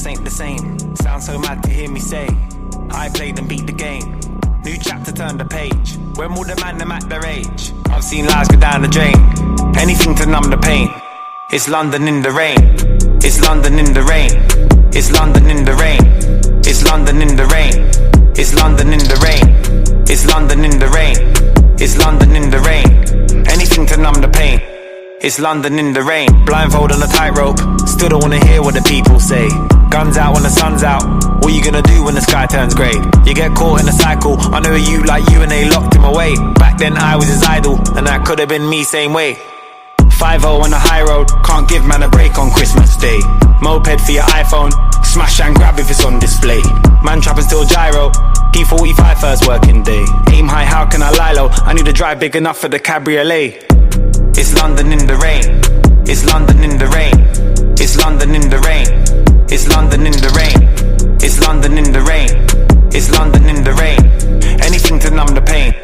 just ain't the same. Sounds so mad to hear me say, I played and beat the game. New chapter, turn the page. When will the man them at their age? I've seen lives go down the drain. Anything to numb the pain. It's London in the rain. It's London in the rain. It's London in the rain. It's London in the rain. It's London in the rain. It's London in the rain. It's London in the rain. Anything to numb the pain. It's London in the rain. Blindfold on a tightrope. Still don't wanna hear what the people say. Guns out when the sun's out. What you gonna do when the sky turns grey? You get caught in a cycle. I know you like you and they locked him away. Back then I was his idol, and that could have been me same way. 5-0 on the high road. Can't give man a break on Christmas Day. Moped for your iPhone. Smash and grab if it's on display. Man trapping still gyro. P45 first working day. Aim high, how can I lie low? I need to drive big enough for the cabriolet. It's London in the rain. It's London in the rain. It's London in the rain. It's London in the rain. It's London in the rain. It's London in the rain. Anything to numb the pain.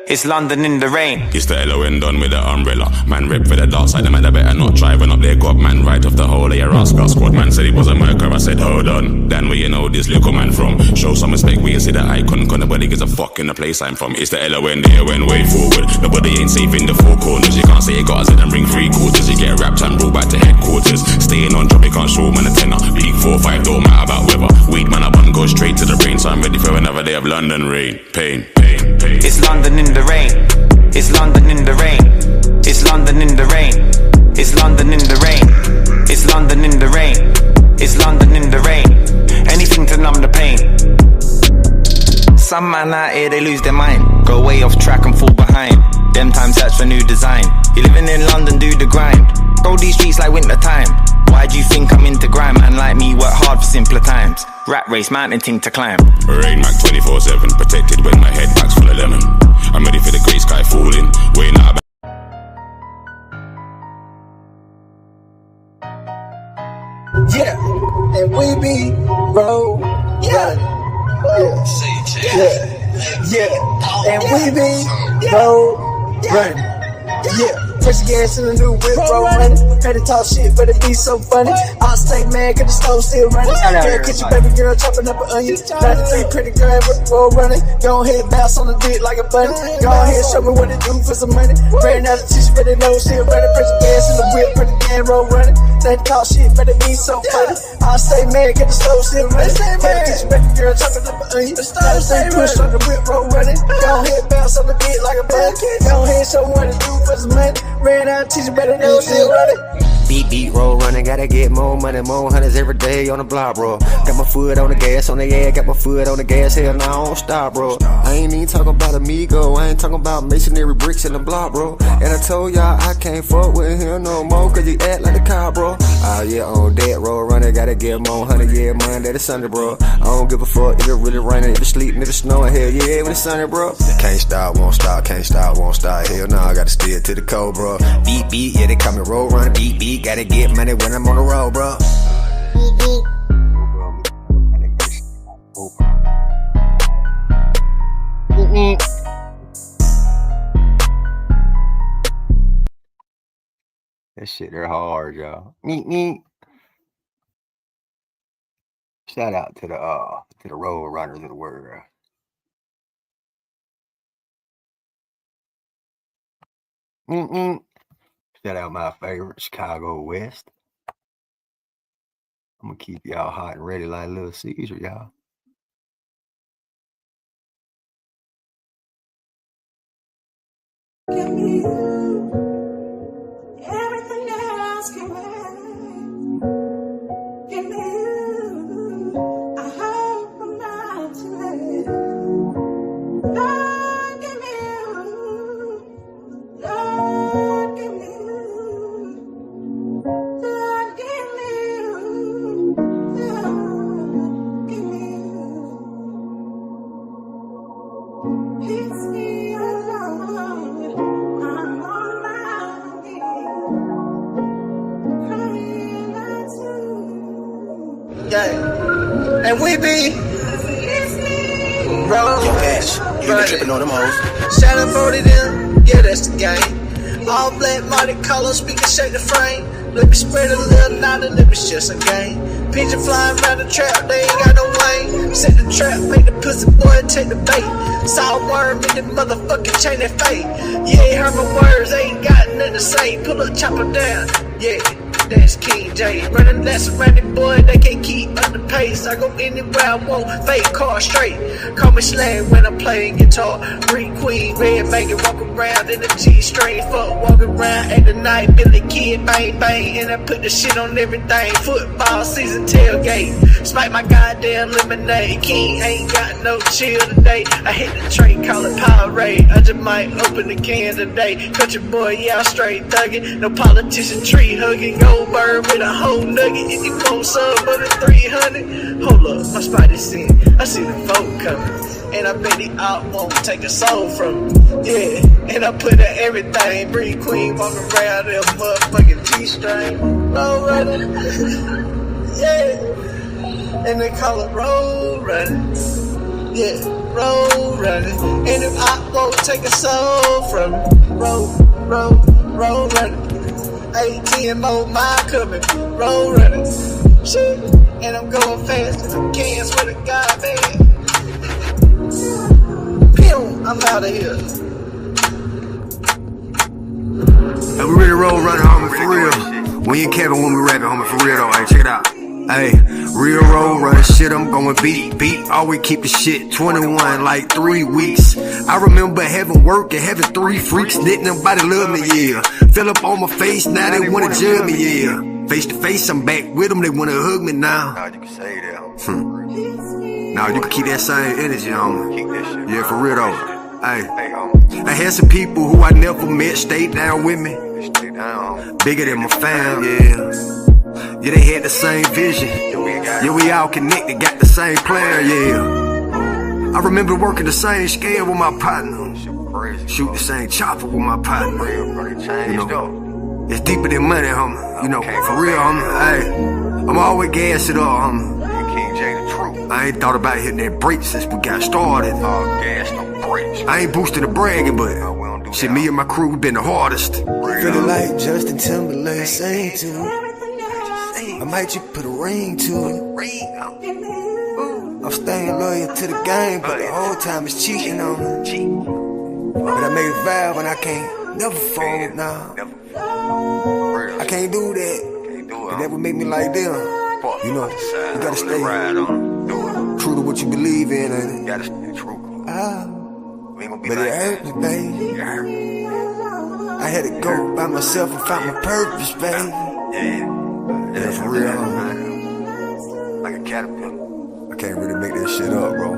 It's London in the rain. It's the LON done with the umbrella. Man rep for the dark side, the man better not driving up there. Got man right off the whole of your rascal squad. Man said he was a murderer, I said hold on. Dan, where you know this little man from? Show some respect where you see the icon. Cause nobody gives a fuck in the place I'm from. It's the LON, the LON way forward. Nobody ain't safe in the four corners. You can't say you got us and bring 3/4. You get wrapped and brought back to headquarters. Staying on job, you can't show man a tenner. Big 4-5, don't matter about weather. Weed man up and go straight to the brain. So I'm ready for another day of London rain. Pain, pain, pain. It's London in the rain. It's London in the rain. It's London in the rain. It's London in the rain. It's London in the rain. It's London in the rain. Anything to numb the pain. Some man out here, they lose their mind. Go way off track and fall behind. Them times search for new design. You living in London, do the grind. Roll these streets like winter time. Why do you think I'm into grime? Man like me work hard for simpler times. Rat race, mountain thing to climb. Rain Mac 24/7, protected when my head back's full of lemon. I'm ready for the grey sky falling. Waiting out. Yeah, and we be roll running. Yeah, and we be roll running. Yeah. Press the gas in the new whip, roll running. Had to talk shit, but it be so funny. I'll stay mad, cause the stove still running. Girl, catch your baby girl chopping up an onion. 93 pretty girl, roll running. Go ahead, bounce on the dick like a bunny. Go ahead, show me what to do for some money. Ran out of tissue, but they know still running. Press the gas in the whip, pretty damn roll running. They talk shit, but it be so funny. I'll stay mad, cause the stove still running. Had to catch your baby girl chopping up an onion. 93 push on the whip, roll running. Go ahead, bounce on the dick like a bunny. Go ahead, show me what to do for some money. Ran out, teacher better know still running. Beat, beat, roll running, gotta get more money, more hunters every day on the block, bro. Got my foot on the gas, on the air, got my foot on the gas, hell no, I don't stop, bro. I ain't even talking about Amigo, I ain't talking about masonry bricks in the block, bro. And I told y'all I can't fuck with him no more, cause he act like the car, bro. Oh yeah, on that roll running, gotta get more honey, yeah, Monday to Sunday, bro. I don't give a fuck if it really raining, if it's sleeping, if it's snowing, hell yeah, when it's sunny, bro. Can't stop, won't stop, can't stop, won't stop, hell no, I gotta steer to the cold, bro. Beat, beat, yeah, they call me roll running, beat, beat, gotta get money when I'm on the road, bro. That shit, they're hard, y'all. Shout out to the road runners of the world. Shout out my favorite Chicago West. I'm gonna keep y'all hot and ready like Little Caesar, y'all. Give me you. Everything else can wait. Give me you. I hope I'm not too late. Lord, give me you. Lord, give me you. Lord, give me you. Lord, give me you. Peace be alone. I'm on my knees, crying out to you. Yeah, and we be roll. Yo, Ash, you been tripping on them hoes. Shout out for them, yeah, that's the game. All black, mighty colors, speaking shake the frame. Let me spread a little knot and it was just a game. Pigeon flying around the trap, they ain't got no wing. Set the trap, make the pussy boy take the bait. Saw a worm in the motherfucking chain that fade. Yeah, heard my words, they ain't got nothing to say. Pull up, chop her down, yeah. That's King J. Running less around it, boy, they can't keep up the pace. I go anywhere I want, fake car straight. Call me slang when I'm playing guitar. Green Queen, red make it walk around in the G-string. Fuck, walk around at the night, Billy Kid, bang, bang. And I put the shit on everything. Football season tailgate. Spike my goddamn lemonade. King ain't got no chill today. I hit the train, call it Powerade. I just might open the can today. Country boy, yeah, I'm straight thuggin'. No politician, tree hugging. Gold bird with a whole nugget. If you want some of the 300. Hold up, my spidey sin. I see the folk coming. And I bet he out won't take a soul from him. Yeah, and I put her everything. Green Queen walking around that motherfucking G-string. Roll running. Yeah. And they call it roll running. Yeah, roll running. And if I won't take a soul from him. Roll running. 18 more mile coming. Roll running. Shit. And I'm going fast as I can. Swear to God, man. I'm out of here. Hey, we really roll running, homie, for real. When you Kevin, when we rapping, homie, for real though. Hey, check it out. Hey, real roll running shit, I'm going beat. Always keep the shit 21, like 3 weeks. I remember having work and having 3 freaks. Didn't nobody love me, yeah. Fell up on my face, now they wanna judge me, yeah. Face to face, I'm back with them, they wanna hug me now. Nah, you can say that. Nah, you can keep that same energy, homie. Keep that shit. Yeah, for real though. Hey, Hey, homie. I had some people who I never met stay down with me. Stay down. Bigger than my fam, yeah. Yeah, they had the same vision. Yeah, we all connected, got the same plan, yeah. I remember working the same scale with my partner. Shoot the same chopper with my partner. You know, it's deeper than money, homie. You know, for real, homie. Hey, I'm always gas it up, homie. King J, the truth. I ain't thought about hitting that brake since we got started. Gas, no brakes. I ain't boosting the bragging, but shit, me and my crew been the hardest. Feeling like Justin Timberlake sang to it. I might just put a ring to it. I'm staying loyal to the game, but the whole time it's cheating on me. But I made a vow and I can't never fold now. I can't do that. And that would make me like them. You know, you gotta stay true to what you believe in, and Gotta stay true. but it hurt me, baby. I had to go by myself and find my purpose, baby. Yeah, for real, homie. Like a caterpillar. I can't really make that shit up, bro.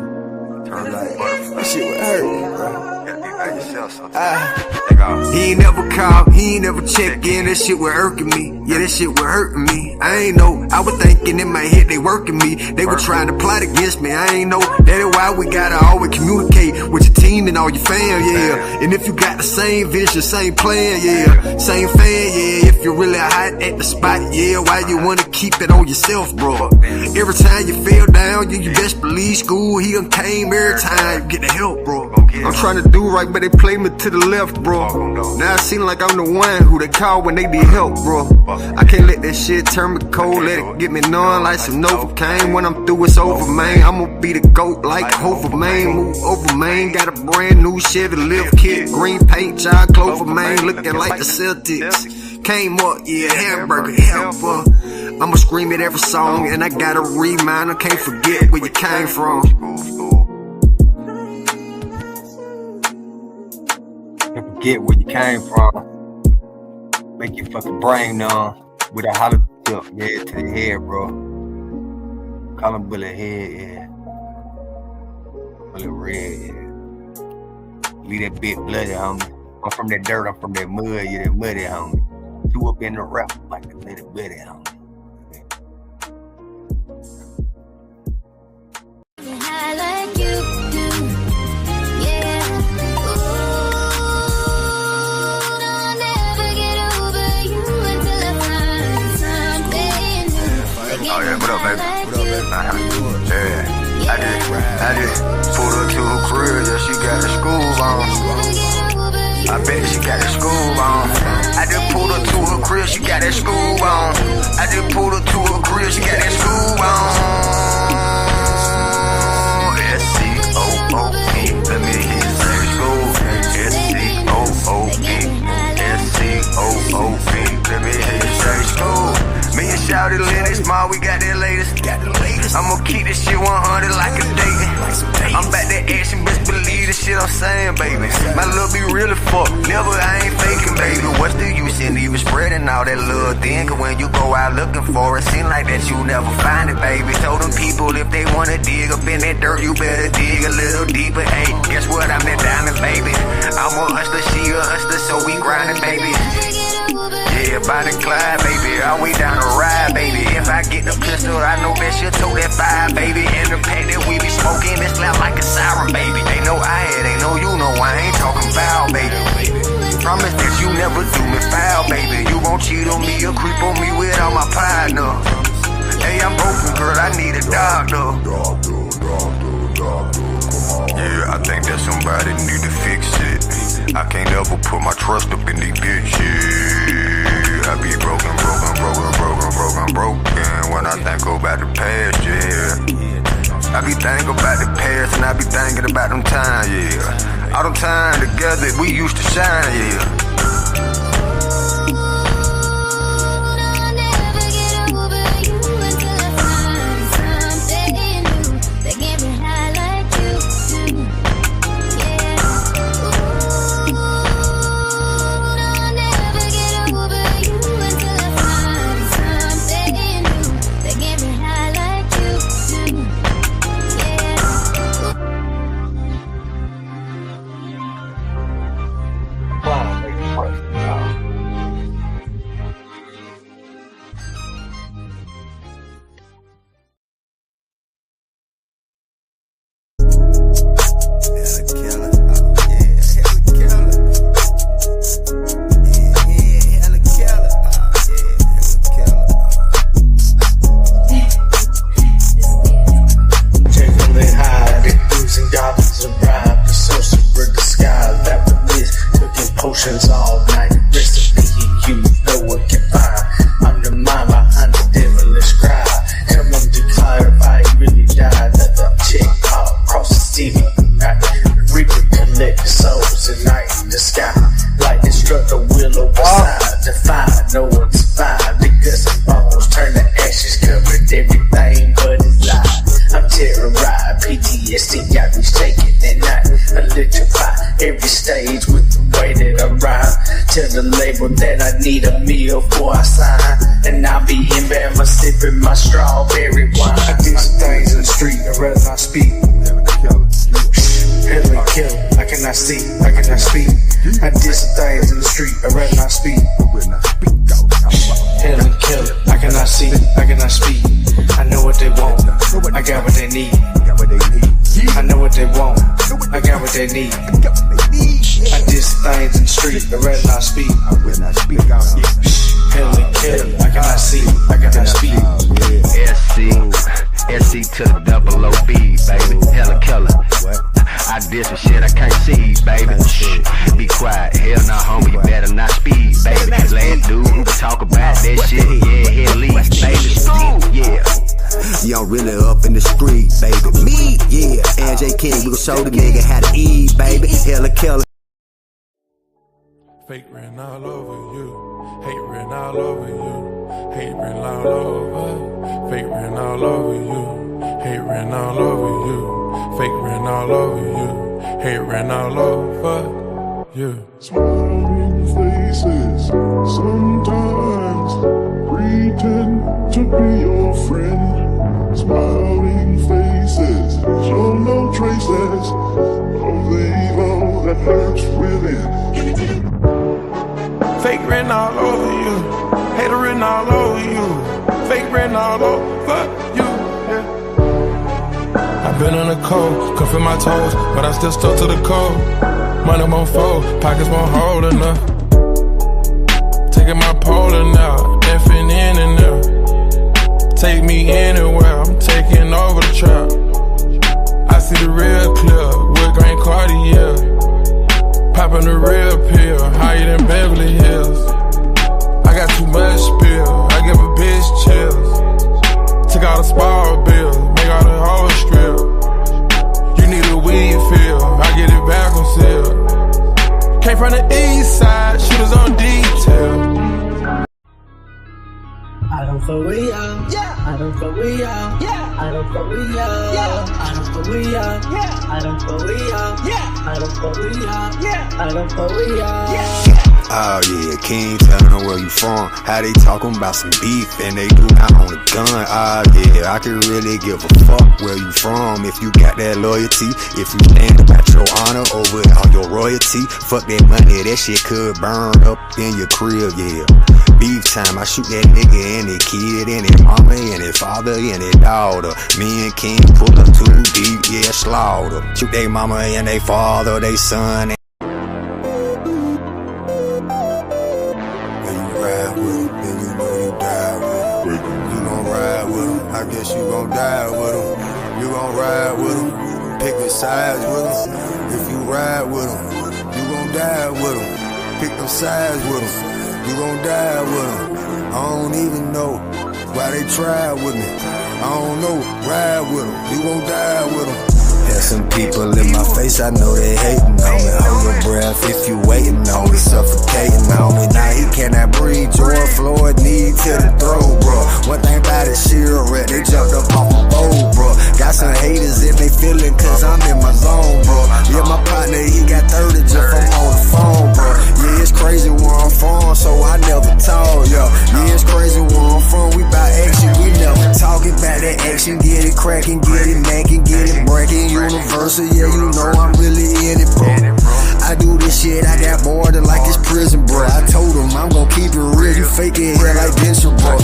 I'm like, that shit would hurt me, bro. Gotta be by yourself sometimes. He ain't never called, he ain't never checked in. That shit was irking me. Yeah, that shit was hurting me. I ain't know, I was thinking in my head they working me. They were trying to plot against me. I ain't know, that is why we gotta always communicate with your team and all your fam, yeah. And if you got the same vision, same plan, yeah. Same fan, yeah. If you're really hot at the spot, yeah. Why you wanna keep it on yourself, bro? Every time you fell down, you best believe school, he done came every time you get the help, bro. I'm trying to do right, but they play me to the left, bro. Now it seem like I'm the one who they call when they need help, bro. I can't let that shit turn me cold, let it get me numb like some Novocaine. When I'm through, it's over, man. I'ma be the GOAT like Hover, man. Move over, man. Got a brand new Chevy lift kit, green paint, John Clover, man. Looking like the Celtics. Came up, yeah, hamburger, helper. I'ma scream it every song, and I gotta remind, I can't forget where you came from. Can't forget where you came from. Make your fucking brain numb with a hollow tip, yeah, to the head, bro. Call him bullet head, yeah. Bullet red, yeah. Leave that bit bloody, homie. I'm from that dirt, I'm from that mud, yeah, that muddy, homie. Two up in the rap like a little buddy, homie. What up, baby? Yeah, I just pulled her to her crib, yeah, she got the Scoob on. I bet she got the Scoob on. I just pulled her to her crib, she got that Scoob on. I just pulled her to a crib, she got that Scoob on. S-C-O-O-P, let me hear you say Scoob. S-C-O-O-P, S-C-O-O-P, let me hear you say Scoob. Me and Shawty Lenny Small, we got that latest. I'ma keep this shit 100 like a dating. I'm back that action, best believe the shit I'm saying, baby. My love be really fucked, never, I ain't faking, baby. What's the use in even spreading all that love then? Cause when you go out looking for it, seem like that you never find it, baby. Told them people if they wanna dig up in that dirt, you better dig a little deeper. Hey, guess what? I'm that diamond, baby. I'm a hustler, she a hustler, so we grindin', baby. Yeah, Bonnie Clyde, baby, all way down the ride, baby. If I get the pistol, I know that she'll tote that fire, baby. And the pack that we be smoking, it slap like a siren, baby. They know I had, they know you know I ain't talking foul, baby. Promise that you never do me foul, baby. You won't cheat on me or creep on me with all my partner. Hey, I'm broken, girl, I need a doctor. Yeah, I think that somebody need to fix it. I can't ever put my trust up in these bitches. I be broken when I think about the past, yeah. I be thinking about the past and I be thinking about them times, yeah. All them times together we used to shine, yeah. All night, recipe you know what can find. I'm the mind behind the devilish cry. Come on to clarify, really died. Another chick out across the TV. The Reaper collect the souls at night in the sky. Lightning struck the wheel over side. Define, no one survived. The guts and bones turn to ashes, covered everything but his life. I'm terrorized, PTSD got me shaking at night. Electrify every stage with the way that I rhyme. Tell the label that I need a meal before I sign. And I'll be in Bama sipping my strawberry wine. I did some things in the street, I'd rather not speak. Hell and kill, I cannot see, I cannot speak. I did some things in the street, I'd rather not speak. Hell and kill, I cannot see, I cannot speak. I know what they want, I got what they need. I know what they want, I got what they need. I did some things in the street, I'd rather not speak. Hell and kill, I cannot see, I cannot speak. SC to the double OB, baby. Hella killer. I did some shit I can't see, baby. Shh, be quiet. Hell nah, homie, you better not speak, baby. Last dude who can talk about that shit, yeah, hell leave, baby. Scoob, yeah. Y'all really up in the street, baby. Me, yeah. And J King, we gon' show the nigga how to eat, baby. Hella killer. Fake written all over you. Hate written all over you. Hate written all over. Fake written all over you. Hate written all over you. Fake written all over you. Hate written all over you. Smiling faces sometimes pretend to be your friend. Smiling faces show no traces of the evil that lurks within. Fake written all over you. Hater written all over you. Fake written all over you. Yeah. I've been in the cold, cuff in my toes, but I still stuck to the code. Money won't fold, pockets won't hold enough. Taking my polar now, effing in and out. Take me anywhere, I'm taking over the trap. I see the real clear, wood grain Cartier. Popping the real pill, higher than Beverly Hills. I got too much spill. I give a bitch chills. Took out a small bill, make all the whole strip. You need a weed feel, I get it back on sale. Came from the east side, shooters on detail. I don't fuck with y'all. Yeah. I don't fuck with y'all. Yeah. I don't fuck with y'all. Yeah. I don't fuck with y'all. Yeah. I don't fuck with y'all. Yeah. I don't fuck with y'all. Yeah. I don't fuck with y'all. Yeah. Oh yeah, King, telling them where you from. How they talking about some beef and they do not own a gun. Oh yeah, I can really give a fuck where you from. If you got that loyalty, if you stand about your honor over all your royalty. Fuck that money, that shit could burn up in your crib, yeah. Beef time, I shoot that nigga and that kid and that mama and that father and that daughter. Me and King pull up too deep, yeah, slaughter. Shoot they mama and they father, they son. I guess you gon' die with him. You gon' ride with him. Pick the sides with him. If you ride with him, you gon' die with him. Pick them sides with him. You gon' die with him. I don't even know why they try with me. I don't know, ride with them. You gon' die with them. There's some people in my face, I know they hating on me. Hold your breath if you waiting on me, suffocating on me. Now he cannot breathe, George Floyd knee to the throat, bro. One thing about it, cigarette, they jumped up off a boat, bro. Got some haters and they feeling cause I'm in my zone, bro. Yeah, my partner, he got 30 just from on the phone, bro. Yeah, it's crazy where I'm from, so I never told, yo. Yeah, it's crazy where I'm from, we bout action, we never talking about that action. Get it cracking, get it macking, get it breaking. Universal, yeah, you know I'm really in it, bro. I do this shit, I got border like it's prison, bro. I told him I'm gon' keep it real, you fake it here like Densher, bro.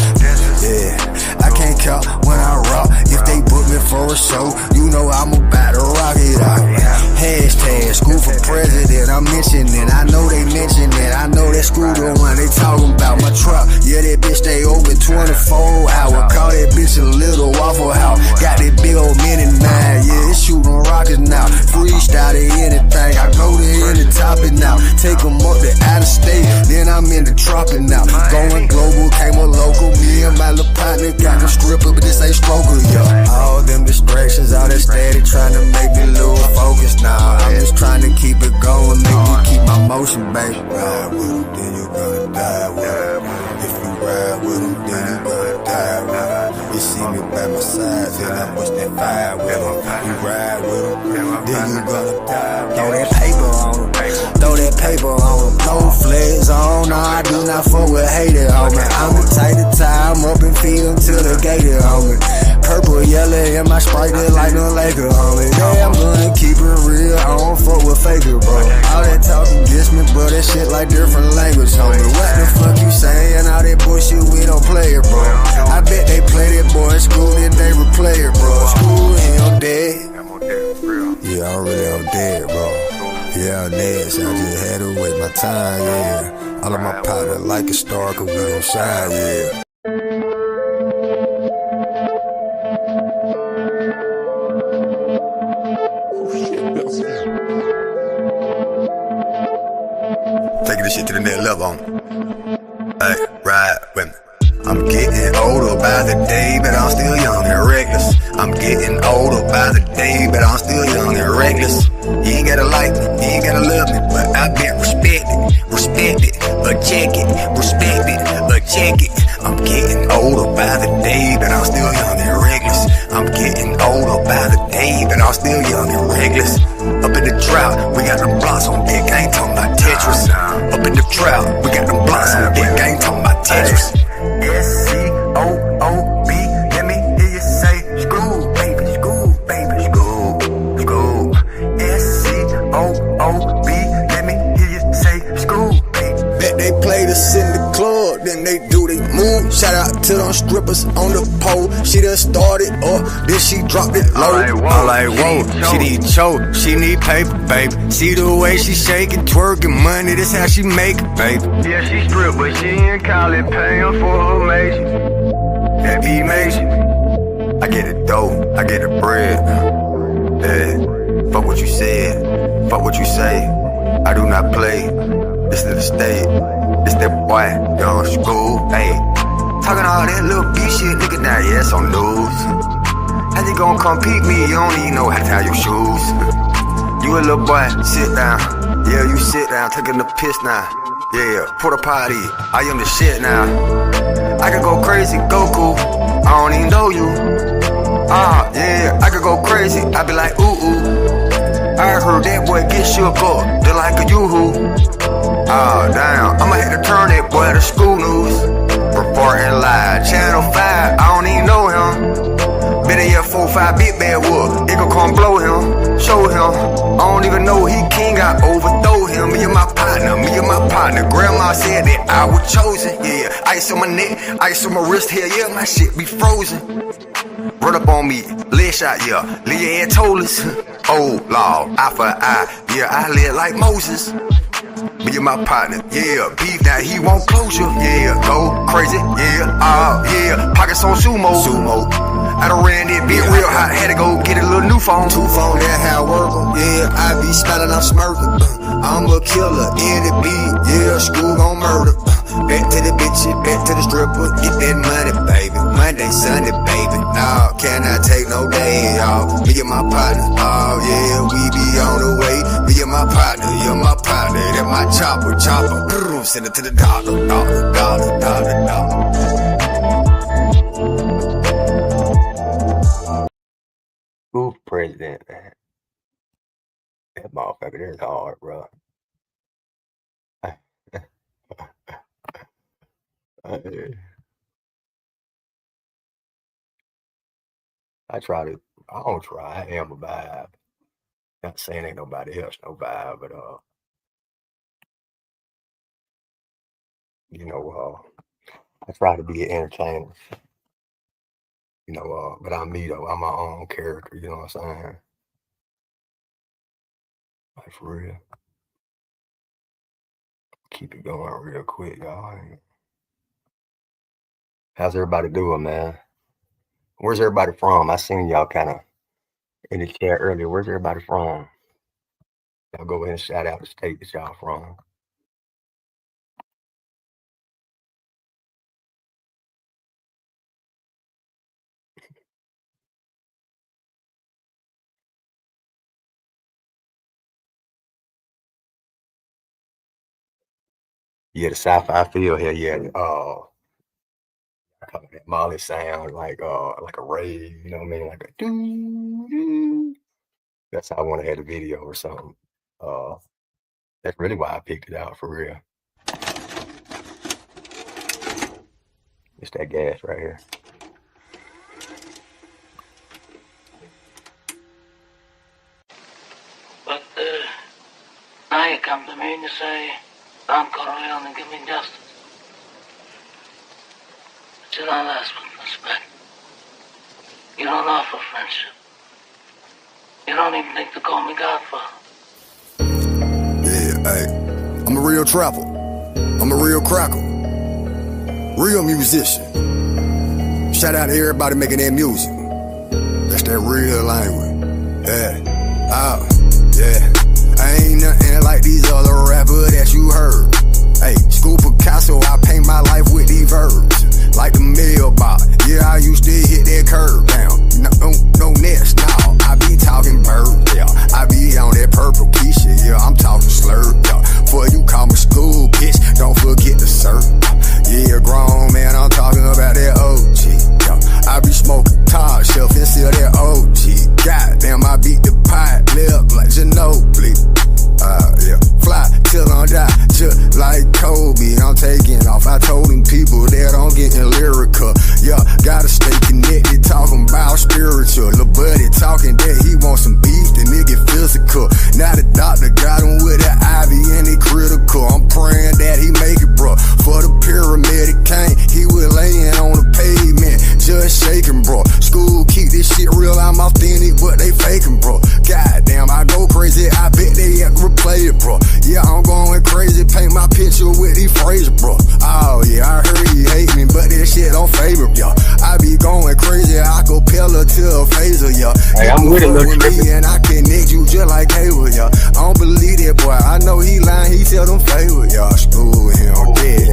Yeah, I can't count when I rock. If they book me for a show, you know I'm about to rock it out. Hashtag school for president, I'm mentioning. I know they mention it, I know that school the one they talking about. My truck, yeah, that bitch stay open 24 hours. Call that bitch a little Waffle House. Got that big old Mini 9, yeah, it's shooting rockets now. Freestyle to anything, I go to any topic now. Take them up to out of state, then I'm in the tropic now. Going global, came a local, me and my little partner got a stripper, but this ain't stroker, yeah. All them distractions, all that static trying to make me lose focus now. I'm just trying to keep it going, make me keep my motion, baby. Ride with them, then you gonna die with them. If you ride with them, then you gonna die with them. You see me by my side, then I push that fire with them. You ride with them, then you gonna die with them. Throw that paper on them, throw that paper on them. No flags on, no, I do not fuck with haters on me. I'm the type to tie them up and feed them till the gator on me. Purple, yellow, and my Sprite is like no Laker on me. Yeah, I'm gonna keep it real, I don't fuck with faker, bro. All that talking gets me, but that shit like different language on me. What the fuck you saying? All that bullshit, we don't play it, bro. I bet they play that boy in school, then they replay it, bro. School, I'm dead. Yeah, I'm really, I'm dead, bro. Yeah, I'm dead, so I just had to wait my time, yeah. All of my powder like a star, cause we don't shine, yeah. Taking this shit to the next level on. Hey, ride with me. I'm getting older by the day, but I'm still young and reckless. I'm getting older by the day, but I'm still young and reckless. You ain't gotta like me, you ain't gotta love me, but I've been respected, but check it, respect it, but check it. I'm getting older by the day, but I'm still young and reckless. I'm getting older by the day, but I'm still young and reckless. Up in the drought, we got them blocks on deck, I ain't talking about Tetris. Up in the drought, we got them blocks on deck, I ain't talking about Tetris. S-C-O-O-B, let me hear you say school, baby, school, baby, school, school. S-C-O-O-B, let me hear you say school, baby. Bet they played us in the club, then they do they move. Shout out to them strippers on the pole. She done started up, then she dropped it low. I'm like, whoa, she need choke, she need paper, baby. See the way she shaking, twerking money, this how she make it, baby. Yeah, she strip, but she in college, paying for her major. That be major. I get it dough, I get the bread. Yeah, fuck what you said, fuck what you say. I do not play, this is the state. It's that boy, young Scoob, ayy. Talking all that little bitch shit, nigga, now yeah, it's on news. How you gon' come peek me? You don't even know how to tie your shoes. You a little boy, sit down. Yeah, you sit down, taking the piss now. Yeah, porta potty, I am the shit now. I could go crazy, Goku, I don't even know you. Yeah, I could go crazy, I be like, ooh, ooh. I heard that boy get shook up, they like a yoo-hoo. Damn, I'ma have to turn that boy to school news. Reporting live, Channel 5, I don't even know him. Better yet 4-5 big bad wood, it gon' come blow him, show him. I don't even know he king, I overthrow him. Me and my partner, grandma said that I was chosen. Yeah, ice on my neck, ice on my wrist, hell yeah, my shit be frozen. Run up on me, leg shot, yeah, leave your head told us. Oh, Lord, eye for eye, yeah, I live like Moses. Me and my partner, yeah, beef now, he want closure, yeah, go crazy, yeah, yeah, pockets on sumo. I done ran that bit real hot, had to go get a little new phone. That how I work 'em, yeah, I be smiling, I'm smirking. I'm a killer, in the beat, yeah, Scoob gon' murder. Back to the bitches, back to the stripper, get that money, baby. Monday, Sunday, baby. Nah, cannot take no day off. Me and my partner, oh yeah, we be on the way. Me and my partner, you're my partner, that my chopper. Brrr, send it to the doctor. Who's president, man? That motherfucker is hard, bro. I don't try, I am a vibe. Not saying ain't nobody else no vibe, but I try to be an entertainer. But I'm me though, I'm my own character, you know what I'm saying? Like for real. Keep it going real quick, y'all. How's everybody doing, man? Where's everybody from? I seen y'all kind of in the chat earlier. Where's everybody from? Y'all go ahead and shout out the state that y'all from. Yeah, the sci-fi feel here, yeah. I call it that Molly sound, like a rave, you know what I mean? Like a doo. That's how I want to have a video or something. That's really why I picked it out for real. It's that gas right here. But now you come to me and you say, Don Corleone, give me justice. But you don't ask for respect. You don't offer friendship. You don't even think to call me Godfather. Yeah, hey, I'm a real trapper. I'm a real cracker. Real musician. Shout out to everybody making that music. That's that real language. Yeah. Yeah. I ain't nothing like these other rappers that you heard. Hey, Scoob Picasso, I paint my life with these verbs. Like the mailbox, yeah, I used to hit that curve down. No nest, now I be talking bird, yeah. I be on that purple Keisha, yeah, I'm talking slur, yeah. For you call me Scoob, bitch, don't forget the surf. Yeah, grown man, I'm talking about that OG, yeah. I be smoking top shelf and still that OG. Goddamn, I beat the pot, lip like Ginobili. Yeah, fly till I die, just like Kobe. I'm taking off. I told them people that I'm getting lyrical. Yeah, gotta stay connected, talking about spiritual. Lil' buddy talking that he wants some beef, then it get physical. Now the doctor got him with an IV and it critical. I'm praying that he make it, bro. For the paramedic came, he was laying on the pavement, just shaking, bro. Scoob keep this shit real, I'm authentic, but they faking, bro. Goddamn, I go crazy, I bet they have to replay it, bro. Yeah, I'm going crazy, paint my picture with these phrases, bro. Oh yeah, I heard he hate me, but that shit don't favor, yo. I be going crazy, acapella to a phaser, yo. Hey, I'm with it, with me and I connect you just like cable, yo. I don't believe that boy, I know he lying, he tell them favor, yo. Screw him, yeah.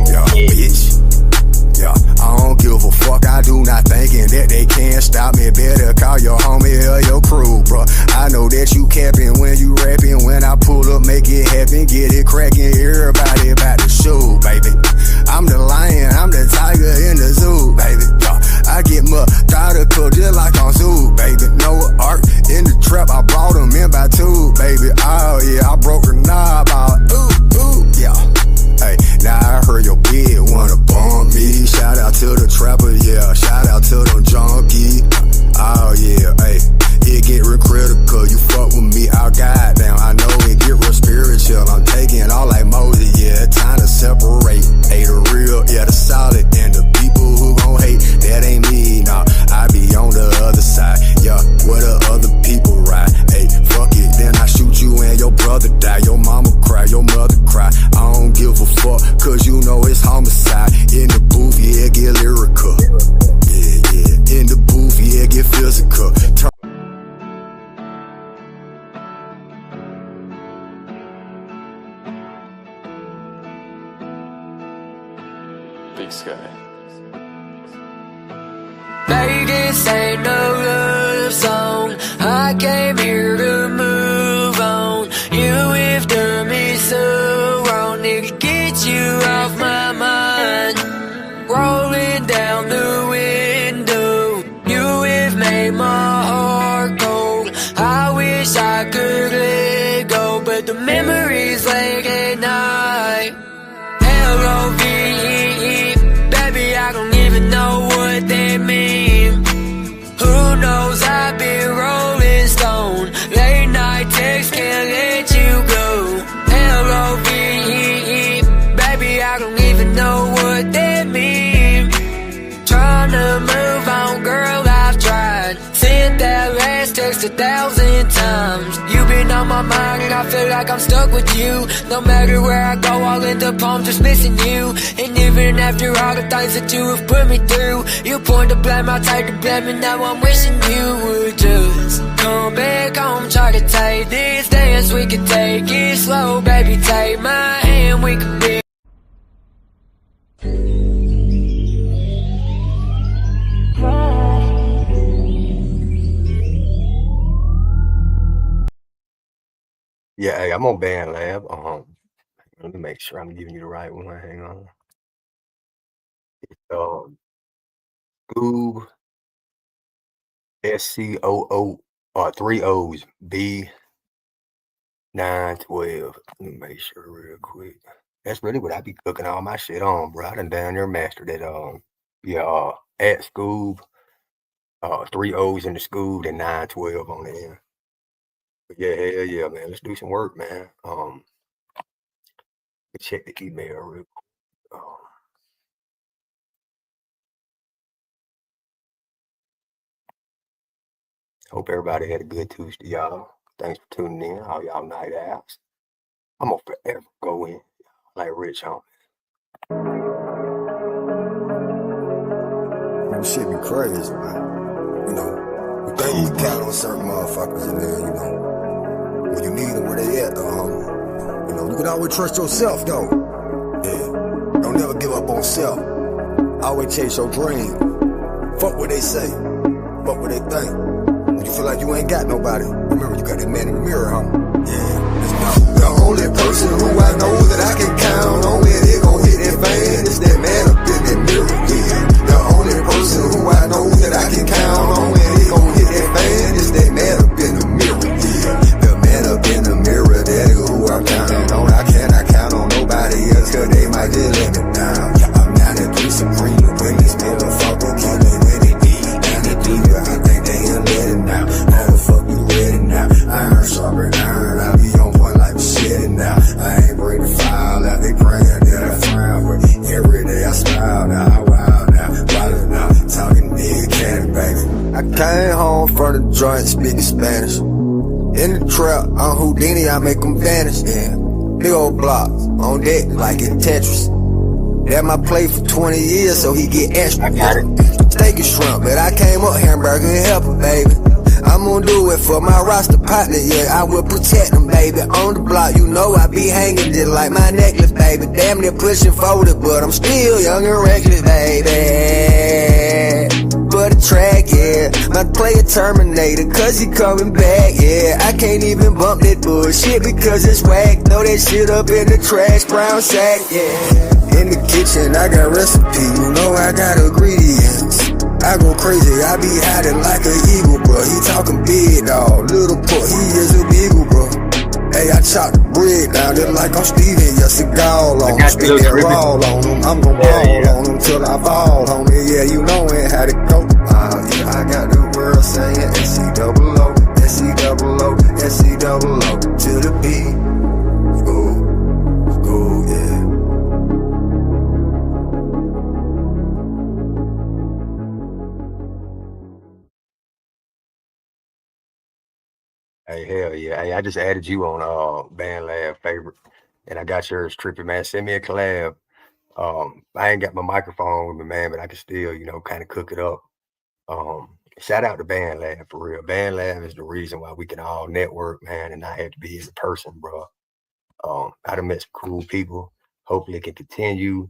get cracking, everybody about to shoot, baby. I'm the lion, I'm the tiger in the zoo, baby. I get methodical just like on zoo, baby. No art in the trap, I brought them in by two, baby. Oh yeah, I broke the knob out, ooh, yeah. Hey, now I heard your bid wanna bump me. Shout out to the trapper, yeah. Shout out to them junkies. Oh yeah, hey, it get real critical. You fuck with me, I'll guide down. I know it get real spiritual. I'm taking all like Moses, yeah. Time to separate. Hey, the real, yeah, the solid, and the people who gon' hate, that ain't me, nah. I be on the other side, yeah. Where the other people ride. Hey, fuck it, then I shoot you and your brother die. Your mama cry, your mother cry. I don't give a fuck, cause you know it's homicide. In the booth, yeah, get lyrical. Yeah, in the booth, yeah, get physical. Big Sky. Vegas ain't no love song. I came here to move on. You have done me so wrong, nigga, get you off my mind. Rolling down the window, you have made my heart cold. I wish I could let go, but the memories late at night. L-O-V-E, baby, I don't even know what they mean. Who knows, I've been rolling stone. Late night text, can't let you go. L-O-V-E, baby, I don't even know what that mean. Trying to move on, girl, I've tried. Sent that last text 1,000 times. You've been on my mind and I feel like I'm stuck with you. No matter where I go, I'll end up home just missing you. And even after all the things that you have put me through, you point to blame, I'll take the blame, and now I'm wishing you would just come back home. Try to take this dance, we can take it slow, baby, take my hand, we could be. Yeah, hey, I'm on Band Lab. Let me make sure I'm giving you the right one. Hang on. It's Scoob SCOO 3 O's B912. Let me make sure real quick. That's really what I be cooking all my shit on, bro. I done down there mastered it. At Scoob, 3 O's in the Scoob and 912 on the end. But yeah, hell yeah, man. Let's do some work, man. Check the email real quick. Hope everybody had a good Tuesday, y'all. Thanks for tuning in, all y'all night owls. I'm gonna forever go in like Rich Homie. That shit be crazy, man. You know, we think we can count on certain motherfuckers, and then, you know, when you need them, where they at, you know, you can always trust yourself, though. Yeah, don't never give up on self. Always chase your dream. Fuck what they say, fuck what they think. When you feel like you ain't got nobody, remember you got that man in the mirror, Yeah, let's go. The only person who I know that I can count on when it gon' hit that fan is that man up in that mirror, yeah. The only person who I know that I can count on when it gon' hit that fan is that man up in the mirror, yeah. The man up in the mirror, that is who I'm counting on. I cannot count on nobody else, cause they might just let me down. I'm 93 Supreme, when this motherfucker kill me when they beat. 93, I think they ain't let it now. How the fuck you ready now? Iron sharper iron, I be on point like shit now. I ain't bring the file out, they praying that I frown, but every day I smile now. I wild now, wild now, talking big cannon, baby. I came home from the joint speaking Spanish. In the trap, I'm Houdini, I make them vanish, yeah. Big old blocks, on deck like in Tetris. That my play for 20 years, so he get extra. I got it. Steak and shrimp, but I came up hamburger and helper, baby. I'm gonna do it for my roster partner, yeah. I will protect them, baby. On the block, you know I be hanging just like my necklace, baby. Damn near pushing 40, but I'm still young and reckless, baby. But for the track, yeah. My player terminator, cause he coming back, yeah. I can't even bump that bullshit because it's whack. Throw that shit up in the trash, brown sack, yeah. In the kitchen, I got recipe, you know I got ingredients. I go crazy, I be hiding like an eagle, bro. He talking big, dog. Little put, he is a beagle, bro. Hey, I chop the bread down there like I'm Steven, yeah, cigar on him. Spit that raw on him, I'm gon' ball on him till I fall, homie. Yeah, you know it, how to go. Yeah, I got the world saying S-C-double-O, S-C-double-O, S-C-double-O, to the B. Go, yeah. Hey, hell yeah. Hey, I just added you on Band Lab favorite. And I got yours, Trippy, man. Send me a collab. I ain't got my microphone with me, man, but I can still, you know, kind of cook it up. Shout out to Band Lab for real. Band Lab is the reason why we can all network, man, and not have to be as a person, bro. I done met some cool people. Hopefully it can continue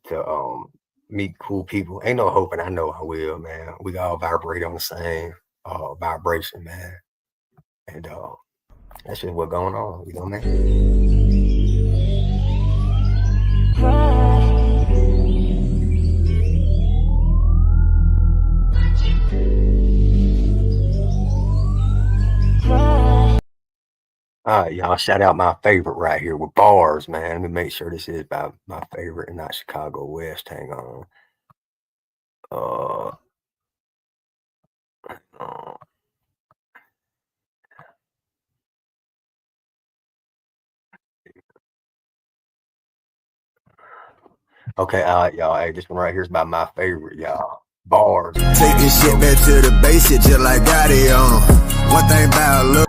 to meet cool people. Ain't no hoping, I know I will, man. We all vibrate on the same vibration, man. And that's just what's going on, you know, man. All right, y'all, shout out my favorite right here with bars, man. Let me make sure this is about my favorite and not Chicago West. Hang on. Okay, all right, y'all. Hey, this one right here is about my favorite, y'all. Bars. Take this shit back to the basics, just like Gotti on 'em. One thing about look.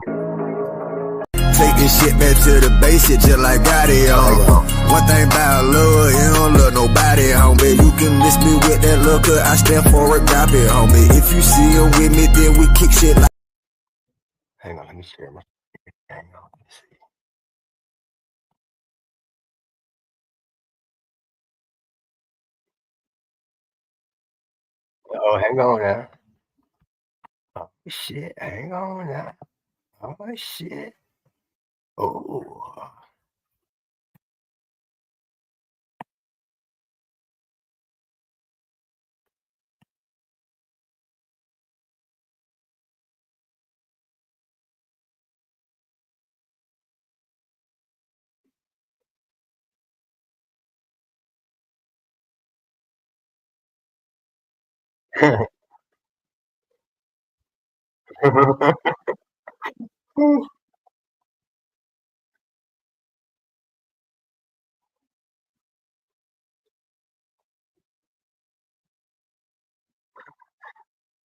Take this shit back to the basics, just like Gotti on 'em. One thing about love, you don't love nobody, homie. You can miss me with that look, I stand for it, drop it, homie. If you see him with me, then we kick shit like. Hang on, let me share my. Hang on, let me see. Oh, hang on now. Oh, shit, hang on now. Oh, shit. Oh.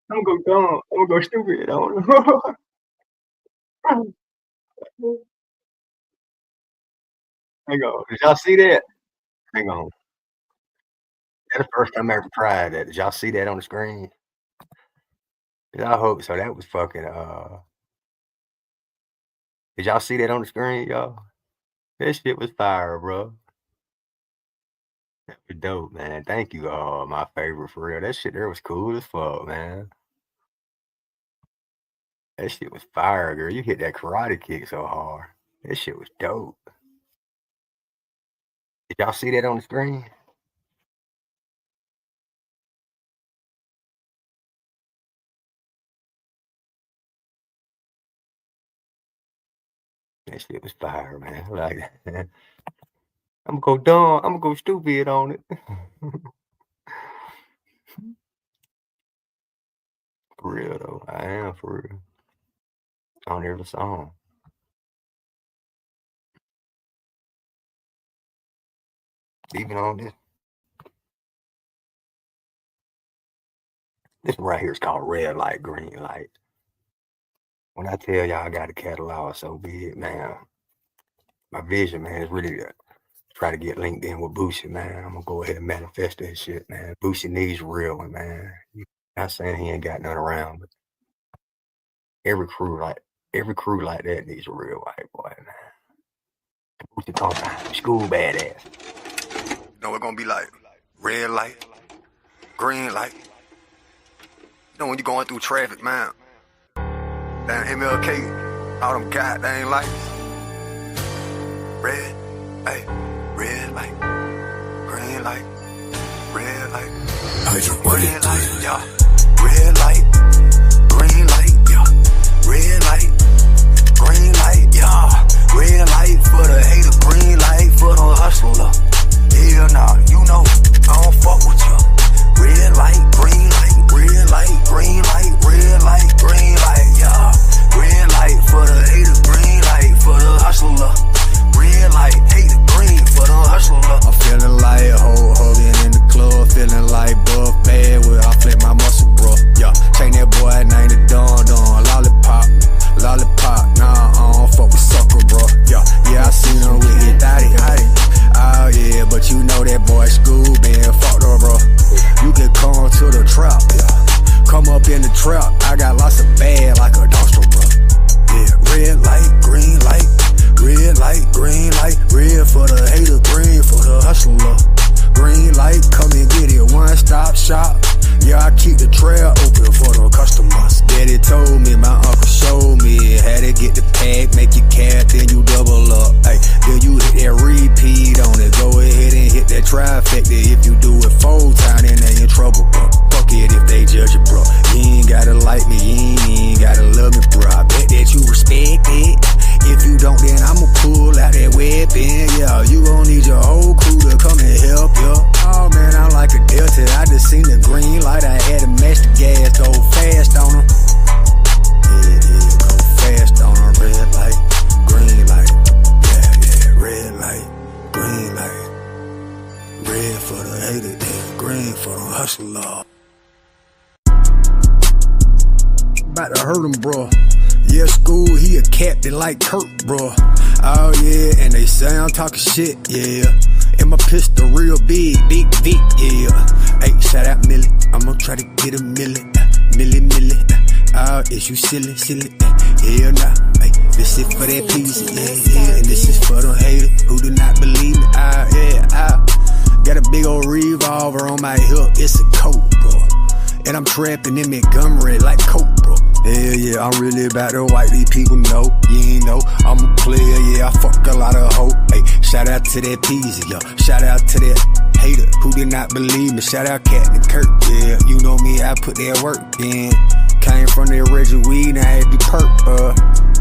I'm gonna go dumb. I'm gonna go stupid on Hang on. Did y'all see that? Hang on. That's the first time I ever tried that. Did y'all see that on the screen? I hope so. That was fucking Did y'all see that on the screen, y'all? That shit was fire, bro. That was dope, man. Thank you, my favorite for real. That shit there was cool as fuck, man. That shit was fire, girl. You hit that karate kick so hard. That shit was dope. Did y'all see that on the screen? That shit was fire, man. Like, I'm gonna go dumb. I'm gonna go stupid on it. For real though, I am for real. On every song. Even on this. This one right here is called Red Light, Green Light. When I tell y'all I got a catalog so big, man, my vision, man, is really to try to get linked in with Boosie, man. I'm gonna go ahead and manifest that shit, man. Boosie needs a real one, man. Not saying he ain't got none around, but every crew like that needs a real white boy, man. Boosie talking Scoob badass. You know, it's gonna be like red light, green light, You know when you going through traffic, man. Damn MLK, all them goddamn lights. Red, hey, red light, green light, red light, red light, yeah, red light, green light, yeah, red light, green light, yeah, red light for the hater, green light for the hustler. Hell nah, you know, I don't fuck with you. Red light, green light, red light, green light, red light, green light, yeah. Red light for the hater, green light for the hustler. Red light, hater, green for the hustler. I'm feeling like Hogan in the club, feeling like Buff Bad where I flip my muscle, bro. Yeah, chain that boy, name the Don, lollipop, lollipop. Nah, I don't fuck with sucker, bro. Yeah, I seen him with his daddy, oh yeah, but you know that boy Scoob been fucked up, bro. You can come to the trap, yeah. Come up in the trap, I got lots of bad like a dumpster, bro. Yeah, red light, green light, red light, green light, red for the hater, green for the hustler. Green light, come and get it, one-stop shop. Yeah, I keep the trail open for the customers. Daddy told me, my uncle showed me how to get the pack, make your cap, then you double up. Ay, then you hit that repeat on it. Go ahead and hit that trifecta. If you do it 4 times, then they in trouble, bro. Fuck it if they judge you, bro. You ain't gotta like me, you ain't gotta love me, bro. I bet that you respect it. If you don't, then I'ma pull out that weapon. Yeah, you gon' need your whole crew to come and help you. Oh man, I'm like a Delta. I just seen the green light. I had to match the gas, go fast on them. Yeah, go fast on them. Red light, green light. Yeah, red light, green light. Red for the hater, then green for the hustler. About to hurt him, bro. Yeah, Scoob, he a captain like Kurt, bro. Oh yeah, and they say I'm talking shit, yeah. And my pistol real big, big, yeah. Hey, shout out Millie, I'ma try to get a milli. Oh, is you silly? Hell nah, hey, this is for that piece, yeah. And this is for the hater who do not believe me. Got a big old revolver on my hip, it's a coat, bro. And I'm trapping in Montgomery like coke, bro. Yeah, I'm really about to wipe these people know. You ain't know, I'm a player, yeah, I fuck a lot of hoe. Hey, shout out to that Peasy, yo. Shout out to that hater who did not believe me. Shout out Captain Kirk, yeah. You know me, I put that work in. Came from that Reggie weed, now I be perk,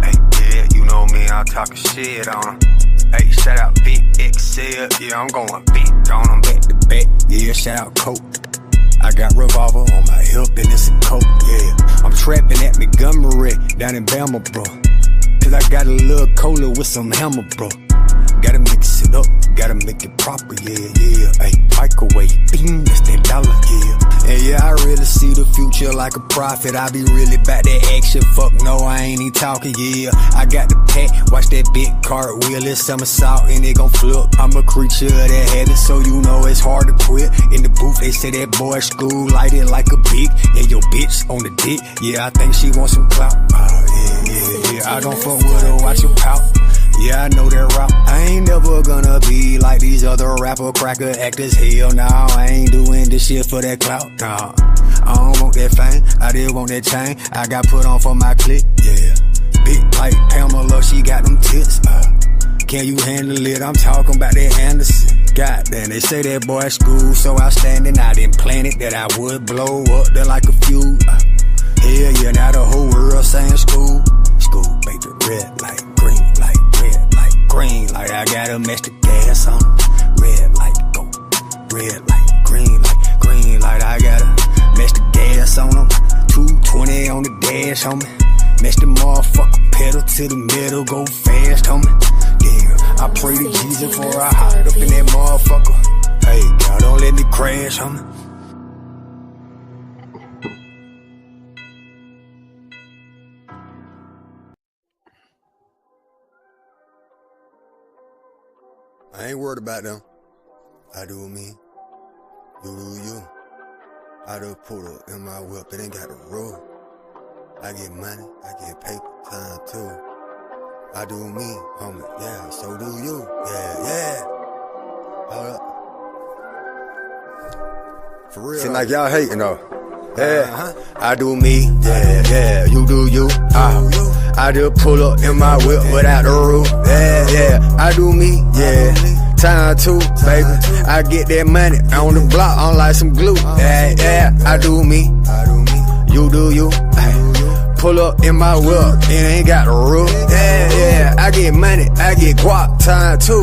Hey, yeah, you know me, I'm talking shit on him. Hey, shout out Big XL, yeah, I'm going big on him back to back. Yeah, shout out Coke. I got revolver on my hip and it's a coat, yeah. I'm trapping at Montgomery down in Bama, bro. Cause I got a little cola with some hammer, bro. Gotta mix it up, gotta make it proper, yeah. Ay, microwave, bing, that's that dollar, yeah. And yeah, I really see the future like a prophet. I be really about that action, fuck no, I ain't even talking, yeah. I got the pack, watch that big cartwheel, it's somersault and it gon' flip. I'm a creature of that habit, so you know it's hard to quit. In the booth, they say that boy Scoob light it like a big, and your bitch on the dick, yeah, I think she wants some clout. Yeah, I don't fuck with her, watch her pout. Yeah, I know that route. I ain't never gonna be like these other rapper cracker actors. Hell nah, I ain't doing this shit for that clout. Nah, I don't want that fame, I did want that chain. I got put on for my clique, yeah. Big like Pamela, she got them tits. Can you handle it? I'm talking about that Anderson. Goddamn, they say that boy Scoob so outstanding. I didn't plan it that I would blow up there like a few. Hell yeah, now the whole world saying Scoob. Scoob, baby, red light, green light, red light, green light. I gotta match the gas on it. Red light, go. Red light, green light, green light. I gotta match the gas on them. 220 on the dash, homie. Match the motherfucker pedal to the middle, go fast, homie. Damn, I pray to Jesus before I hop up in that motherfucker. Hey, God, don't let me crash, homie. I ain't worried about them. I do me. You do you. I done put up in my whip, it ain't got a roll. I get money, I get paper, time too. I do me, homie, yeah, so do you. Yeah. Hold up. For real. Seem like y'all hating though. yeah. I do me, yeah. You do you, I just pull up in my whip without the roof, yeah. I do me, yeah. Time too, baby. I get that money on the block, on like some glue, yeah. I do me, you do you, pull up in my whip, it ain't got a roof, yeah. I get money, I get guap, time too.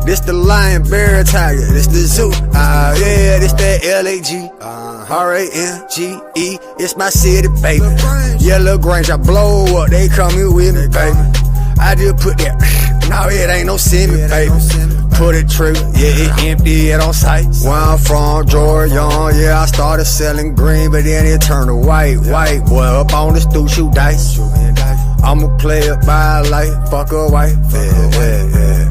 This the lion, bear, tiger, this the zoo, yeah, this that LAG, R-A-N-G-E, it's my city, baby. Yellow Grange, I blow up, they coming with me, baby. I just put that, no, it ain't no semi, baby. Put it trigger, yeah, it empty, it on sight. Where I'm from, Georgia, yeah, I started selling green, but then it turned to white, boy, up on the stoop, shoot dice. I'ma play it by life, fuck a wife, yeah.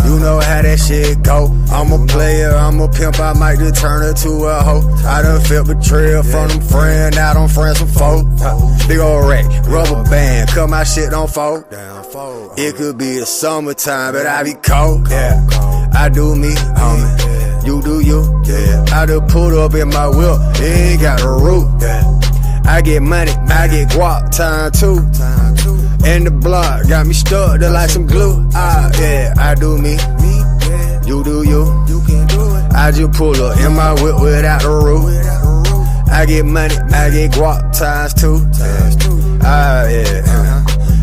You know how that shit go. I'm a player, I'm a pimp, I might just turn her to a hoe. I done felt betrayal from them friends, now them friends some folk. Big old rack, rubber band, cut my shit on fold. It could be the summertime, but I be cold, yeah. I do me, homie, you do you, yeah. I just pulled up in my whip, it ain't got a roof, yeah. I get money, I get guap, time too. And the block got me stuck to like some glue, yeah. I do me, you do you, I just pull up in my whip without the roof. I get money, I get guap, times two, yeah.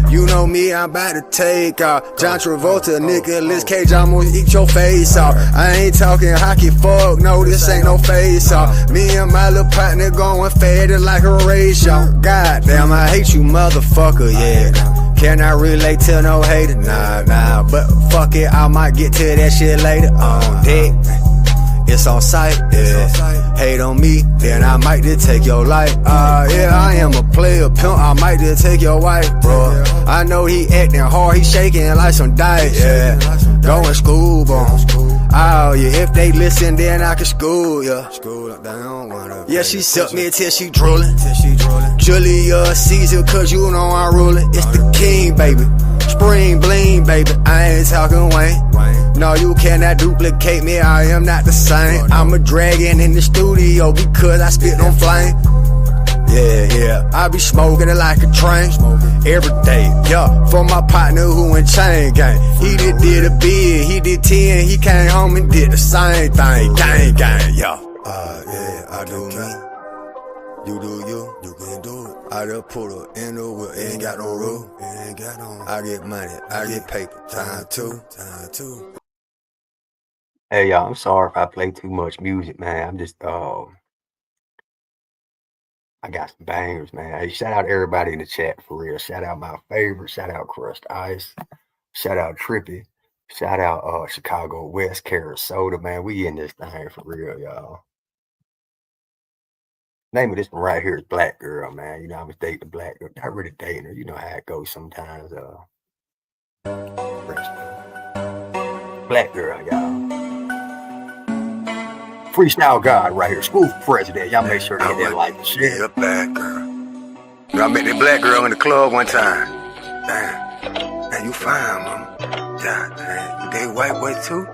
You know me, I'm about to take off. John Travolta, Nicolas Cage, I'm gonna eat your face off. I ain't talking hockey, fuck, no, this ain't no face off. Me and my little partner going faded like a ratio. Goddamn, I hate you, motherfucker, yeah. Can I relate to no hater? Nah, but fuck it, I might get to that shit later. On deck, it's on sight, yeah. Hate on me, then I might just take your life. Yeah, I am a player, pimp, I might just take your wife, bro. I know he acting hard, he shaking like some diet, yeah. Going Scoob on. Oh yeah, if they listen, then I can school, yeah. Yeah, she suck me till she drooling. Julia Caesar, cause you know I'm ruling. It's the king, baby. Spring bling, baby. I ain't talking Wayne. No, you cannot duplicate me, I am not the same. I'm a dragon in the studio because I spit on flame. Yeah, I be smoking it like a train every day, yeah. For my partner who in chain gang, he did a bid, he did 10, he came home and did the same thing, gang, yeah. Yeah, I do me, you do you can do it. I just put her in the whip, ain't got no rule, I get money, I get paper, time too. Hey y'all, I'm sorry if I play too much music, man. I'm just I got some bangers, man. Hey, shout out everybody in the chat for real. Shout out my favorite, shout out Crust Ice, shout out Trippy, shout out Chicago West Sarasota, man. We in this thing for real, y'all. Name of this one right here is Black Girl, man. You know, I was dating a black girl. Not really dating her, you know how it goes sometimes. Black Girl, y'all. Freestyle God right here. School president. Y'all make sure to hit that like and share. Yeah, Black Girl. You know, I met that black girl in the club one time. Damn, you fine, mama. Damn, you date white boy too?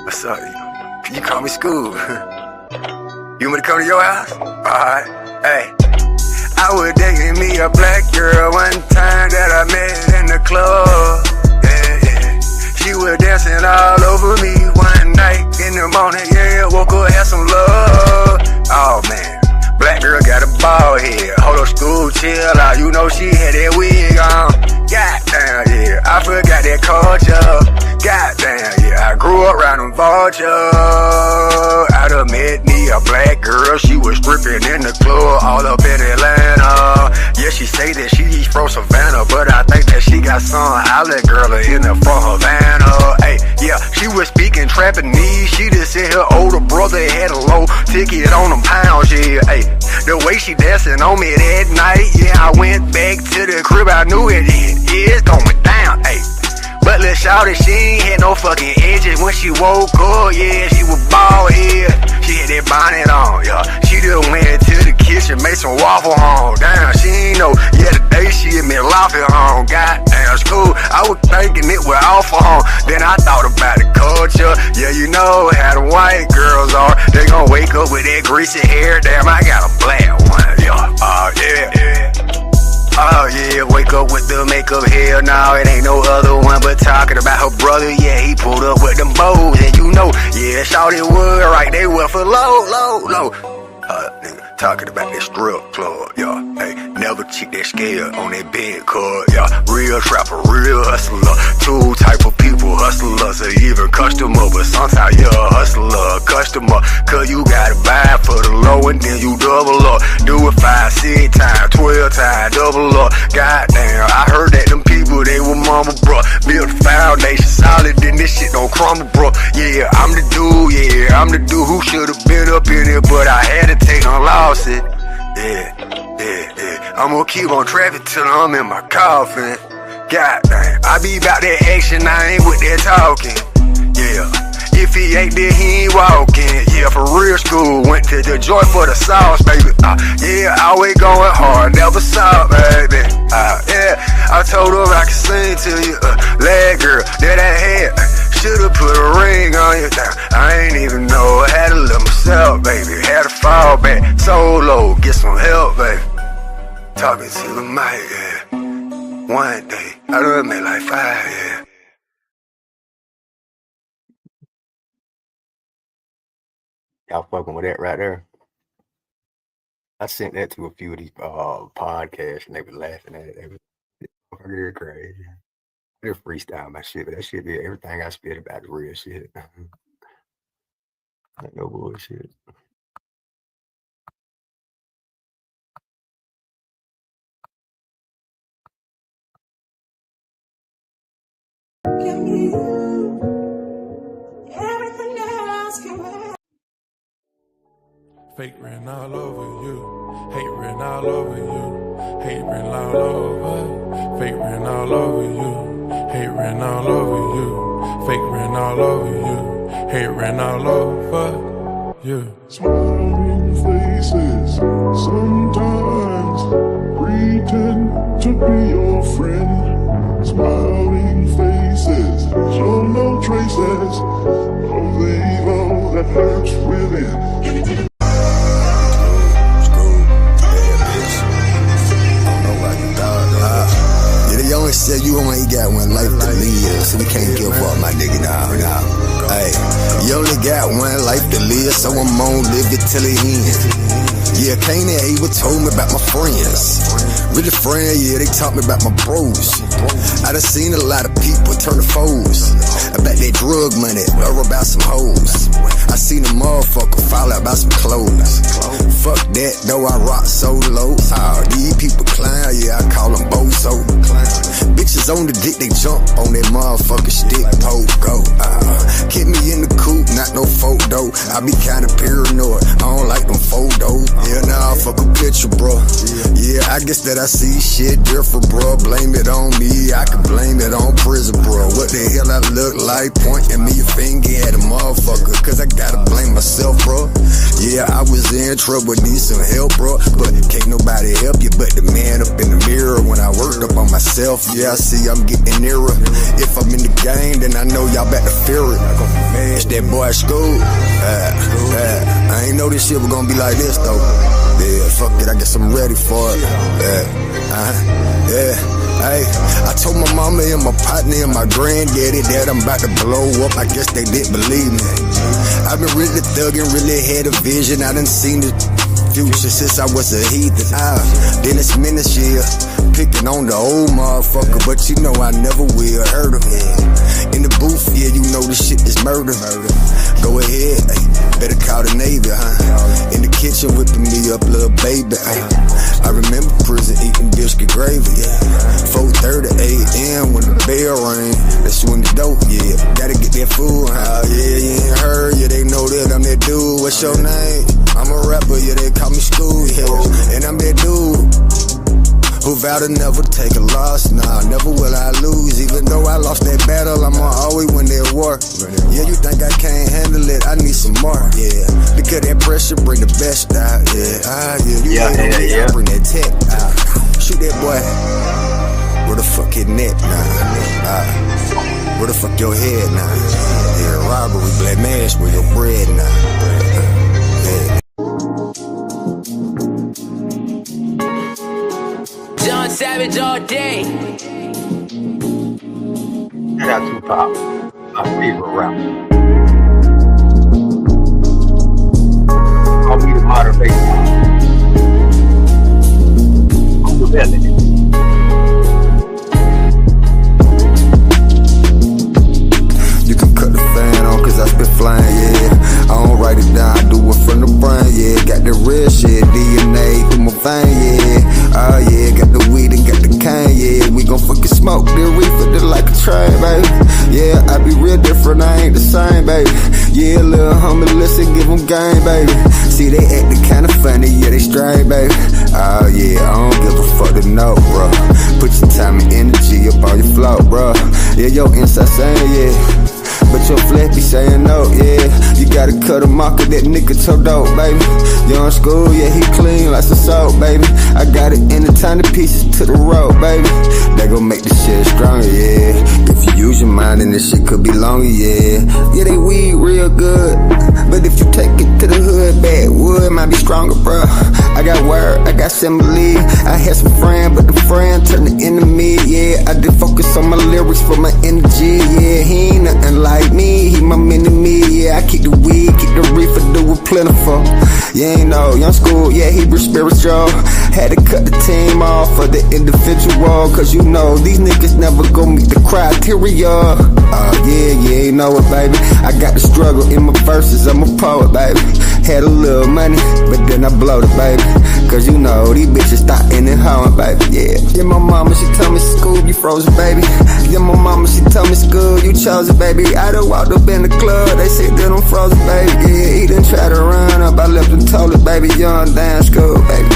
What's up? You call me Scoob. You want me to come to your house? Alright, hey. I was dating me a black girl one time that I met in the club. Yeah. She was dancing all over me one night in the morning. Yeah, woke up, had some love. Oh man, black girl got a bald head. Hold up, school, chill out. You know she had that wig on. Goddamn, yeah, I forgot that culture. Goddamn, yeah, I grew up around them vultures. I done met me a black girl. She was stripping in the club all up in Atlanta. Yeah, she say that she's from Savannah, but I think that she got some island girl in the from Havana. Hey, yeah, she was speaking Japanese. She just said her older brother had a low ticket on them pounds. Yeah, hey, the way she dancing on me that night. Yeah, I went back to the crib. I knew it is going down. Hey, But little shawty, she ain't had no fucking edges when she woke up, yeah, she was bald head. She had that bonnet on, yeah. She just went into the kitchen, made some waffle home. Damn, she ain't know, yeah, today she had me laughing home. Goddamn, school, I was thinking it was awful home. Then I thought about the culture, yeah, you know how the white girls are. They gon' wake up with that greasy hair. Damn, I got a black one, yeah. Oh yeah, wake up with the makeup. Hell no, it ain't no other one. But talking about her brother, yeah, he pulled up with them bows. And you know, yeah, shawty wood, right, they were for low. Nigga, talking about that strip club, yeah. Hey, never check that scale on that bed card, yeah. Real trapper, real hustler. Two type of people, hustlers or even customer. But sometimes you're a hustler, a customer. Cause you gotta buy for the low and then you double up. Do it 5, 6 times, 12 times, double up. Goddamn, I heard that them people, they were mama, bro. Build the foundation solid, then this shit don't crumble, bro. Yeah, I'm the dude who should've been up in it, but I had to take on losses. Yeah. I'm gonna keep on trapping till I'm in my coffin. Goddamn, I be about that action, I ain't with that talking. Yeah. If he ain't there, he ain't walking. Yeah, for real school, went to the joint for the sauce, baby. Yeah, always going hard, never stop, baby. Yeah, I told her I could sing to you. Leg girl, that I had. Should've put a ring on you. I ain't even know I had to love myself, baby. Had to fall back solo, get some help, baby. Talking to the mic, yeah. One day, I done made like 5, yeah. Y'all fucking with that right there? I sent that to a few of these podcasts and they were laughing at it. They were fucking crazy. They're freestyle my shit, but that shit be everything I spit about the real shit. Ain't no bullshit. Everything else can wait. Fake written all over you, hate written all over you, hate written all over, fake written all over you, hate written all over you, fake written all over you, hate written all over you. Smiling faces, sometimes pretend to be your friend. Smiling faces, show no traces of the evil that lurks within. Said you only got one life to live, so we can't give up, my nigga, nah. Hey, you only got one life to live, so I'm gon' live it till the end. Yeah, Cain and Abel told me about my friends. Really friend, yeah, they taught me about my bros. I done seen a lot of people turn to foes. About that drug money, or about some hoes. I seen a motherfucker fall out about some clothes. Fuck that, though I rock so low. These people clown, yeah, I call them bozo. Bitches on the dick, they jump on that motherfucking stick, go. Keep me in the coop, not no photo. I be kinda paranoid, I don't like them photos. Yeah, nah, fuck a picture, bro. Yeah, I guess that I see shit different, bro. Blame it on me, I can blame it on prison, bro. What the hell I look like, pointing me a finger at a motherfucker, cause I gotta blame myself, bro. Yeah, I was in trouble, need some help, bro. But can't nobody help you but the man up in the mirror. When I worked up on myself, yeah, I see I'm getting nearer. If I'm in the game, then I know y'all about to fear it. It's that boy Scoob. I ain't know this shit was gonna be like this, though. Yeah, fuck it, I guess I'm ready for it. Hey, I told my mama and my partner and my granddaddy that I'm about to blow up. I guess they didn't believe me. I've been really thugging, really had a vision. I done seen the future since I was a heathen. Then it's minutes, yeah, picking on the old motherfucker, but you know I never will hurt him. In the booth, yeah, you know this shit is murder. Go ahead, ay, better call the Navy, In the kitchen whipping me up, little baby, I remember prison eating biscuit gravy, 4:30 a.m. when the bell rang. That's when the dope, yeah, gotta get that food, Yeah, you ain't heard, yeah, they know that I'm that dude. What's your name? I'm a rapper, yeah, they call me Scoob, yeah, and I'm that dude Who vow to never take a loss, nah, never will I lose. Even though I lost that battle, I'ma always win that war. Yeah, you think I can't handle it, I need some more, yeah. Because that pressure bring the best out, yeah. You hate on me, I bring that tech out. Shoot that boy. Where the fuck his neck, nah? Where the fuck your head, nah? Yeah, robbery, black mask, where your bread, nah? John Savage all day. Shout out Tupac, my favorite rapper. Call me the modern baseball. I'm the villain. You can cut the fan on, cause I spit flying, yeah. I don't write it down, I do it from the brain, yeah. Got the real shit, DNA through my vein, yeah. Oh yeah, got the weed and got the cane, yeah. We gon' fucking smoke the reefer just like a train, baby. Yeah, I be real different, I ain't the same, baby. Yeah, little homie, listen, give them game, baby. See, they actin' kinda funny, yeah, they strange, baby. Oh yeah, I don't give a fuck to know, bro. Put your time and energy up on your flow, bro. Yeah, your inside saying, yeah. But your flesh be saying no, yeah. You gotta cut him off, cause that nigga so dope, baby. Young school, yeah, he clean like some soap, baby. I got it in the tiny pieces to the road, baby. They gon' make this shit stronger, yeah. If you use your mind, then this shit could be longer, yeah. Yeah, they weed real good. But if you take it to the hood, bad wood might be stronger, bro. I got word, I got simile. I had some friend, but the friend turned to enemy, yeah. I did focus on my lyrics for my energy, yeah. He ain't nothing like me, he my mini-me, yeah. I keep the weed, keep the reefer, do it plentiful. Yeah, ain't no young school, yeah, he was spiritual. Had to cut the team off for the individual, cause you know these niggas never gon' meet the criteria. Yeah, you know it, baby. I got the struggle in my verses, I'm a poet, baby. Had a little money, but then I blowed it, baby. Cause you know these bitches starting and hoeing, baby, yeah. Yeah, my mama, she told me, Scoob, you frozen, baby. Yeah, my mama, she told me, Scoob, you chose it, baby. I done walked up in the club, they said that I'm frozen, baby. Yeah, he done tried to run up, I left and told it, baby. Young damn Scoob, baby.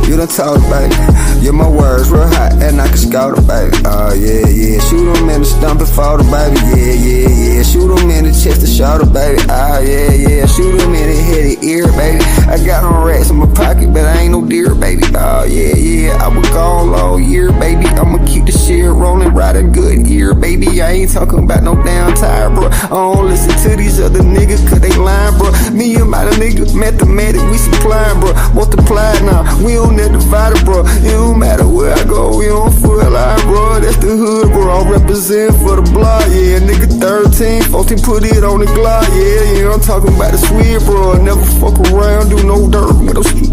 You done told it, baby. Yeah, my words real hot and I can scout it, baby. Yeah. Shoot him in the stump and fall the baby. Yeah. Shoot him in the chest and shoulder, baby. Yeah. Shoot him in the head and ear, baby. I got on rats in my pocket, but I ain't no deer, baby. Yeah. I was gone all year, baby. I'ma keep the shit rolling, riding good year, baby. I ain't talking about no damn tire, bro. I don't listen to these other niggas, cause they lying, bro. Me and my nigga, mathematic, we supplying, bro. Multiply now, we on that divider, bro. It don't matter where I go, we on full line, bro. That's the hood, bro. I represent for the block, yeah. Nigga 13, 14, put it on the Glock, yeah. I'm talking about the sweet, bro. Never fuck around, do no dirt with no street.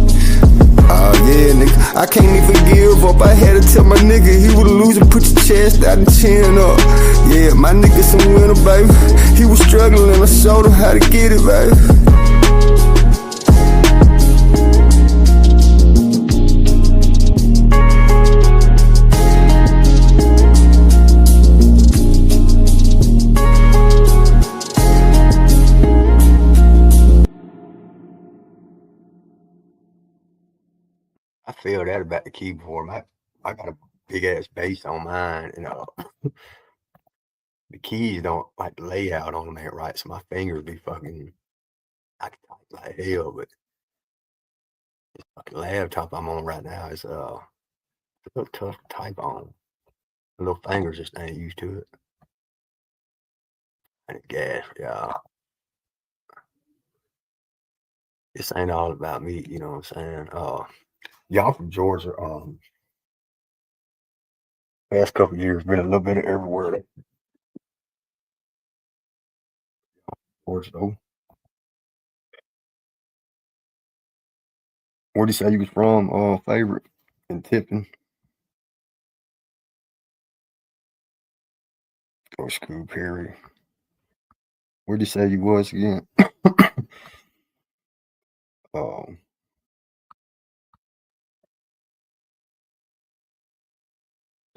Yeah, nigga, I can't even give up. I had to tell my nigga he was losing, put your chest out and chin up. Yeah, my nigga some winner, baby. He was struggling, I showed him how to get it, baby. I feel that about the keyboard. I got a big ass bass on mine, and the keys don't like the layout on them ain't right, so my fingers be fucking. I can type like hell, but this fucking laptop I'm on right now is a little tough to type on. The little fingers just ain't used to it. And gas, yeah. This ain't all about me, you know what I'm saying? Y'all from Georgia, past couple years been a little bit of everywhere. Georgia though. Where'd you say you was from? Favorite in Tippin. Or Scoob Perry. Where'd you say you was again?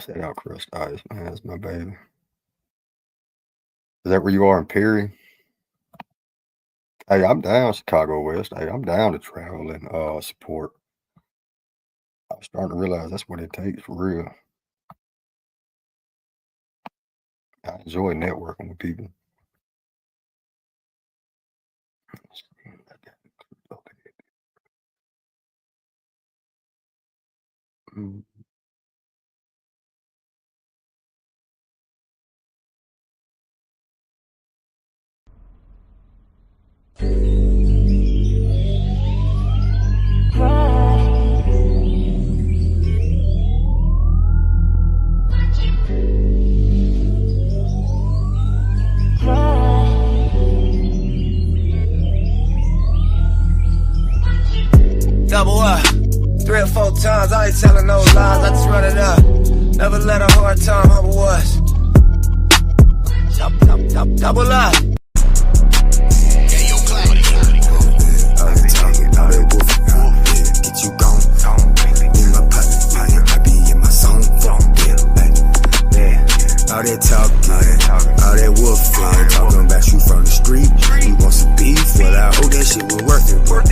Shout out Crust Ice, man. That's my baby. Is that where you are in Perry? Hey, I'm down Chicago West. Hey, I'm down to travel and support. I'm starting to realize that's what it takes for real. I enjoy networking with people. Double up, 3 or 4 times, I ain't telling no lies, I just run it up. Never let a hard time humble us. Double up. Get you gone, in my pocket, I be in my zone, all that talking, all that woofing, talking about you from the street. You want some beef? Well, I hope that shit was worth it, bro.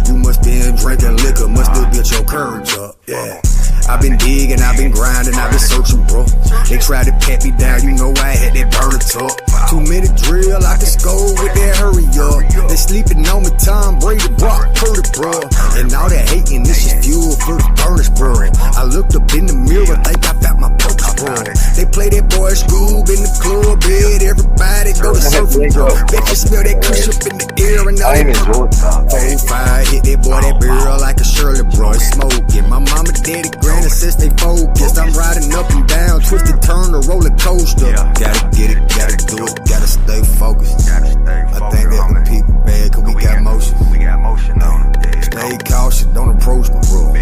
You must been drinking liquor, must have built your courage up, yeah. I've been digging, I've been grinding, I've been searching, bro. They tried to pat me down, you know I had that burner talk. 2-minute drill, I can score with that hurry up. They sleeping on me, Tom Brady, Brock Purdy, bro. And all that hating, this is fuel for the burners, bro. I looked up in the mirror, think I found my purpose, bro. They play that boy Scoob in the club, bed, everybody go to surfing, bro. Bet you smell that kush up in the air and all that fire hit that boy, that barrel like a Shirley, bro. It's smoking. My mama, daddy, granny, since they focused. I'm riding up and down, twisted turn, a roller coaster. Gotta get it, gotta do it, gotta stay focused. I think that the people bad, cause we got motion. Stay cautious, don't approach me, bro.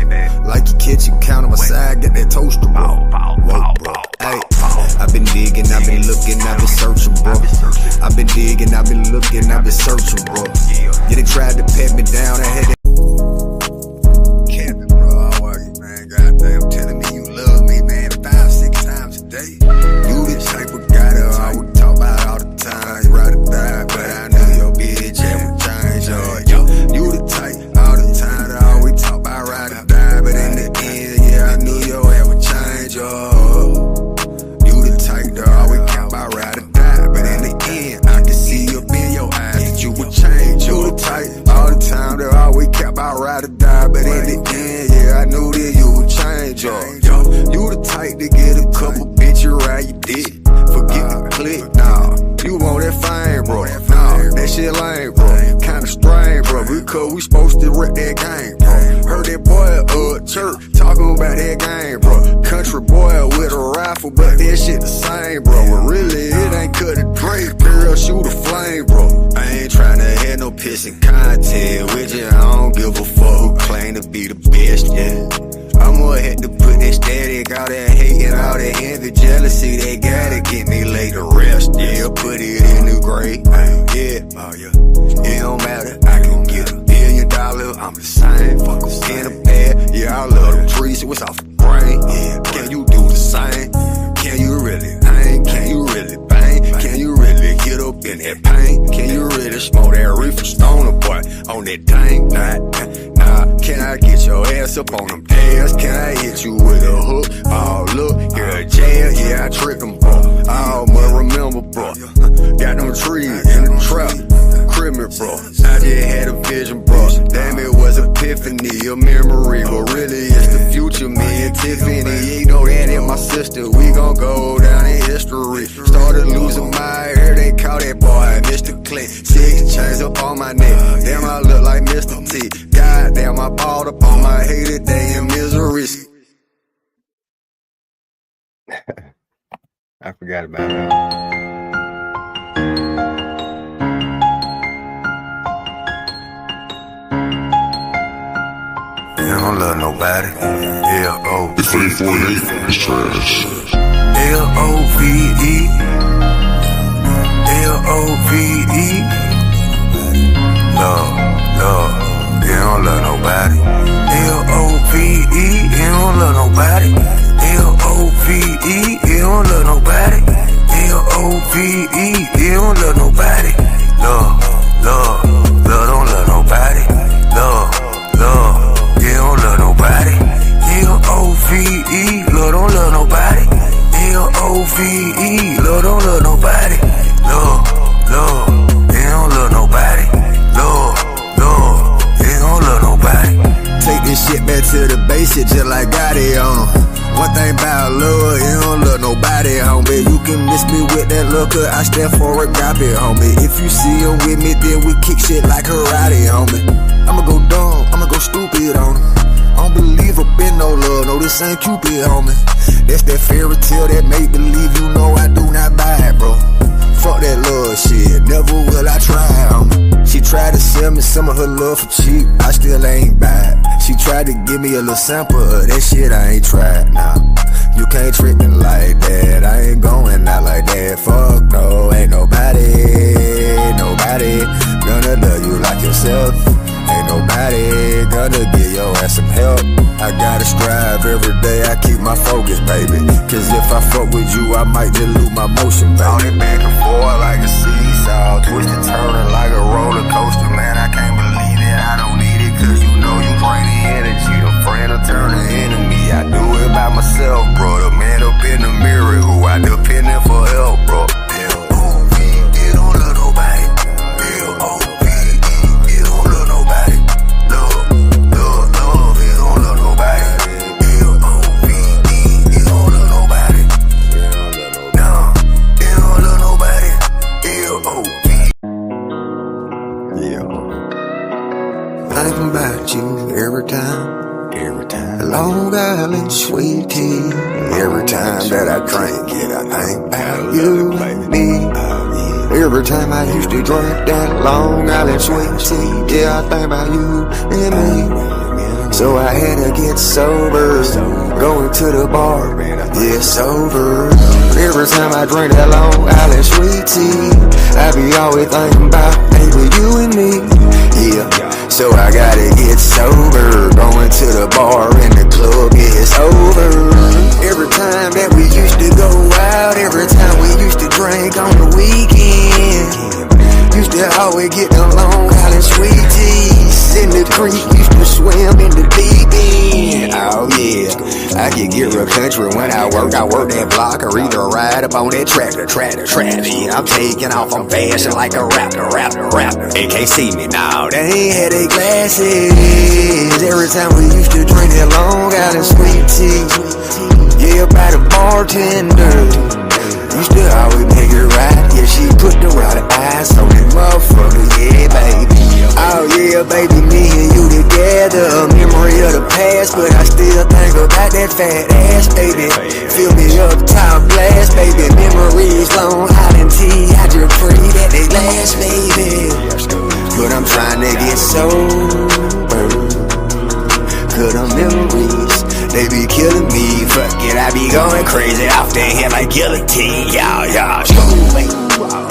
Like your kitchen counter, my side, get that toaster, bro. Whoa, bro. Hey, I've been digging, I've been looking, I've been searching, bro. I've been digging, I've been looking, I've been searching, bro. Yeah, they tried to pat me down, I had that. Camping, bro, how are you, man? Goddamn, telling me you love me, man, 5-6 times a day. You the type of guy that I would talk about all the time. You ride or die, but I knew your bitch ever change, yo. You the type all the time that I always talk about ride or die, but in the end, yeah, I knew your ever change, yo. You the type that always talk about ride or die, but in the end, I can see up in your eyes that you would change. You the type all the time that I always kept about ride or die, but in the end, yeah, I knew that you would change, yo. You the type to get a couple bitches right, you did. Forget the click, nah. You want that fame, bro. Nah, that shit lame, bro. Kinda strange, bro. Because we supposed to rip that game, bro. Heard that boy church talking about that game, bro. Country boy with a rifle, but that shit the same, bro. But really, it ain't cut a Drake, girl, shoot a flame, bro. I ain't tryna have no pissing content with you. I don't give a fuck who claim to be the best, yeah. I'ma have to put that static, all that hate and all that envy, jealousy, they gotta get me laid to rest. Yeah, put it in the grave. Yeah, oh yeah. It don't matter, I can get $1 billion, I'm the same. Fuck in a bag, yeah, I love them trees, it was off the brain. Yeah, can you do the same? Can you really hang? Can you really bang? Can you really get up in that pain? Can you really smoke that reefer stoner boy on that tank? Nah, can I get your ass up on them days? Can I hit you with a hook? Oh, look, you're a jail, yeah, I trick them, bro. Oh, but remember, bro, got them trees in the trap, criminal, bro. I just had a vision, bro. Damn, it was epiphany, a memory, but really it's the future, me and Tiffany. You know that and my sister, we gon' go down in history. Started losing my hair, they call that boy Mr. Clint. 6 chains up on my neck, damn, I look like Mr. T. Goddamn, I balled up on my hated day in misery. I forgot about that. I don't love nobody. L-O-V-E. If 848 is trash. L-O-V-E. L-O-V-E. Love. You don't love nobody. L-O-V-E. You don't love nobody. L-O-V-E. You don't love nobody. L-O-V-E. You don't love nobody. Love. Don't love nobody. Love. You don't cause I stand for a copy, homie. If you see her with me, then we kick shit like karate, homie. I'ma go dumb, I'ma go stupid on her. I don't believe up in no love, no, this ain't Cupid, homie. That's that fairy tale, that make believe, you know I do not buy it, bro. Fuck that love shit, never will I try, homie. She tried to sell me some of her love for cheap, I still ain't buy it. She tried to give me a little sample of that shit, I ain't tried, nah. You can't trick me like that, I ain't going out like that. Fuck no, ain't nobody gonna love you like yourself. Ain't nobody gonna give your ass some help. I gotta strive every day, I keep my focus, baby. Cause if I fuck with you, I might just lose my motion, baby. All it back and forth like a seesaw, twisted, turning like a roller coaster. Man, I can't believe it, I don't need it. Cause you know you bring the energy, the friend will turn the enemy. I do it by myself, bro. The man up in the mirror who I depending for help, bro. L-O-V, it don't love nobody. L-O-V, it don't love nobody. Love, it don't love nobody. L-O-V, it don't love nobody. No, it don't love nobody. L-O-V. Yeah. Thinking about you every time. Long Island sweet tea. Every time that I drink it, I think about you and me. Every time I used to drink that Long Island sweet tea, yeah, I think about you and me. So I had to get sober, going to the bar, yeah, sober. Every time I drink that Long Island sweet tea, I be always thinking about, baby, you and me, yeah. So I gotta get sober, going to the bar and the club is over. Every time that we used to go out, every time we used to drink on the weekend, used to always get them Long Island sweet teas in the creek, used to swim in the deep end. Oh yeah, I could get real country when I work that block or either ride up on that tractor. Yeah, I'm taking off, I'm fashion like a raptor. They can't see me now, they ain't had their glasses. Every time we used to drink that Long Island sweet tea, yeah, by the bartender, used to always make it right. Yeah, she put the right eyes on that motherfucker, yeah, baby. Oh yeah, baby, me and you together, a memory of the past, but I still think about that fat ass, baby. Fill me up top glass, baby. Memories, Long Island tea, I just pray that they last, baby. But I'm trying to get sober, cause the memories, they be killing me. Fuck it, I be going crazy off the head like guillotine. Yeah.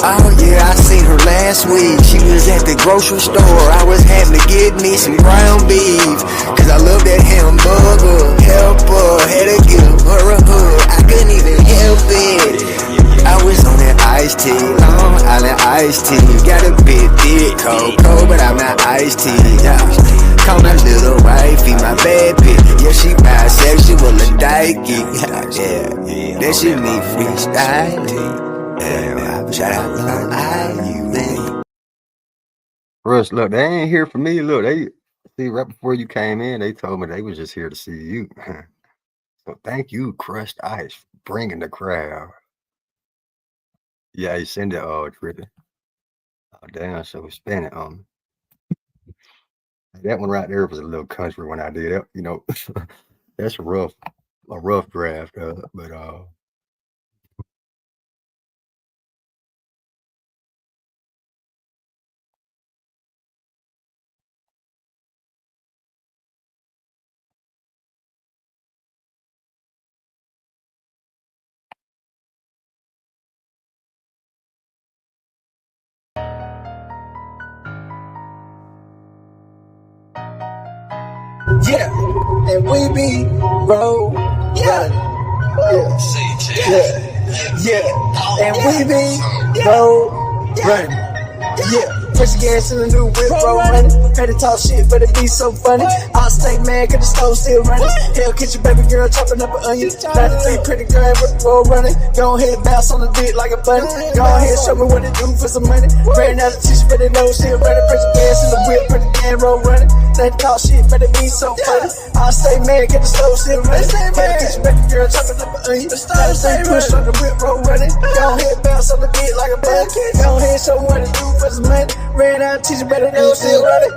Oh yeah, I seen her last week. She was at the grocery store. I was having to get me some ground beef, cause I love that hamburger. Help her, had to give her a hug. I couldn't even help it. I was on that iced tea, Long Island iced tea. Got a bit thick, cold, but I'm not iced tea. Yeah. Call my little wifey, my bad bitch. Yeah, she bisexual and dykey. Yeah, that shit me freestyling. Yeah, shout out Long Island. Russ, look, they ain't here for me. Look, they see right before you came in, they told me they was just here to see you. So thank you, Crushed Ice, for bringing the crowd. Yeah, you send it all tripping. Oh damn, so we spin it on. That one right there was a little country when I did it. You know, that's a rough draft, but yeah, and we be rolling. Yeah, and we be rolling. Yeah. Pressing gas in the new whip, roll running. Had to talk shit, but it be so funny. I'll stay mad, cause the stove still running. Hell kitchen baby girl chopping up an onion. 93 pretty girl, roll running. Go ahead, bounce on the dick like a bunny. Go ahead, show me what to do for some money. Ran out of tissue, but they know still running. Pressing gas in the whip, pretty damn roll running. They talk shit, but it be so funny. I'll stay mad, cause the stove still running. Had to kitchen baby girl chopping up an onion. 93 push on the whip, roll running. Go ahead, bounce on the dick like a bunny. Go ahead, show me what to do for some money. Ran out of tissue, but they know still running.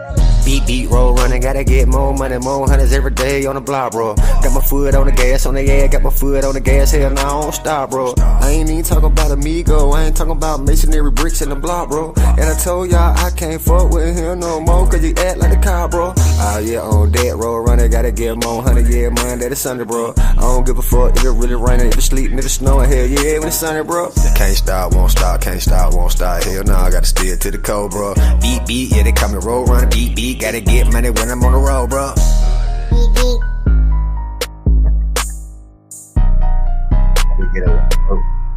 Beat, roll running, gotta get more money, more hunters every day on the block, bro. Got my foot on the gas, on the air, got my foot on the gas, hell no, I don't stop, bro. I ain't even talking about amigo, I ain't talking about masonry bricks in the block, bro. And I told y'all I can't fuck with him no more, cause he act like a car, bro. Oh yeah, on that roll running, gotta get more honey, yeah, Monday to Sunday, bro. I don't give a fuck if it really raining, if it's sleeping, if it's snowing, hell yeah, when it's sunny, bro. Can't stop, won't stop, can't stop, won't stop, hell no, I gotta steer to the cold, bro. Beat, yeah, they call me roll running, beat, gotta get money when I'm on the road, bro.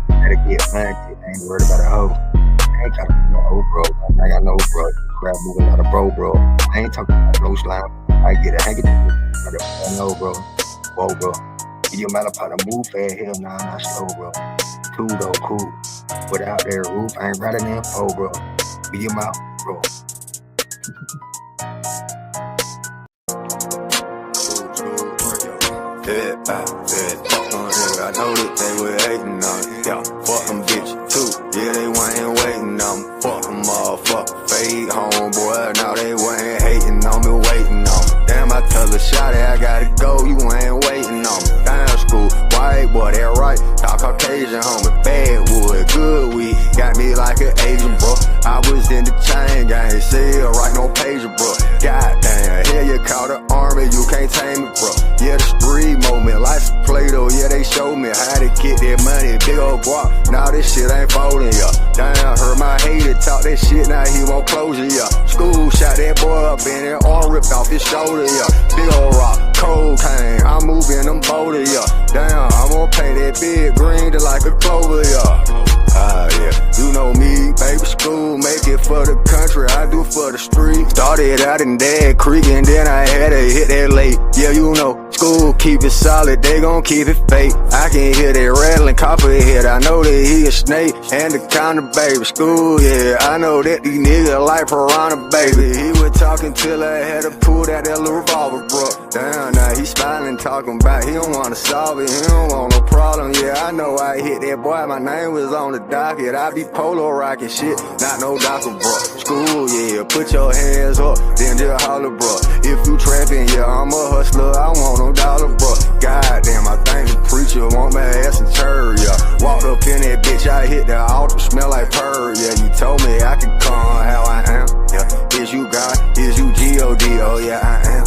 Gotta get money, I ain't worried about a hoe. I ain't talking about no hoe, bro. I got no bro. Grab moving out of bro. I ain't talking about no slime. I get it, I know, bro. Whoa, bro. You might have to move fast, hell nah, not slow, bro. Cool though, cool. Without their roof, I ain't riding in foe, bro. Be your mouth, bro. I know that they were hating on me. Yeah, fuck them bitch too. Yeah, they wasn't waiting on me. Fuck them motherfucker fake homeboy. Now they wasn't hating on me, waiting on me. Damn, I tell the shawty I gotta go. You ain't waiting on me. Down school, white boy, that right. Dark Caucasian homie, bad wood, good weed. Got me like an Asian, bro. I was in the chain gang, sell right no pager, bro. Goddamn, hell you call the army, you can't tame it, bro. Yeah, the street moment, life's a Play-Doh, yeah, they show me how to get that money, big old guap. Now this shit ain't folding, yeah. Damn, heard my hater talk that shit, now he won't close it, yeah. School shot that boy up and that arm ripped off his shoulder, yeah. Big old rock, cocaine, I'm moving them boulder, yeah. Damn, I'm gonna paint that big green to like a clover, yeah. Ah, yeah, you know me, baby, school, make it for the country, I do for the street. Started out in Dead Creek and then I had to hit that late. Yeah, you know, school keep it solid, they gon' keep it fake. I can hear that rattling copperhead, I know that he a snake. And the counter, baby, school, yeah, I know that these niggas like piranha, baby. He was talking till I had to pull out that little revolver, bro. Damn, now he smiling, talking about he don't wanna solve it, he don't want no problem. Yeah, I know I hit that boy, my name was on the docket. I be polo rockin' shit, not no doctor, bro. School, yeah, put your hands up, then just holler, bro. If you trappin', yeah, I'm a hustler, I want no dollar, bro. Goddamn, I think the preacher want my ass in church, yeah. Walked up in that bitch, I hit the altar, smell like purr, yeah. You told me I can come how I am, yeah. Is you God, is you G-O-D, oh yeah, I am.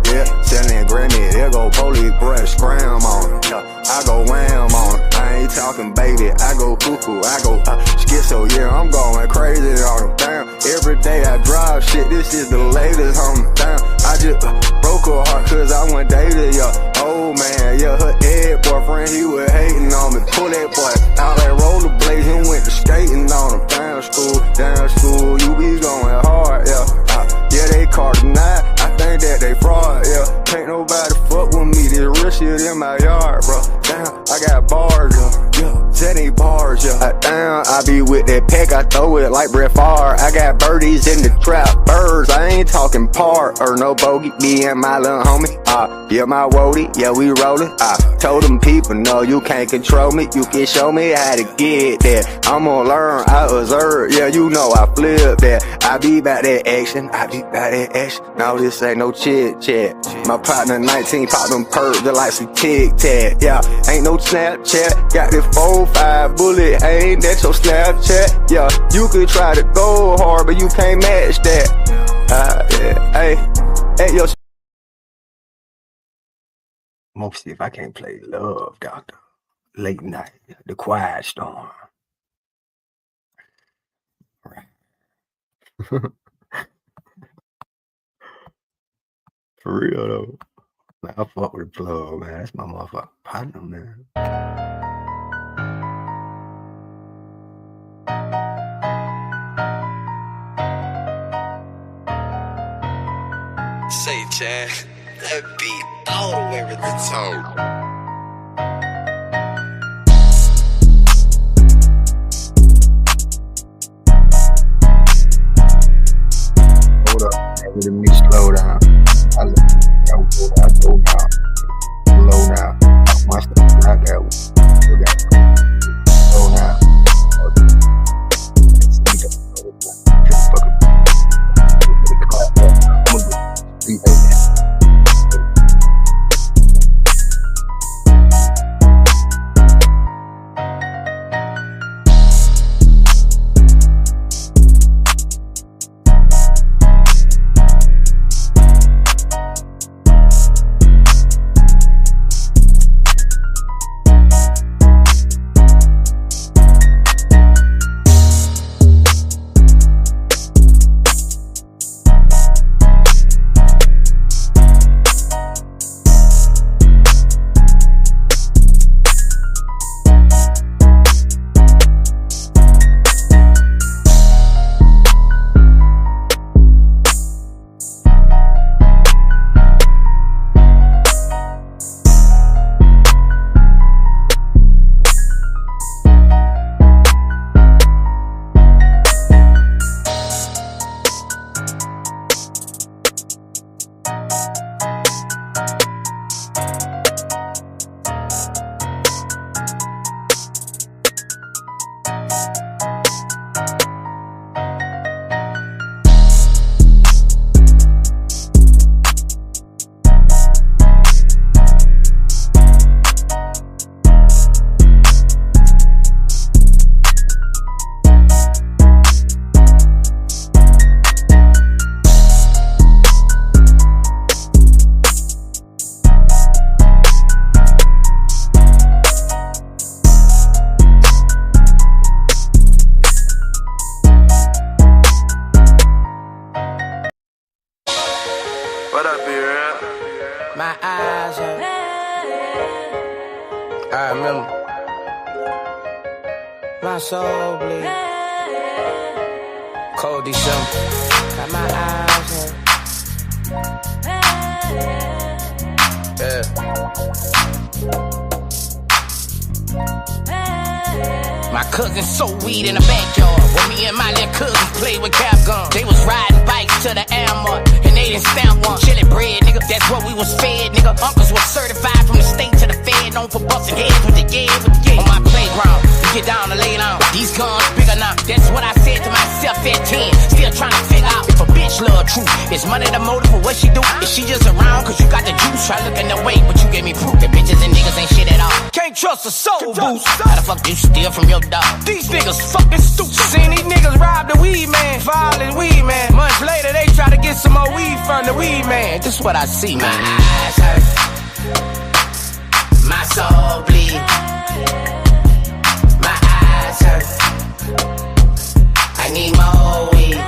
Yeah, selling Grammy, there go police, bruh, scram on it. Yeah, I go wham on it. I ain't talking baby, I go cuckoo, I go schizo, yeah, I'm going crazy on them. Damn, every day I drive shit, this is the latest on them. Damn, I just broke her heart cause I went dating, yeah. Oh man, yeah, her ex boyfriend, he was hating on me. Pull that boy out like rollerblades, he went to skating on him. Down school, you be going hard, yeah. Yeah, they caught tonight, I think that they fraud, yeah. Can't nobody fuck with me, this real shit in my yard, bro. Damn, I got bars, yeah. 70 bars, yeah. Damn, I be with that pack, I throw it like Brett Favre. I got birdies in the trap, birds, I ain't talking part or no bogey. Me and my little homie, yeah, my woody, yeah, we rollin'. Told them people, no, you can't control me, you can show me how to get that. I'm gonna learn, I observe, yeah, you know I flip that. I be about that action, no, this ain't no chit chat. My partner 19 pop them perks, they like some Tic Tac, yeah. Ain't no Snapchat, got this 4-5 bullet, ain't that your Snapchat? Yeah, you could try to go hard, but you can't match that. Yeah, hey, yo. I'm gonna see if I can't play Love Doctor. Late Night, The Quiet Storm. Right. For real though. Man, I fuck with the plug, man. That's my motherfucking partner, man. Say, Chad, that beat all the way with the toe. Hold up, let me slow down. I go down. Slow down. My stuff, I got slow down. What up, B-Rap? My eyes are. I remember. My soul bleed. Cold December. Got my eyes on. Yeah. My cousin sold weed in the backyard. When me and my little cousins played with cap guns. They was riding bikes to the Amart, and they didn't stamp one. Chili bread, nigga, that's what we was fed, nigga. Uncles was certified from the state to the fed, known for busting heads with the yeah. On my playground, you get down and lay down. These guns bigger now. That's what I said to myself at 10. Still trying to figure out if a bitch love truth. Is money the motive for what she do? Is she just around cause you got the juice? Try looking the way, but you gave me proof that bitches and niggas ain't shit at all. Can't trust a soul boost. How the fuck you steal from your dog? These niggas fucking stupid. Seen these niggas rob the weed man, violent weed man. Months later they try to get some more weed from the weed man. This what I see, man. My eyes hurt. My soul bleed. My eyes hurt. I need more weed.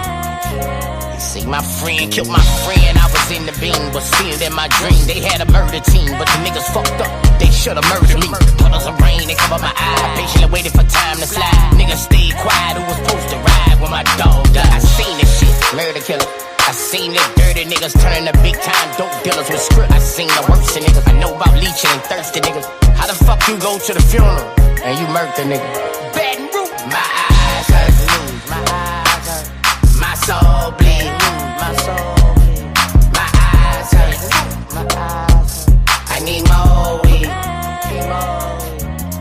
You see, my friend killed my friend. I was in the beam, but seeing in my dream. They had a murder team, but the niggas fucked up. They should've murdered me. Puddles of rain, they cover my eye. Patiently waiting for time to slide. Niggas stayed quiet, who was supposed to ride when my dog died. I seen this shit, murder killer. I seen the dirty niggas turning to big time dope dealers with script. I seen the worst of niggas. I know about leeching and thirsty niggas. How the fuck you go to the funeral and you murk the nigga? Bad root. My eyes hurt. My eyes hurt. My soul bleed. My soul bleed. My eyes hurt. My eyes hurt. I need more weed.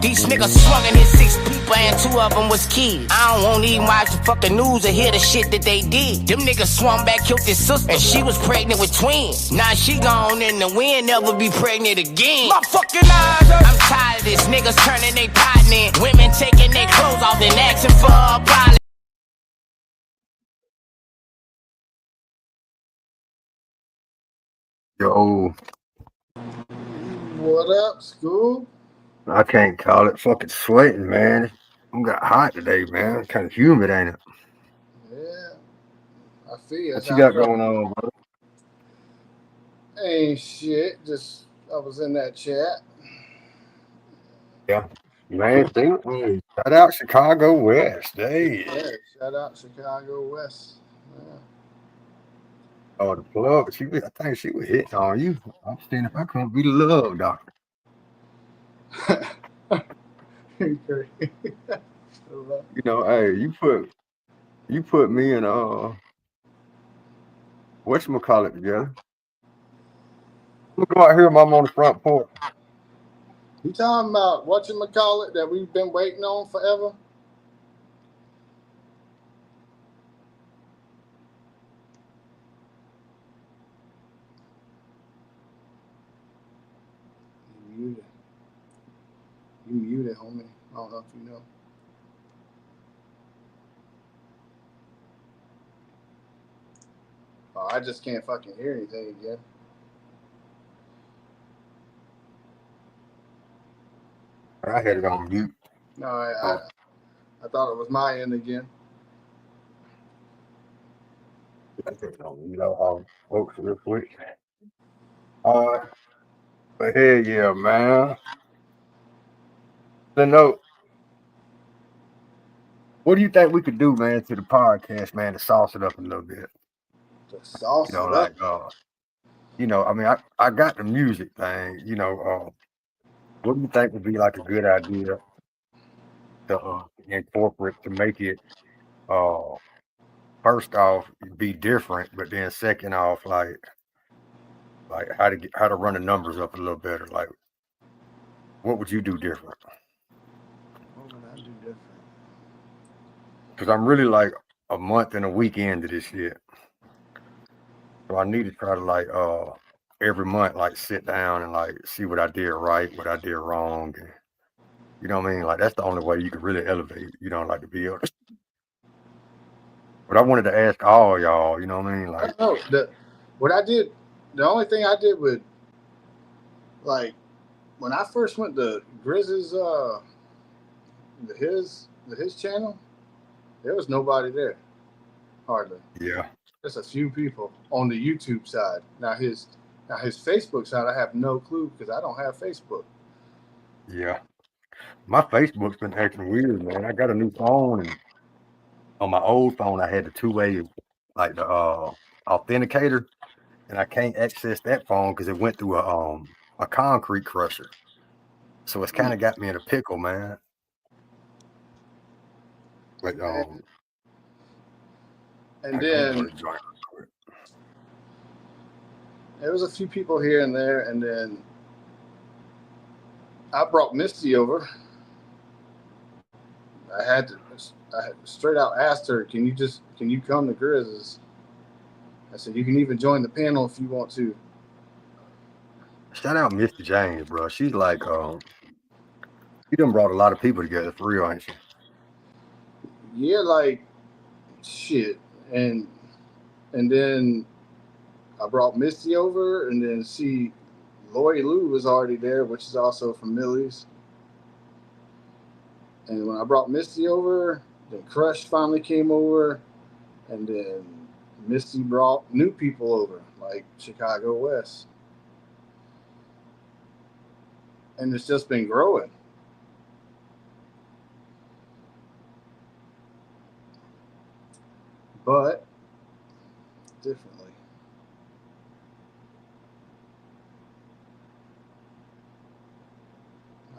These niggas swung and hit 6 people and 2 of them was kids. I don't wanna even watch the fucking news or hear the shit that they did. Them niggas swung back, killed his sister, and she was pregnant with twins. Now she gone in the wind, never be pregnant again. My fucking eyes hurt. I'm tired of this. Niggas turning they pot in. Women taking their clothes off and asking for a apology. Yo. What up, Scoob? I can't call it fucking sweating, man. I'm got hot today, man. Kind of humid, ain't it? Yeah, I feel you. What you got going on, bro? Ain't shit. Just I was in that chat. Yeah, man. Shout out Chicago West. Hey. Yeah, shout out Chicago West. Oh, the plug. I think she was hitting on you. I'm saying if I couldn't be the love doctor. You know, hey, you put me and whatchamacallit together. I'm gonna go out here, mom, on the front porch. You talking about whatchamacallit that we've been waiting on forever? You muted, homie. I don't know if you know. Oh, I just can't fucking hear anything again. I had it on mute. No, I thought it was my end again. I had it on mute. Folks, real quick. But hell yeah, man. So no, what do you think we could do, man, to the podcast, man, to sauce it up a little bit? To sauce You know, it like up. I mean, I got the music thing. What do you think would be like a good idea to incorporate to make it first off be different, but then second off, like how to run the numbers up a little better. Like, what would you do different? What would I do different? Because I'm really like a month and a week into this shit, so I need to try to like every month like sit down and like see what I did right, what I did wrong. And, you know what I mean? Like that's the only way you can really elevate. You know, like to be able to. But I wanted to ask all y'all. You know what I mean? Like, what I did, the only thing I did with, like, when I first went to Grizz's his channel, there was nobody there, hardly. Yeah. Just a few people on the YouTube side. Now his Facebook side, I have no clue because I don't have Facebook. Yeah. My Facebook's been acting weird, man. I got a new phone, and on my old phone, I had the two-way, like the authenticator, and I can't access that phone because it went through a concrete crusher. So it's kind of got me in a pickle, man. Like and then there was a few people here and there, and then I brought Misty over. I had straight out asked her, can you come to Grizz's? I said, you can even join the panel if you want to. Shout out Mr. James, bro. She's like, she done brought a lot of people together for real, ain't she? Yeah, like shit. And then I brought Misty over, and then Lori Lou was already there, which is also from Millie's. And when I brought Misty over, then Crush finally came over, and then Misty brought new people over, like Chicago West. And it's just been growing. But differently.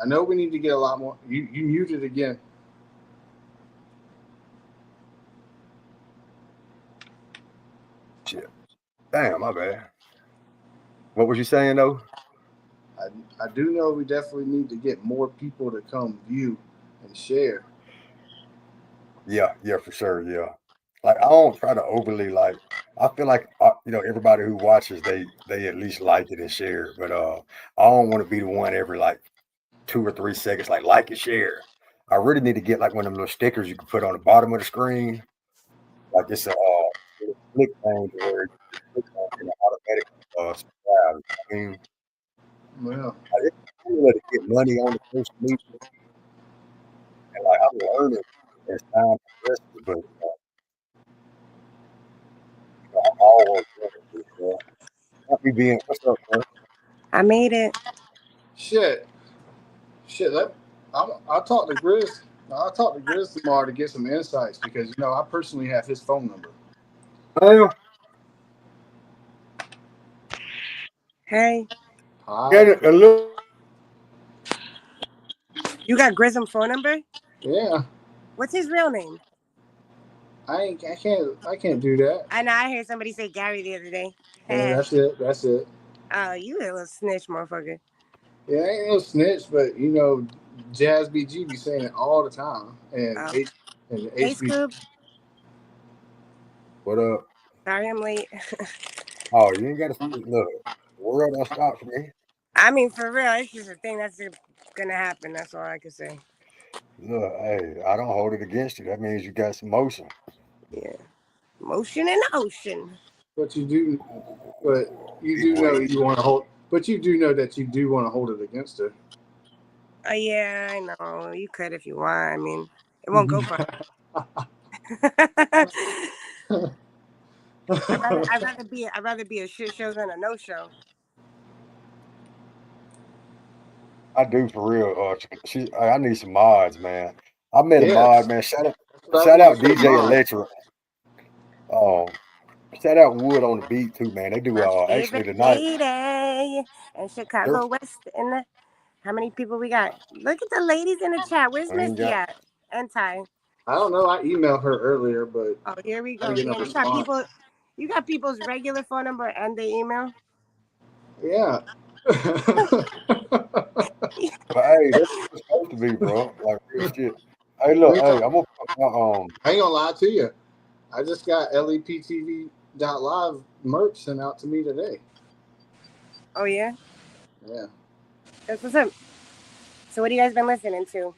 I know we need to get a lot more. You muted again. Shit. Damn, my bad. What was you saying though? I do know we definitely need to get more people to come view and share. Yeah, for sure. Yeah. Like I don't try to overly like. I feel like everybody who watches they at least like it and share it. But I don't want to be the one every like 2 or 3 seconds like and share. I really need to get like one of them little stickers you can put on the bottom of the screen. Like it's a click thing where you click on it and automatically subscribe. I mean, well, I want to get money on the social media, and like I'm learning as time progresses, but I'm always learning. Not me being what's up, man? I made it. Shit. I'll talk to Grizz. I'll talk to Grizz tomorrow to get some insights because I personally have his phone number. Oh. Hey. Hi. You got Grism phone number? Yeah. What's his real name? I can't do that. I know. I heard somebody say Gary the other day. Yeah, that's it. That's it. Oh, you a little snitch, motherfucker. Yeah, I ain't no snitch, but you know, Jazz BG be saying it all the time, and Oh. and Hey, HB. Scoob. What up? Sorry I'm late. Oh, you ain't got to look. The world don't stop for me. I mean, for real, it's just a thing that's gonna happen. That's all I can say. Look, hey, I don't hold it against you. That means you got some motion. Yeah, motion in the ocean. But you do know you want to hold. But you do know that you do want to hold it against her. Oh yeah, I know. You could if you want. I mean, it won't go far. I'd rather be a shit show than a no show. I do for real. I need some mods, man. I met a mod, man. Shout out DJ Electra. Shout out Wood on the beat too, man. They do actually tonight. Lady in Chicago West. How many people we got? Look at the ladies in the chat. Where's Misty at? And Ty. I don't know. I emailed her earlier, but oh, here we go. Yeah, you got people's regular phone number and their email. Yeah. But hey, that's what it's supposed to be, bro. Like real shit. Hey, look, hey, I'm gonna I ain't gonna lie to you. I just got leptv.live merch sent out to me today. Oh yeah? Yeah. That's what's up. So what have you guys been listening to?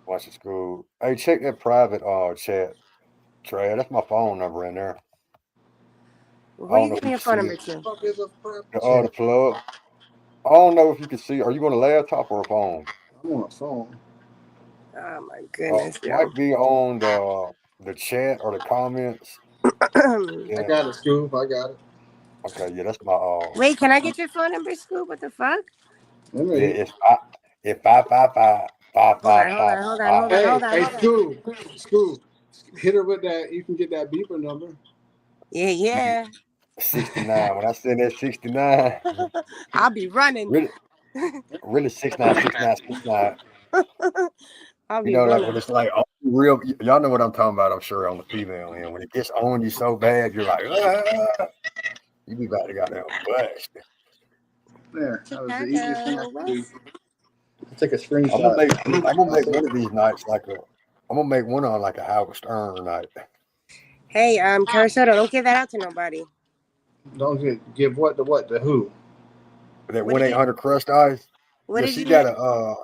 Watch the school. Hey, check that private chat. Trey, that's my phone number in there. Who are you giving your phone number to? The plug. I don't know if you can see. Are you on a laptop or a phone? I'm on a phone. Oh my goodness. Might be on the chat or the comments. I got it, Scoob. I got it. Okay, yeah, that's my Wait, can I get your phone number, Scoob? What the fuck? Yeah, it's 555 Hold on. Hey, Scoob, hit her with that. You can get that beeper number. Yeah. 69. When I send that 69, I'll be running. Really 69. I'll be running. running. Like when it's like real, y'all know what I'm talking about. I'm sure on the female end, when it gets on you so bad, you're like, you be about to goddamn bust. There, that was the easiest thing I could do. Take a screenshot. I'm gonna make one of these nights I'm gonna make one on like a Howard Stern night. Hey, Carasoto, don't give that out to nobody. Don't give what to who? That 1-800 crushed ice. What did she you gotta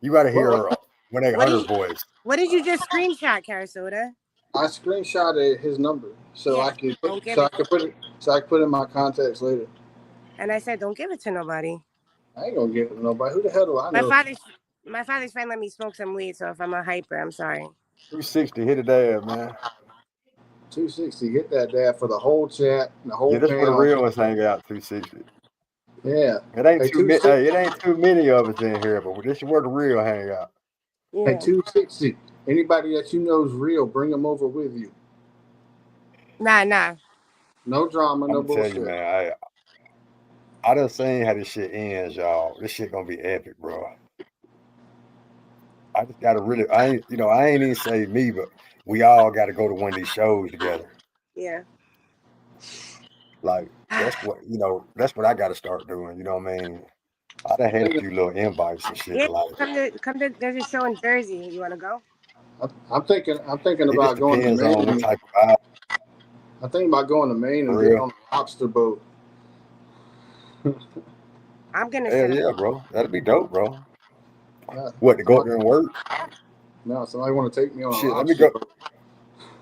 you gotta hear her 1-800 voice. What did you just screenshot, Carasoto? I screenshotted his number so I could put it in my contacts later. And I said, don't give it to nobody. I ain't gonna give it to nobody. Who the hell do I know? My father's friend let me smoke some weed, so if I'm a hyper, I'm sorry. 260, hit a dab, man. 260, hit that dab for the whole chat and the whole. Yeah, that's where the real ones hang out. 260. Yeah, it ain't too many. Hey, it ain't too many of us in here, but this is where the real hang out. Yeah. Hey, 260. Anybody that you know is real, bring them over with you. Nah. No drama, no bullshit. Tell you, man, I done seen how this shit ends, y'all. This shit gonna be epic, bro. I just gotta really, I ain't even say me, but we all gotta go to one of these shows together. Yeah. Like that's what I gotta start doing. You know what I mean? I done had a few little invites and shit. Yeah, like come to. There's a show in Jersey. You want to go? I'm thinking about going to Maine. On what type of I'm thinking about going to Maine and getting on a lobster boat. I'm gonna. Yeah, bro. That'd be dope, bro. What, to go up there and work? No, somebody want to take me on a lobster let me go. boat.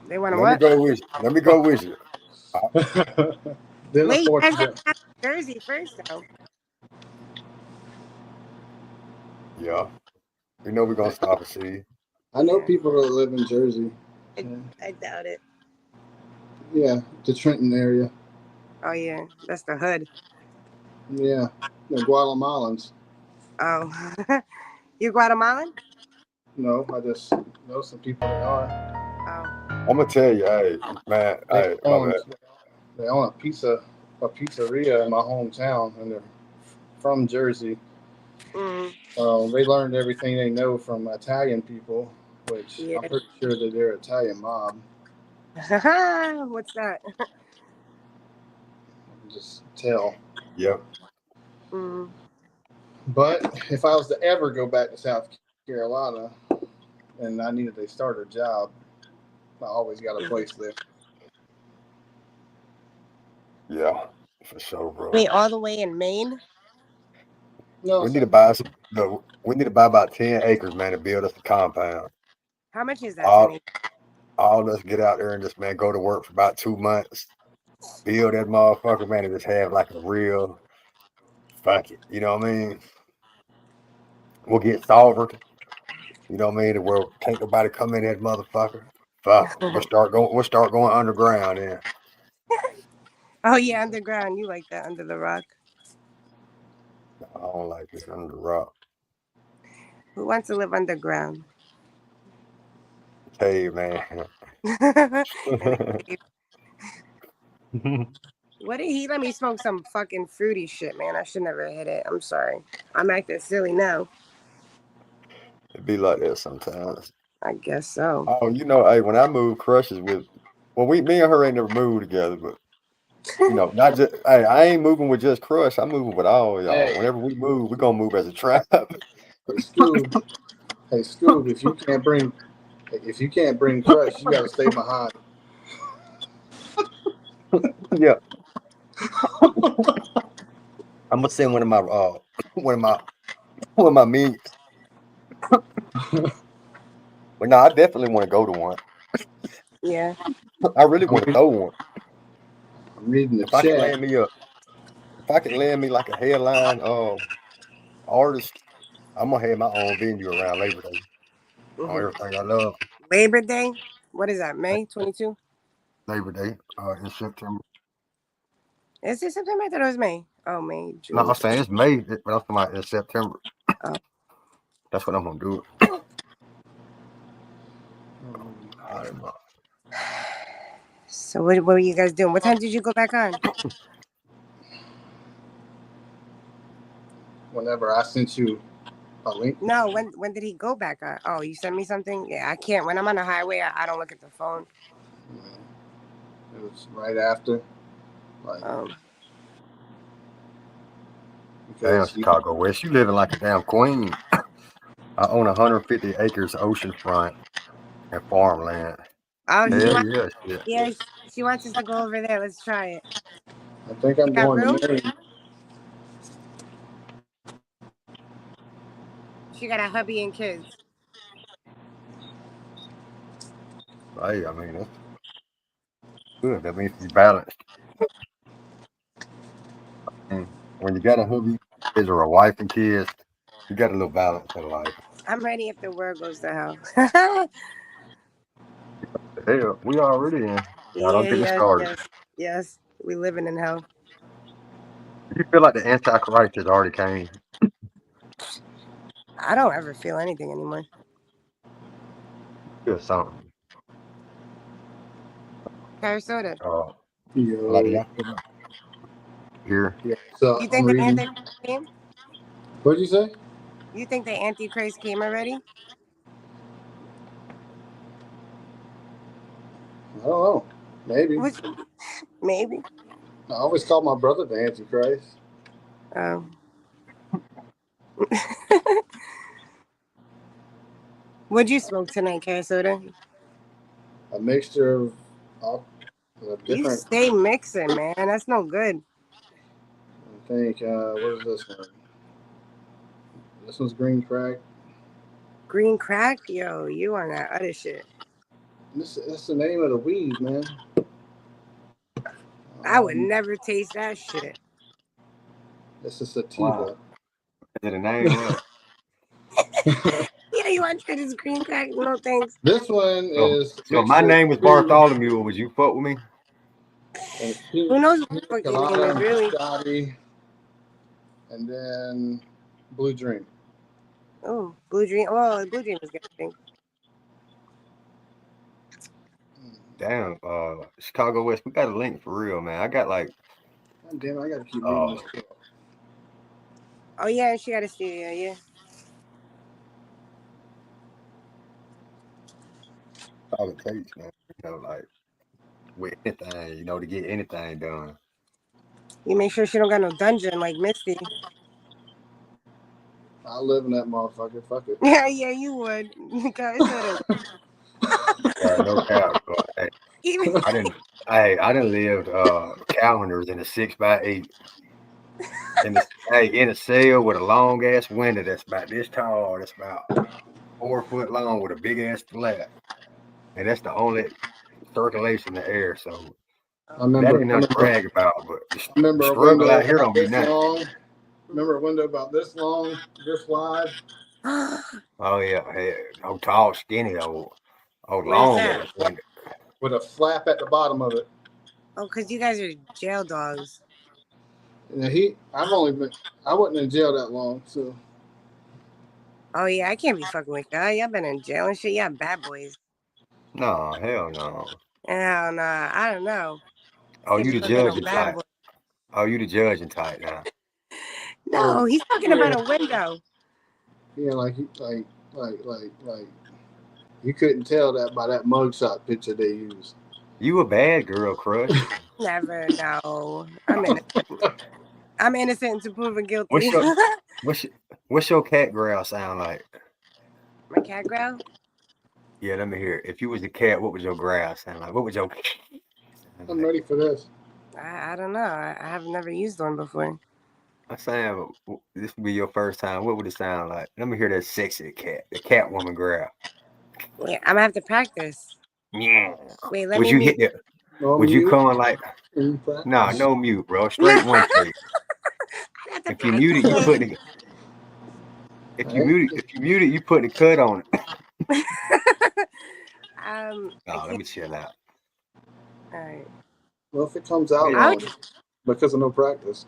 They want to what? Let me go with you. Wait, you guys got to Jersey first, though. Yeah. We know we're going to stop and see you. I know people that live in Jersey. I doubt it. Yeah, the Trenton area. Oh, yeah. That's the hood. Yeah, the Guatemalans. Oh. You Guatemalan? No, I just know some people that are. Oh. I'm going to tell you, hey, man. They own a pizza a pizzeria in my hometown, and they're from Jersey. They learned everything they know from Italian people, which Yeah. I'm pretty sure that they're Italian mob. What's that? Just tell. Yep. But if I was to ever go back to South Carolina and I needed a starter job, I always got a place there. Yeah, for sure, bro. Wait, all the way in Maine? No, we need to buy some. No, we need to buy about 10 acres, man, to build us a compound. How much is that, Sonny? All of us get out there and just, man, go to work for about 2 months, build that motherfucker, man, and just have like a real, fuck it, you know what I mean? We'll get solvered, you know what I mean? Where can't nobody come in that motherfucker. Fuck, we'll start going underground then. Oh yeah, underground. You like that under the rock? I don't like this under the rock. Who wants to live underground? Hey, man. What did he let me smoke some fucking fruity shit, man? I should never hit it. I'm sorry. I'm acting silly now. It be like that sometimes. I guess so. Oh, you know, hey, when I moved crushes with, well, me and her ain't never moved together, but you know, not just, hey, I ain't moving with just Crush. I'm moving with all y'all. Hey. Whenever we move, we're gonna move as a tribe. Hey Scoob, if you can't bring Crush, you gotta stay behind. Yeah. I'm gonna send one of my meets. But no, I definitely want to go to one. Yeah. I really want to throw one. I'm reading the If I chat. can land me like a headline artist, I'm gonna have my own venue around Labor Day. On everything I love. Labor Day? What is that? May 22? Labor Day in September. Is it September? I thought it was May. Oh, May, June. No, I'm saying it's May, but I'm talking about in September. Oh. That's what I'm gonna do. So what were you guys doing? What time did you go back on? Whenever I sent you a link. No, when did he go back on? Oh, you sent me something? Yeah, I can't. When I'm on the highway, I don't look at the phone. It was right after. Like, Damn, Chicago West. You living like a damn queen. I own 150 acres oceanfront and farmland. Oh, Yeah. She wants us to go over there. Let's try it. I think I'm going to Maine. She got a hubby and kids. Hey, I mean, that's good. That means you're balanced. When you got a hubby, kids or a wife and kids, you got a little balance in life. I'm ready if the world goes to hell. Hell, we already in. Y'all don't get me started. Yes. We living in hell. You feel like the Antichrist has already came? I don't ever feel anything anymore. Feel something. Soda. Oh, here. Yeah, so You think the Antichrist came? What'd you say? You think the Antichrist came already? I don't know. Maybe. Maybe. I always call my brother the Antichrist. Oh. What'd you smoke tonight, Soda? A mixture of different. You stay mixing, man. That's no good. I think, what is this one? This one's green crack. Green crack? Yo, you on that other shit. That's the name of the weed, man. I would never taste that shit. This is sativa. Wow. Is it a name? Yeah, you want to try this green crack? No thanks. This one is. So my name was Bartholomew. Would you fuck with me? Who knows what your name is, really? Scotty, and then Blue Dream. Oh, Blue Dream. Oh, Blue Dream is good, I think. Damn, Chicago West, we got a link for real, man. I got like Damn, I gotta keep moving this shit. Oh yeah, she got a studio. Yeah. All it takes, man. Like with anything, to get anything done. You make sure she don't got no dungeon like Misty. I live in that motherfucker. Fuck it. Yeah, you would. Because No cap. But, even I done lived calendars in a 6x8 in a cell with a long ass window that's about this tall. That's about 4 foot long with a big ass flat, and that's the only circulation in the air. So that ain't nothing to brag about. But the struggle out here don't be nothing. Remember a window about this long, this wide? Oh yeah, tall, skinny, long ass window with a flap at the bottom of it. Oh, because you guys are jail dogs. Yeah, I wasn't in jail that long, so. Oh yeah, I can't be fucking with y'all. Y'all been in jail and shit. Y'all bad boys. No, hell no. Hell nah, I don't know. Oh, you the judge and type. Oh, you the judge and type now. No, he's talking about a window. Yeah, like you couldn't tell that by that mugshot picture they used. You a bad girl, Crush. Never, no. I'm innocent. I'm innocent until proven guilty. What's your cat growl sound like? My cat growl? Yeah, let me hear it. If you was a cat, what would your growl sound like? What would your... I'm ready for this. I don't know. I have never used one before. I'm saying this would be your first time. What would it sound like? Let me hear that sexy cat, the cat woman growl. Yeah, I'm gonna have to practice. Yeah. Wait, let would me you mute. hit that? Would you come like... Nah, no mute, bro. Straight one take. If you mute it, you put the... If you mute it, you put the cut on it. Let me chill out. All right. Well, if it comes out wrong, because of no practice.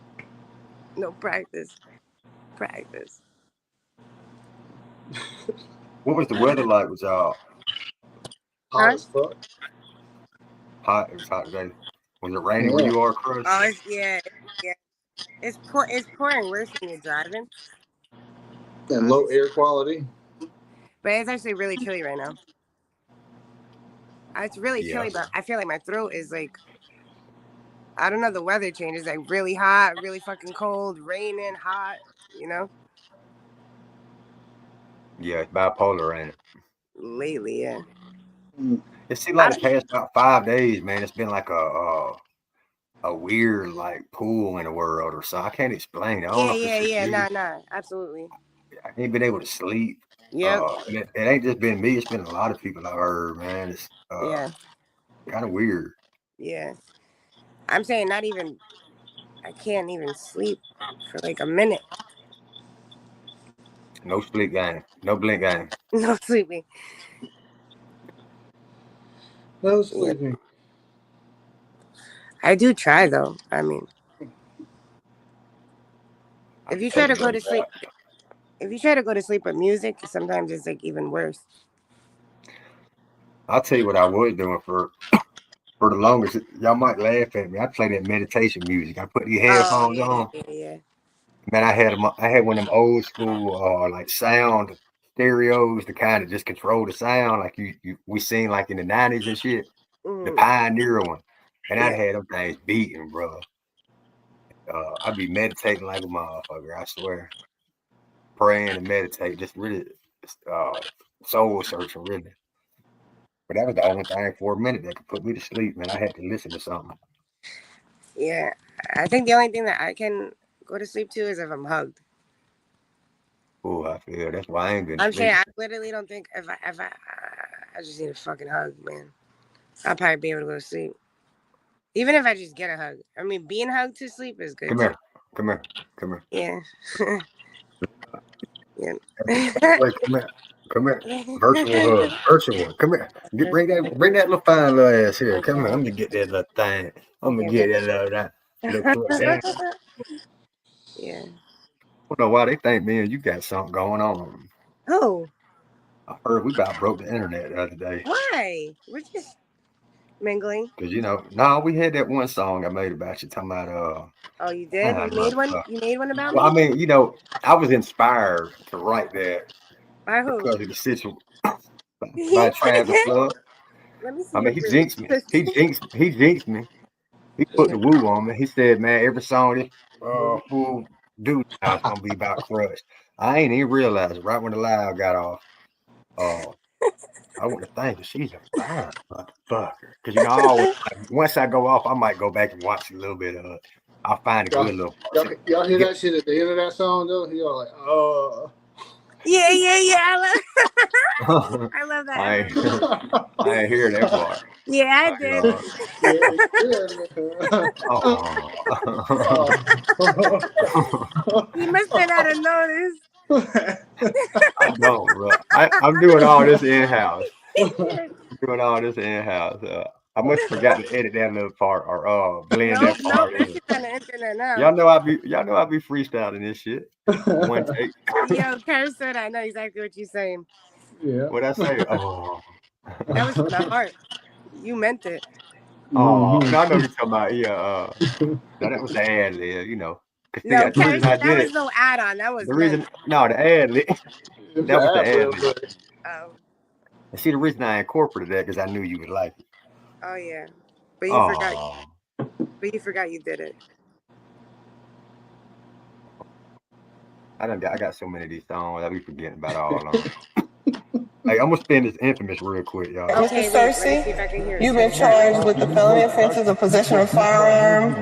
No practice. Practice. What was the weather like with y'all? Hot as fuck. Hot. It was hot today. Was it raining where you are, Chris? Oh, yeah. It's pouring worse when you're driving. And low air quality. But it's actually really chilly right now. It's really chilly, but I feel like my throat is like, I don't know, the weather changes, like really hot, really fucking cold, raining, hot, Yeah, it's bipolar, ain't it? Lately, yeah. It seems like the past about 5 days, man, it's been like a weird like pool in the world or so. I can't explain it. I don't know if it's just me. Nah, absolutely. I ain't been able to sleep. Yeah. It ain't just been me. It's been a lot of people I've heard, man. It's kind of weird. Yeah. I'm saying I can't even sleep for like a minute. No sleep game. No blink game. No sleeping. No sleeping. Yeah. I do try though. I mean, if you try to go to sleep with music, sometimes it's like even worse. I'll tell you what I was doing for the longest. Y'all might laugh at me. I play that meditation music. I put these headphones on. Yeah. Man, I had one of them old school like sound stereos to kind of just control the sound, like we seen like in the 90s and shit. The Pioneer one, and I had them things beating, bro. I'd be meditating like a motherfucker. I swear, praying and meditate, just really soul searching, really. But that was the only thing for a minute that could put me to sleep, man. I had to listen to something. Yeah, I think the only thing that I can go to sleep to is if I'm hugged. Oh, I feel that's why I ain't been. I'm saying I literally don't think if I just need a fucking hug, man. I'll probably be able to go to sleep. Even if I just get a hug. I mean, being hugged to sleep is good. Come here. Yeah. Yeah. Wait, come here. Virtual hug. Virtual. Come here. Bring that little fine little ass here. Come here. I'm gonna get that little thing. I'm gonna get that little Yeah. I don't know why they think, man, you got something going on. Who? I heard we about broke the internet the other day. Why? Mingling. Cause no, we had that one song I made about you talking about Oh, you did? You made one? You made one about well, I me? mean, I was inspired to write that By who? because of the situation by Travis Love. Let me see I your mean, he jinxed me. He jinxed me. He put the woo on me. He said, "Man, every song this fool do now is gonna be about crush." I ain't even realized it. Right when the live got off. I want to thank her. She's a fine motherfucker. Cause I always once I go off, I might go back and watch a little bit of it. I'll find a good little. Y'all hear that shit at the end of that song though? Y'all like, Yeah. I love that. I ain't hear that part. Yeah, I did. He must have not have noticed. I don't, bro. I'm doing all this in house. I must forgot to edit that little part or blend that part in. That shit's on the internet now. Y'all know I be freestyling this shit. One take. Yo, Curse said I know exactly what you're saying. Yeah. What'd I say? That was from the heart. You meant it. Oh, no, I know you're talking about. Yeah. No, that was the ad lib. No, the reason I did that was it. no add-on. That was The reason, no, the ad lib. That was the ad lib. Oh. And see, the reason I incorporated that because I knew you would like it. Oh yeah, but you forgot. But you forgot you did it. I got so many of these songs. I be forgetting about all of them. Hey, I'm gonna spin this infamous real quick, y'all. Mr. Cersei, you've been charged with the felony offenses of possession of a firearm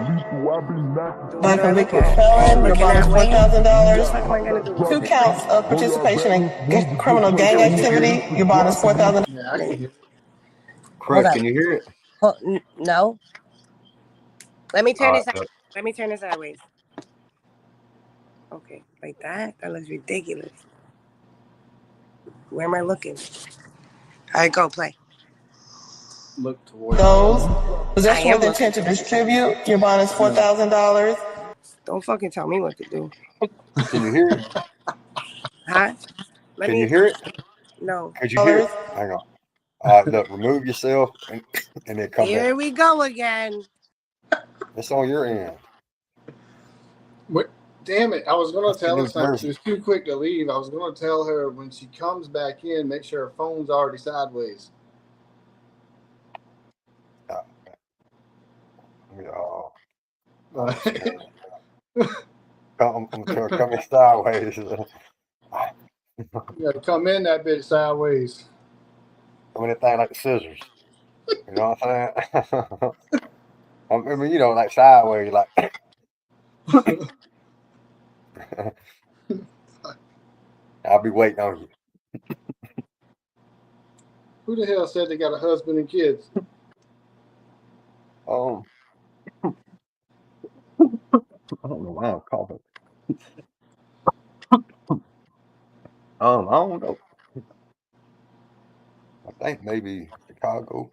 by a convicted felon. Your bond is $4,000. 2 counts of participation in criminal gang activity. Your bond is $4,000. Crush, can you hear it? No. Let me turn this. Let me turn this sideways. Okay, like that. That looks ridiculous. Where am I looking? All right, go play. Look towards those. Possession with intent to distribute. Your bond is $4,000. Don't fucking tell me what to do. Can you hear it? Huh? Can you hear it? No. Could you hear it? Hang on. Look, remove yourself and then come back. Here we go again. It's on your end. What? Damn it. I was going to tell her she was too quick to leave. I was going to tell her when she comes back in, make sure her phone's already sideways. I'm coming sideways. You got to come in that bitch sideways. I mean, that thing like the scissors. You know what I'm saying? I mean, like sideways, like. I'll be waiting on you. Who the hell said they got a husband and kids? I don't know why I'm coughing. I don't know. I think maybe Chicago.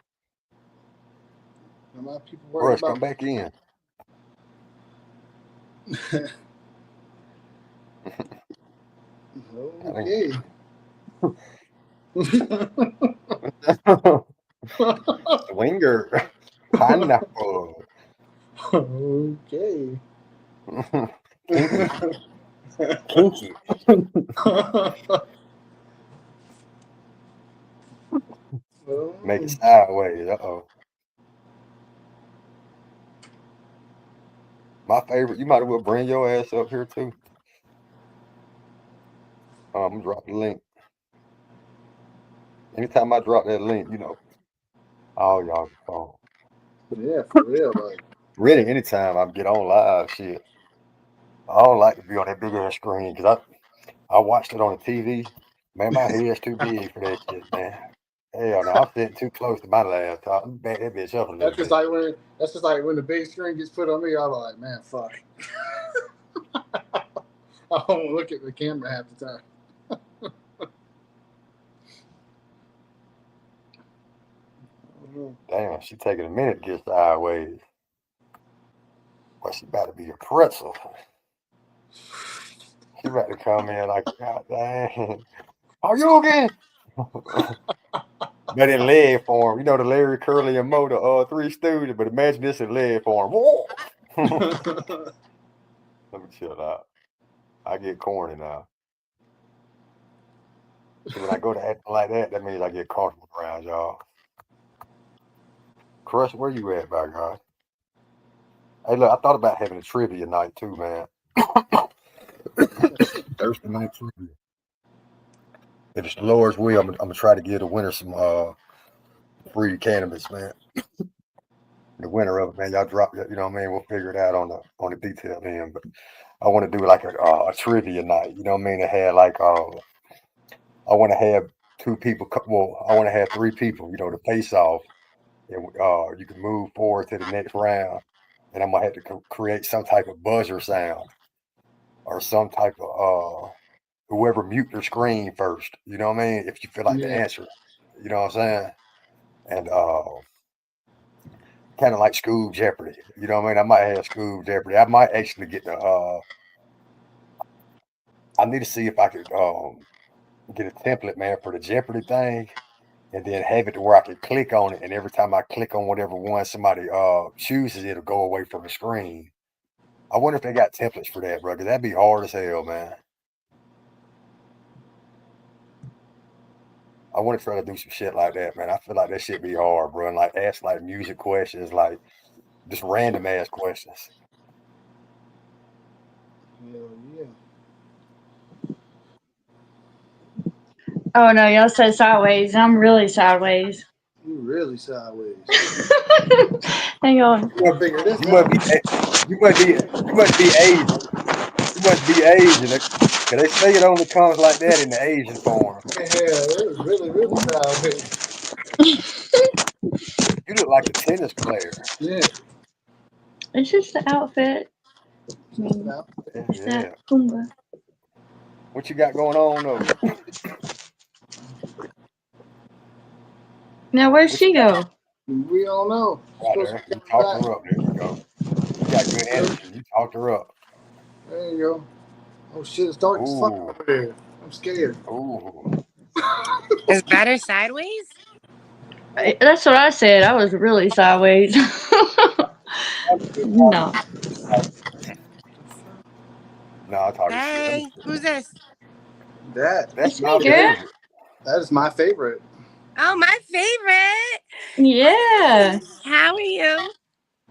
My people Rush, come back in. Okay. Swinger. Pineapple. Okay. Kinky. Make it sideways. My favorite. You might as well bring your ass up here too. I'm gonna drop the link. Anytime I drop that link, all y'all can phone. Yeah, for real. Like really, anytime I get on live, shit. I don't like to be on that big ass screen because I watched it on the TV. Man, my head's too big for that shit, man. Hell no, I'm sitting too close to my laptop. I'm back that bitch up a little bit. That's just like when the big screen gets put on me, I'm like, man, fuck. I don't look at the camera half the time. Damn, she taking a minute to get sideways. Well, she about to be a pretzel. She about to come in like, God dang. Are you okay? But in leg form, you know the Larry, Curly, and Mo, the Three Stooges. But imagine this in leg form. Let me chill out. I get corny now. So when I go to acting like that, that means I get comfortable around y'all. Crush, where you at, by God? Hey, look, I thought about having a trivia night too, man. Thursday night trivia. If it's the Lord's will, I'm gonna try to give the winner some free cannabis, man. The winner of it, man. Y'all drop, you know what I mean? We'll figure it out on the detail end. But I want to do like a trivia night. You know what I mean? To have like I want to have two people. Well, I want to have three people. You know, to face off, and you can move forward to the next round. And I'm gonna have to create some type of buzzer sound or some type of whoever mute their screen first. You know what I mean? If you feel like the answer, you know what I'm saying? And kind of like Scoob Jeopardy. You know what I mean? I might have Scoob Jeopardy. I might actually get the. I need to see if I could get a template, man, for the Jeopardy thing, and then have it to where I can click on it, and every time I click on whatever one somebody chooses, it'll go away from the screen. I wonder if they got templates for that, bro. Cause that'd be hard as hell, man. I want to try to do some shit like that, man. I feel like that shit be hard, bro. And like ask like music questions, like just random ass questions. Hell yeah. Oh no, y'all said sideways. I'm really sideways. You really sideways. Hang on. You must figure this You must be Asian. You must be Asian. Cause they say it only comes like that in the Asian form. Yeah, it was really, really sideways. You look like a tennis player. Yeah. It's just the outfit. It's that Pumbaa. What you got going on though? Now where'd she go? We don't know. Right there. You talked her up. There you go. You got good energy. You talked her up. There you go. Oh shit, it's dark as fuck over there. I'm scared. Ooh. Is better sideways? That's what I said. I was really sideways. No. No, I'm talking Hey, shit. who's this? That's me, girl. That is my favorite. Oh, my favorite. Yeah. How are you?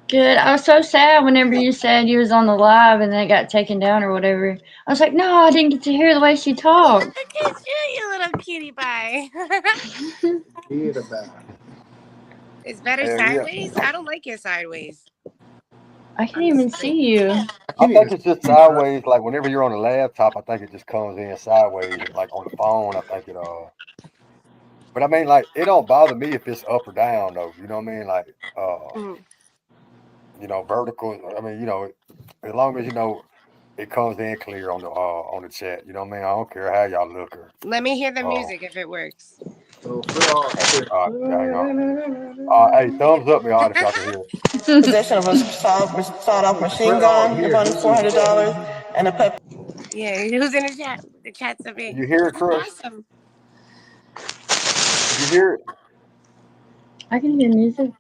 Good. I was so sad whenever you said you was on the live and then it got taken down or whatever. I was like, no, I didn't get to hear the way she talked. Look at you little cutie pie. Forget about it. It's better sideways? I don't like it sideways. I can't even see you. I think it's just sideways. Like whenever you're on a laptop, I think it just comes in sideways. Like on the phone, I think it But I mean, like it don't bother me if it's up or down though. You know what I mean? Like you know, vertical. I mean, you know, as long as you know it comes in clear on the chat. You know what I mean? I don't care how y'all look or. Let me hear the music if it works. Hey, thumbs up, y'all, if y'all can hear it. Possession of a sawed-off machine gun. The bond is $400, and a pepper. Yeah, who's in the chat? The chat's up here. You hear it, Chris? Awesome. You hear it? I can hear music.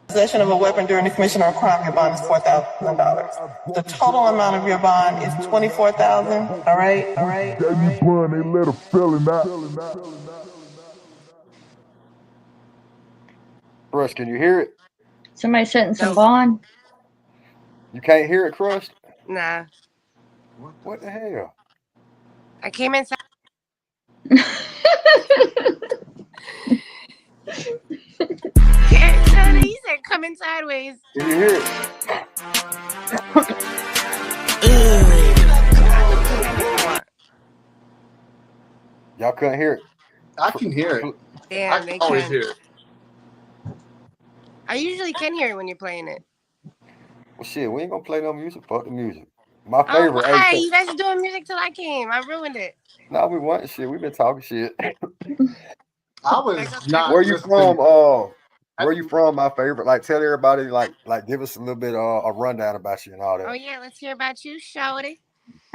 Possession of a weapon during the commission of a crime, your bond is $4,000. The total amount of your bond is $24,000. All right. They let a felon out. Crust, can you hear it? Somebody setting some bond. You can't hear it, Crust? Nah. What the hell? I came inside. He said coming sideways. Can you hear it? Y'all couldn't hear it? I can hear it. Damn, they always can. hear it. I usually can hear it when you're playing it. Well, shit, we ain't gonna play no music. Fuck the music. My Oh, favorite. why? You guys are doing music till I came. I ruined it. No, we want shit. We've been talking shit. I was not. Where you from? Where you from? My favorite. Like, tell everybody. Like, give us a little bit a rundown about you and all that. Oh yeah, let's hear about you, shorty.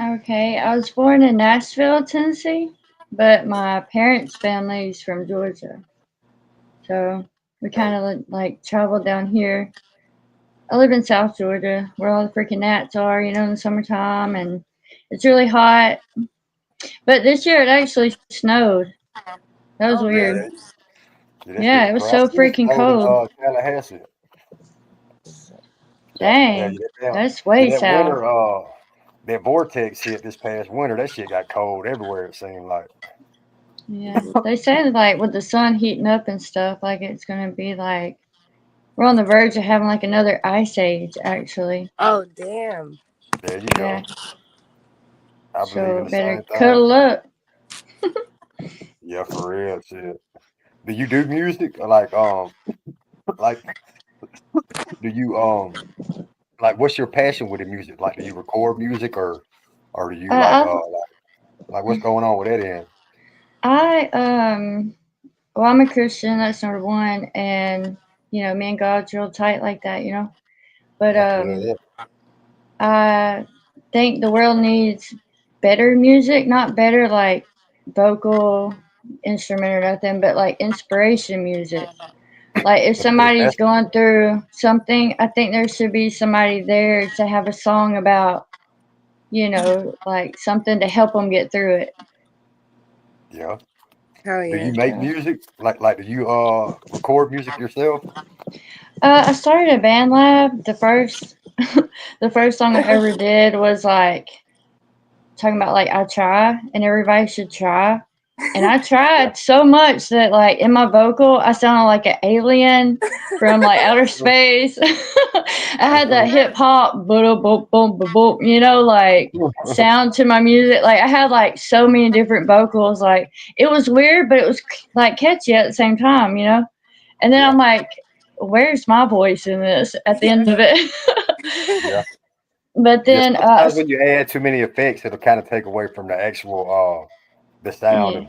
Okay, I was born in Nashville, Tennessee. but my parents' family's from Georgia, so we kind Okay. of like traveled down here. I live in South Georgia, where all the freaking gnats are, in the summertime, and it's really hot. But this year it actually snowed. That was Oh, Yeah, weird. really? that, yeah, that Yeah, shit it was crazy. I so seen it freaking snowed in cold. Tallahassee. Yeah, Dang, that's way that south. winter, that vortex hit this past winter. That shit got cold everywhere. It seemed like. Yeah, they say like with the sun heating up and stuff, like it's gonna be like we're on the verge of having like another ice age, actually. Oh, damn. There you Yeah, go. I believe in so the better same thing. cuddle up. Yeah, for real, shit. Do you do music? Or like, do you like, what's your passion with the music? Like, do you record music or do you Uh, like what's going on with that end? I well, I'm a Christian. That's number one, and me and God's real tight like that. But Yeah, hell yeah. I think the world needs better music, not better like vocal instrument or nothing, but like inspiration music. Like if The better somebody's message. going through something, I think there should be somebody there to have a song about, like something to help them get through it. Yeah. Hell Do yeah. you make music? Like do you record music yourself? I started a band lab. The first song I ever did was like talking about like I try and everybody should try. And I Yeah. tried so much that like in my vocal I sounded like an alien from like outer space. I had that hip hop boom boom boom boom boom, like sound to my music. Like I had like so many different vocals. Like it was weird, but it was like catchy at the same time. And then Yeah. I'm like, where's my voice in this at the end of it? Yeah. But Yeah. then Sometimes when you add too many effects, it'll kind of take away from the actual the sound yeah. of,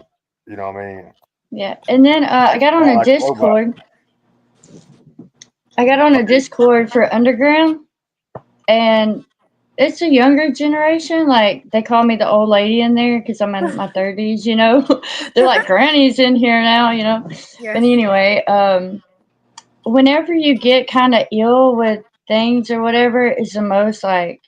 you know what I mean? Yeah, and then I Like got on sound a like a robot. Discord. I got on a Okay. Discord for Underground, and it's a younger generation. Like they call me the old lady in there because I'm in my 30s. They're like grannies in here now. Yeah. But anyway, whenever you get kind of ill with things or whatever, is the most like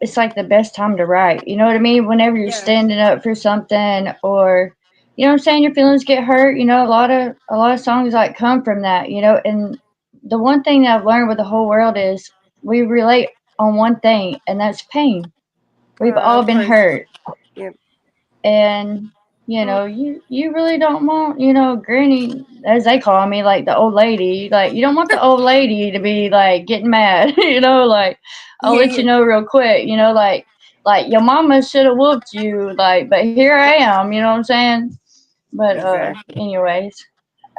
it's like the best time to write. You know what I mean? Whenever you're Yeah. standing up for something, or what I'm saying, your feelings get hurt. A lot of songs like come from that. And the one thing that I've learned with the whole world is we relate on one thing, and that's pain. We've all Of been course. hurt, Yep. and Mm. you really don't want granny, as they call me, like the old lady. Like you don't want the old lady to be like getting mad. Like I'll Yeah, let you yeah. know real quick. Like your mama should have whooped you. Like, but here I am. You know what I'm saying? But Exactly. anyways,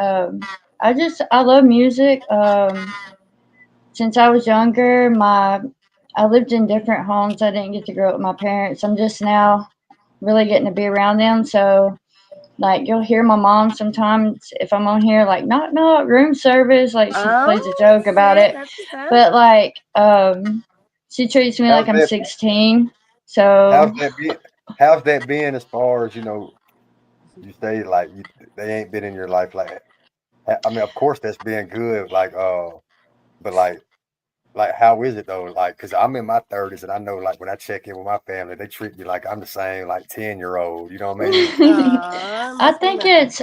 I love music. Since I was younger, I lived in different homes. I didn't get to grow up with my parents. I'm just now really getting to be around them. So like you'll hear my mom sometimes if I'm on here like knock knock room service, like she plays a Oh, joke about shit. it. That's what's up. But like she treats me How's like I'm that 16. how's So that been how's that been as far as, you say like they ain't been in your life like I mean, of course that's been good, but like how is it though? Like, cause I'm in my 30s and I know like when I check in with my family, they treat me like I'm the same like 10-year-old. You know what I mean? I Must be think nothing. it's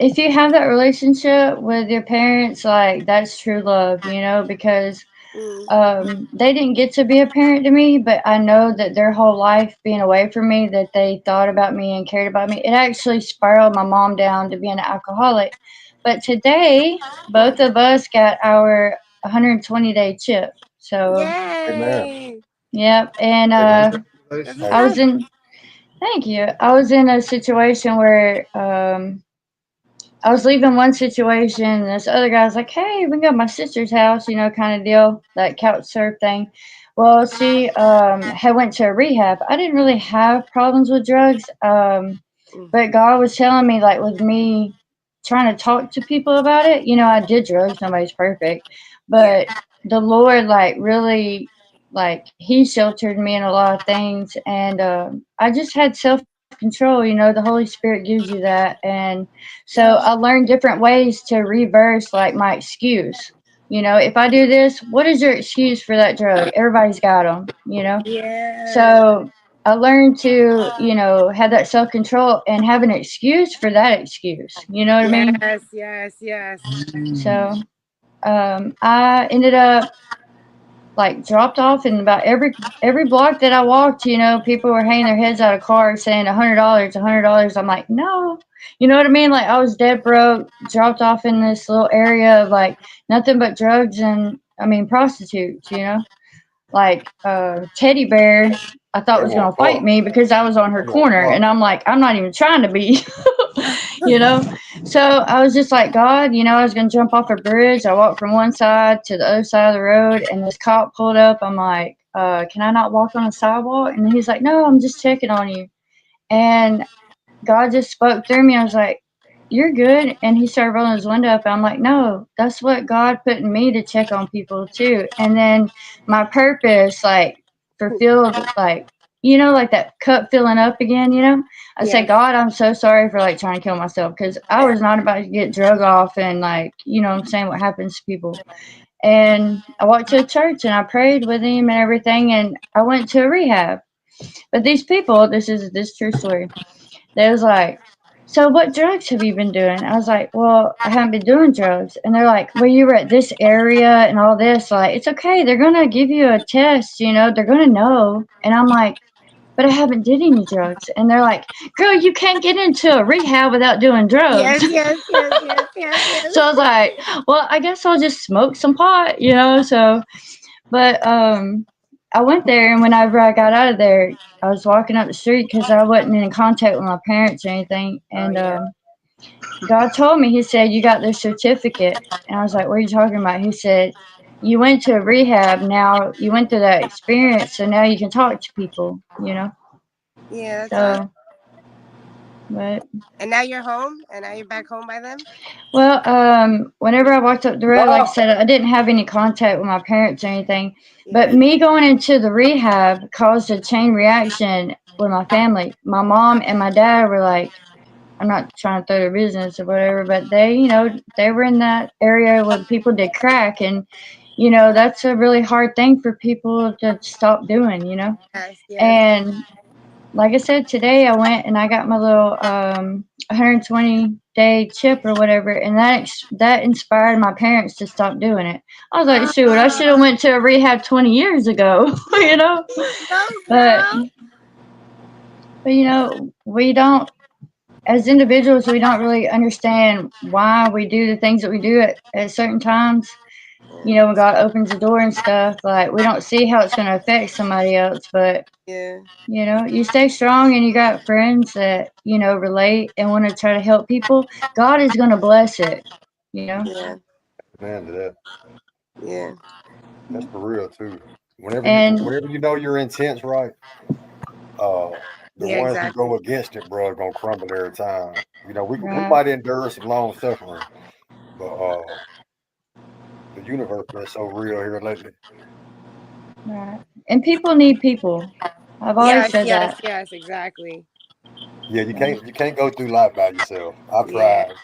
if you have that relationship with your parents, like that's true love, because Mm. they didn't get to be a parent to me, but I know that their whole life being away from me, that they thought about me and cared about me. It actually spiraled my mom down to being an alcoholic. But today, both of us got our 120-day chip. So, Amen. Yay. yep. And Amen. That's what's Hey, I was up. in, thank you. I was in a situation where I was leaving one situation, and this other guy's like, "Hey, we got my sister's house," kind of deal, that couch surf thing. Well, she had went to a rehab. I didn't really have problems with drugs, Mm. but God was telling me, like, with me trying to talk to people about it. I did drugs. Nobody's perfect, Yeah. but the Lord, like, really. like he sheltered me in a lot of things, and I just had self-control. You know, the Holy Spirit gives you that, and so I learned different ways to reverse like my excuse. You know, if I do this, what is your excuse for that drug? Everybody's got them, you know? Yeah. So I learned to, you know, have that self control and have an excuse for that excuse. You know what I mean? Yes, yes, yes. So I ended up like dropped off in about every block that I walked. You know, people were hanging their heads out of cars saying $100, $100. I'm like, no, you know what I mean? Like I was dead broke, dropped off in this little area of like nothing but drugs and I mean prostitutes. You know, like Teddy Bear. I thought was gonna fight me because I was on her corner, and I'm like, I'm not even trying to be, you know. So I was just like, God, you know, I was gonna jump off a bridge. I walked from one side to the other side of the road, and this cop pulled up. I'm like, can I not walk on the sidewalk? And he's like, no, I'm just checking on you. And God just spoke through me. I was like, you're good. And he started rolling his window up. And I'm like, no, that's what God put in me to check on people too. And then my purpose, like fulfilled, like, you know, like that cup filling up again, you know? I said, God, I'm so sorry for like trying to kill myself because I was not about to get drug off and like, you know what I'm saying, what happens to people. And I walked to a church and I prayed with him and everything. And I went to a rehab. But these people, this true story. They was like, so what drugs have you been doing? I was like, well, I haven't been doing drugs. And they're like, well, you were at this area and all this. Like, it's okay. They're going to give you a test, you know, they're going to know. And I'm like, but I haven't did any drugs. And they're like, girl, you can't get into a rehab without doing drugs. Yes, yes, yes, yes, yes, yes. So I was like, well, I guess I'll just smoke some pot, you know? So, but I went there, and whenever I got out of there, I was walking up the street because I wasn't in contact with my parents or anything. And God told me, He said, you got this certificate. And I was like, what are you talking about? He said, you went to a rehab. Now you went through that experience. So now you can talk to people, you know? Yeah, that's awesome. So, but. And now you're home? And now you're back home by them? Well, whenever I walked up the road, like I said, I didn't have any contact with my parents or anything. But me going into the rehab caused a chain reaction with my family. My mom and my dad were like, I'm not trying to throw their business or whatever, but they, you know, they were in that area where people did crack. And, you know, that's a really hard thing for people to stop doing, you know? Yes, yes. And like I said, today I went and I got my little 120-day chip or whatever, and that inspired my parents to stop doing it. I was like, shoot, I should have went to a rehab 20 years ago, you know. But you know, we don't, as individuals, we don't really understand why we do the things that we do at certain times. You know, when God opens the door and stuff, like we don't see how it's going to affect somebody else, but yeah. You know, you stay strong and you got friends that, you know, relate and want to try to help people. God is going to bless it, you know? Yeah. Man, to that. Yeah. That's for real too. Whenever And you know your intent's right, the Yeah, ones who exactly. go against it, bro, are gonna crumble every time. You know, we Right. might endure some long suffering, but the universe been so real here lately. right. And people need people. I've always said Yes, that. yes, exactly. Yeah, you can't go through life by yourself. I've Yeah, tried.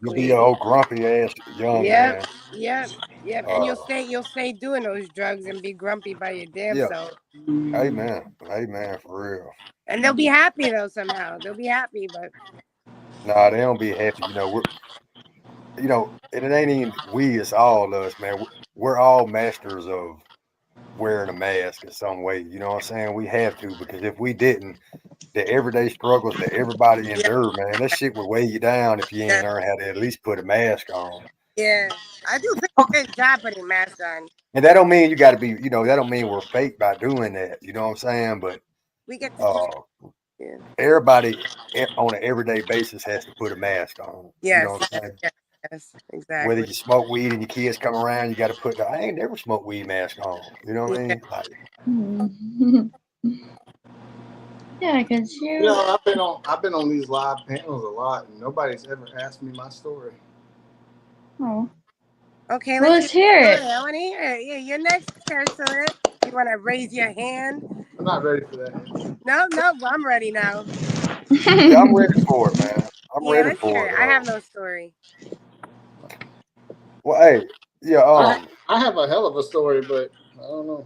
You'll be exactly. an old grumpy ass young Yep, man. yep, yep. And you'll stay doing those drugs and be grumpy by your damn Yeah. self. Amen. Amen for real. And they'll be happy though somehow. They'll be happy, but Nah, they don't be happy. You know, and it ain't even we, it's all us, man. We're all masters of wearing a mask in some way. You know what I'm saying? We have to, because if we didn't, the everyday struggles that everybody endure, man, that shit would weigh you down if you ain't learn how to at least put a mask on. yeah, I do a pretty good job putting masks on. And that don't mean you got to be, that don't mean we're fake by doing that. You know what I'm saying? But We get to everybody on an everyday basis has to put a mask on. You know Yes, what I'm yes, saying? yes, yes, Whether exactly. you smoke weed and your kids come around, you got to put. I ain't never smoked weed mask on. You know what I mean? Like, Yeah, because You know, I've been on these live panels a lot, and nobody's ever asked me my story. Oh. Okay, Well, let's hear it. I want to hear it. Yeah, you're next, Ursula. You want to raise your hand? I'm not ready for that. No, well, I'm ready now. Yeah, I'm ready for it, man. I'm Yeah, ready let's for hear it. it. I have no story. Well, hey, yeah, I have a hell of a story, but I don't know.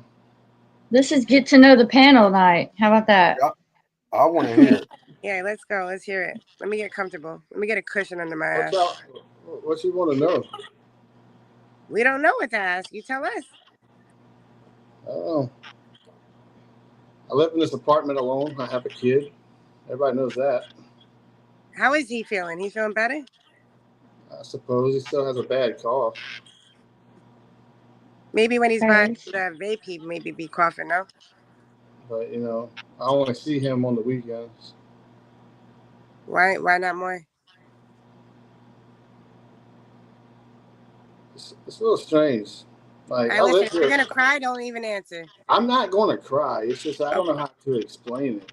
This is get to know the panel night. How about that? I want to hear it. Yeah, let's go. Let's hear it. Let me get comfortable. Let me get a cushion under my ass. What you want to know? We don't know what to ask. You tell us. Oh, I live in this apartment alone. I have a kid. Everybody knows that. How is he feeling? He's feeling better? I suppose he still has a bad cough. Maybe when he's buying the vape, he maybe be coughing, no? But, you know, I only see him on the weekends. Why not more? It's a little strange. Like, All I right, listen, live if here. you're going to cry, don't even answer. I'm not going to cry. It's just I don't know how to explain it.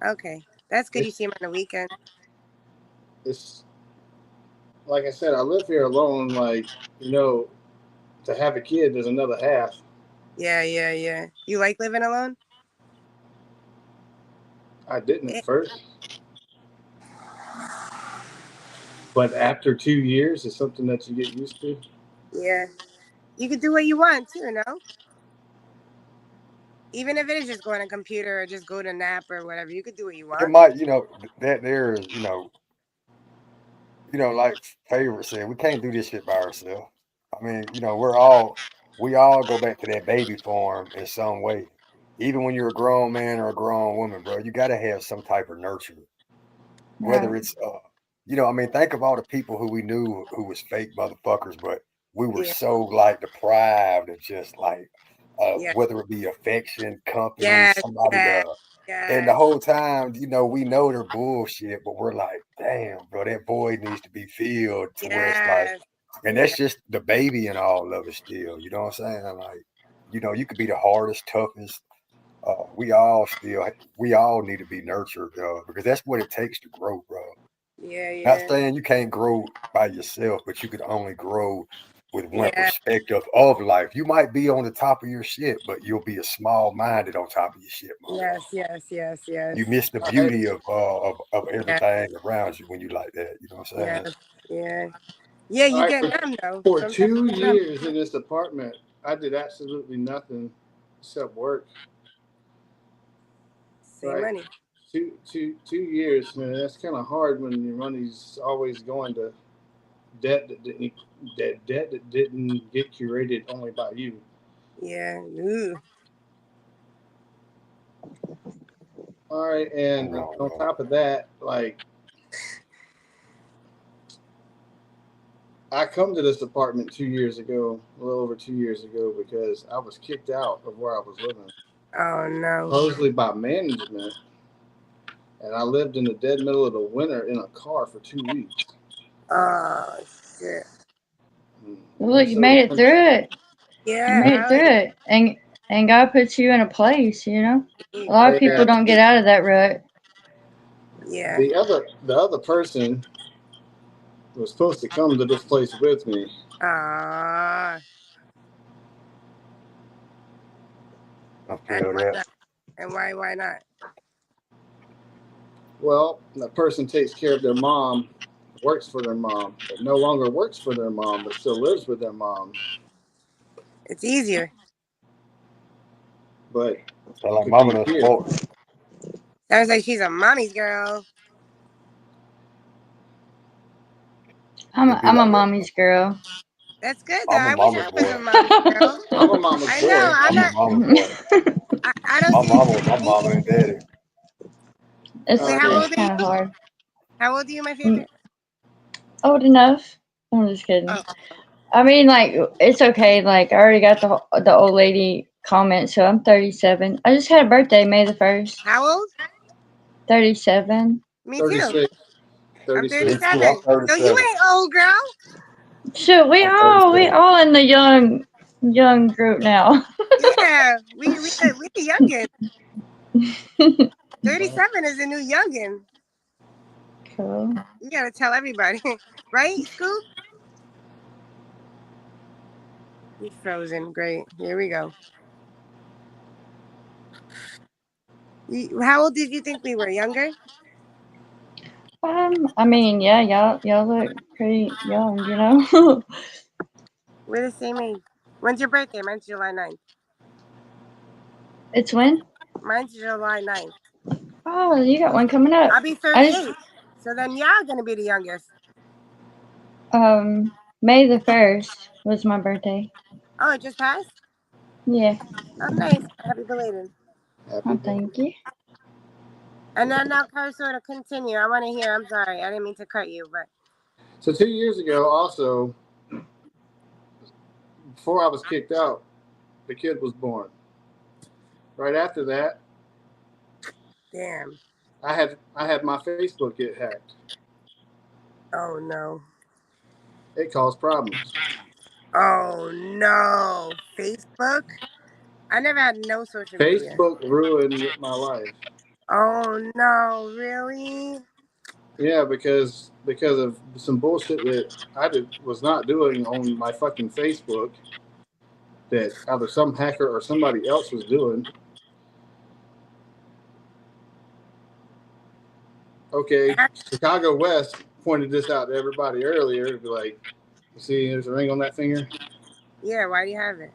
Okay. That's good you see him on the weekend. It's, like I said, I live here alone. Like, you know, to have a kid, there's another half. Yeah. You like living alone? I didn't at first. But after 2 years, it's something that you get used to. Yeah. You could do what you want, too, no? Even if it is just go on a computer or just go to nap or whatever, you could do what you want. It might, that there is, like Favorite said, we can't do this shit by ourselves. I mean, we all go back to that baby form in some way. Even when you're a grown man or a grown woman, bro, you got to have some type of nurture. Whether it's, I mean, think of all the people who we knew who was fake motherfuckers, but we were so like deprived of just like, whether it be affection, company, somebody to. And the whole time, we know they're bullshit, but we're like, damn, bro, that void needs to be filled to where it's like, and that's just the baby in all of it still. You know what I'm saying? Like, you could be the hardest, toughest. We all need to be nurtured, because that's what it takes to grow, bro. Yeah. Not saying you can't grow by yourself, but you could only grow with one perspective of life. You might be on the top of your shit, but you'll be a small-minded on top of your shit, Yes. You miss the beauty of everything around you when you like that. You know what I'm saying? Yeah, you get numb though. For 2 years in this apartment, I did absolutely nothing except work. Save money. 2 years, man. That's kind of hard when your money's always going to debt that didn't get curated only by you. Yeah. Ooh. All right, and on top of that, like, I come to this apartment 2 years ago, a little over 2 years ago, because I was kicked out of where I was living. Oh no. Supposedly by management, and I lived in the dead middle of the winter in a car for 2 weeks. Oh shit. Well, you made it through it. Yeah. You made it through it, and God puts you in a place. A lot of people don't get out of that rut. Yeah. The other person was supposed to come to this place with me. Ah. I feel that. And why not? Well, the person takes care of their mom, works for their mom, but no longer works for their mom, but still lives with their mom. It's easier. But like mama done spoke. Sounds like she's a mommy's girl. I'm a mommy's girl. That's good though. I'm a I wish I mama's was boy. a mommy's girl. I'm a mama's boy. I know. I'm not. a mama's boy. I don't my see. mama was my mama and daddy. It's how old are kind of you? hard. How old are you, my favorite? Old enough. I'm just kidding. Oh. I mean, like, it's okay. Like, I already got the old lady comment, so I'm 37. I just had a birthday, May the 1st. How old? 37. Me too. 36. I'm 36. 37. I'm 37. So you ain't old, girl. Shoot, we all in the young group now. Yeah, we the youngin. 37 is a new youngin. Cool. You gotta tell everybody, right, Scoob? He's frozen. Great. Here we go. How old did you think we were? Younger? I mean, yeah, y'all look pretty young, you know. We're the same age. When's your birthday? Mine's July 9th. It's when? Mine's July 9th. Oh, you got one coming up. I'll be 38. So then y'all gonna be the youngest. May the 1st was my birthday. Oh, it just passed? Yeah. Oh, nice. Happy belated. Oh, thank you. And then now, Carso, to continue. I want to hear. I'm sorry. I didn't mean to cut you, but. So 2 years ago, also, before I was kicked out, the kid was born. Right after that, Damn. I had my Facebook get hacked. Oh no. It caused problems. Oh no. Facebook? I never had no social media. Facebook ruined my life. Oh no, really? Yeah, because of some bullshit that I was not doing on my fucking Facebook that either some hacker or somebody else was doing. Okay, Chicago West pointed this out to everybody earlier to be like, you see, there's a ring on that finger. Yeah, why do you have it?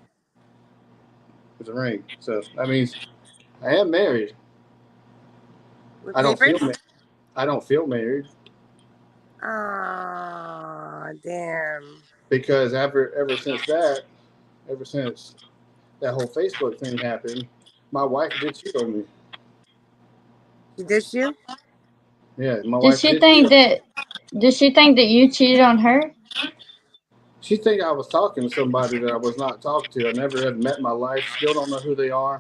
There's a ring, so that means I am married. With I don't papers? feel married. Oh, damn. Because ever since that whole Facebook thing happened, my wife did cheat on me. She dissed you? Yeah, my Does wife she did think cheat. that you cheated on her? She think I was talking to somebody that I was not talking to. I never had met in my life. Still don't know who they are.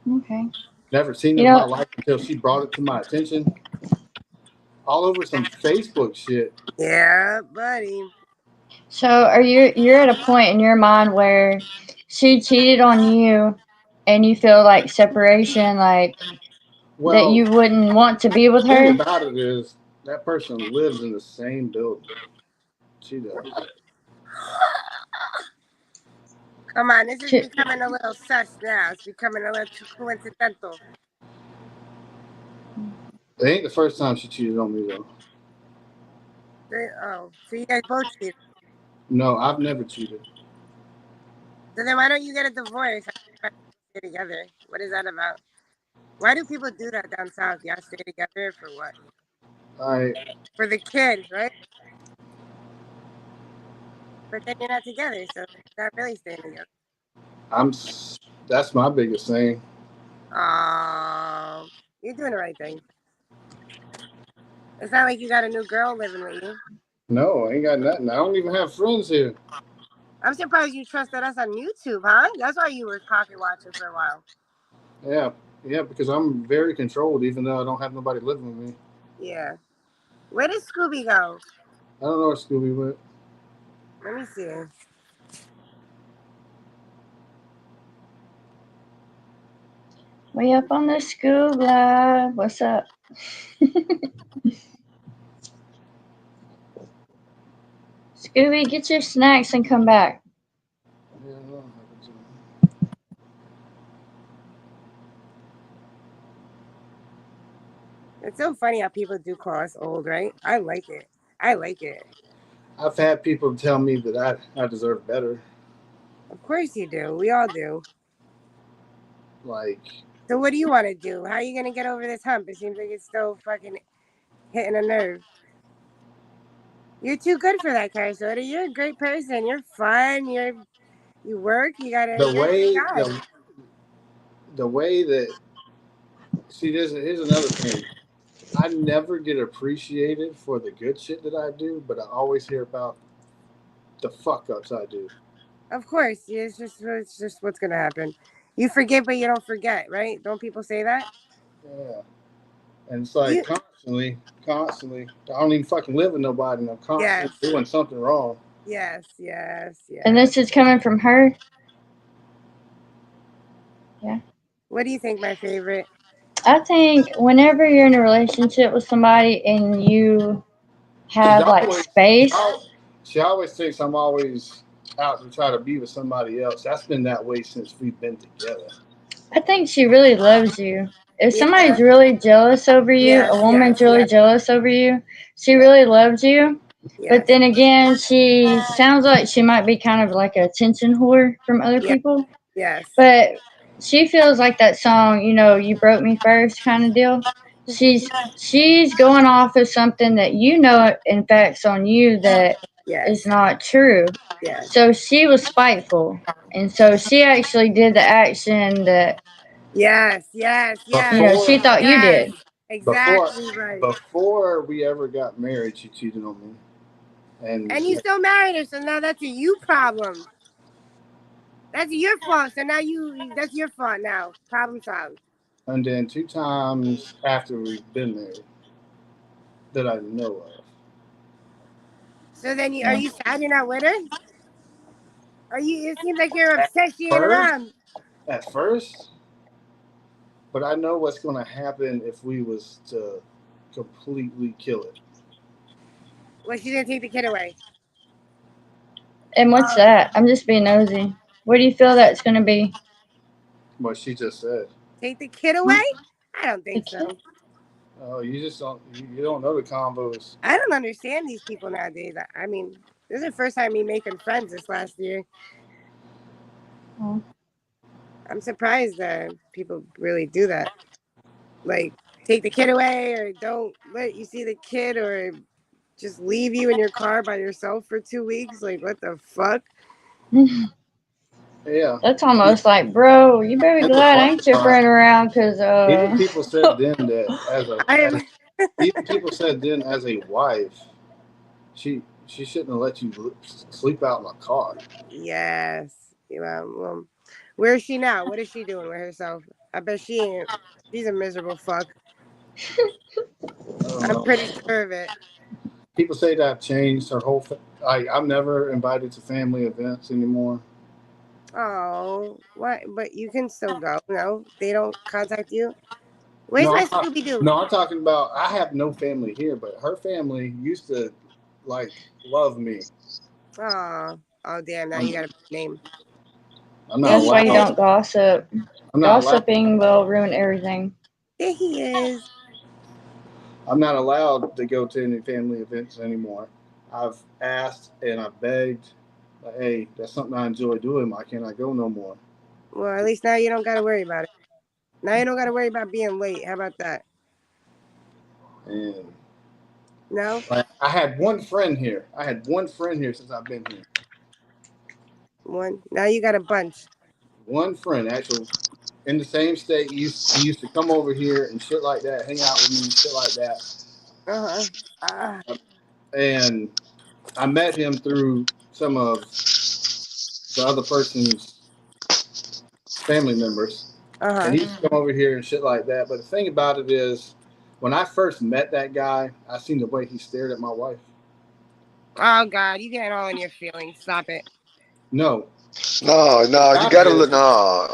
Okay. Never seen them in my life until she brought it to my attention. All over some Facebook shit. Yeah, buddy. So you're at a point in your mind where she cheated on you and you feel like separation, like that Well, you wouldn't want to be with the thing her? about it is that person lives in the same building. She does. Come on, this is becoming a little sus now. It's becoming a little too coincidental. It ain't the first time she cheated on me though. Oh, so you guys both cheated. No, I've never cheated. So then why don't you get a divorce? Stay together. What is that about? Why do people do that down south? Y'all stay together for what? For the kid, right? But then you're not together, so you're not really staying together. That's my biggest thing. Oh, you're doing the right thing. It's not like you got a new girl living with you. No, I ain't got nothing. I don't even have friends here. I'm surprised you trusted us on YouTube, huh? That's why you were pocket watching for a while. Yeah, because I'm very controlled, even though I don't have nobody living with me. Yeah. Where did Scooby go? I don't know where Scooby went. Let me see. We up on the Scoob Live. What's up? Scooby, get your snacks and come back. It's so funny how people do call us old, right? I like it. I like it. I've had people tell me that I deserve better. Of course you do. We all do. Like. So what do you want to do? How are you going to get over this hump? It seems like it's still fucking hitting a nerve. You're too good for that, Carsoda. You're a great person. You're fun. You work. You got The way that. See, here's another thing. I never get appreciated for the good shit that I do, but I always hear about the fuck ups I do. Of course, it's just what's gonna happen. You forget, but you don't forget, right? Don't people say that? Yeah, and it's like constantly. I don't even fucking live with nobody, and I'm constantly doing something wrong. Yes. And this is coming from her? Yeah. What do you think, my favorite? I think whenever you're in a relationship with somebody and you have like space. She always thinks I'm always out to try to be with somebody else. That's been that way since we've been together. I think she really loves you. if somebody's really jealous over you, a woman's really jealous over you, she really loves you. But then again, she sounds like she might be kind of like a attention whore from other people. Yes. But she feels like that song, you know, "You Broke Me First" kind of deal. She's going off of something that you know in facts on you that is not true. Yes. So she was spiteful, and so she actually did the action that Yes. you know she thought you did. Exactly right. Before we ever got married, she cheated on me. And you still married her, so now that's a you problem. That's your fault. So now that's your fault now. Problem solved. And then 2 times after we've been married that I know of. So then are you sad you're not with her? It seems like you're upset she ain't First, around. at first, but I know what's going to happen if we was to completely kill it. Well, she's gonna take the kid away. And what's that? I'm just being nosy. What do you feel that's going to be? What she just said. Take the kid away? I don't think so. Oh, you just don't. You don't know the combos. I don't understand these people nowadays. I mean, this is the first time me making friends this last year. Oh. I'm surprised that people really do that. Like, take the kid away, or don't let you see the kid, or just leave you in your car by yourself for 2 weeks. Like, what the fuck? Yeah. That's almost like, bro, you better be glad ain't your friend around, cause even people said then that even people said then as a wife, she shouldn't have let you sleep out in my car. Yes. Well, where is she now? What is she doing with herself? I bet she ain't. She's a miserable fuck. I'm pretty sure of it. People say that I've changed her whole. I'm never invited to family events anymore. Oh, what? But you can still go. No, they don't contact you. Where's No, my Scooby Doo? No, I'm talking about. I have no family here, but her family used to love me. Oh, damn! Now you got a name. I'm not that's why you allowed. don't gossip. I'm not allowed. Gossiping will ruin everything. There he is. I'm not allowed to go to any family events anymore. I've asked and I begged, hey, that's something I enjoy doing. Why can't I go no more? Well, at least now you don't got to worry about it. Now you don't got to worry about being late. How about that? And no, I had one friend here. I had one friend here since I've been here. One. Now you got a bunch. One friend, actually, in the same state. He used to come over here and shit like that, hang out with me, shit like that. And I met him through some of the other person's family members. And he used to come over here and shit like that. But the thing about it is, when I first met that guy, I seen the way he stared at my wife. Oh, God. You getting all in your feelings. Stop it. No. No, you gotta look. No.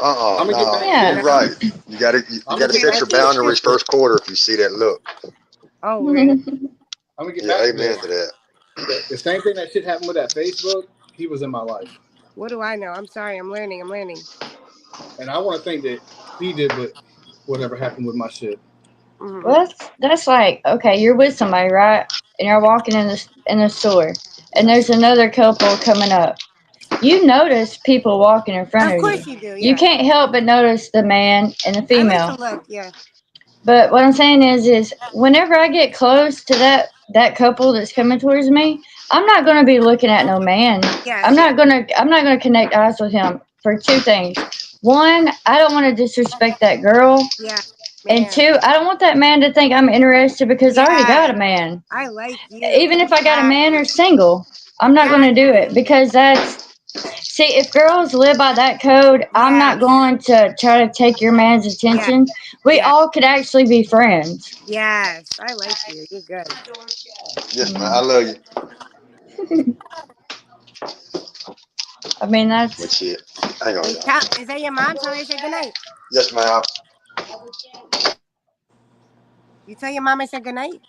Get it right. You gotta set your boundaries first quarter if you see that look. Oh, really? I'm gonna get Yeah, back amen to that. The same thing that shit happened with that Facebook. He was in my life. What do I know? I'm sorry. I'm learning. And I want to think that he did whatever happened with my shit. Well, that's like, okay, you're with somebody, right? And you're walking in the store, and there's another couple coming up. You notice people walking in front of you. Of course you do. Yeah. You can't help but notice the man and the female. I like to look. Yeah. But what I'm saying is whenever I get close to that couple that's coming towards me, I'm not gonna be looking at no man. I'm not gonna connect eyes with him for 2 things. 1, I don't want to disrespect that girl. Yeah. And 2, I don't want that man to think I'm interested because I already got a man. I like you. Even if I got a man or single, I'm not going to do it because see, if girls live by that code, I'm not going to try to take your man's attention. We all could actually be friends. Yes, I like you. You're good. Yes, man, I love you. I mean, that's. But shit, hang on, Hey, y'all. is that your mom? Tell her I said goodnight. Yes, ma'am. You tell your mom I said goodnight?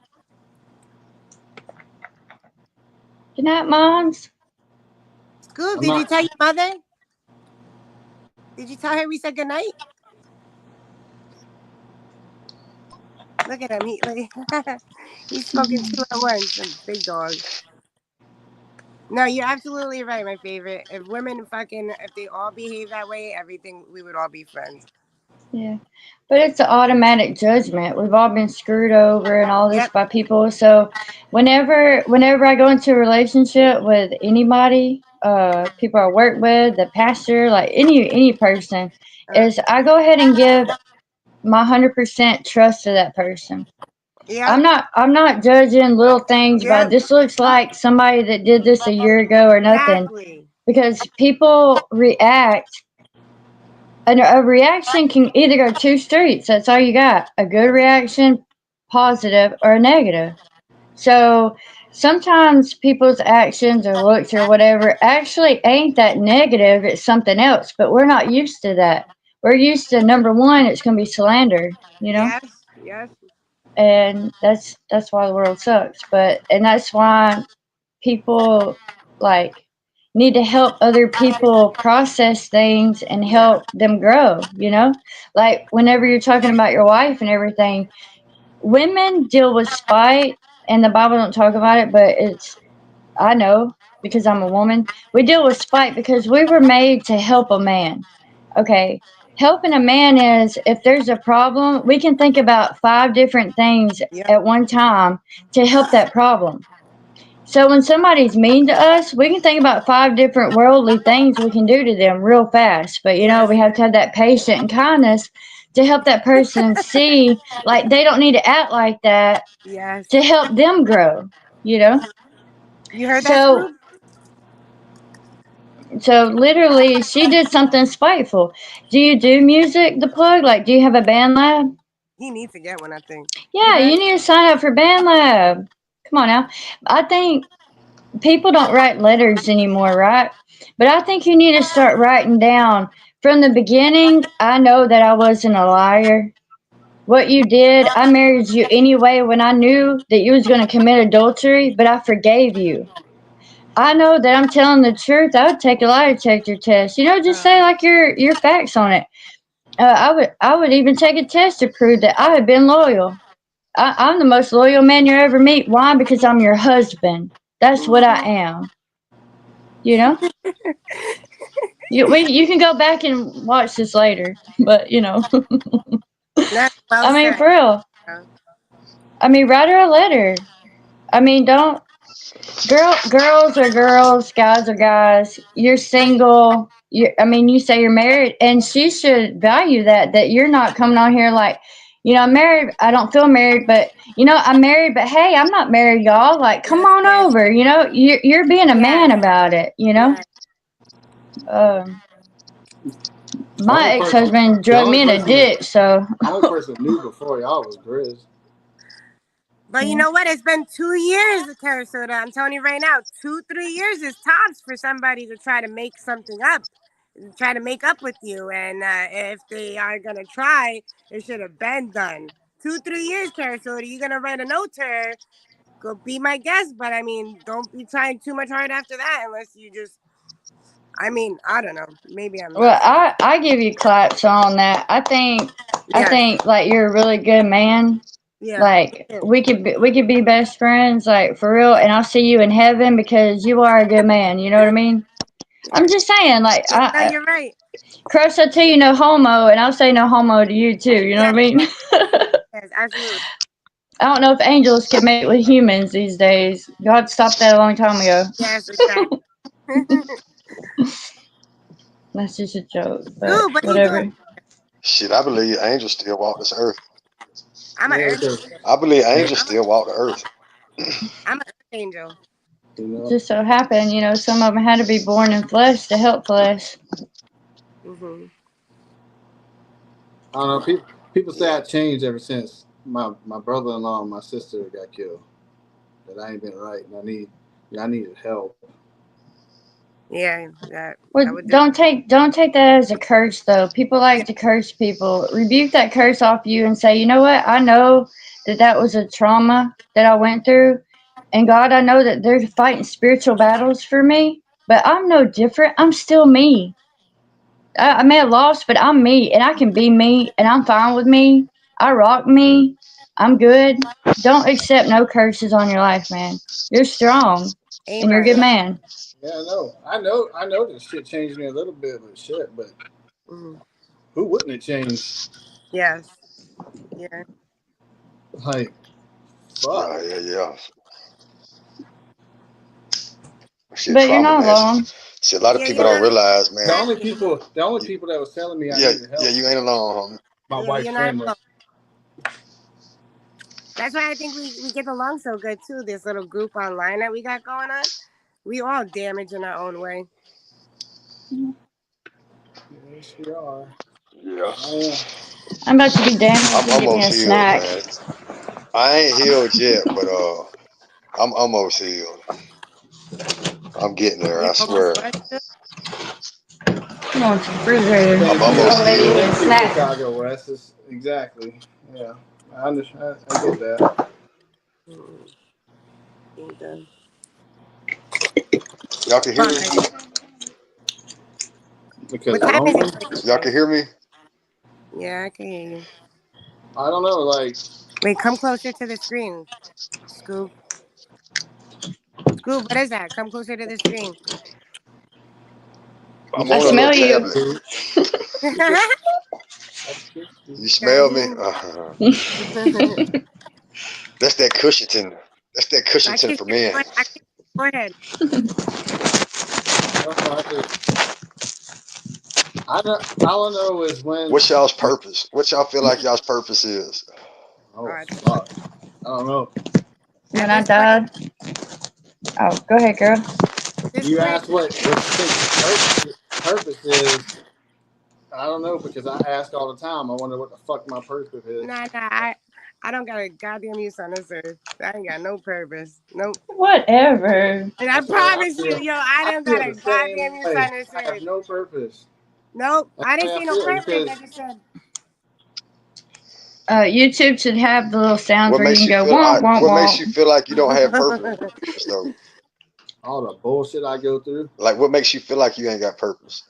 Good night, moms. Scoob, did you tell your mother? Did you tell her we said goodnight? Look at him. He's smoking two at once. A big dog. No, you're absolutely right, my favorite. If they all behave that way, we would all be friends. Yeah. But it's an automatic judgment. We've all been screwed over and all this by people. So whenever I go into a relationship with anybody, people I work with, the pastor, like any person, is I go ahead and give my 100% trust to that person. Yeah. I'm not judging little things by this looks like somebody that did this a year ago or nothing. Exactly. Because people react. And a reaction can either go two streets. That's all you got. A good reaction, positive, or a negative. So sometimes people's actions or looks or whatever actually ain't that negative. It's something else. But we're not used to that. We're used to number one, it's going to be slander, you know? Yes. And that's why the world sucks. And that's why people like need to help other people process things and help them grow, you know? Like whenever you're talking about your wife and everything, women deal with spite and the Bible don't talk about it, but I know because I'm a woman. We deal with spite because we were made to help a man. Okay. Helping a man is if there's a problem, we can think about 5 different things at one time to help that problem. So when somebody's mean to us, we can think about 5 different worldly things we can do to them real fast. But you know, we have to have that patience and kindness to help that person see like they don't need to act like that to help them grow, you know? You heard that, Scoob? So literally she did something spiteful. Do you do music, the plug? Like do you have a band lab? He needs to get one, I think. Yeah, you need to sign up for band lab. Come on now. I think people don't write letters anymore, right? But I think you need to start writing down from the beginning. I know that I wasn't a liar. What you did, I married you anyway when I knew that you was going to commit adultery, but I forgave you. I know that I'm telling the truth. I would take a lie detector test. You know, just say like your facts on it. I would even take a test to prove that I had been loyal. I'm the most loyal man you ever meet. Why? Because I'm your husband. That's what I am. You know? You can go back and watch this later, but you know. I mean, for real. I mean, write her a letter. I mean, don't. Girls are girls, guys are guys. You're single. I mean, you say you're married, and she should value that you're not coming on here like, you know, I'm married. I don't feel married, but you know, I'm married. But hey, I'm not married, y'all. Like, come on over. You know, you're being a man about it. You know. My ex-husband drug me in a ditch, so. The only person knew before y'all was Grizz. But you know what? It's been 2 years, Karasoda. I'm telling you right now, 2-3 years is tops for somebody to try to make something up, try to make up with you. And if they are gonna try, it should have been done. 2-3 years, Karasoda. You're gonna write a note to her. Go be my guest, but I mean, don't be trying too much hard after that, unless you just. I mean, I don't know. Maybe I'm. Well, I give you claps on that. I think like you're a really good man. Yeah. Like we could be best friends, like for real. And I'll see you in heaven because you are a good man. You know what I mean? I'm just saying, like No, you're right. Crush, I tell you no homo, and I'll say no homo to you too. You know what I mean? Yes, absolutely. I don't know if angels can mate with humans these days. God stopped that a long time ago. Yes, exactly. That's just a joke, but Ooh, what whatever. Shit, I believe angels still walk this earth. I'm an earth. I believe angels still walk the earth. I'm an earth angel. Just so happened, you know, some of them had to be born in flesh to help flesh. Mm-hmm. I don't know. People say I changed ever since my brother-in-law and my sister got killed. That I ain't been right, and I needed help. Yeah, that. Well, don't take that as a curse though. People like to curse people. Rebuke that curse off you and say, you know what? I know that was a trauma that I went through, and God, I know that they're fighting spiritual battles for me, but I'm no different. I'm still me. I may have lost, but I'm me, and I can be me, and I'm fine with me. I rock me. I'm good. Don't accept no curses on your life, man. You're strong and you're a good Amen. man. Yeah, I know this shit changed me a little bit, but shit, but Mhm. who wouldn't it change? Yes. Yeah. Like, fuck. Yeah. Shit, But you're trauma, not man. alone. See, a lot of Yeah, people you're don't not realize, man. The only people that was telling me I Yeah, needed yeah, help, you ain't alone, homie. my yeah, wife's you're not family. alone. That's why I think we get along so good too. This little group online that we got going on. We all damage in our own way. Yes, we are. Yeah. I'm about to be damaged I'm and get me almost a healed, snack. man. I ain't healed yet, but I'm almost healed. I'm getting there, You I almost swear. what? Come on to the refrigerator. I'm Old almost lady, healed. give me a Thank you, snack. Chicago West. Exactly. Yeah, I understand. I get that. Y'all can hear me? Because What time is it? Y'all can hear me? Yeah, I can hear you. I don't know, like. Wait, come closer to the screen, Scoob. Scoob, what is that? Come closer to the screen. I'm I on a little smell you. tablet. You Gotta smell me? hear That's that Cushington. That's that I Cushington kiss for your men. forehead. I kiss your forehead. I all I know is when. What's y'all's purpose? What y'all feel like y'all's purpose is? Oh fuck! I don't know. When I died. Oh, go ahead, girl. You asked what you think purpose is. I don't know because I ask all the time. I wonder what the fuck my purpose is. Nah, I don't got a goddamn use on this earth. I ain't got no purpose. Nope. Whatever. And I promise you, yo, I I don't got feel a the same goddamn use way. on this I have earth. no purpose. Nope. That's I the didn't way see I no feel purpose. because I just said. YouTube should have the little sounds What where you makes can you go feel? womp womp What makes you womp. feel like you don't have purpose? Though, all the bullshit I go through. like, what makes you feel like you ain't got purpose?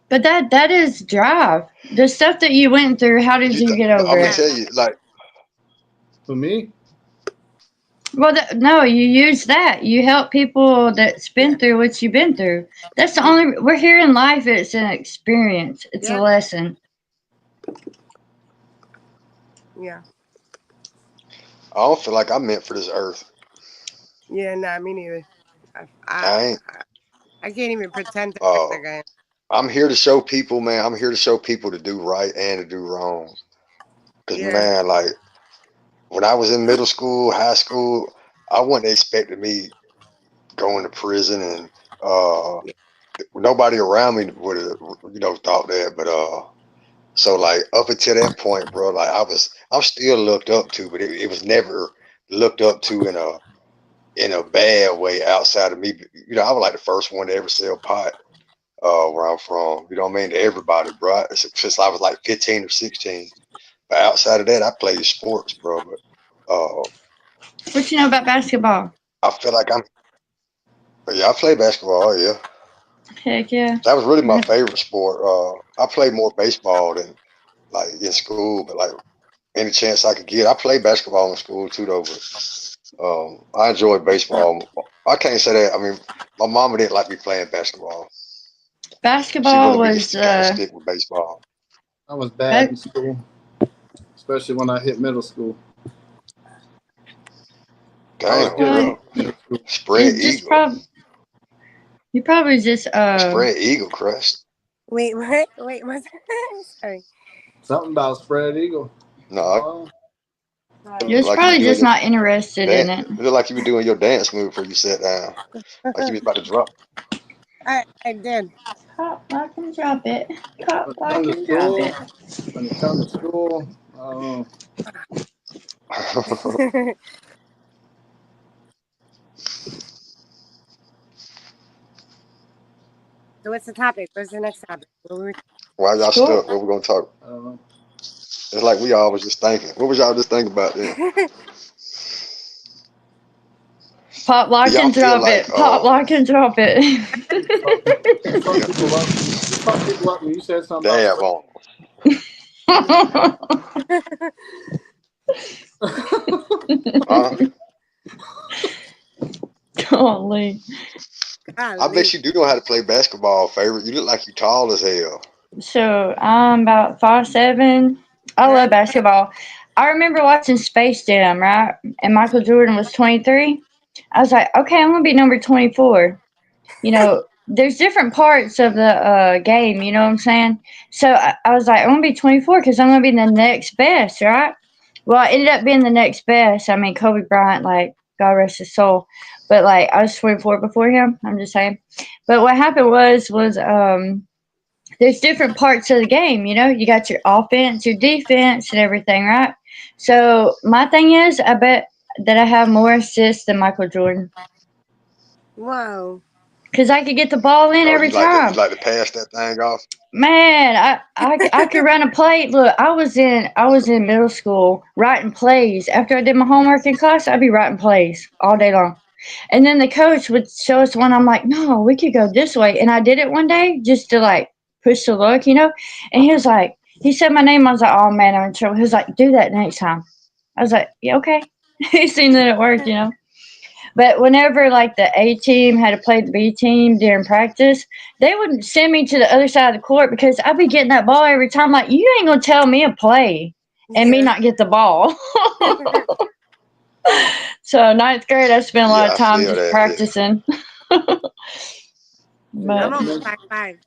But that is drive. The stuff that you went through, how did you get over I'm gonna it? tell you, like, For me, Well, no, you use that. You help people that's been through what you've been through. That's the only. We're here in life. It's an experience. It's a lesson. Yeah. I don't feel like I'm meant for this earth. Yeah, nah, me neither. I ain't. I can't even pretend to act like I am. I'm here to show people, man. I'm here to show people to do right and to do wrong. Cause man, like when I was in middle school, high school, I wasn't expecting me going to prison, and nobody around me would have, thought that. But so like up until that point, bro, like I'm still looked up to, but it was never looked up to in a bad way outside of me. I was like the first one to ever sell pot. Where I'm from, you know what I mean, to everybody, bro. Since I was like 15 or 16. But outside of that, I played sports, bro. But What you know about basketball? I feel like yeah, I play basketball, yeah. Heck yeah. That was really my favorite sport. I played more baseball than like in school, but like any chance I could get, I played basketball in school too, though. But I enjoyed baseball. I can't say that. I mean, my mama didn't like me playing basketball. She Basketball wanted me was to kind of stick with baseball. I was bad in school, especially when I hit middle school. Damn, bro. Spread eagle. You probably just Spread eagle crest. Wait, what? Wait, what's Sorry. Something about spread eagle. No. You're Like probably you just your not interested in dance. it. It looked like you were doing your dance move before you sat down. Like you was about to drop. I did. Pop, lock, and drop it. Pop, When lock, and drop it. it comes to school, I don't know. So what's the topic? What's the next topic? Why y'all stuck? What we gonna talk? I don't know. It's like we all was just thinking. What was y'all just thinking about then? Pop, lock, Do y'all and feel drop like it. Pop, lock, and drop it. You fuck people up. You fuck people up when you said something about damn spread. on. Golly. I bet you do know how to play basketball, favorite. You look like you tall as hell. So I'm about 5'7". I love basketball. I remember watching Space Jam, right? And Michael Jordan was 23. I was like, okay, I'm gonna be number 24. You know, there's different parts of the game. You know what I'm saying? So I was like, I'm gonna be 24 because I'm gonna be the next best, right? Well, I ended up being the next best. I mean, Kobe Bryant, like, God rest his soul. But like, I was 24 before him. I'm just saying. But what happened was there's different parts of the game, you know? You got your offense, your defense, and everything, right? So my thing is, I bet that I have more assists than Michael Jordan. Whoa. Because I could get the ball in every time. You like to pass that thing off? Man, I could run a play. Look, I was in middle school writing plays. After I did my homework in class, I'd be writing plays all day long. And then the coach would show us one. I'm like, no, we could go this way. And I did it one day just to like push the luck, you know. And he was like, he said my name. I was like, oh man, I'm in trouble. He was like, do that next time. I was like, yeah, okay. He seen that it worked, you know. But whenever like the A team had to play the B team during practice, they would send me to the other side of the court because I'd be getting that ball every time. Like, you ain't gonna tell me a play and me not get the ball. So ninth grade, I spent a lot of time just practicing. But I'm only 5'5".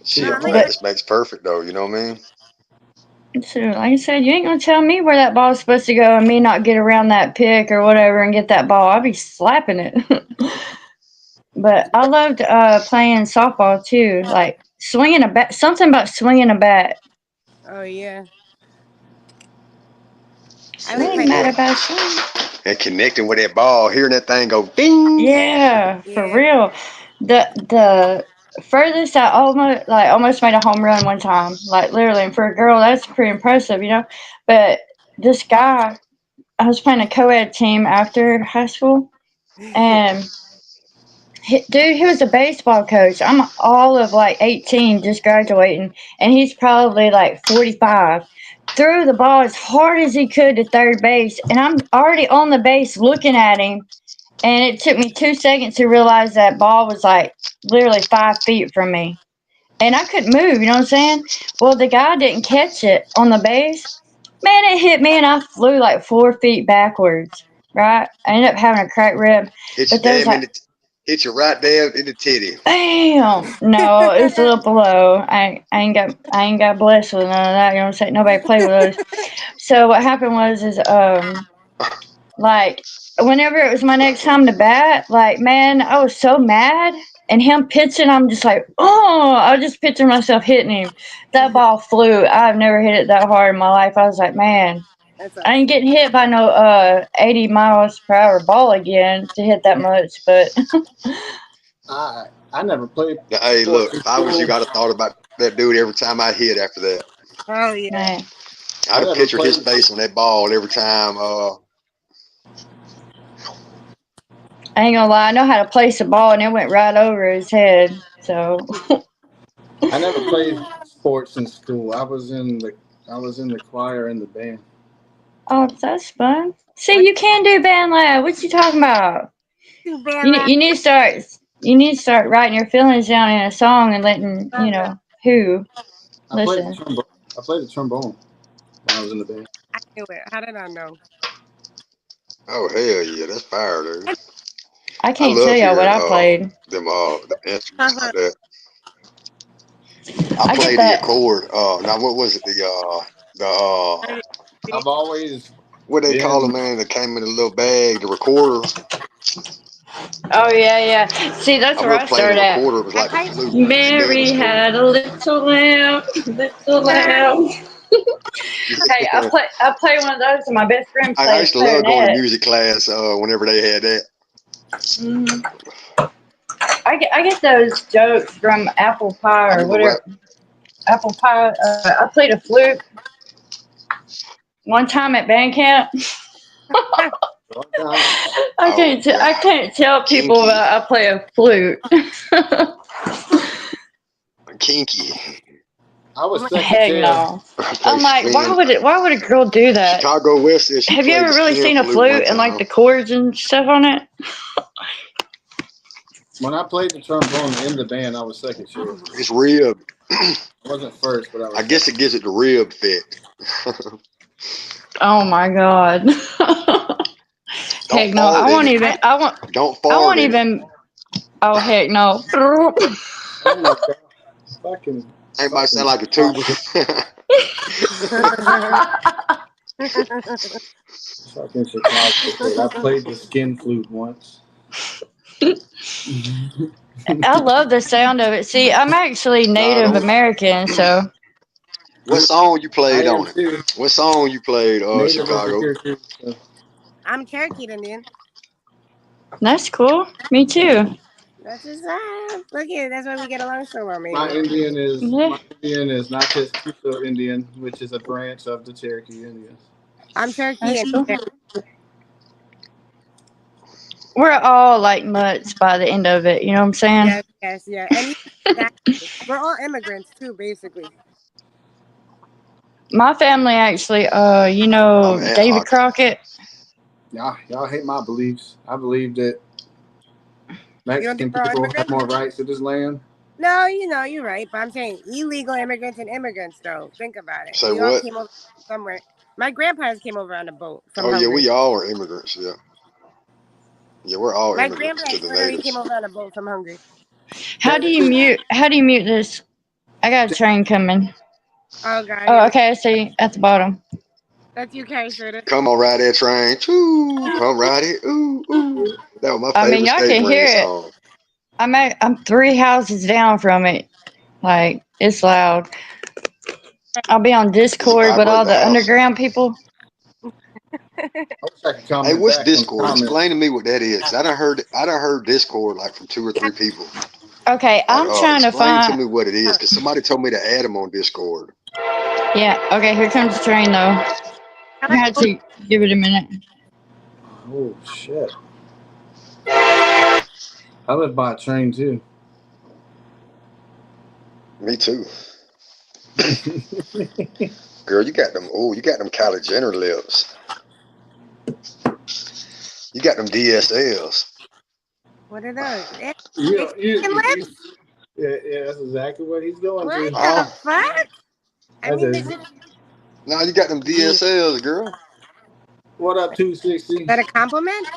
Shit, practice makes perfect though. You know what I mean? So, like I said, you ain't gonna tell me where that ball's supposed to go and me not get around that pick or whatever and get that ball. I'll be slapping it. But I loved playing softball too, like swinging a bat. Something about swinging a bat. Oh yeah. Swing bat about swing. And connecting with that ball, hearing that thing go ding. Yeah, for real. The furthest I almost made a home run one time, like literally. And for a girl, that's pretty impressive, you know. But this guy, I was playing a co-ed team after high school, and he was a baseball coach. I'm all of like 18, just graduating, and he's probably like 45. Threw the ball as hard as he could to third base, and I'm already on the base looking at him. And it took me 2 seconds to realize that ball was like literally 5 feet from me. And I couldn't move, you know what I'm saying? Well, the guy didn't catch it on the base. Man, it hit me and I flew like 4 feet backwards, right? I ended up having a cracked rib. Hit But there was like, hit you right there in the titty. bam! No, it's a little below. I ain't got blessed with none of that, you know what I'm saying? Nobody played with those. So what happened was like, whenever it was my next time to bat, like, man, I was so mad. And him pitching, I'm just like, oh, I just picture myself hitting him. That ball flew. I've never hit it that hard in my life. I was like, man, I ain't getting hit by no 80 miles per hour ball again to hit that much. But I never played. Hey, look, if I was you, I'd have thought about that dude every time I hit after that. Oh yeah. I'd have pictured his face on that ball every time. I ain't gonna lie, I know how to place a ball, and it went right over his head. So I never played sports in school. I was in the choir and the band. Oh, that's fun. See, you can do band lab. What you talking about? You need to start writing your feelings down in a song and letting who listen. I played the trombone when I was in the band. I knew it. How did I know? Oh hell yeah, that's fire, dude. I can't tell y'all what I played. Them the instruments like that. I played the accord. Now what was it? I've always what they call them, man? That came in a little bag, the recorder. Oh yeah. See, that's where I started at. Recorder, it was like a flute. Mary had a little lamb, little lamb. Hey, I play one of those, and my best friend plays. I used to love going to music class whenever they had that. I get those jokes from Apple Pie or whatever. Apple Pie. I played a flute one time at band camp. I can't tell people that I play a flute. Kinky. I was second Heck chair. no. Play I'm like, skin. why would a girl do that? Chicago West said she Have you played ever the really skin seen a flute one flute and like time. the chords and stuff on it? When I played the trombone in the band, I was second chair. It's rib. I wasn't first, but I was. I guess it gives it the rib fit. Oh my god. Heck no, I fart in won't it. even. Don't I fart won't in it. even. Oh heck no. Oh my god! Fucking. It might sound like a tuba. Fucking Chicago. I played the skin flute once. I love the sound of it. See, I'm actually Native American, so. What song you played I am on it? too. What song you played, Native over Chicago? here too. So. I'm Cherokee Indian. That's cool. Me too. That's what's up. Look at that's why we get along so well, My maybe. Indian is Yeah. Natchez Kuso Indian, which is a branch of the Cherokee Indians. I'm Cherokee That's Indian. cool. We're all like mutts by the end of it. You know what I'm saying? Yes, yeah. And exactly. We're all immigrants too, basically. My family actually, you know, David Crockett. Y'all hate my beliefs. I believe that Mexican we're all people have immigrants? more rights to this land. No, you're right. But I'm saying illegal immigrants and immigrants, though. Think about it. Say We all what? came over somewhere. My grandparents came over on a boat from Oh yeah, Hungary. we all are immigrants. Yeah, yeah, we're all My immigrants to grandparents the literally natives. came over on a boat from Hungary. How do you mute this? I got a train coming. Oh god. Oh, okay, I see at the bottom. That's you, Carrie Soda. Come on, ride that train. Choo, come ride it. Ooh, ooh. That was my I mean, favorite y'all State can Lane hear it. song. I'm 3 houses down from it. Like, it's loud. I'll be on Discord with all the underground people. Hey, what's Discord? Explain to me what that is. 'Cause I done heard Discord like from 2 or 3 people. Okay, I'm trying to Explain find. to me what it is, because somebody told me to add them on Discord. Yeah, okay, here comes the train though. I had to give it a minute. Oh shit! I live by a train too. Me too. Girl, you got them. Oh, you got them Kylie Jenner lips. You got them DSLs. What are those? Yeah, that's exactly what he's going What to. the fuck? I mean, No, you got them DSLs, girl. What up, 260? Is that a compliment?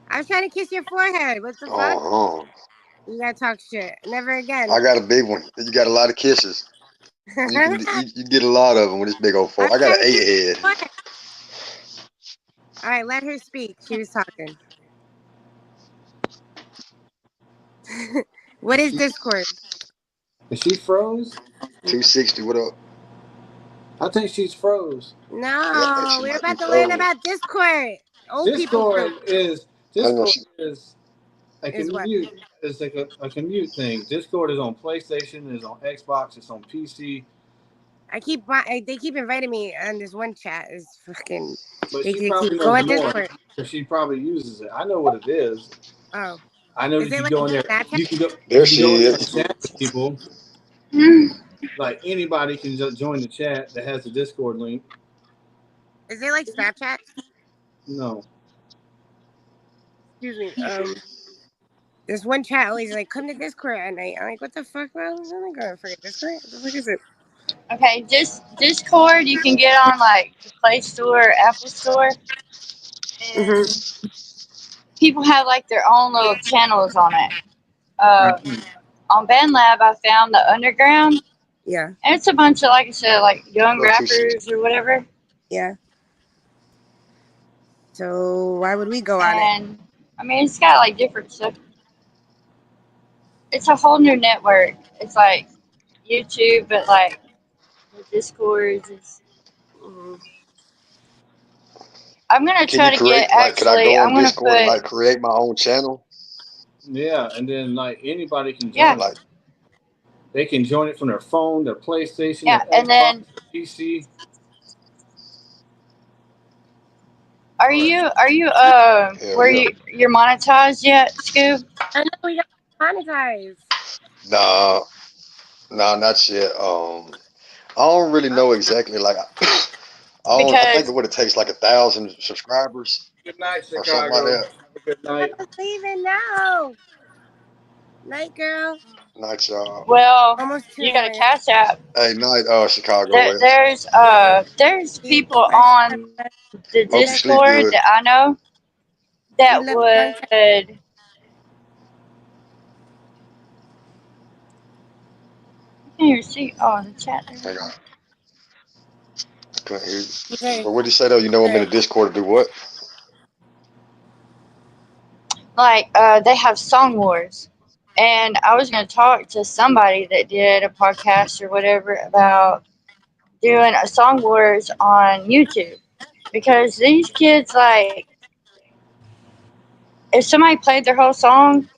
I was trying to kiss your forehead. What the fuck? You gotta talk shit. Never again. I got a big one. You got a lot of kisses. You get a lot of them with this big old forehead. I got an 8 head. All right, let her speak. She was talking. What is Discord? Is she froze? 260, what up? I think she's froze. No, we're about to learn about Discord. Discord is a Is what? commute. It's like a commute thing. Discord is on PlayStation, is on Xbox, it's on PC. They keep inviting me on this one chat. Is fucking. But They she keep probably go at knows more Discord. because she probably uses it. I know what it is. Oh. I know Is that it you like go in there. Snapchat? You can go. There you can go she in there is. and chat with people. Like anybody can just join the chat that has the Discord link. Is it like Snapchat? No. Excuse me. This one chat always like come to Discord at night. I'm like, what the fuck, bro? I'm not gonna forget Discord. What the fuck is it? Okay, Discord you can get on like the Play Store or Apple Store. And people have like their own little channels on it. On BandLab I found the Underground. Yeah. And it's a bunch of, like I said, like young rappers or whatever. Yeah. So why would we go on it? And I mean it's got like different stuff. It's a whole new network. It's like YouTube, but like the Discord is. I'm gonna Can try you to get. create, like, could I Actually, go I'm on gonna Discord and put. like create my own channel? Yeah, and then like anybody can join. Yeah. Like they can join it from their phone, their PlayStation, Yeah, their and Xbox, then PC. are you were you're monetized yet, Scoob? I know we got monetized. Nah, Nah, not yet. I don't really know exactly. Like, I think Because what it takes like 1,000 subscribers Good night, or something like Chicago. that. Have a good night. I'm leaving now. Night, girl. Night, y'all. well, Almost 2 you got a a.m. cash app. Hey, night, Chicago There, West. there's people on the Hope you sleep Discord good. that I know You that left a long time. would. I can't even see. Oh, the chat there. Hang on. Couldn't hear you. He said, But what did you say though? You know I'm in the Discord to do what? Like, they have song wars. And I was going to talk to somebody that did a podcast or whatever about doing a song wars on YouTube. Because these kids, like, if somebody played their whole song,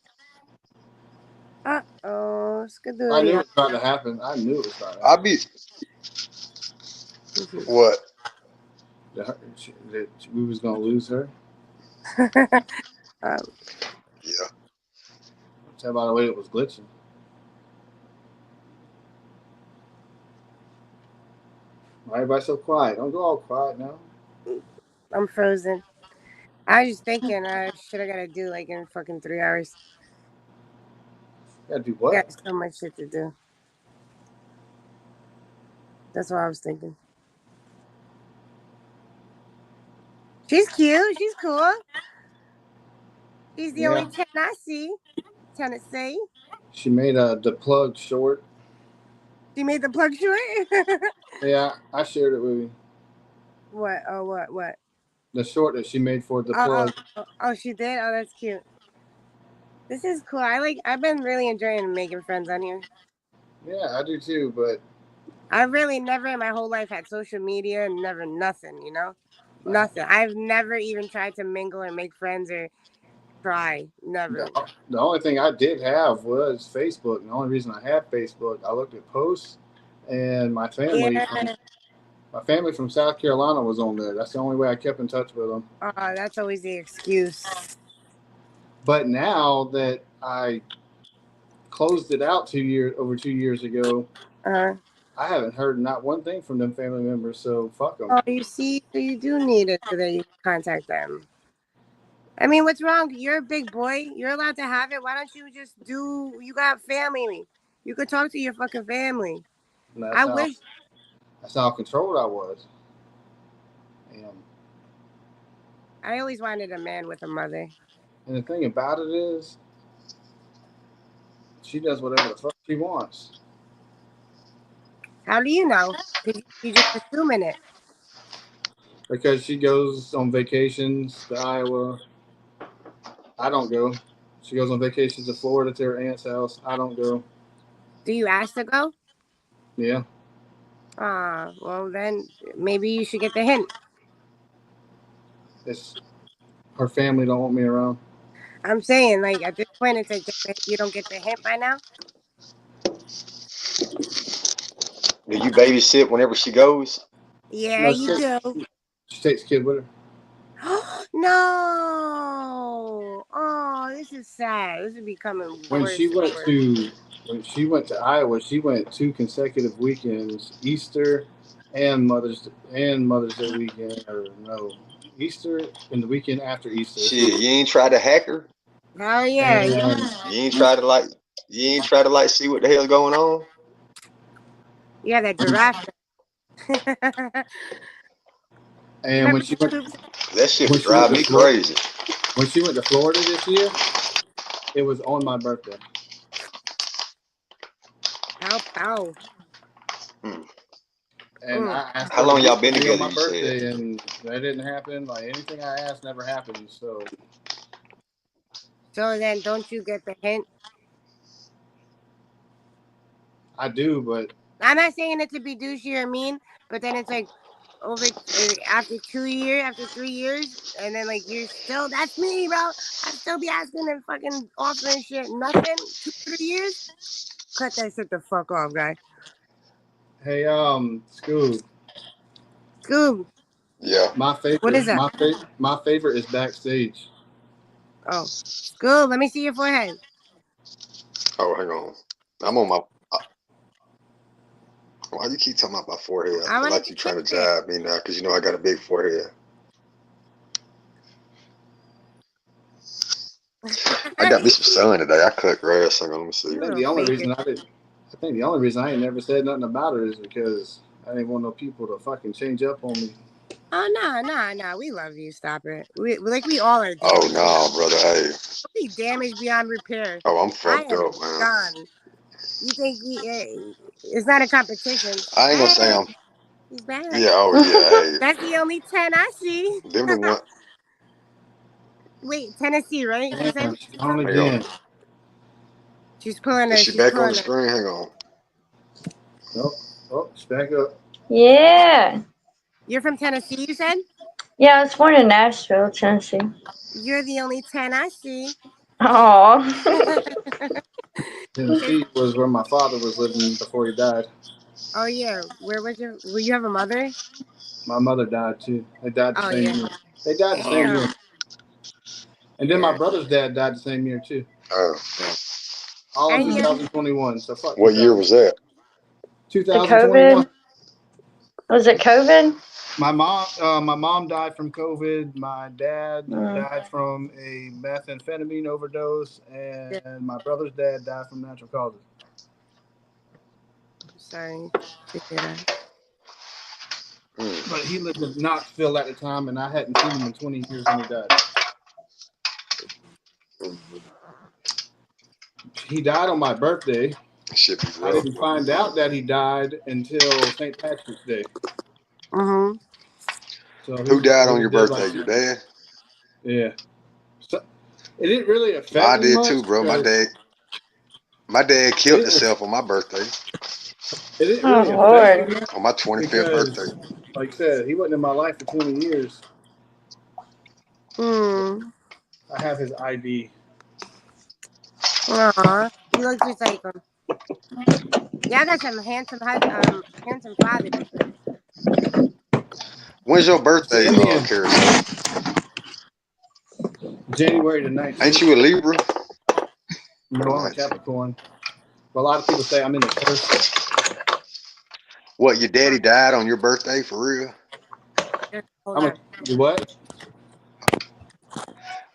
uh-oh, I knew it Skadoodia. was about to happen. I knew it was about to I'll happen. be what? That we was gonna lose her. um, Yeah. Tell by the way it was glitching. Why everybody so quiet? Don't go all quiet now. I'm frozen. I was just thinking, shit I gotta do like in fucking 3 hours. Gotta do I what? got so much shit to do. That's what I was thinking. She's cute. She's cool. She's the only Yeah. Tennessee. Tennessee. She made the plug short. She made the plug short. Yeah, I shared it with you. What? Oh, what? The short that she made for the plug. Oh, she did. Oh, that's cute. This is cool. I've been really enjoying making friends on here. Yeah, I do too. But I really never in my whole life had social media and never nothing. You know, nothing. I've never even tried to mingle or make friends or try. Never. the only thing I did have was Facebook. And the only reason I had Facebook, I looked at posts, and my family from South Carolina was on there. That's the only way I kept in touch with them. That's always the excuse. But now that I closed it out over 2 years ago, I haven't heard not one thing from them family members. So fuck them. Oh, you see, so you do need it so that you can contact them. I mean, what's wrong? You're a big boy. You're allowed to have it. Why don't you just do? You got family. You could talk to your fucking family. I wish. That's how controlled I was. I always wanted a man with a mother. And the thing about it is, she does whatever the fuck she wants. How do you know? Because you're just assuming it. Because she goes on vacations to Iowa. I don't go. She goes on vacations to Florida to her aunt's house. I don't go. Do you ask to go? Yeah. Well then maybe you should get the hint. It's her family don't want me around. I'm saying, like, at this point, it's like you don't get the hint by now. Do you babysit whenever she goes? Yeah, No, you do. She takes the kid with her. No. Oh, this is sad. This is becoming When worse. she went to Iowa, she went 2 consecutive weekends, Easter and Mother's Day weekend, or no, Easter and the weekend after Easter. Shit, you ain't tried to hack her? Oh yeah. You ain't tried to like see what the hell's going on? Yeah, that giraffe. And when she went, that shit would drive me crazy. When she went to Florida this year, it was on my birthday. Ow. And I asked how long y'all been together? On my You birthday, said? and that didn't happen. Like anything I asked never happened. So then, don't you get the hint? I do, but I'm not saying it to be douchey or mean, but then it's like after 2 years, after 3 years, and then like you're still, that's me, bro. I still be asking and fucking offering shit, nothing. 2, 3 years. Cut that shit the fuck off, guy. Hey, Scoob. Yeah. My favorite. What is that? My favorite is backstage. Oh, Scoob, let me see your forehead. Oh, hang on. I'm on my. Why you keep talking about my forehead? I I feel wanted like to you trying to kiss it. jive me now because you know I got a big forehead. I got me some sun today. I cut grass. Hang on, let me see. I think the only reason I ain't never said nothing about it is because I didn't want no people to fucking change up on me. Oh no, we love you. Stop it. We all are damaged. Oh no, brother. Hey. We damaged beyond repair. Oh, I'm fucked I am up, man. done. You think it's not a competition? I ain't gonna say Hey, I'm. he's back. Yeah. Oh yeah. Hey. That's the only 10 I see. Them the one. Wait, Tennessee, right? You said She's on again. She's pulling her. Is she She's back on pulling the her. screen? Hang on. Oh, she's back up. Yeah. You're from Tennessee, you said? Yeah, I was born in Nashville, Tennessee. You're the only 10 I see. Oh. Tennessee was where my father was living before he died. Oh yeah, where was your? Will you have a mother? My mother died too. They died the Oh same yeah. year. They died the same year. And then my brother's dad died the same year too. Oh. All in And he- 2021. So fuck. What year was that? 2021. Was it COVID? My mom died from COVID. My dad died from a methamphetamine overdose, and my brother's dad died from natural causes. Sorry to hear that. But he lived in Knoxville at the time, and I hadn't seen him in 20 years when he died. He died on my birthday. I didn't find out that he died until St. Patrick's Day. Mm-hmm. So Who died on your birthday? Your dad? Yeah. So, it didn't really affect Mine me did much too, bro. My dad killed himself on my birthday. It didn't really affect me on my 25th because, birthday. like I said, he wasn't in my life for 20 years. I have his ID. Aw, you look just like him. Yeah, I got some handsome father pictures. When's your birthday, Carousel? January the 19th. Ain't you a Libra? No, I'm a Capricorn. But a lot of people say I'm in the curse. What, your daddy died on your birthday for real? What?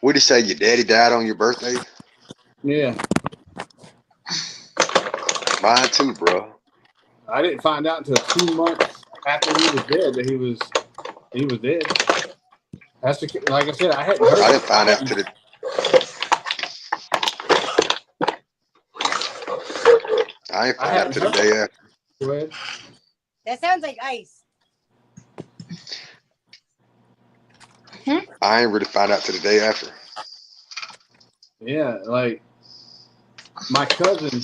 What did he say? Your daddy died on your birthday? Yeah. Mine too, bro. I didn't find out until 2 months after he was dead that he was dead. That's like I said, I hadn't heard. I didn't find out till the. I ain't find out till the day after. Go ahead. That sounds like ice. I ain't really find out till the day after. Yeah, like my cousin,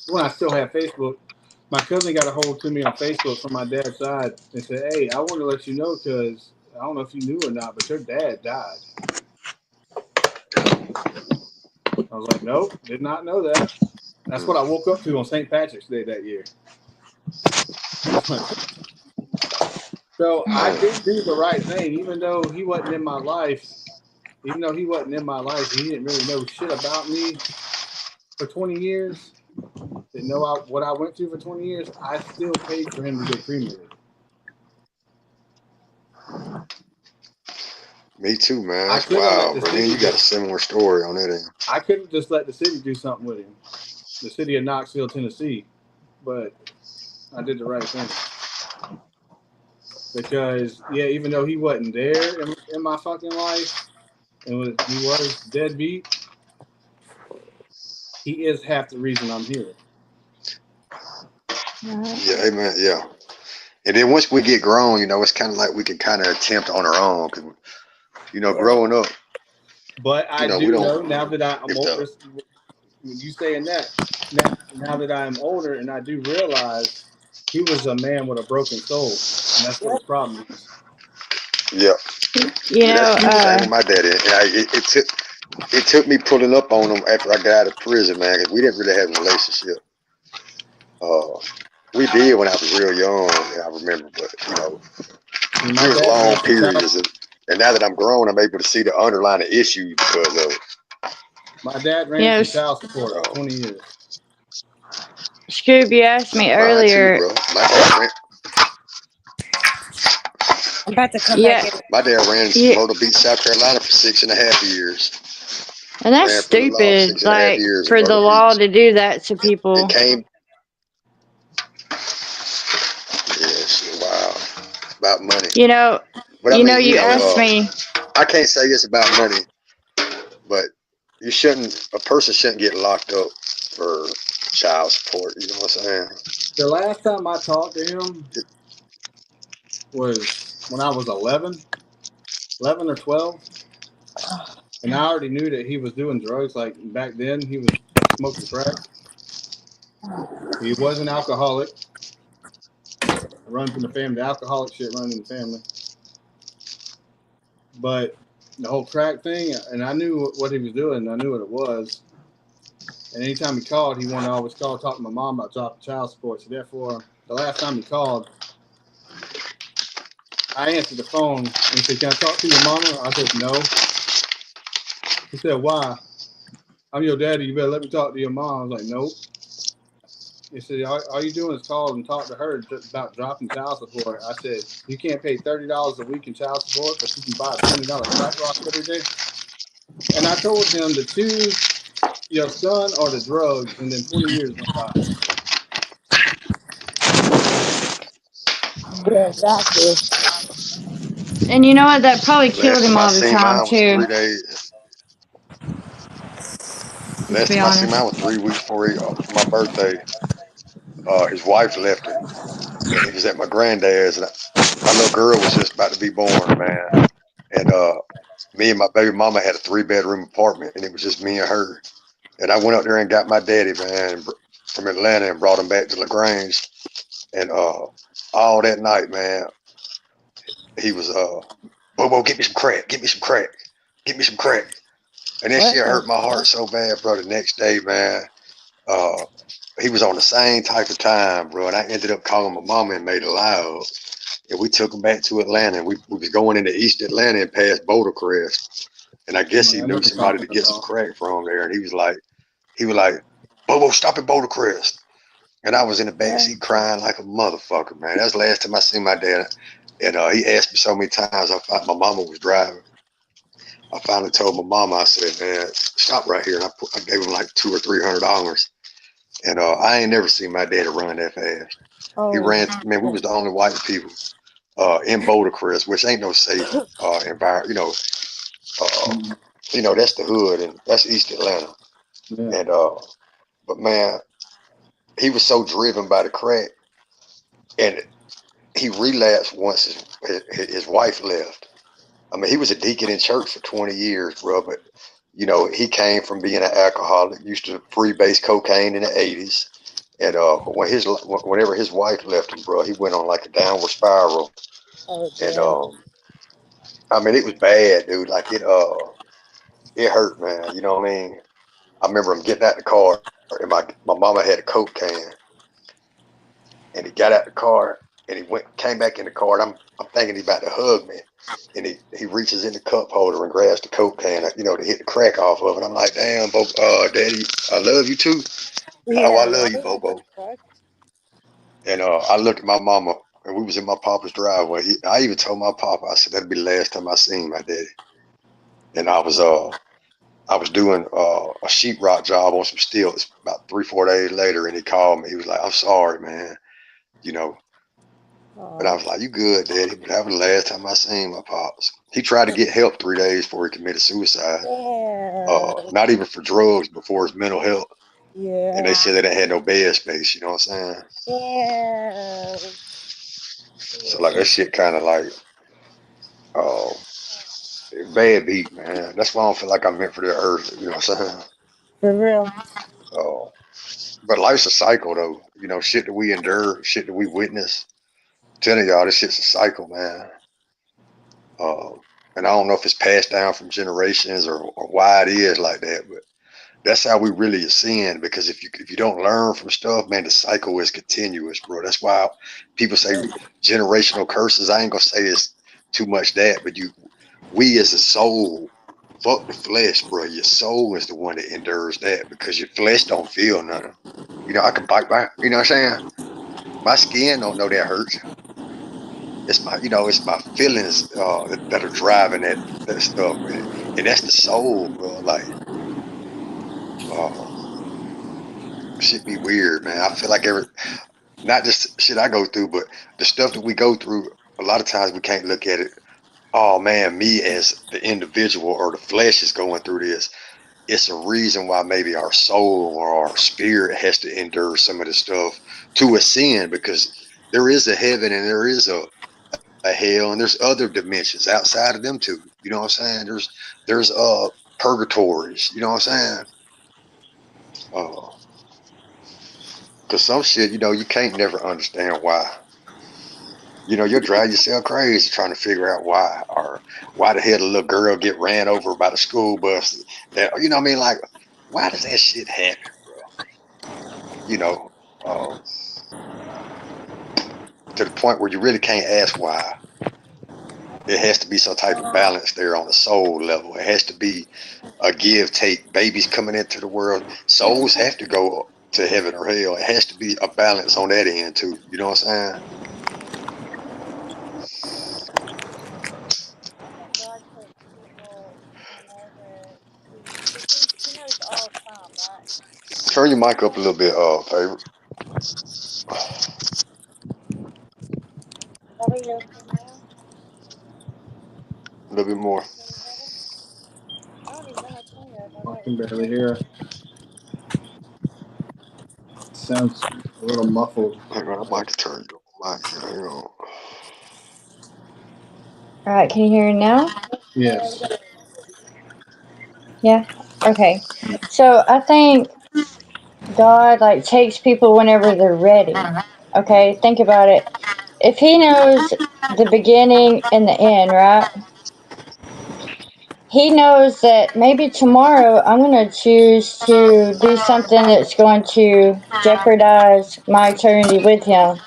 when I still have Facebook, my cousin got a hold to me on Facebook from my dad's side and said, "Hey, I want to let you know because I don't know if you knew or not, but your dad died." I was like, "Nope, did not know that." That's what I woke up to on St. Patrick's Day that year. So I did do the right thing, even though he wasn't in my life. Even though he wasn't in my life, he didn't really know shit about me for 20 years. Didn't know what I went through for 20 years. I still paid for him to get cremated. Me too, man. That's wild, bro. Man, you got a similar story on that end. I couldn't just let the city do something with him. The city of Knoxville, Tennessee. But I did the right thing. Because, yeah, even though he wasn't there in my fucking life, and he was deadbeat, he is half the reason I'm here. Yeah, amen. Yeah. And then once we get grown, you know, it's kind of like we can kind of attempt on our own. Cause, you know, growing up. But I do know now that I'm older, you saying that, now that I'm older and I do realize he was a man with a broken soul. And that's what his problem is. Yeah. You know, that's the same with my daddy. It took me pulling up on him after I got out of prison, man, because we didn't really have a relationship. We did when I was real young, I remember, but you know, there was long periods, and now that I'm grown, I'm able to see the underlying issue because of it. My dad ran from child support for 20 years. Scoob, you asked me Mine earlier. too, bro. My dad ran. I'm about to come back in. My dad ran Yeah. Myrtle Beach, South Carolina for 6.5 years. And that's Ran for the law stupid, 6.5 like, years in for the Myrtle law Beach. to do that to It people. came. Yeah, shit, wow. About money. You know, But I mean, you asked me. I can't say it's about money, but a person shouldn't get locked up for child support. You know what I'm saying? The last time I talked to him was when I was 11 or 12. And I already knew that he was doing drugs. Like back then, he was smoking crack. He was an alcoholic. It runs in the family. The alcoholic shit runs in the family. But the whole crack thing, and I knew what he was doing. I knew what it was. And anytime he called, he wanted to always call, talk to my mom about dropping child support. So therefore, the last time he called, I answered the phone and he said, "Can I talk to your mama?" I said, "No." He said, "Why?" "I'm your daddy. You better let me talk to your mom." I was like, "Nope." He said, all you doing is call and talk to her about dropping child support. I said, "You can't pay $30 a week in child support, but you can buy a $20 crack rock every day." And I told him to choose your son or the drugs, and then 20 years went by. Yeah, exactly. And you know what? That probably killed Last him time I all the seen time, mine was too. 3 days. Let's Last be time I seen honest. mine was 3 weeks before my birthday. His wife left him, and he was at my granddad's, and my little girl was just about to be born, man. And me and my baby mama had a 3-bedroom apartment, and it was just me and her. And I went up there and got my daddy, man, from Atlanta, and brought him back to LaGrange. And all that night, man, he was Bobo, get me some crack, get me some crack, get me some crack. And that shit hurt my heart so bad, bro. The next day, man, he was on the same type of time, bro. And I ended up calling my mama and made it loud. And we took him back to Atlanta. And we was going into East Atlanta and past Boulder Crest. And I guess he knew somebody to get some crack from there. And he was like, Bobo, stop at Boulder Crest. And I was in the backseat crying like a motherfucker, man. That's the last time I seen my dad. And he asked me so many times. I thought my mama was driving. I finally told my mama, I said, "Man, stop right here." And I gave him like $200 or $300. And I ain't never seen my daddy run that fast. He ran. Man, we was the only white people in Boulder Crest, which ain't no safe environment. That's the hood, and that's East Atlanta. Yeah. And but man, he was so driven by the crack, and he relapsed once his wife left. I mean, he was a deacon in church for 20 years, bro. But he came from being an alcoholic, used to freebase cocaine in the 80s. And whenever his wife left him, bro, he went on like a downward spiral. And I mean, it was bad, dude. Like it hurt, man. You know what I mean? I remember him getting out the car, and my mama had a Coke can, and he got out the car, and he came back in the car, and I'm thinking he's about to hug me, and he reaches in the cup holder and grabs the Coke can, to hit the crack off of it. I'm like, damn, Daddy, I love you too. Yeah, Oh, I love you, right? Bobo. And I looked at my mama, and we was in my papa's driveway. I even told my papa, I said, that'd be the last time I seen my daddy. And I was doing a sheetrock job on some stilts about 3-4 days later, and he called me. He was like, "I'm sorry, man," But I was like, "You good, Daddy?" But that was the last time I seen my pops. He tried to get help 3 days before he committed suicide. Not even for drugs, but for his mental health. Yeah. And they said they didn't have no bed space. You know what I'm saying? Yeah. So like that shit kind of like, bad beat, man. That's why I don't feel like I'm meant for the earth. You know what I'm saying? For real. But life's a cycle, though. Shit that we endure, shit that we witness. I'm telling y'all, this shit's a cycle, man. And I don't know if it's passed down from generations or why it is like that, but that's how we really are seeing. Because if you don't learn from stuff, man, the cycle is continuous, bro. That's why people say generational curses. I ain't gonna say it's too much that, but we as a soul, fuck the flesh, bro. Your soul is the one that endures that because your flesh don't feel nothing. You know, I can bite my, you know what I'm saying? My skin don't know that hurts. It's my, you know, it's my feelings that are driving that stuff, and that's the soul, bro. Like, uh, shit be weird, man. I feel like not just shit I go through, but the stuff that we go through. A lot of times we can't look at it. Oh man, me as the individual or the flesh is going through this. It's a reason why maybe our soul or our spirit has to endure some of the stuff to ascend, because there is a heaven and there is a hell, and there's other dimensions outside of them too. You know what I'm saying? There's purgatories. You know what I'm saying? Because some shit, you know, you can't never understand why. You know, you'll drive yourself crazy trying to figure out why, or why the hell the little girl get ran over by the school bus. You know what I mean? Like, why does that shit happen, bro? You know, to the point where you really can't ask why. It has to be some type of balance there on the soul level. It has to be a give take. Babies coming into the world, souls have to go to heaven or hell. It has to be a balance on that end too. You know what I'm saying? Turn your mic up a little bit, favorite. A little bit more. I can barely hear. Sounds a little muffled. Hang on, I might turn your mic. Hang on. All right, can you hear me now? Yes. Yeah. Okay. So I think God like takes people whenever they're ready. Okay, think about it. If He knows the beginning and the end, right? He knows that maybe tomorrow I'm going to choose to do something that's going to jeopardize my eternity with Him.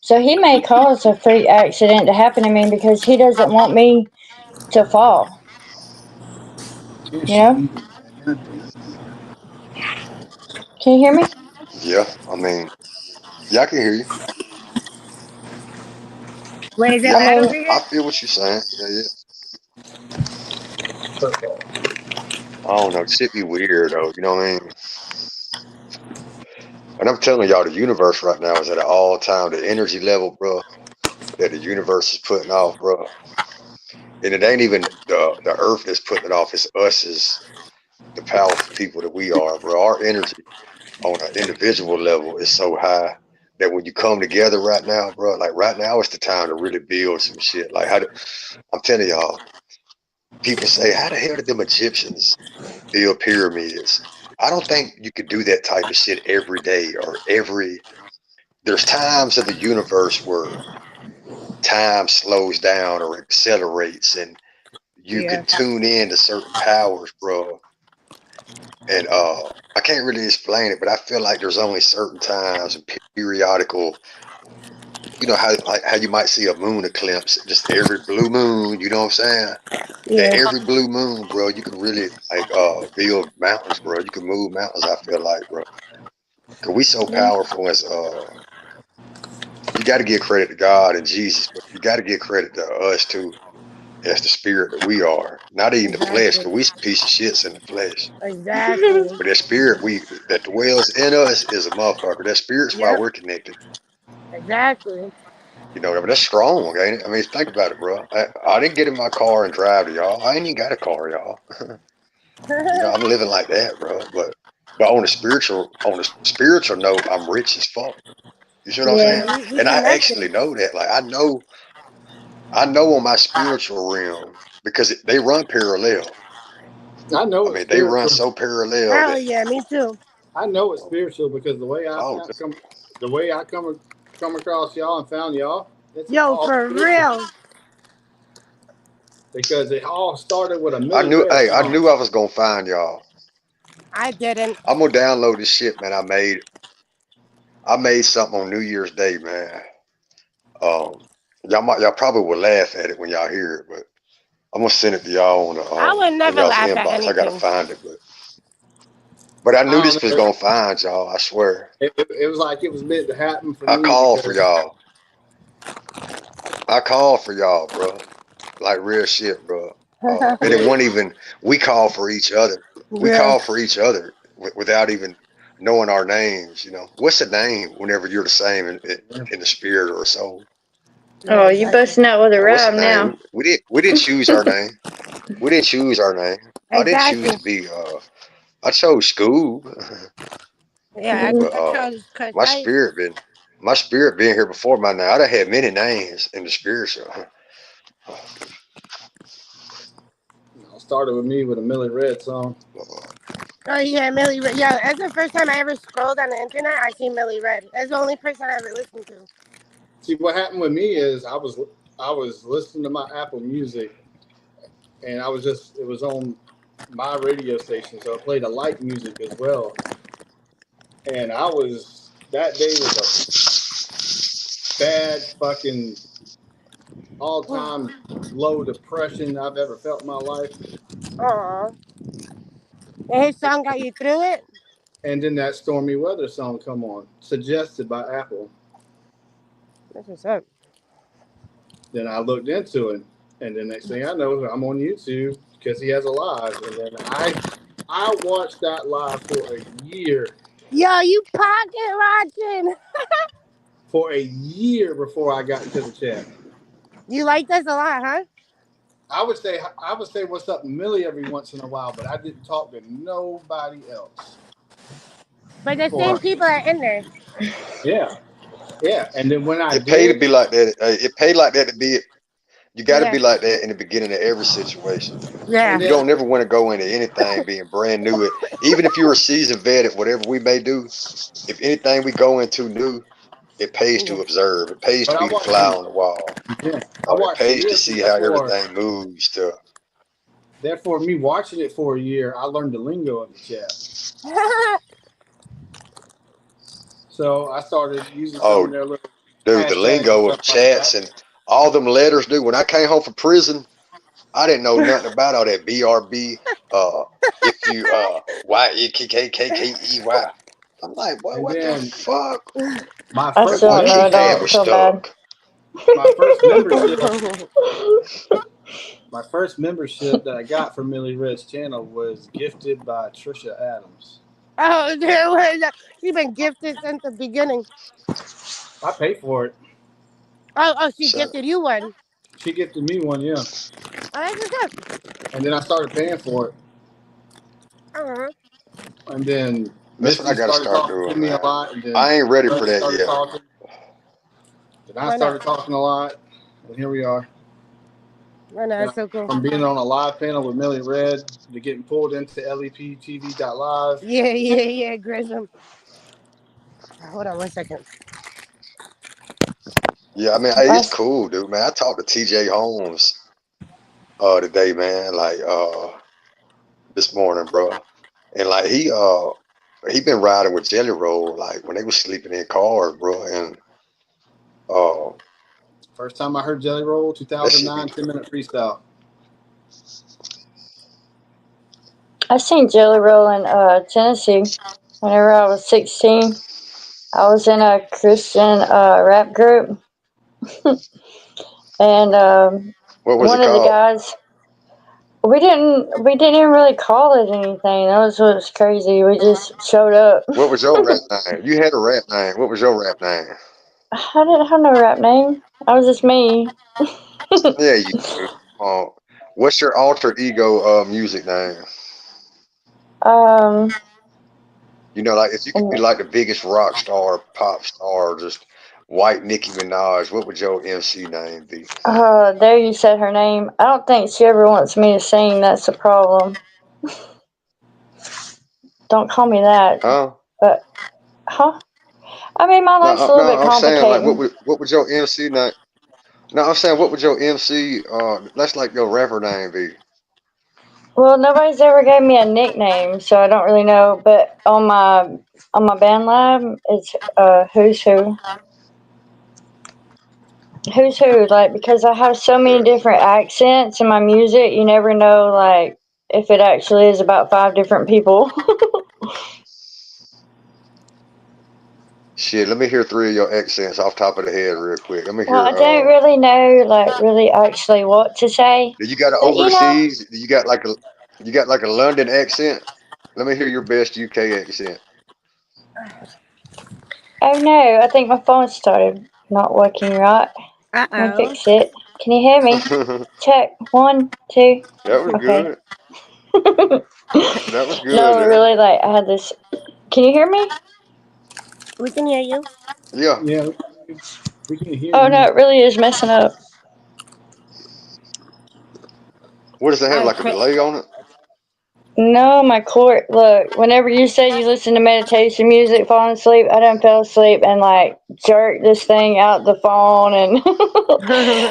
So He may cause a freak accident to happen to me because He doesn't want me to fall. You know? Can you hear me? Yeah, I mean, yeah, I can hear you. Wait, is it Yeah, bad over I here? feel what you're saying. Yeah. I don't know. Shit be weird though. You know what I mean? And I'm telling y'all, the universe right now is at an all-time. The energy level, bro, that the universe is putting off, bro. And it ain't even the Earth that's putting it off. It's us as the powerful people that we are, bro. Our energy on an individual level is so high that when you come together right now, bro, like right now, it's the time to really build some shit. Like I'm telling y'all, people say, how the hell did them Egyptians build pyramids? I don't think you could do that type of shit every day or there's times of the universe where time slows down or accelerates and you Yeah. can tune in to certain powers, bro. And I can't really explain it, but I feel like there's only certain times and periodical, you know, how you might see a moon eclipse just every blue moon, you know what I'm saying? That Yeah. every blue moon, bro, you can really like build mountains, bro. You can move mountains, I feel like, bro. Cause we so powerful as you gotta give credit to God and Jesus, but you gotta give credit to us too, as the spirit that we are. Not even the flesh, Exactly. cause we some piece of shits in the flesh. Exactly. But that spirit that dwells in us is a motherfucker. That spirit's why Yep. we're connected. Exactly. You know, I mean, that's strong, ain't it? I mean, think about it, bro. I didn't get in my car and drive to y'all. I ain't even got a car, y'all. You know, I'm living like that, bro. But on the spiritual note, I'm rich as fuck. You see what I'm saying? Yeah, we And I connected. actually know that. Like I know on my spiritual realm because they run parallel. I know I it's mean, they run spiritual. so parallel Hell that yeah, me too. I know it's spiritual because oh, the way I come across y'all and found y'all, it's Yo, all for spiritual. real. Because it all started with a I Millie knew. Ware Hey, I song. knew I was gonna find y'all. I didn't. I'm gonna download this shit, man. I made something on New Year's Day, man. Y'all probably will laugh at it when y'all hear it, but I'm gonna send it to y'all on I would in never y'all's laugh at inbox. I gotta anything. find it, but But I I knew don't this was know. gonna find y'all. I swear. It was like it was meant to happen for I me called for because y'all. I called for y'all, bro. Like real shit, bro. And it yeah, wasn't even. We called for each other. We Yeah. called for each other without even knowing our names. You know, what's the name whenever you're the same in the spirit or soul? Yeah, Oh, you exactly. busting out with a What's the rhyme name? now. We didn't choose our name. We didn't choose our name. I didn't choose Exactly. to be. I chose Scoob, Yeah, but I chose because my spirit been here before my name. I'd have had many names in the spirit show. started with me with a Millie Red song. Oh yeah, Millie Red. Yeah, that's the first time I ever scrolled on the internet. I seen Millie Red. That's the only person I ever listened to. See, what happened with me is I was listening to my Apple Music, and it was on my radio station, so it played a light music as well. And that day was a bad fucking all time low depression I've ever felt in my life. Aw. And his song got you through it? And then that Stormy Weather song come on, suggested by Apple. That's what's up. Then I looked into it, and the next thing I know, I'm on YouTube because he has a live, and then I watched that live for a year. Yo, you pocket watching. For a year before I got into the chat. You like this a lot, huh? I would say what's up Millie every once in a while, but I didn't talk to nobody else. But the same people are in there. Yeah. Yeah. And then when I It paid to did, be like that. It paid like that to be. You got to Yeah. be like that in the beginning of every situation. Yeah. and You then don't never want to go into anything being brand new. Even if you're a seasoned vet at whatever we may do, if anything we go into new, it pays to observe. It pays to but I be the watched fly on the wall. I It watched pays to year, so see how everything moves. therefore me watching it for a year, I learned the lingo of the chat. So I started using some of Oh, their little dude, the hashtags and lingo of stuff like chats that. and all them letters, dude. When I came home from prison, I didn't know nothing about all that BRB. If you YEKKKKEY. I'm like, boy, And what the then fuck? my I That first still boy don't know it membership, all. keypad I was feel bad. stuck. my first membership, my first membership that I got from Millie Red's channel was gifted by Trisha Adams. Oh, there was. She's been gifted since the beginning. I paid for it. Oh, she So, gifted you one. She gifted me one, yeah. Oh, that's what's up. And then I started paying for it. Uh-huh. And then that's what I Misty got to started start talking to doing, me a man. lot, and then I ain't ready for Brett that started yet. talking. Then I Why not? started talking a lot, and here we are. Why not? That's so cool. From being on a live panel with Millie Red to getting pulled into LEPTV.live. Yeah, Grissom. Hold on 1 second. Yeah, I mean, it's cool, dude, man. I talked to TJ Holmes today, man, like this morning, bro. And like he been riding with Jelly Roll like when they was sleeping in cars, bro. And uh First time I heard Jelly Roll, that shit be 2009, 10-minute freestyle. I seen Jelly Roll in Tennessee whenever I was 16. I was in a Christian rap group, and what was it one of the called? guys. We didn't even really call it anything. That was what was crazy. We just showed up. What was your rap name? You had a rap name. What was your rap name? I didn't have no rap name. I was just me. Yeah, you do. What's your alter ego music name? Um, You know, like if you could be like the biggest rock star, pop star, just white Nicki Minaj, what would your MC name be? there you said her name. I don't think she ever wants me to sing. That's the problem. Don't call me that. Huh? But, huh? I mean, my life's a No, little bit I'm saying like complicated. what would your MC name? No, I'm saying what would your MC that's like your rapper name be? Well, nobody's ever gave me a nickname, so I don't really know. But on my band lab, it's Who's Who. Who's Who? Like, because I have so many different accents in my music, you never know like if it actually is about 5 different people. Shit, let me hear 3 of your accents off top of the head real quick. Let me Well, hear. I don't really know, like, really actually what to say. Do you got an But, you know, overseas? Do you got like a London accent? Let me hear your best UK accent. oh no, I think my phone started not working right. Let me Uh-oh. fix it. Can you hear me? Check. 1, 2. That was Okay. good. That was good. No, Yeah. really, like, I had this. Can you hear me? We can hear you. Yeah. Yeah, we can hear Oh no, you. it really is messing up. What does it have? Oh, Like a Chris. delay on it? No, my cord. Look, whenever you say you listen to meditation music, falling asleep, I done fell asleep and like jerked this thing out the phone, and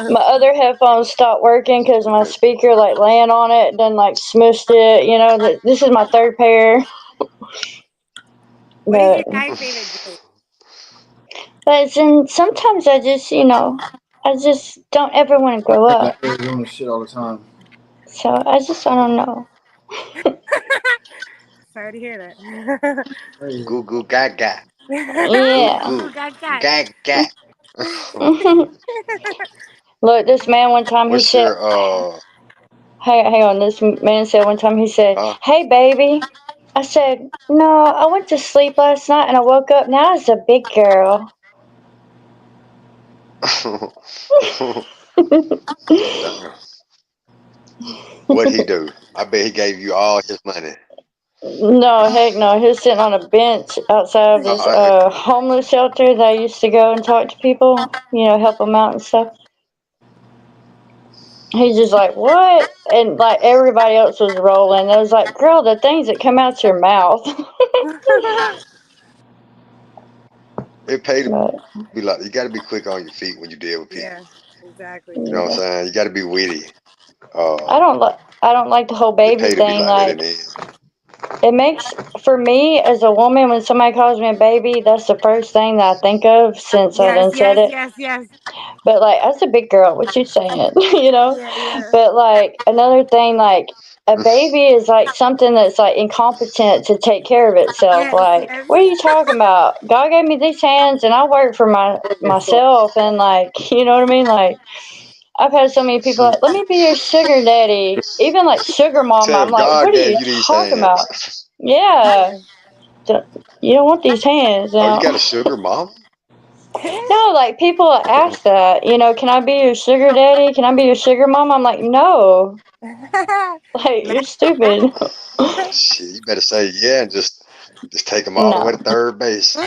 my other headphones stopped working because my speaker like laying on it, then like smushed it. You know, this is my third pair. What is your But guy's favorite drink? sometimes I just, I just don't ever want to grow Hear that up. Arizona shit all the time. So I don't know. Sorry to hear that. Goo goo gaga. Goo Yeah. goo Gaga. gaga. Look, this man one time he What's said, your hey, hang on. This man said one time, he said, huh? "Hey, baby." I said, "No, I went to sleep last night and I woke up now as a big girl." Damn. What'd he do? I bet he gave you all his money. No, heck no. He was sitting on a bench outside of this Uh, homeless shelter that I used to go and talk to people, help them out and stuff. He's just like, "What?" And like everybody else was rolling. I was like, "Girl, the things that come out your mouth." it paid to But, be like you got to be quick on your feet when you deal with people. Yeah, exactly. You know what I'm yeah. saying? You got to be witty. I don't like the whole It baby pay to be thing. like that in Like, the end. it makes, for me as a woman, when somebody calls me a baby, that's the first thing that I think of since I Yes, done said yes, it. yes, yes. But like, as a big girl, what you saying, you know? Yeah, yeah. But like, another thing, like, a baby is like something that's like incompetent to take care of itself. Yes, Like, yes. what are you talking about? God gave me these hands and I work for myself, and like, you know what I mean? Like, I've had so many people like, "Let me be your sugar daddy." Even like sugar mama, Tell I'm him like, God "What are gave you you these talking about?" hands. Yeah. You don't want these hands Oh, you now. got a sugar mom? No, like people ask that, can I be your sugar daddy? Can I be your sugar mom? I'm like, no. Like, you're stupid. Shit, you better say yeah and just take him all the way to No. third base.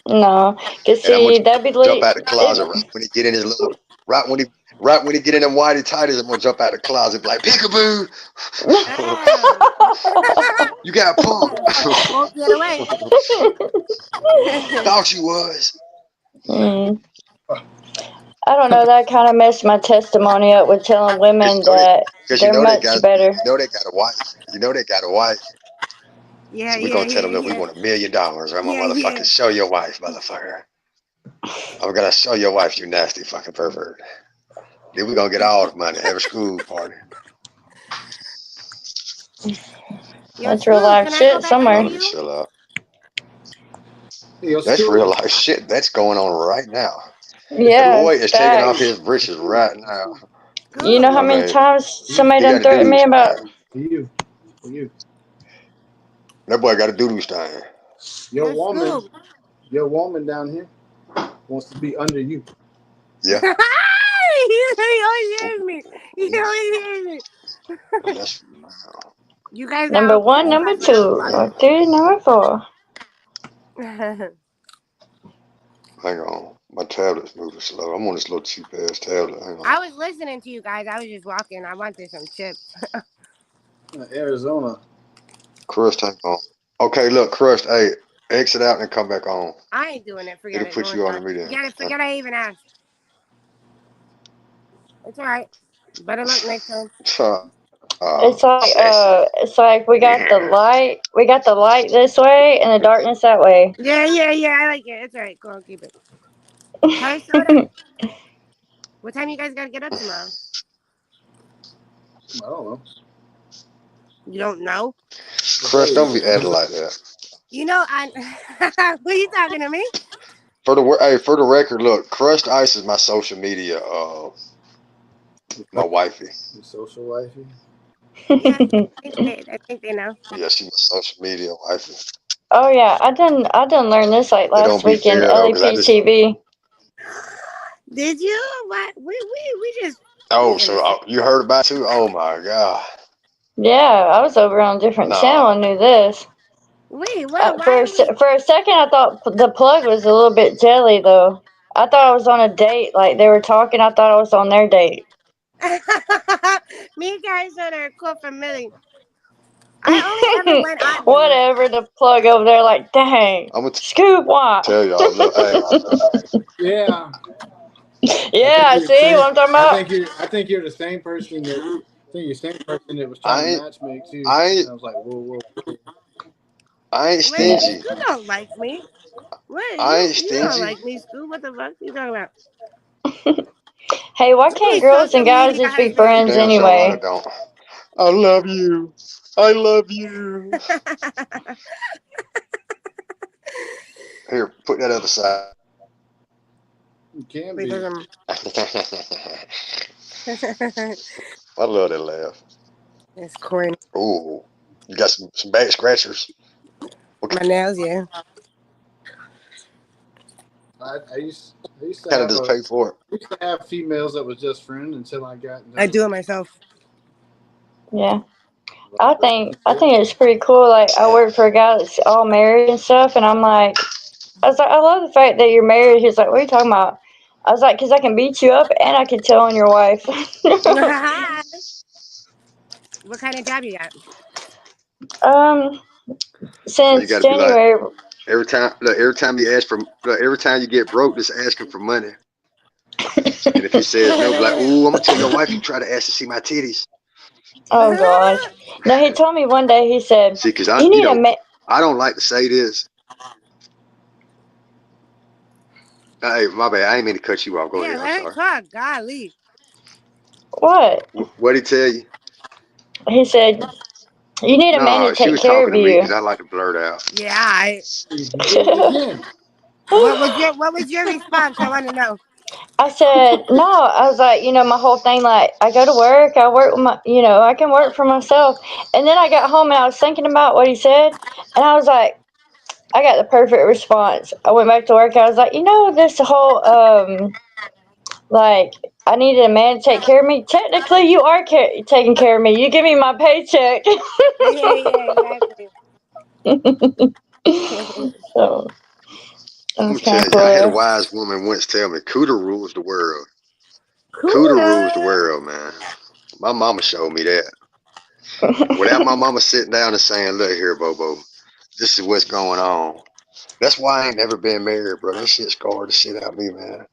No. Cause And I'm gonna see, that'd be jump out the closet it. right when he get in his little right when he get in them whitey tighties. I'm gonna jump out the closet and be like peekaboo. You got punked. Won't get away. Thought you was. Mm. I don't know. That kind of messed my testimony up with telling Cause you women know they, that cause they're much better. they got a wife. You know they got a wife. Yeah, So we yeah, gonna tell yeah, them that we yeah. want $1 million. I'm gonna Yeah, yeah. motherfucking show your wife, motherfucker. I'm gonna show your wife, you nasty fucking pervert. Then we gonna get all the money, have a school party. Yo, That's real Scoob, life can I go shit back under Oh, somewhere. you you? chill out. Yo, That's Scoob. real life shit. That's going on right now. Yeah, Lloyd is taking off facts. his britches right now. You know how I Scoob. many mean, times somebody he got done to do threatened me those about. things. For you. For you. That boy got to do those things. Your Yo, woman, Scoob. your woman down here wants to be under you. Yeah. He always Ooh, hears me. He ooh, always hears me. that's You guys gotta Number open one, this number closet up. two, number three, number four. hang on. My tablet's moving slow. I'm on this little cheap ass tablet. Hang on. I was listening to you guys. I was just walking. I wanted some chips. Arizona. Crust, hang on. Okay, look, Crust, hey, exit out and come back on. I ain't doing it. Forget It'll it. No put one's you on done. the meeting. Forget it. Forget I even asked. It's all right. Better luck next time. Sassy. It's like we got the light this way and the darkness that way. Yeah, yeah, yeah. I like it. It's all right. Go on, keep it. Hi, soda. What time you guys gotta get up tomorrow? I don't know. You don't know? Crust, don't be acting like that. You know, I. Who you talking to me? For the record, look, Crushed Ice is my social media, my wifey. Your social wifey. Yeah, I think they know. Yeah, she was social media wifey. Oh yeah, I done learned this like It last don't be week in fair though, because I LEP just TV. Did you? What? We just we oh, so innocent. you heard about it too? Oh my god, Yeah, I was over on a different channel nah. and knew this. Wait, what? For Why are we? for a second, I thought the plug was a little bit jelly though. I thought I was on a date, like they were talking. I thought I was on their date. Me and Carson are cool for Millie. I only ever went at them. Whatever, the plug over there, like, dang, I'm gonna Scoop, why? tell y'all, look, hey, Yeah. I think Yeah, you're the see same. what I'm talking about? I think you're the same person that. I think you're the same person that was trying I to ain't, matchmake too. I And ain't, I was like, whoa, whoa. I ain't Wait, stingy. Scoop don't like me. Wait, I ain't you don't stingy. like me, Scoop? What the fuck you talking about? Hey, why Too can't many girls and social guys media just be You husbands. friends damn sure right I anyway? don't. I love you. I love you. Here, put that other side. You can be. Because I'm. I love that laugh. It's corny. Ooh, you got some back scratchers. What My nails, yeah. I used to kind of have does pay for it? I used to have females that was just friends until I got I into do it myself. Yeah. I think it's pretty cool. Like I work for a guy that's all married and stuff, and I was like, I love the fact that you're married. He's like, what are you talking about? I was like, because I can beat you up and I can tell on your wife. What kind of job you got? um, So you since got to be like January. every time you ask for every time you get broke, just asking for money. And if he says no, be like, ooh, I'm gonna tell your wife you try to ask to see my titties. Oh gosh. No, he told me one day. He said, See, because "You need a man." I don't like to say this. Hey, my bad. I ain't mean to cut you off. Go Yeah, ahead. I'm let her sorry. talk. Golly. What? What'd he tell you? He said, "You need a man to No, she take was care talking of to me because you." I like to blurt out. Yeah. You did it again. What was your response? I want to know. I said, no, I was like, my whole thing, like, I go to work, I work with my, I can work for myself. And then I got home and I was thinking about what he said, and I was like, I got the perfect response. I went back to work, I was like, this whole, like, I needed a man to take care of me. Technically, you are taking care of me. You give me my paycheck. Yeah, exactly. So, I'm that's gonna kind tell of you, I had a cool. wise woman once tell me, "Cooter rules the world. Cooter rules the Cooler. world, man." My mama showed me that. Without my mama sitting down and saying, "Look here, Bobo, this is what's going on." That's why I ain't never been married, bro. That shit scarred the shit out of me, man.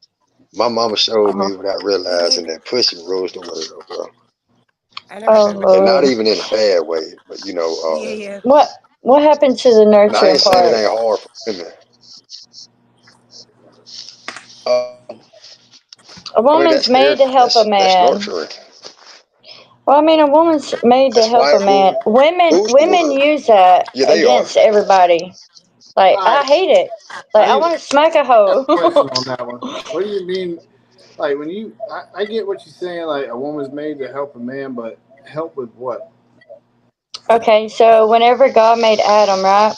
My mama showed Uh-huh. me without realizing that pussy rules the world, bro. I never Oh, heard of And not Lord. even in a bad way, but Yeah. What happened to the now I nurturing ain't saying it part? ain't hard for women. Uh, A I mean, woman's made to help a that's man. nurturing. Well, I mean, a woman's made to That's help why a it man. rules the Women world. use that Yeah, they are. against everybody. Like, All I right. hate it. Like, I I want to smack a got hoe. a question on that one. What do you mean? Like when I get what you're saying. Like a woman's made to help a man, but help with what? Okay, so whenever God made Adam, right?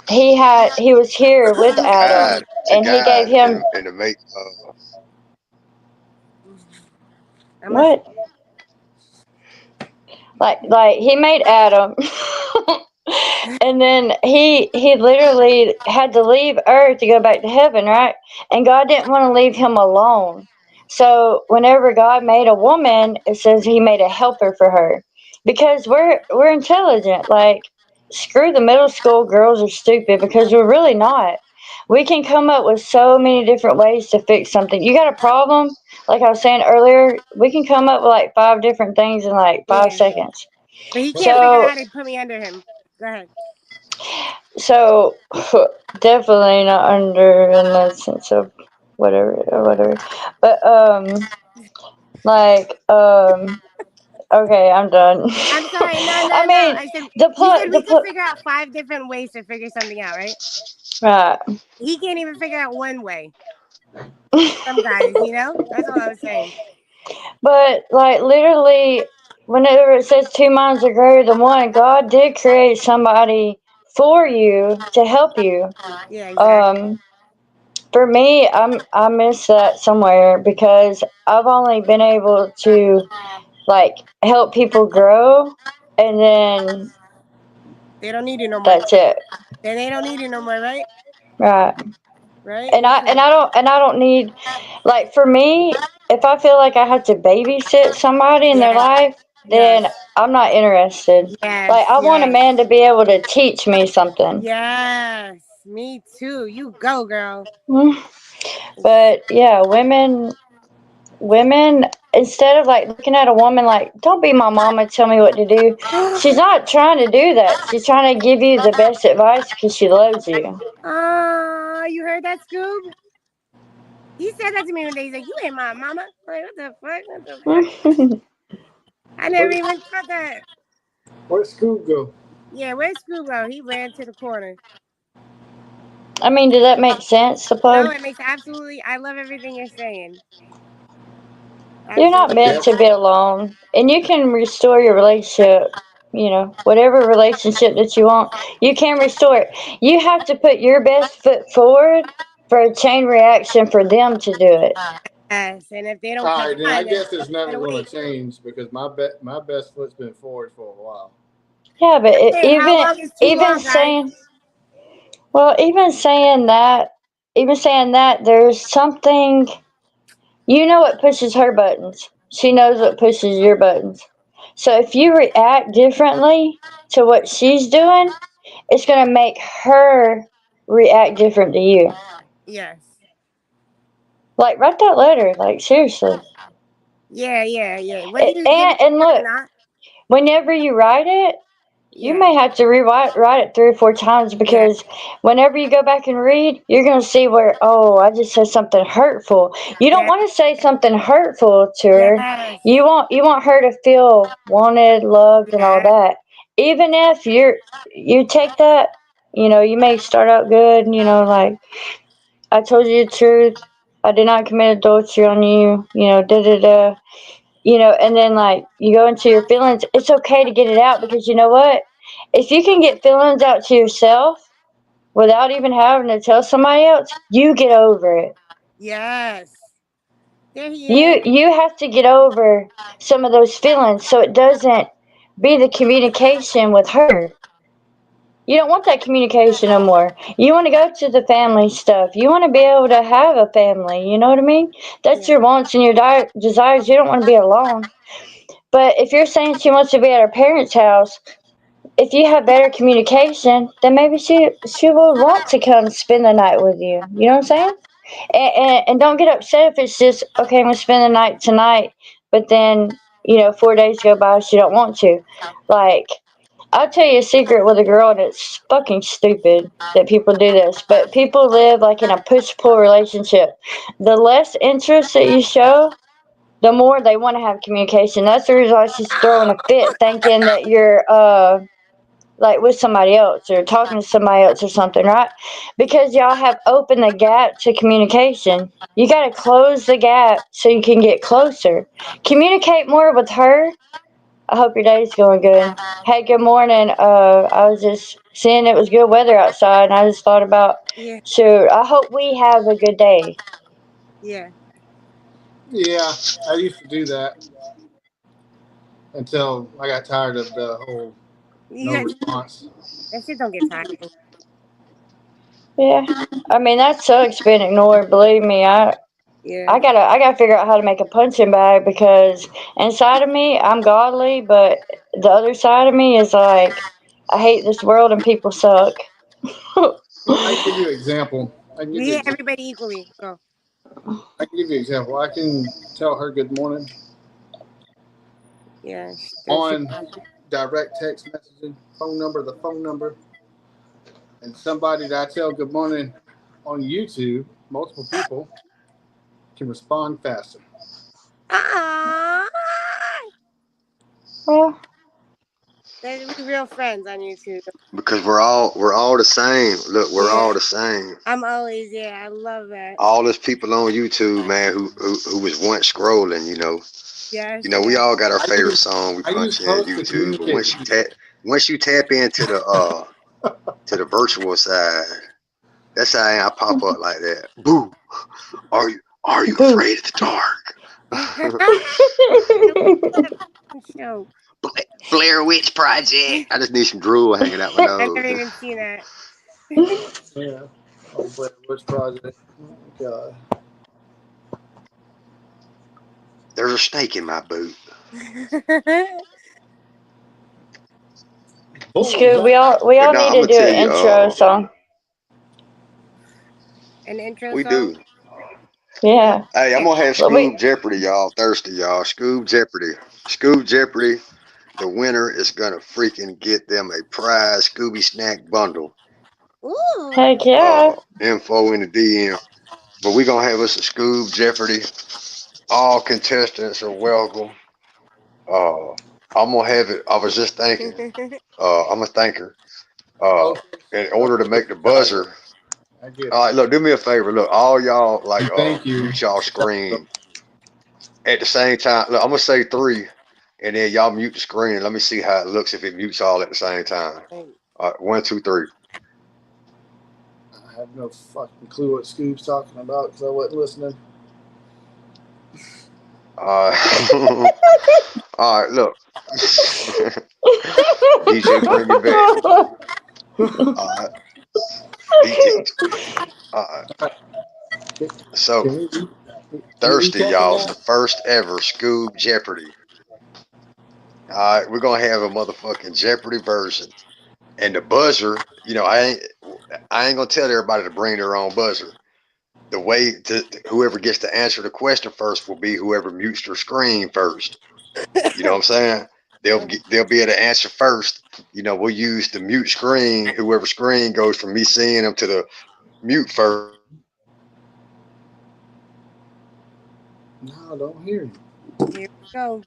He was here with Adam, To and he gave guide him and to make. I must. what? Like he made Adam. And then he literally had to leave earth to go back to heaven, right? And God didn't want to leave him alone. So whenever God made a woman, it says he made a helper for her. Because we're intelligent. Like, screw the middle school girls are stupid, because we're really not. We can come up with so many different ways to fix something. You got a problem? Like I was saying earlier, we can come up with like 5 different things in like 5 Yeah. seconds. But he can't figure out So how to put me under him. Go ahead. So definitely not under in the sense of whatever or whatever. But like Okay, I'm done. I'm sorry. No. I mean, I said the you said plot, we could figure out 5 different ways to figure something out, right? right. He can't even figure out one way. Some guys, that's all I was saying. But like literally, whenever it says two minds are greater than one, God did create somebody for you to help you. Yeah, exactly. For me, I miss that somewhere because I've only been able to like help people grow, and then They don't need you no more. that's it. Then they don't need you no more, right? Right. Right? And Me too. I don't need, like, for me, if I feel like I have to babysit somebody in their Yes. life, then Yes. I'm not interested. Yes. Like, I want a Yes. man to be able to teach me something. Yes. Me too. You go, girl. But yeah, women, instead of like looking at a woman like, don't be my mama, tell me what to do. She's not trying to do that. She's trying to give you the best advice because she loves you. You heard that, Scoob? He said that to me one day. He's like, "You ain't my mama." I'm like, what the fuck? What the fuck? I never even thought that. Where'd Scoob go? Yeah, where's Scoob go? He ran to the corner. I mean, does that make sense, the No, plug? it makes absolutely. I love everything you're saying. You're not Absolutely. meant to be alone. And you can restore your relationship. You know, whatever relationship that you want, you can restore it. You have to put your best foot forward for a chain reaction for them to do it. Yes, and if they don't All come right, then I on, then guess it's never gotta going wait. to change because my best foot's been forward for a while. Yeah, but Hey, how long is too even long, guys? saying, well, even saying that, there's something. You know what pushes her buttons. She knows what pushes your buttons. So if you react differently to what she's doing, it's going to make her react different to you. Yes. Like, write that letter. Like, seriously. Yeah. What do you give it And or look, not? whenever you write it, you Yeah. may have to write it 3 or 4 times Yeah. because whenever you go back and read, you're going to see where, oh, I just said something hurtful. You don't Yeah. want to say something hurtful to her. Yes. You want her to feel wanted, loved, and all Yeah. that. Even if you take that, you may start out good, like, I told you the truth. I did not commit adultery on you, da da da. And then like you go into your feelings, it's okay to get it out because you know what? If you can get feelings out to yourself without even having to tell somebody else, you get over it. Yes. There he is. You have to get over some of those feelings so it doesn't be the communication with her. You don't want that communication no more. You want to go to the family stuff. You want to be able to have a family. You know what I mean? That's Yeah. your wants and your desires. You don't want to be alone. But if you're saying she wants to be at her parents' house, if you have better communication, then maybe she will want to come spend the night with you. You know what I'm saying? And don't get upset if it's just okay. I'm gonna spend the night tonight, but then 4 days go by, she don't want to. Like, I'll tell you a secret with a girl, and it's fucking stupid that people do this, but people live like in a push pull relationship. The less interest that you show, the more they want to have communication. That's the reason why she's throwing a fit, thinking that you're like with somebody else or talking to somebody else or something, right? Because y'all have opened the gap to communication. You got to close the gap so you can get closer. Communicate more with her. I hope your day's going good. Hey, good morning. I was just seeing it was good weather outside, and I just thought about, Yeah. shoot, I hope we have a good day. Yeah. Yeah, I used to do that until I got tired of the whole You no got response. that shit don't get tired. Yeah, I mean that sucks being ignored. Believe me, Yeah. I gotta figure out how to make a punching bag because inside of me I'm godly, but the other side of me is like I hate this world and people suck. I can give you an example. I can give We you hit example. everybody equally. Go. I can give you an example. I can tell her good morning Yeah. on direct text messaging, the phone number, and somebody that I tell good morning on YouTube, multiple people can respond faster. Ah. Well, We real friends on YouTube. Because we're all the same. Look, we're all the same. I'm always I love that. All those people on YouTube, man, who was once scrolling, you know. Yes. You know, we all got our favorite song we punch in post to YouTube, but communicate. once you tap into the to the virtual side, that's how I pop up like that. Boo! Are you afraid of the dark? Show. Blair Witch Project. I just need some drool hanging out my I've nose. never even seen that. Yeah. Oh, Blair Witch Project. Oh, God. There's a snake in my boot. Scoob, we all But no, need I'm to gonna do tell an you, intro song. An intro we song? do. Yeah. Hey, I'm gonna have Well, Scoob Jeopardy, y'all. Thirsty, y'all. Scoob Jeopardy. Scoob Jeopardy. The winner is gonna freaking get them a prize Scooby snack bundle. Ooh. Heck yeah. Info in the DM. But we gonna have us a Scoob Jeopardy. All contestants are welcome. I'm gonna have it. I was just thinking. I'm a thinker. In order to make the buzzer. I get it. All right, look, do me a favor. Look, all y'all like Thank you. mute y'all screen at the same time. Look, I'm gonna say 3, and then y'all mute the screen. Let me see how it looks if it mutes all at the same time. All right, 1, 2, 3. I have no fucking clue what Scoob's talking about because I wasn't listening. All right, look. DJ, bring me back. All right. DJ. All right. So, Thirsty, y'all. It's the first ever Scoob Jeopardy. All right, we're gonna have a motherfucking Jeopardy version, and the buzzer. You know, I ain't gonna tell everybody to bring their own buzzer. The way to whoever gets to answer the question first will be whoever mutes their screen first. You know what I'm saying? They'll be able to answer first. You know, we'll use the mute screen. Whoever screen goes from me seeing them to the mute first. No, I don't hear you. Here we go.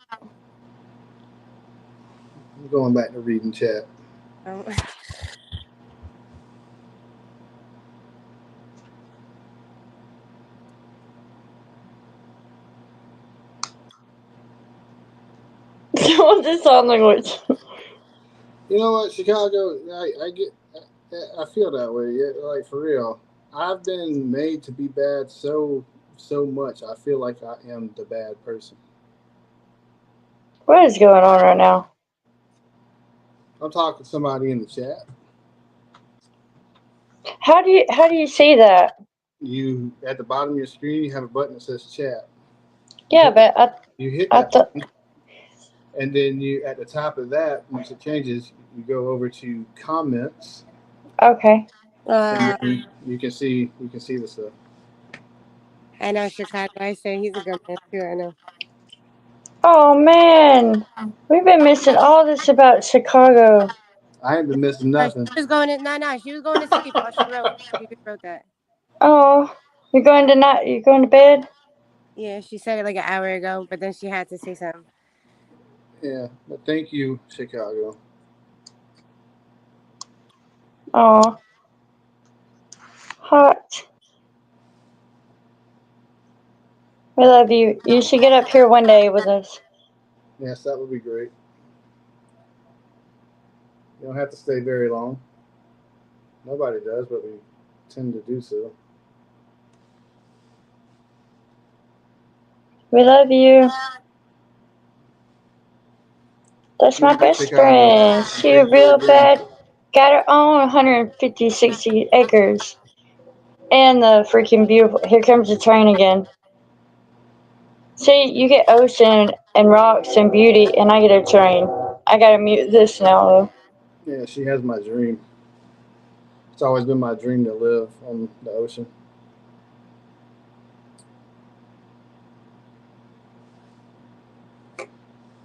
I'm going back to reading chat. Oh. What's this song language? You know what, Chicago? I feel that way. Yeah, like for real. I've been made to be bad so much. I feel like I am the bad person. What is going on right now? I'm talking to somebody in the chat. How do you see that? You at the bottom of your screen, you have a button that says chat. Yeah, but you hit that button, and then you at the top of that, once it changes, you go over to comments. Okay. And then you can see the stuff. I know Chicago. I say he's a good man too. I know. Oh man, we've been missing all this about Chicago. I ain't been missing nothing. She was going to She was going to sleep while she wrote. She wrote that. Oh, you're going to bed? Yeah, she said it like an hour ago, but then she had to say something. Yeah, but thank you, Chicago. Oh, hot. We love you. You should get up here one day with us. Yes, that would be great. You don't have to stay very long. Nobody does, but we tend to do so. We love you. That's my best friend. She real bad. Got her own 150, 60 acres. And the freaking beautiful. Here comes the train again. See, you get ocean and rocks and beauty, and I get a train. I gotta mute this now, though. Yeah, she has my dream. It's always been my dream to live on the ocean.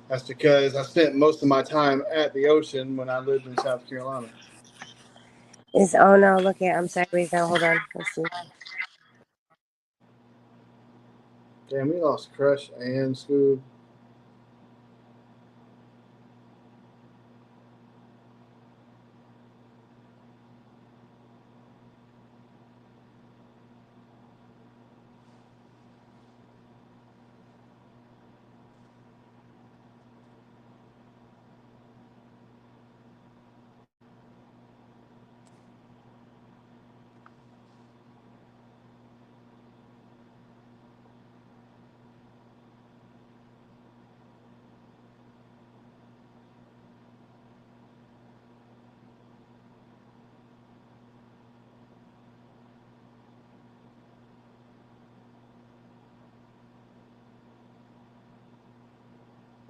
That's because I spent most of my time at the ocean when I lived in South Carolina. Oh no, look at I'm sideways now. Hold on. Let's see. Damn, we lost Crush and Scoob.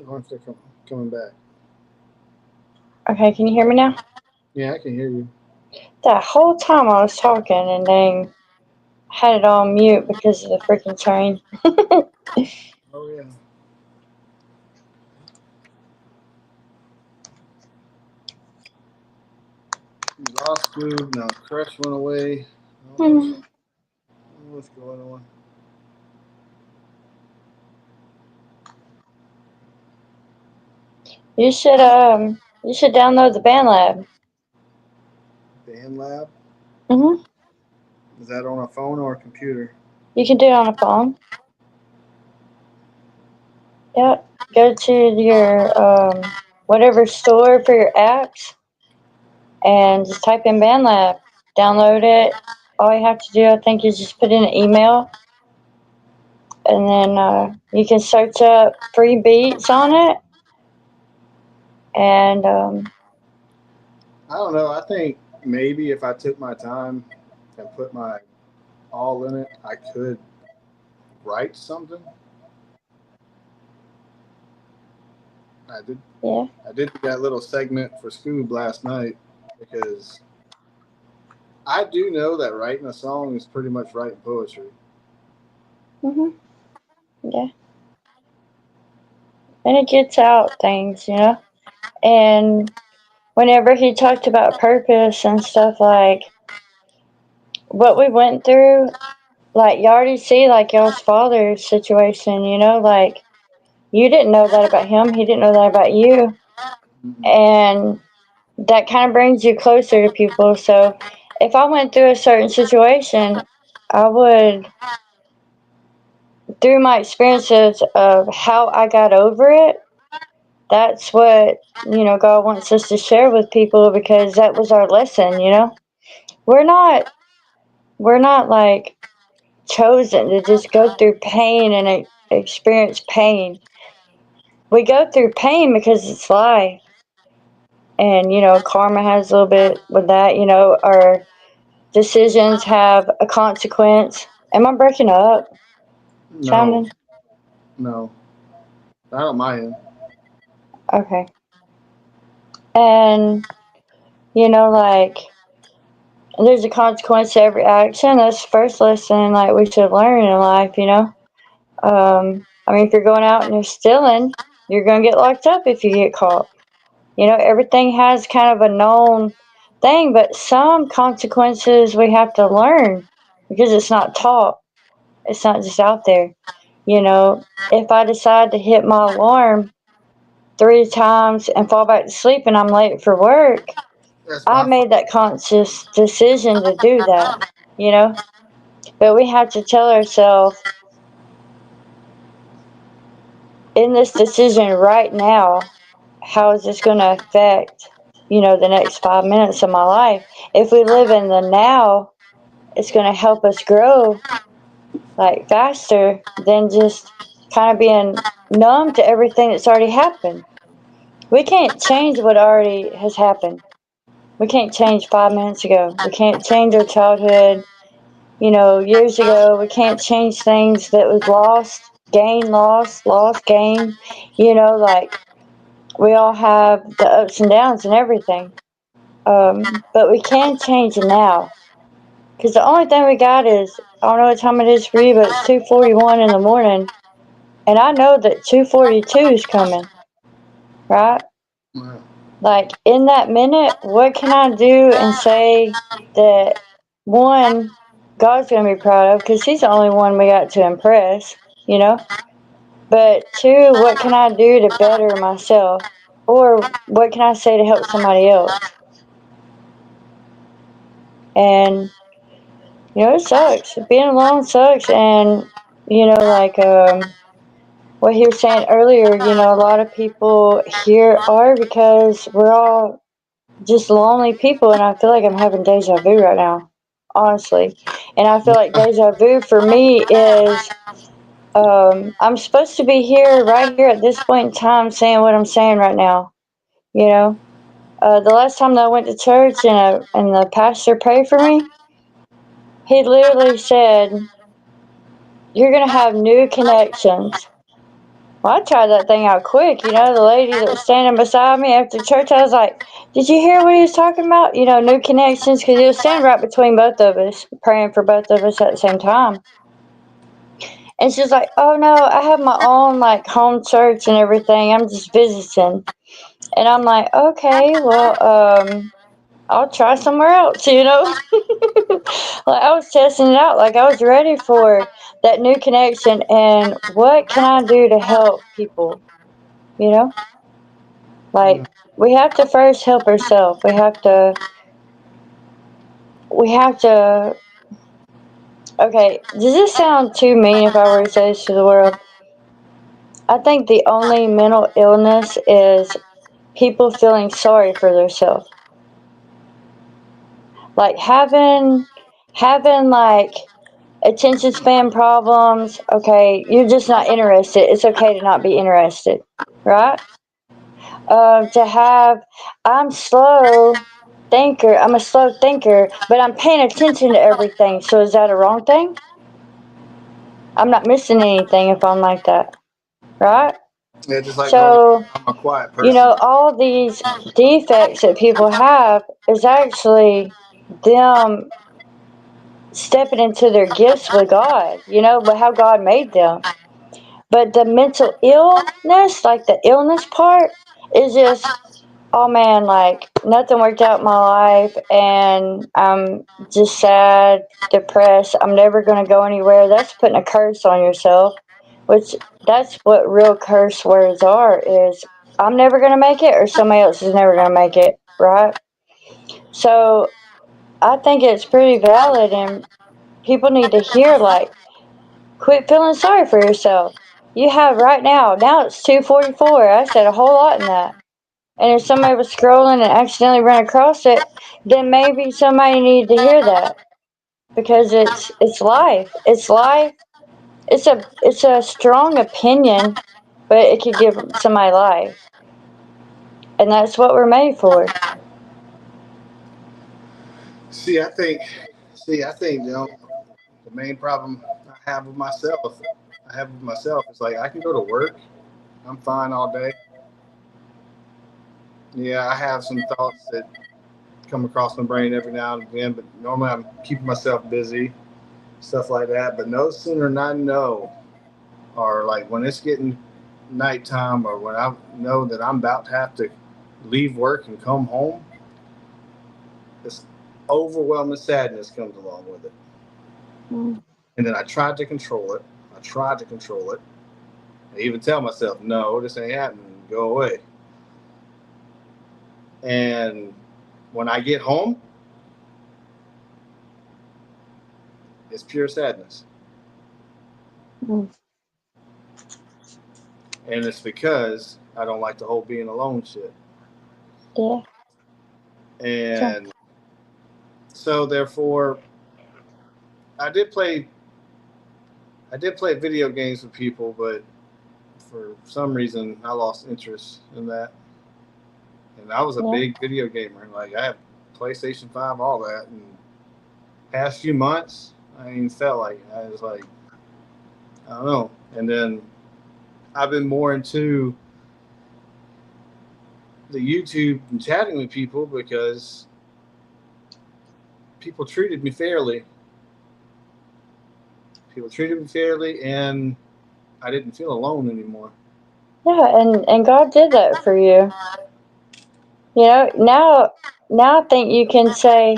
Once they're coming back. Okay, can you hear me now? Yeah, I can hear you. That whole time I was talking and then had it on mute because of the freaking train. Oh yeah. We lost Scoob. Now Crush went away. I don't know what's going on. You should download the BandLab. BandLab? Mhm. Is that on a phone or a computer? You can do it on a phone. Yep. Go to your whatever store for your apps and just type in BandLab. Download it. All you have to do, I think, is just put in an email, and then you can search up free beats on it. And I don't know. I think maybe if I took my time and put my all in it, I could write something. I did. Yeah. I did that little segment for Scoob last night because I do know that writing a song is pretty much writing poetry. Mhm. Yeah. And it gets out things, you know. And whenever he talked about purpose and stuff, like what we went through, like you already see, like y'all's father's situation, you know, like you didn't know that about him, he didn't know that about you, and that kind of brings you closer to people. So if I went through a certain situation, I would, through my experiences of how I got over it, that's what, you know, God wants us to share with people, because that was our lesson, you know. We're not like chosen to just go through pain and experience pain. We go through pain because it's life. And, you know, karma has a little bit with that, you know, our decisions have a consequence. Am I breaking up? No, Sounding? no, not on my end. Okay. And, you know, like, there's a consequence to every action. That's the first lesson, like, we should learn in life, you know? I mean, if you're going out and you're stealing, you're going to get locked up if you get caught. You know, everything has kind of a known thing, but some consequences we have to learn because it's not taught. It's not just out there. You know, if I decide to hit my alarm 3 times and fall back to sleep and I'm late for work, That's I my fault. made that conscious decision to do that, you know? But we have to tell ourselves, in this decision right now, how is this going to affect, you know, the next 5 minutes of my life? If we live in the now, it's going to help us grow like faster than just kind of being numb to everything that's already happened. We can't change what already has happened. We can't change 5 minutes ago. We can't change our childhood, you know, years ago. We can't change things that was lost, gain, lost, lost, gain. You know, like we all have the ups and downs and everything. But we can change it now. Because the only thing we got is, I don't know what time it is for you, but it's 2:41 in the morning. And I know that 2:42 is coming, right? Like, in that minute, what can I do and say that, one, God's going to be proud of, because he's the only one we got to impress, you know? But two, what can I do to better myself? Or what can I say to help somebody else? And, you know, it sucks. Being alone sucks. And, you know, like what he was saying earlier, you know, a lot of people here are because we're all just lonely people. And I feel like I'm having deja vu right now, honestly. And I feel like deja vu for me is I'm supposed to be here, right here at this point in time, saying what I'm saying right now, you know. The last time that I went to church and the pastor prayed for me, he literally said, "You're going to have new connections." Well, I tried that thing out quick. You know, the lady that was standing beside me after church, I was like, "Did you hear what he was talking about? You know, new connections," because he was standing right between both of us, praying for both of us at the same time. And she's like, "Oh no, I have my own like home church and everything. I'm just visiting." And I'm like, "Okay, well, I'll try somewhere else," you know? Like I was testing it out, like I was ready for that new connection and what can I do to help people, you know? Like we have to first help ourselves. We have to okay, does this sound too mean if I were to say this to the world? I think the only mental illness is people feeling sorry for themselves. Like having like attention span problems. Okay, you're just not interested. It's okay to not be interested, right? To have, I'm slow thinker. I'm a slow thinker, but I'm paying attention to everything. So is that a wrong thing? I'm not missing anything if I'm like that, right? Yeah, just like normally So, I'm a quiet you person. know, all these defects that people have is actually them stepping into their gifts with God, you know, but how God made them. But the mental illness, like the illness part, is just, oh man, like nothing worked out in my life and I'm just sad, depressed. I'm never going to go anywhere. That's putting a curse on yourself, which that's what real curse words are is I'm never going to make it or somebody else is never going to make it, right? So I think it's pretty valid and people need to hear like, quit feeling sorry for yourself. You have right now. Now it's 2:44. I said a whole lot in that. And if somebody was scrolling and accidentally ran across it, then maybe somebody needed to hear that because it's life. It's life. It's a strong opinion, but it could give somebody life, and that's what we're made for. See, I think, the main problem I have with myself is like I can go to work, I'm fine all day. Yeah, I have some thoughts that come across my brain every now and again, but normally I'm keeping myself busy, stuff like that. But no sooner than I know, or like when it's getting nighttime, or when I know that I'm about to have to leave work and come home, this overwhelming sadness comes along with it. Mm. And then I tried to control it. I even tell myself, no, this ain't happening. Go away. And when I get home, it's pure sadness. Mm. And it's because I don't like the whole being alone shit. Yeah. Sure. And so therefore I did play I did play video games with people, but for some reason I lost interest in that. And I was a Yeah. big video gamer. Like I have PlayStation 5, all that. And past few months I ain't felt like it. I was like, I don't know. And then I've been more into the YouTube and chatting with people because people treated me fairly. People treated me fairly, and I didn't feel alone anymore. Yeah, and God did that for you. You know, now I think you can say,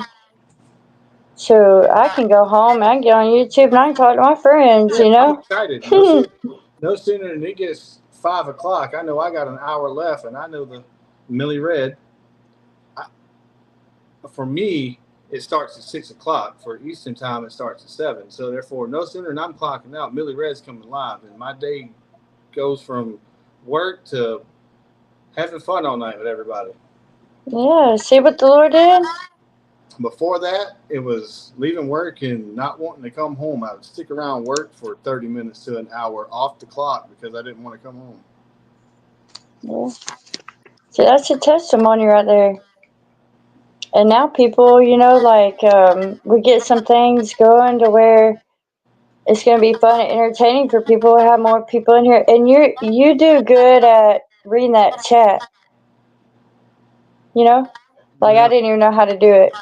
so I can go home and I can get on YouTube and I can talk to my friends, Yeah, you I'm know? excited. No sooner than it gets 5 o'clock, I know I got an hour left, and I know the Millie Red. I, for me, it starts at 6 o'clock. For Eastern time, it starts at 7. So therefore, no sooner than I'm clocking out, Millie Red's coming live, and my day goes from work to having fun all night with everybody. Yeah, see what the Lord did? Before that, it was leaving work and not wanting to come home. I would stick around work for 30 minutes to an hour off the clock because I didn't want to come home. Yeah. See, that's a testimony right there. And now people, you know, like, we get some things going to where it's gonna be fun and entertaining for people. We'll have more people in here, and you do good at reading that chat. You know, like I didn't even know how to do it.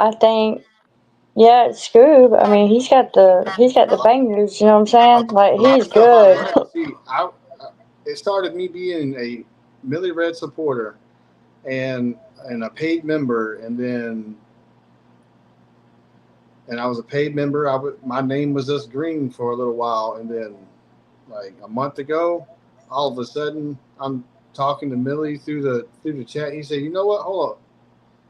I think, yeah, Scoob. I mean, he's got the bangers. You know what I'm saying? Like he's good. See, it started me being a Millie Red supporter and a paid member, and I was a paid member. My name was just green for a little while, and then like a month ago, all of a sudden I'm talking to Millie through the chat. He said, "You know what? Hold up."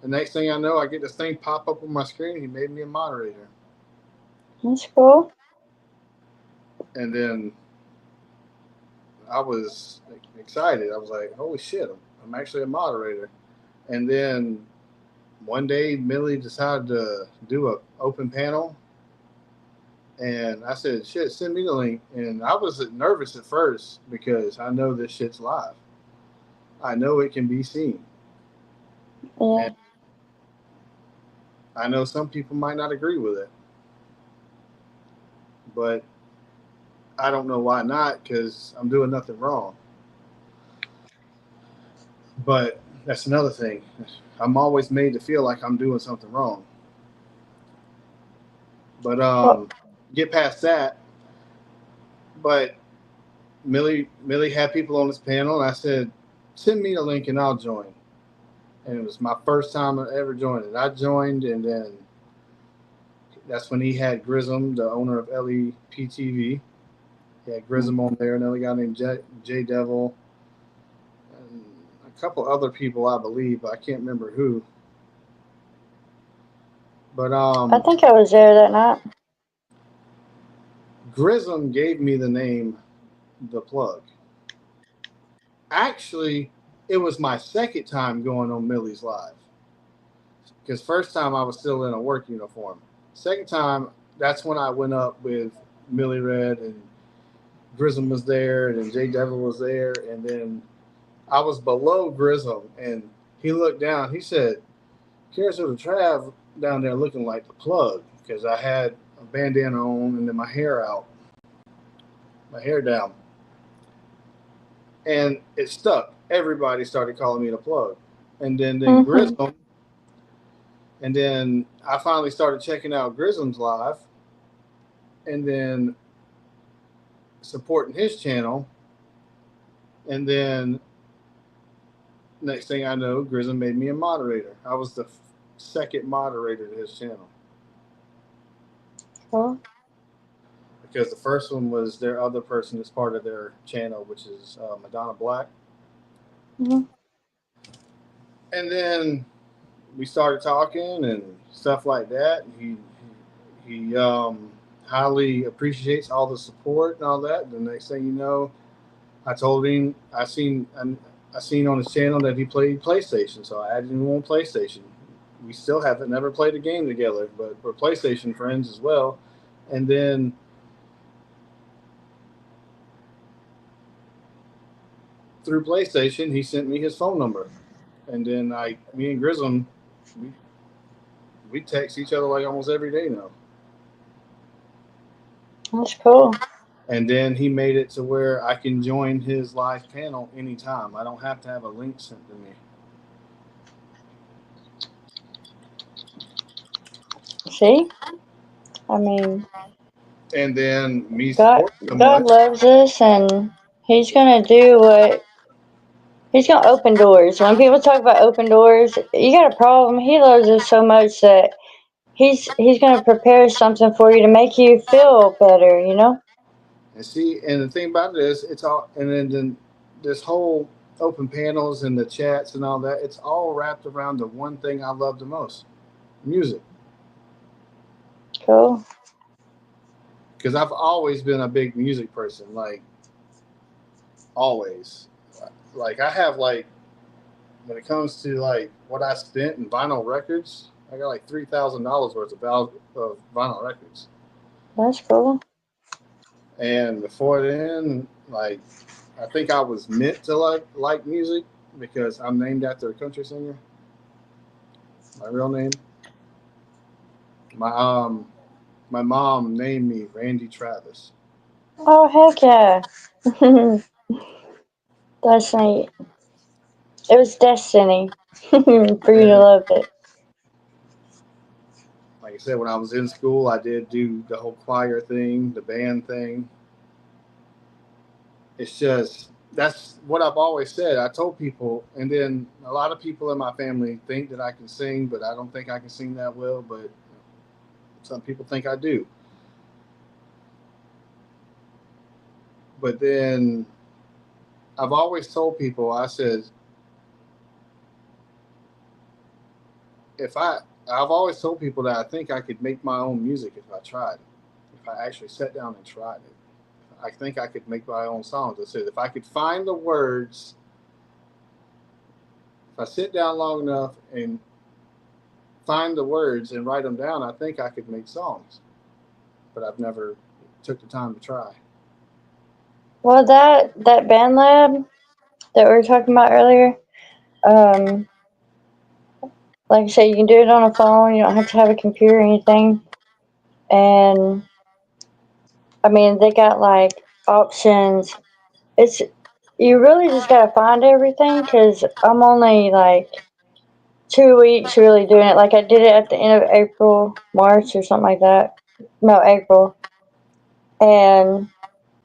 The next thing I know, I get this thing pop up on my screen. He made me a moderator, That's cool. and then I was excited. I was like, "Holy shit! I'm actually a moderator." And then one day, Millie decided to do a open panel, and I said, "Shit, send me the link." And I was nervous at first because I know this shit's live. I know it can be seen. Yeah. And I know some people might not agree with it, but I don't know why not, because I'm doing nothing wrong. But that's another thing. I'm always made to feel like I'm doing something wrong. But get past that. But Millie had people on this panel, and I said, "Send me the link and I'll join." And it was my first time I ever joined it. I joined, and then that's when he had Grism, the owner of LEPTV. He had Grism on there, another guy named J Devil, and a couple other people, I believe, but I can't remember who. But I think I was there that night. Grism gave me the name The Plug. Actually, it was my second time going on Millie's Live. Because first time I was still in a work uniform. Second time, that's when I went up with Millie Red, and Grism was there, and J Devil was there, and then I was below Grism, and he looked down. He said, "Here's the Trav down there looking like The Plug," because I had a bandana on and then my hair out, my hair down. And it stuck. Everybody started calling me The Plug. And then Grism. And then I finally started checking out Grism's live. And then supporting his channel. And then next thing I know, Grism made me a moderator. I was the second moderator to his channel. Cool. Because the first one was their other person that's part of their channel, which is Madonna Black. Mm-hmm. And then we started talking and stuff like that. He highly appreciates all the support and all that. The next thing you know, I told him I seen on his channel that he played PlayStation, so I added him on PlayStation. We still haven't never played a game together, but we're PlayStation friends as well. And then through PlayStation, he sent me his phone number, and then me and Grism, we text each other like almost every day now. That's cool. And then he made it to where I can join his live panel anytime. I don't have to have a link sent to me. See? I mean, And then me God supporting so much. loves us, and He's gonna do what. He's gonna open doors. When people talk about open doors, you got a problem. He loves us so much that he's gonna prepare something for you to make you feel better. You know. And see, and the thing about it is, it's all, and then this whole open panels and the chats and all that, it's all wrapped around the one thing I love the most: music. Cool. Because I've always been a big music person, like always. Like I have like, when it comes to like what I spent in vinyl records, I got like $3,000 worth of vinyl records. That's cool. And before then, like, I think I was meant to like music because I'm named after a country singer. My real name. my mom named me Randy Travis. Oh, heck yeah. That's neat. It was destiny for you to And love it. like I said, when I was in school, I did do the whole choir thing, the band thing. It's just that's what I've always said. I told people, and then a lot of people in my family think that I can sing, but I don't think I can sing that well. But some people think I do. But then I've always told people, I said, if I, I've always told people that I think I could make my own music if I tried. If I actually sat down and tried it, I think I could make my own songs. I said, if I could find the words, if I sit down long enough and find the words and write them down, I think I could make songs. But I've never took the time to try. Well, that band lab that we were talking about earlier, um, like I said, you can do it on a phone. You don't have to have a computer or anything. And I mean, they got like options. It's you really just gotta find everything because I'm only like 2 weeks really doing it. Like I did it at the end of April, March, or something like that. No, April, and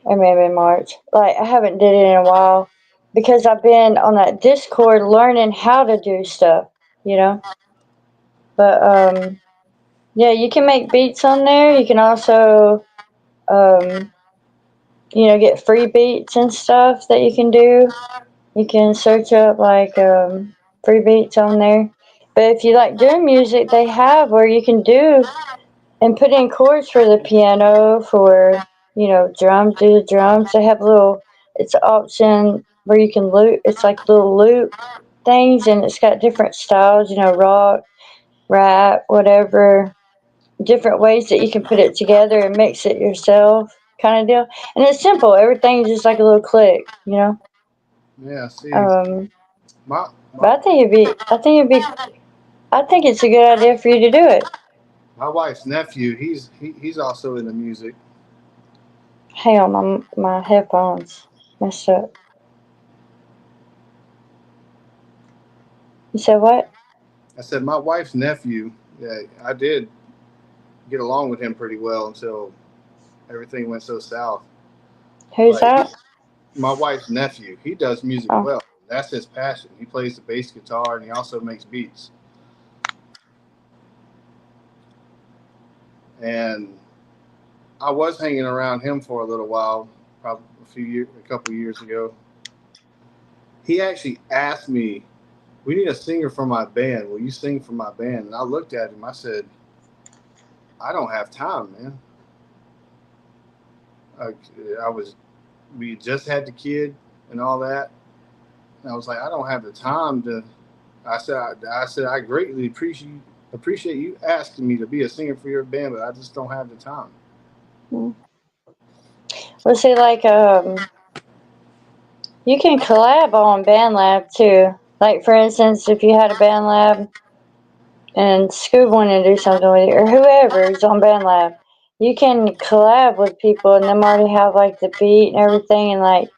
it may have been March. Like I haven't did it in a while because I've been on that Discord learning how to do stuff. You know, but yeah, you can make beats on there. You can also um, get free beats and stuff that you can do. You can search up like free beats on there. But if you like doing music, they have where you can do and put in chords for the piano, for drums, do the drums. They have it's an option where you can loop. It's like little loop things, and it's got different styles. Rock, rap, whatever. Different ways that you can put it together and mix it yourself, kind of deal. And it's simple. Everything's just like a little click. Yeah, see, Um, my, but my I think it's a good idea for you to do it. my wife's nephew, he's also into music. Hang on, my headphones messed up. You said what? I said my wife's nephew. Yeah, I did get along with him pretty well until everything went so south. Who's But that? my wife's nephew, he does music Oh, well. That's his passion. He plays the bass guitar and he also makes beats. And I was hanging around him for a little while, probably a couple years ago. He actually asked me, "We need a singer for my band. Will you sing for my band?" And I looked at him. I said, "I don't have time, man. I, I was, we just had the kid and all that. And I was like, I don't have the time to." I said, I greatly appreciate you asking me to be a singer for your band, but I just don't have the time. well, see, like you can collab on BandLab too. Like for instance, if you had a BandLab and Scoob wanted to do something with you, or whoever is on BandLab, you can collab with people and them already have like the beat and everything, and like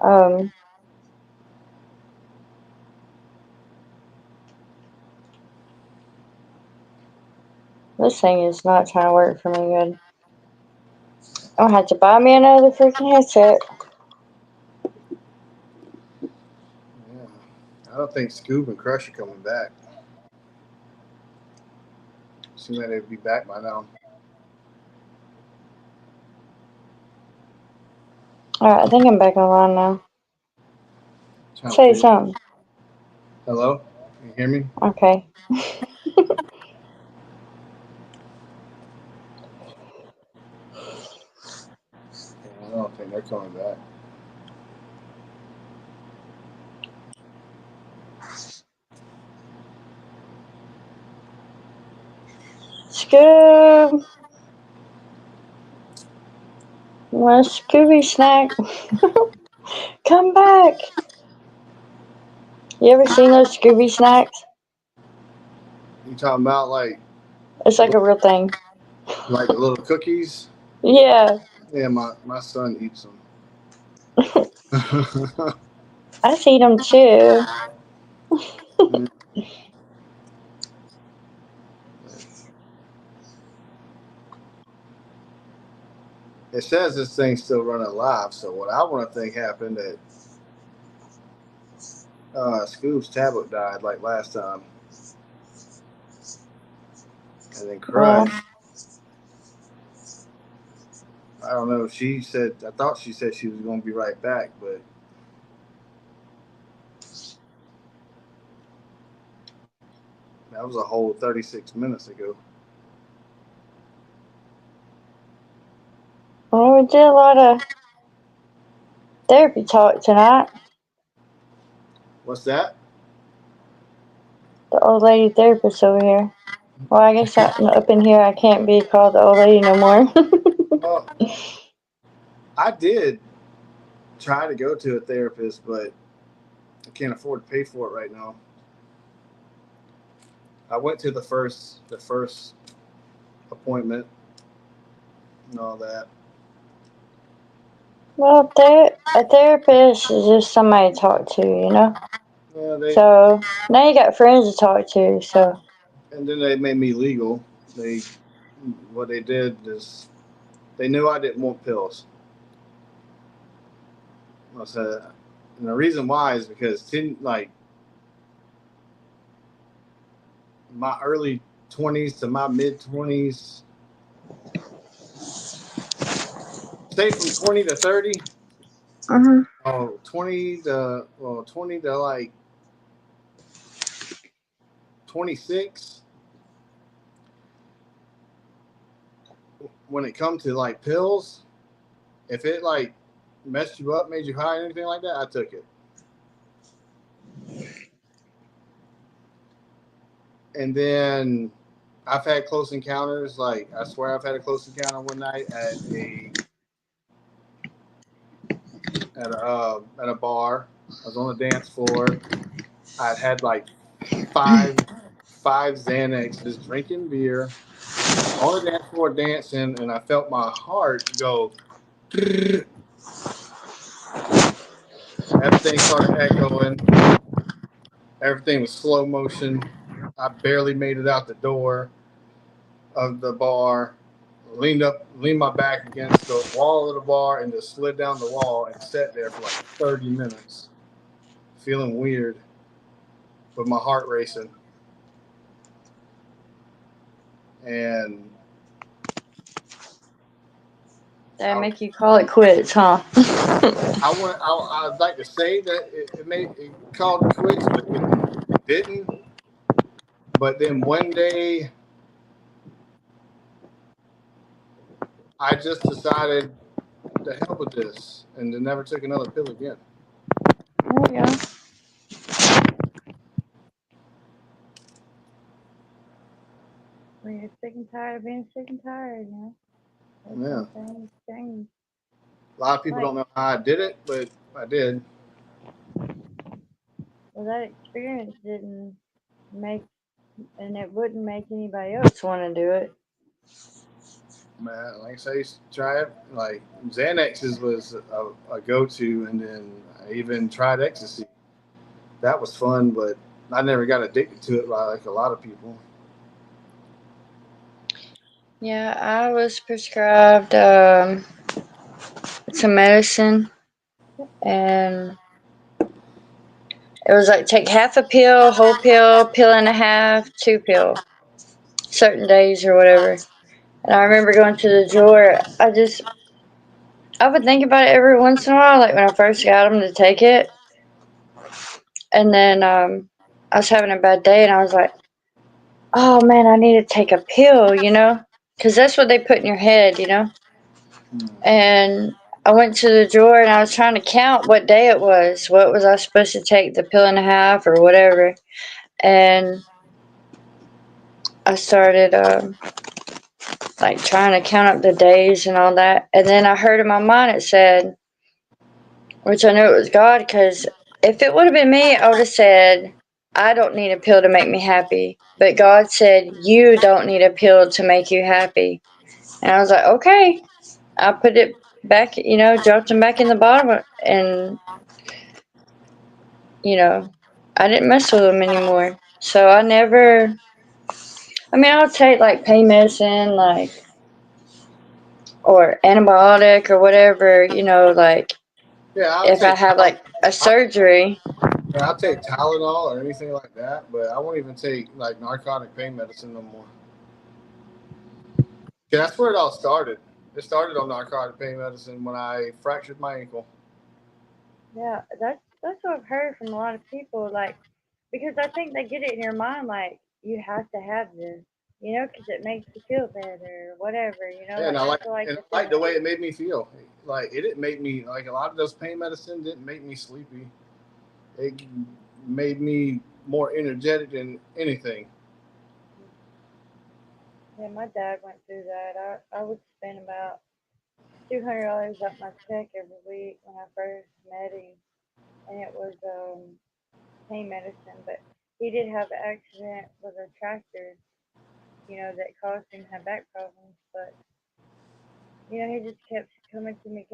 um this thing is not trying to work for me good. I'm gonna have to buy me another freaking headset. Yeah, I don't think Scoob and Crush are coming back. Seems like they'd be back by now. Alright, I think I'm back online now. Trying to Say figure. something. Hello, can you hear me? Okay. I don't think they're coming back. Scoob, want a Scooby snack? Come back. You ever seen those Scooby snacks? You talking about like It's like a real thing. Like the little cookies. Yeah. Yeah, my son eats them. I see them too. It says this thing's still running live, so what I want to think happened that Scoob's tablet died like last time, and then crashed. I don't know. She said I thought she said she was going to be right back, but that was a whole 36 minutes ago. Well, we did a lot of therapy talk tonight. What's that? The old lady therapist over here. Well, I guess up in here I can't be called the old lady no more. Well, I did try to go to a therapist, but I can't afford to pay for it right now. I went to the first appointment and all that. Well, a therapist is just somebody to talk to, you know? Yeah, So, now you got friends to talk to, so. and then they made me legal. What they did is they knew I didn't want pills. I said, and the reason why is because like my early 20s to my mid 20s, say from 20 to 30. Oh, 20 to like 26. When it comes to like pills, if it like messed you up, made you high, anything like that, I took it. And then I've had close encounters. Like I swear, I've had a close encounter one night at a bar. I was on the dance floor. I'd had like five Xanaxes, drinking beer, on the dance floor dancing, and I felt my heart go. Everything started echoing. Everything was slow motion. I barely made it out the door of the bar. Leaned my back against the wall of the bar, and just slid down the wall and sat there for like 30 minutes, feeling weird, with my heart racing. And That make you call it quits, huh? I'd like to say that it called it quits, but it didn't. But then one day, I just decided to hell with this, and then never took another pill again. There you go. When you're sick and tired of being sick and tired, you know? Yeah. Things change. A lot of people don't know how I did it, but I did. Well, that experience didn't make, and it wouldn't make anybody else want to do it. Man, like I say, I used to try it. Like Xanaxes was a go-to, and then I even tried ecstasy. That was fun, but I never got addicted to it like a lot of people. Yeah, I was prescribed some medicine, and it was like take half a pill, whole pill, pill and a half, 2 pill, certain days or whatever. And I remember going to the drawer. I would think about it every once in a while, like when I first got them to take it. And then I was having a bad day, and I was like, oh man, I need to take a pill, you know? Because that's what they put in your head, you know? And I went to the drawer, and I was trying to count what day it was. What was I supposed to take, the pill and a half or whatever? And I started like trying to count up the days and all that. And then I heard in my mind it said, which I knew it was God, because if it would have been me, I would have said, I don't need a pill to make me happy. But God said, you don't need a pill to make you happy. And I was like, okay. I put it back, dropped him back in the bottom, and, I didn't mess with him anymore. So I never, I'll take like pain medicine, or antibiotic or whatever, like Yeah, if I have like a surgery. I'll take Tylenol or anything like that, but I won't even take like narcotic pain medicine no more. Yeah, that's where it all started. It started on narcotic pain medicine when I fractured my ankle. Yeah, that's what I've heard from a lot of people, because I think they get it in your mind, you have to have this, because it makes you feel better, or whatever, Yeah, and that's like the I like thing. the way it made me feel. Like it didn't make me like a lot of those pain medicine didn't make me sleepy. It made me more energetic than anything. Yeah, my dad went through that. I would spend about $200 up my check every week when I first met him, and it was pain medicine. But he did have an accident with a tractor, that caused him to have back problems. But he just kept coming to me,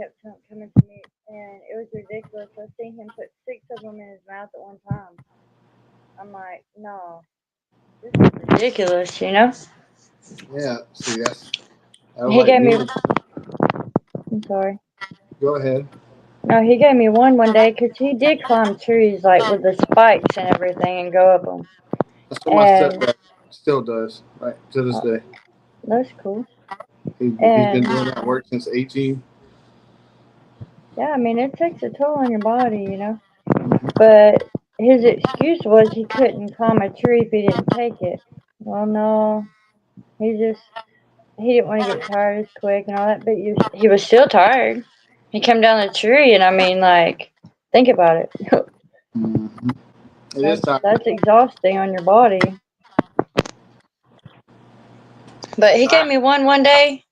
coming to me, and it was ridiculous. I seen him put 6 of them in his mouth at one time. I'm like, no, this is ridiculous. Yeah, see, that was He like gave me. me. I'm sorry. Go ahead. No, he gave me one day because he did climb trees with the spikes and everything and go up them. That's what my And stepdad still does, right to this day. that's cool. He's been And doing that work since 18. yeah, it takes a toll on your body. But his excuse was he couldn't climb a tree if he didn't take it. Well, no, he didn't want to get tired as quick and all that. But he was still tired. He came down the tree, and think about it. It is time. That's exhausting on your body. But he gave me one day,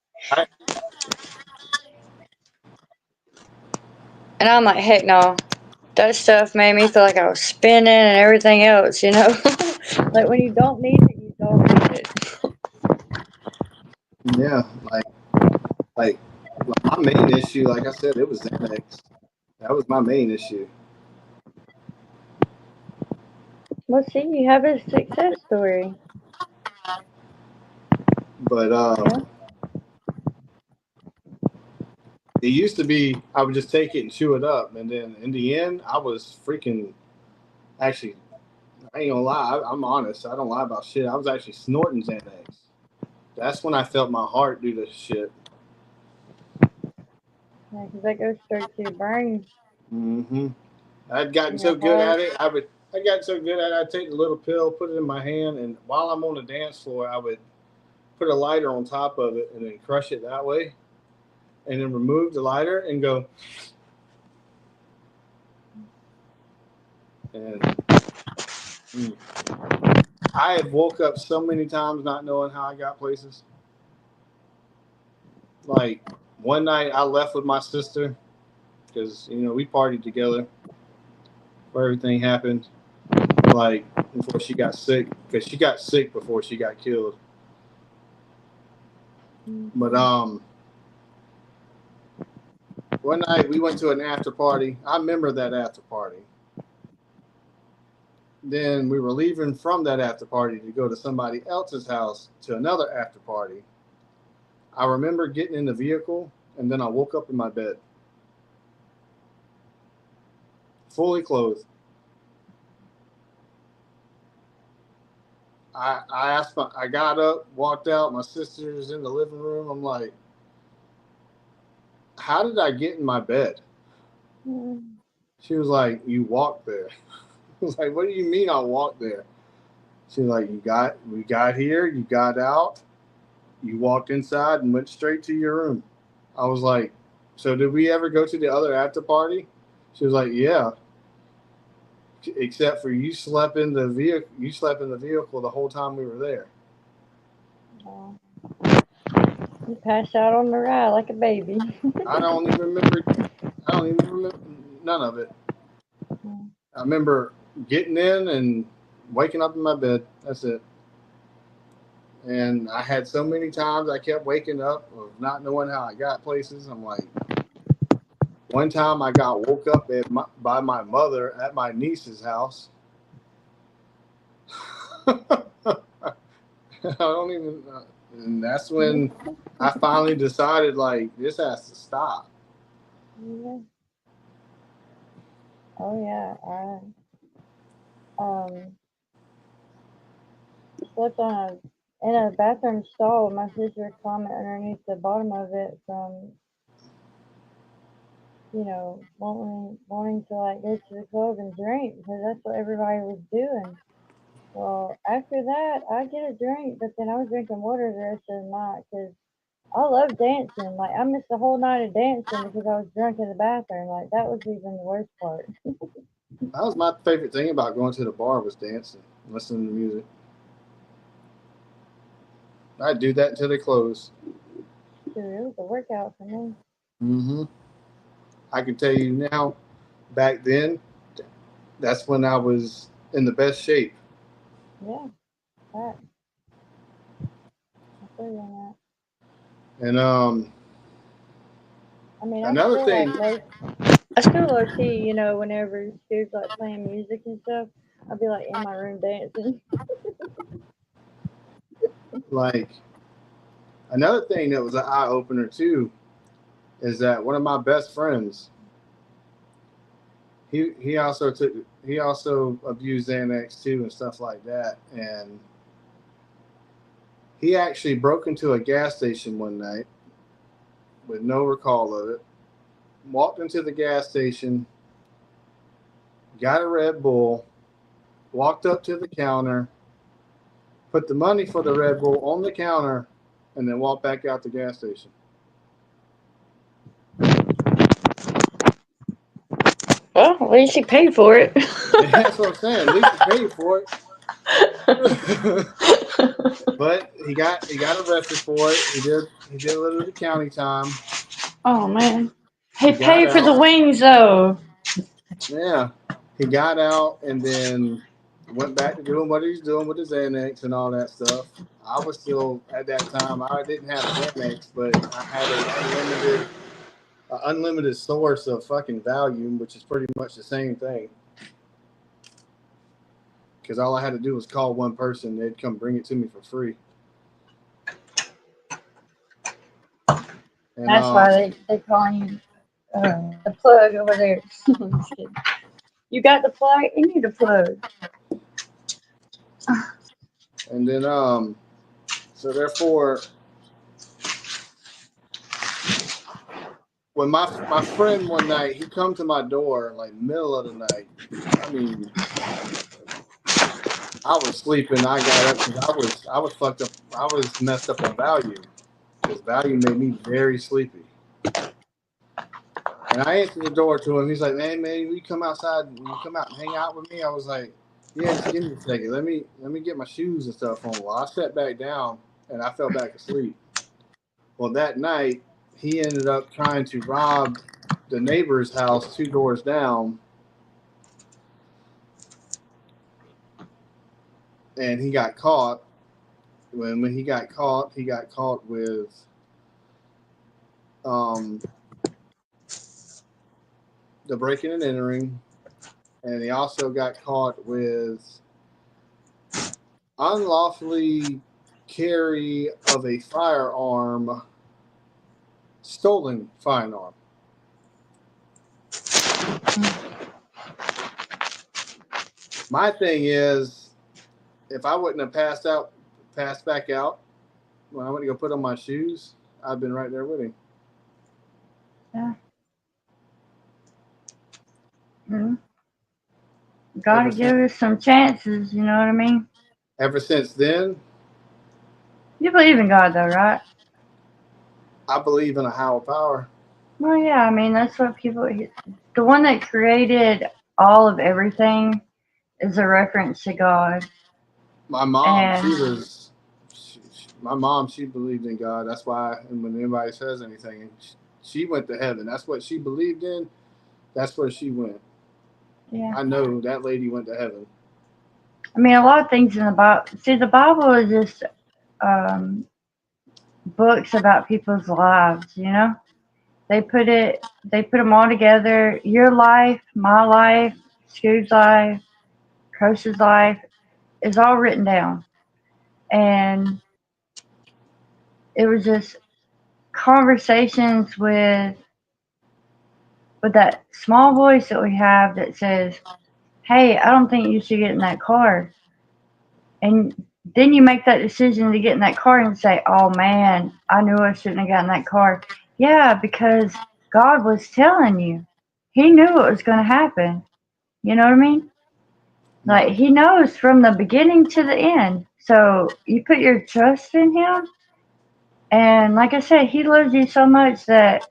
and I'm like, heck no. That stuff made me feel like I was spinning and everything else. Like when you don't need it, you don't need it. Yeah, like my main issue, like I said, it was Xanax. That was my main issue. Well, see, you have a success story. But it used to be I would just take it and chew it up, and then in the end, I was freaking. Actually, I ain't gonna lie. I'm honest. I don't lie about shit. I was actually snorting Xanax. That's when I felt my heart do this shit. Yeah, because that goes straight to your brain Mm-hmm. I'd gotten and so your good at heart. it. I got so good at it. I'd take the little pill, put it in my hand, and while I'm on the dance floor, I would put a lighter on top of it and then crush it that way, and then remove the lighter and go. And I had woke up so many times not knowing how I got places. Like one night, I left with my sister because we partied together. Where everything happened, like before she got sick, because she got sick before she got killed. But one night we went to an after party. I remember that after party. Then we were leaving from that after party to go to somebody else's house to another after party. I remember getting in the vehicle and then I woke up in my bed, fully clothed. I got up, walked out. My sister's in the living room. I'm like, how did I get in my bed? She was like, you walked there. I was like, what do you mean I walked there? She's like, we got here, you got out, you walked inside and went straight to your room. I was like, so did we ever go to the other after party? She was like, yeah. Except for you slept in the vehicle. You slept in the vehicle the whole time we were there. Oh. You passed out on the ride like a baby. I don't even remember. I don't even remember none of it. I remember getting in and waking up in my bed. That's it. And I had so many times I kept waking up of not knowing how I got places. I'm like, one time I got woke up by my mother at my niece's house. I don't even, and that's when I finally decided like this has to stop. Yeah. Oh yeah. Slept in a bathroom stall with my sister climbing underneath the bottom of it from wanting to like go to the club and drink because that's what everybody was doing. Well, after that, I get a drink, but then I was drinking water the rest of the night because I love dancing. Like I missed the whole night of dancing because I was drunk in the bathroom. Like that was even the worst part. That was my favorite thing about going to the bar was dancing, listening to music. I'd do that until they closed. Dude, it was a workout for me. Mm-hmm. I can tell you now, back then, that's when I was in the best shape. Yeah, that. I feel you on And that. I mean, another thing, I still low key, whenever Scoob's like playing music and stuff, I'll be like in my room dancing. like another thing that was an eye opener too, is that one of my best friends, he also abused Xanax too and stuff like that, and he actually broke into a gas station one night with no recall of it. Walked into the gas station, got a Red Bull, walked up to the counter, put the money for the Red Bull on the counter, and then walked back out the gas station. Well, at least he paid for it. Yeah, that's what I'm saying. At least he paid for it. But he got arrested for it. He did a little of the county time. Oh man, he got paid for the out. wings though. Yeah, he got out and then went back to doing what he's doing with his Xanax and all that stuff. I was still at that time. I didn't have Xanax, but I had a unlimited source of fucking Valium, which is pretty much the same thing. Because all I had to do was call one person; they'd come bring it to me for free. And, That's why they call you the plug over there. You got the plug, you need a plug. And then so therefore, when my friend one night, he come to my door like middle of the night. I mean, I was sleeping. I got up because I was fucked up. I was messed up on Valium because Valium made me very sleepy. And I answered the door to him. He's like, man, will you come outside? Will you come out and hang out with me? I was like, yeah, just give me a second. Let me get my shoes and stuff on. Well, I sat back down and I fell back asleep. Well, that night he ended up trying to rob the neighbor's house 2 doors down, and he got caught. When he got caught with the breaking and entering, and he also got caught with unlawfully carry of a firearm, stolen firearm. My thing is, if I wouldn't have passed back out when I went to go put on my shoes, I'd been right there with him. Yeah. Mm-hmm. Gotta give us some chances, you know what I mean? Ever since then, you believe in God though, right? I believe in a higher power. Well, yeah, I mean, that's what people, the one that created all of everything is a reference to God. My mom, she believed in God. That's why, and when anybody says anything, she went to heaven. That's what she believed in. That's where she went. Yeah. I know that lady went to heaven. I mean, a lot of things in the Bible. See, the Bible is just books about people's lives, you know? They put them all together. Your life, my life, Scoob's life, Coach's life is all written down. And it was just conversations with that small voice that we have that says, hey, I don't think you should get in that car. And then you make that decision to get in that car and say, oh man, I knew I shouldn't have gotten that car. Yeah, because God was telling you. He knew it was going to happen. You know what I mean? Like, he knows from the beginning to the end. So you put your trust in him. And like I said, he loves you so much that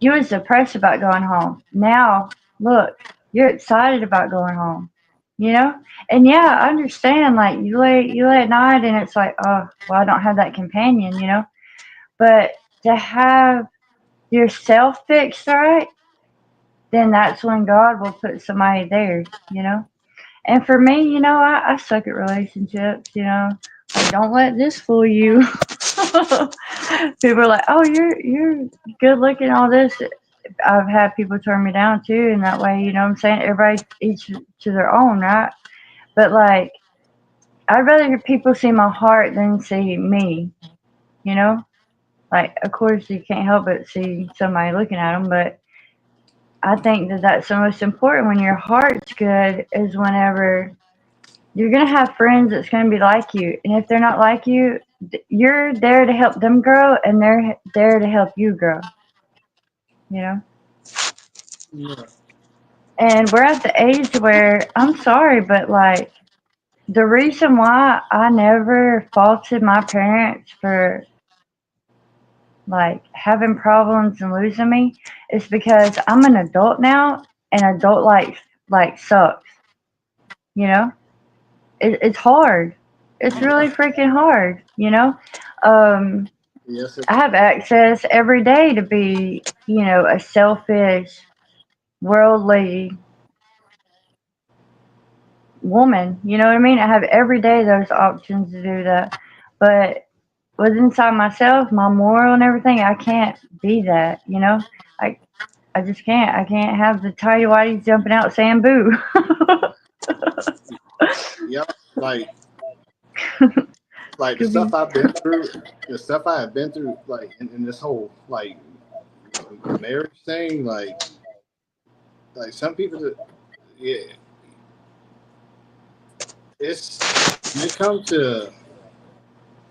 you was depressed about going home. Now, look, you're excited about going home. You know? And yeah, I understand, like you lay at night and it's like, oh, well, I don't have that companion, you know? But to have yourself fixed right, then that's when God will put somebody there, you know? And for me, you know, I suck at relationships, you know. Like, don't let this fool you. People are like, oh, you're good looking, all this. I've had people turn me down too, and that way, you know what I'm saying? Everybody each to their own, right? But like, I'd rather people see my heart than see me, you know? Like, of course, you can't help but see somebody looking at them, but I think that that's the most important when your heart's good is whenever you're going to have friends that's going to be like you. And if they're not like you, you're there to help them grow and they're there to help you grow, you know? Yeah. And we're at the age where, I'm sorry, but like, the reason why I never faulted my parents for like having problems and losing me is because I'm an adult now and adult like sucks, you know? It's hard. It's really freaking hard, you know? Yes, I have access every day to be, you know, a selfish, worldly woman. You know what I mean? I have every day those options to do that. But with inside myself, my moral and everything, I can't be that, you know? I just can't. I can't have the tidy whities jumping out saying boo. Yep. Like the stuff Scooby. I've been through, the stuff I have been through, like in this whole like marriage thing, like some people that, yeah, it's when it comes to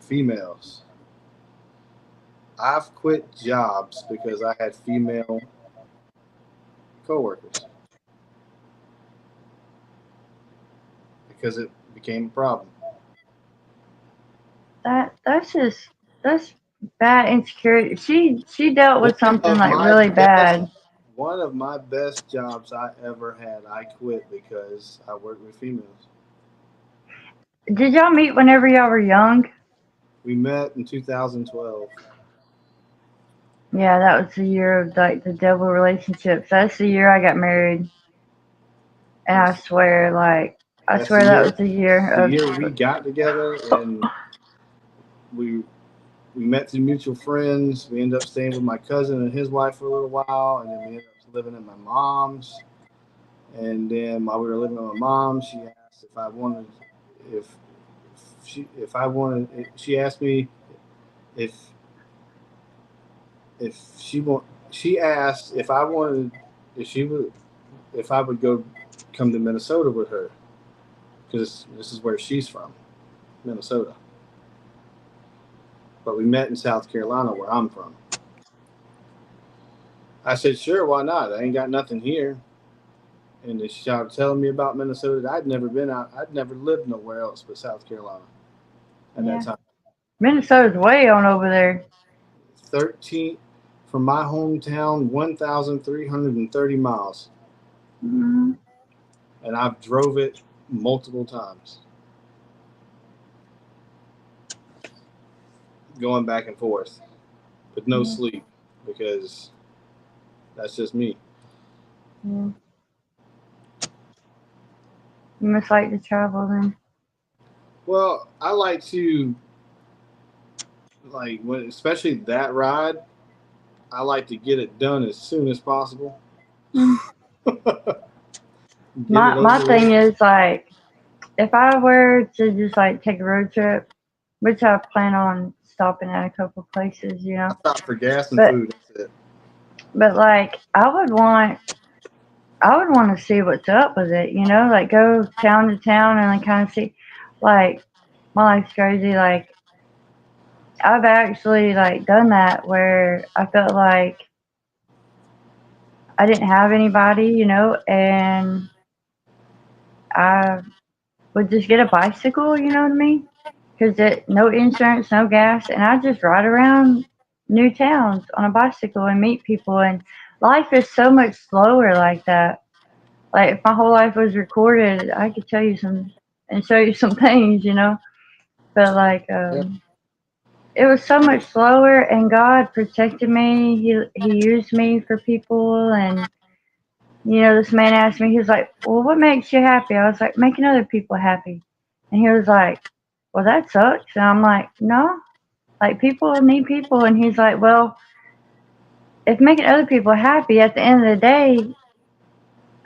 females, I've quit jobs because I had female coworkers because it became a problem. That's bad insecurity. She dealt One with something of like my really best, bad. one of my best jobs I ever had, I quit because I worked with females. Did y'all meet whenever y'all were young? We met in 2012. Yeah, that was the year of like the devil relationships. That's the year I got married. And I swear, like, I That's the swear that year. was the year The of. year we got together, and we we met through mutual friends. We ended up staying with my cousin and his wife for a little while, and then we ended up living at my mom's. And then while we were living with my mom, she asked if I wanted, if if I wanted. She asked me if she want. She asked if I wanted, if she would, if I would go come to Minnesota with her, because this is where she's from, Minnesota. But we met in South Carolina, where I'm from. I said, sure, why not? I ain't got nothing here. And she started telling me about Minnesota. I'd never been out. I'd never lived nowhere else but South Carolina at that Yeah. time. Minnesota's way on over there. 13 from my hometown, 1,330 miles, Mm-hmm. and I've drove it multiple times, going back and forth with no Yeah. sleep because that's just me. Yeah. You must like to travel then. Well, I like to like when, especially that ride, I like to get it done as soon as possible. Get it My over thing with. is like, if I were to just like take a road trip, which I plan on stopping at a couple places, you I know, stop for gas and but food. That's it. like I would want to see what's up with it, you know, like go town to town and like kind of see, like my life's crazy. Like I've actually like done that where I felt like I didn't have anybody, you know, and I would just get a bicycle, you know what I mean? Because it no insurance, no gas, and I just ride around new towns on a bicycle and meet people. And life is so much slower like that. Like if my whole life was recorded, I could tell you some and show you some things, you know. But like, Yeah. it was so much slower, and God protected me. He used me for people, and you know, this man asked me, he was like, "Well, what makes you happy?" I was like, "Making other people happy." And he was like, "Well, that sucks." And I'm like, "No, like people need people." And he's like, "Well, if making other people happy, at the end of the day,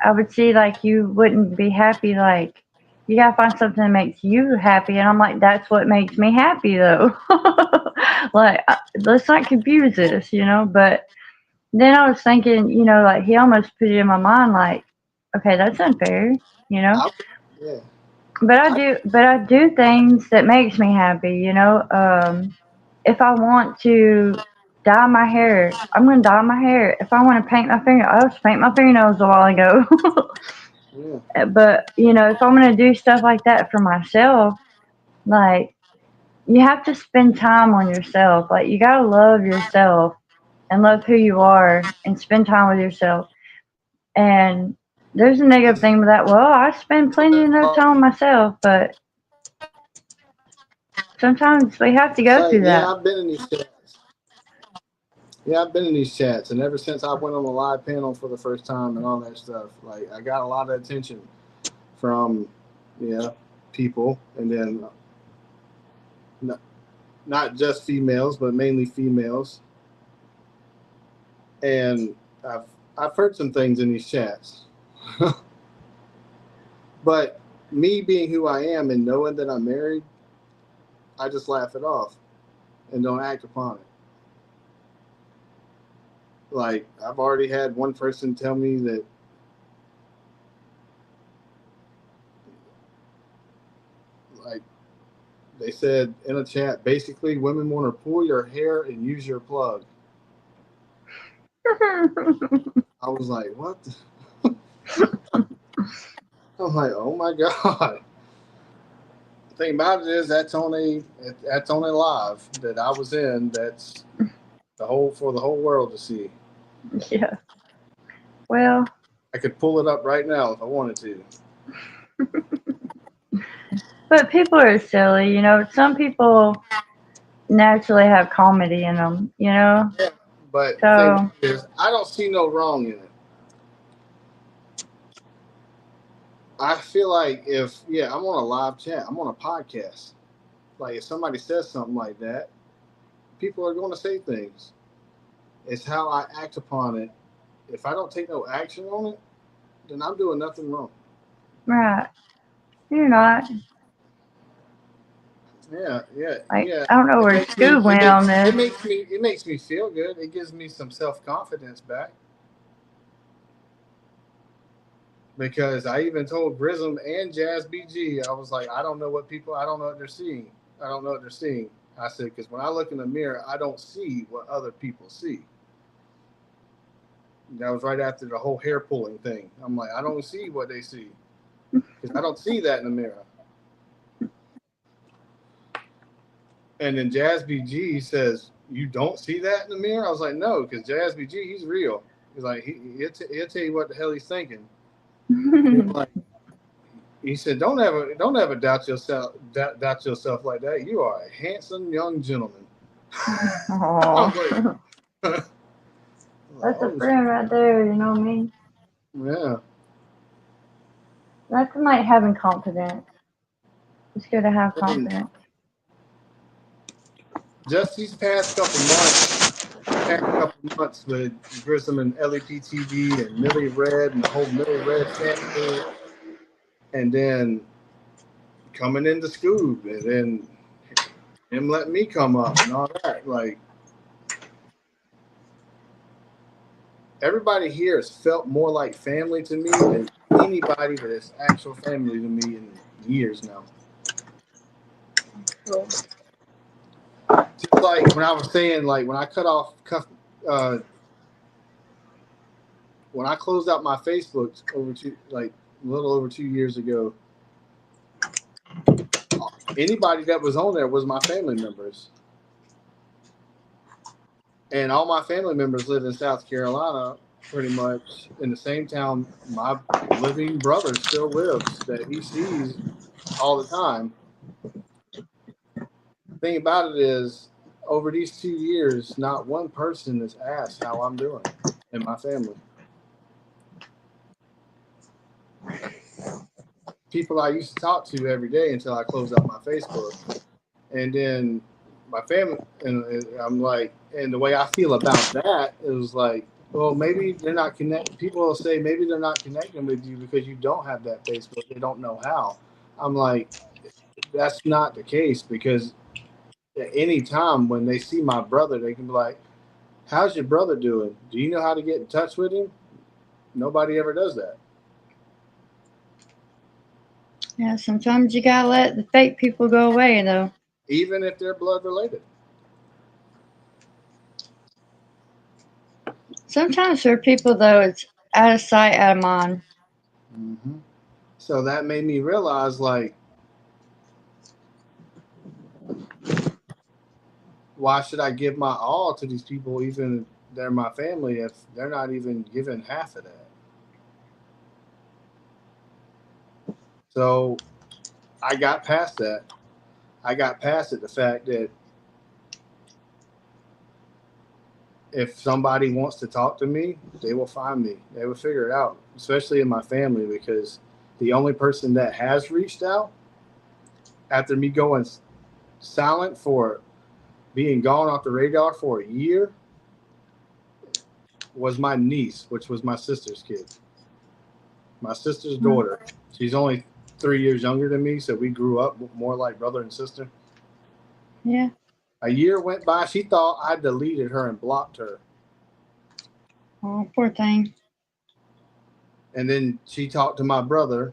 I would see like you wouldn't be happy. Like you gotta find something that makes you happy." And I'm like, "That's what makes me happy, though." Like, let's not confuse this, you know. But then I was thinking, you know, like he almost put it in my mind, like, okay, that's unfair, you know. Yeah. But I do things that makes me happy, you know. If I want to dye my hair, I'm gonna dye my hair. If I want to paint my finger, I was paint my fingernails a while ago. Yeah. But you know, if I'm gonna do stuff like that for myself, like you have to spend time on yourself. Like you gotta love yourself and love who you are and spend time with yourself. And there's a negative thing with that. Well, I spend plenty of time with myself, but sometimes we have to It's go like, through yeah, that. I've been in these chats. Yeah, I've been in these chats, and ever since I went on the live panel for the first time and all that stuff, like I got a lot of attention from, yeah, people, and then not, not just females, but mainly females. And I've I've heard some things in these chats, but me being who I am and knowing that I'm married, I just laugh it off and don't act upon it. Like I've already had one person tell me that, like they said in a chat, basically women want to pull your hair and use your plug. I was like, what? I'm like, oh my god. The thing about it is that's on a live that I was in. That's the whole for the whole world to see. Yeah. Well, I could pull it up right now if I wanted to. but people are silly, you know. Some people naturally have comedy in them, you know. Yeah, but the thing So, is, I don't see no wrong in it. I feel like if yeah, I'm on a live chat, I'm on a podcast. Like if somebody says something like that, people are going to say things. It's how I act upon it. If I don't take no action on it, then I'm doing nothing wrong. right, you're not. Yeah, yeah, Like, yeah. I don't know It where makes me Scoob went on this. it makes me feel good. It gives me some self confidence back. Because I even told Grism and Jazz BG, I was like, I don't know what they're seeing. I don't know what they're seeing. I said, because when I look in the mirror, I don't see what other people see. That was right after the whole hair pulling thing. I'm like, I don't see what they see because I don't see that in the mirror. And then Jazz BG says, you don't see that in the mirror? I was like, no, because Jazz BG, he's real. He's like, he'll tell you what the hell he's thinking. He's like, he said, don't ever doubt yourself like that. You are a handsome young gentleman." I was Oh, like, that's a oh, friend right there. You know what I mean? yeah. That's like having confidence. It's good to have And confidence. just these past couple months with Grissom and LEP TV and Millie Red and the whole Millie Red family, and then coming into Scoob, and then him letting me come up and all that. Like, everybody here has felt more like family to me than anybody that is actual family to me in years now. Cool. Just like when I was saying, like when I when I closed out my Facebook a little over 2 years ago, anybody that was on there was my family members. And all my family members live in South Carolina, pretty much in the same town my living brother still lives, that he sees all the time. The thing about it is, over these 2 years, not one person has asked how I'm doing in my family. People I used to talk to every day until I closed out my Facebook. And then my family, and I'm like, and the way I feel about that is like, well, maybe they're not connected. People will say maybe they're not connecting with you because you don't have that Facebook. They don't know how. I'm like, that's not the case, because at any time when they see my brother, they can be like, how's your brother doing? Do you know how to get in touch with him? Nobody ever does that. Yeah, sometimes you gotta let the fake people go away, though. Even if they're blood related. Sometimes for people, though, it's out of sight, out of mind. Mm-hmm. So that made me realize, like, why should I give my all to these people, even if they're my family, if they're not even giving half of that? So I got past that. I got past it, the fact that if somebody wants to talk to me, they will find me. They will figure it out, especially in my family, because the only person that has reached out after me going silent for being gone off the radar for a year was my niece, which was my sister's kid. My sister's daughter. She's only 3 years younger than me, so we grew up more like brother and sister. Yeah. A year went by. She thought I deleted her and blocked her. Oh, poor thing. And then she talked to my brother.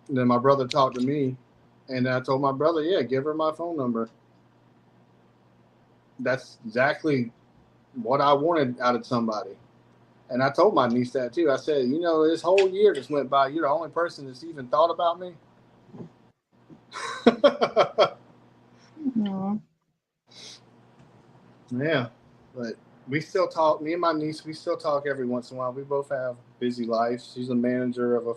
And then my brother talked to me. And I told my brother, yeah, give her my phone number. That's exactly what I wanted out of somebody. And I told my niece that too. I said, you know, this whole year just went by. You're the only person that's even thought about me. No. Yeah. But we still talk. Me and my niece, we still talk every once in a while. We both have busy lives. She's a manager of a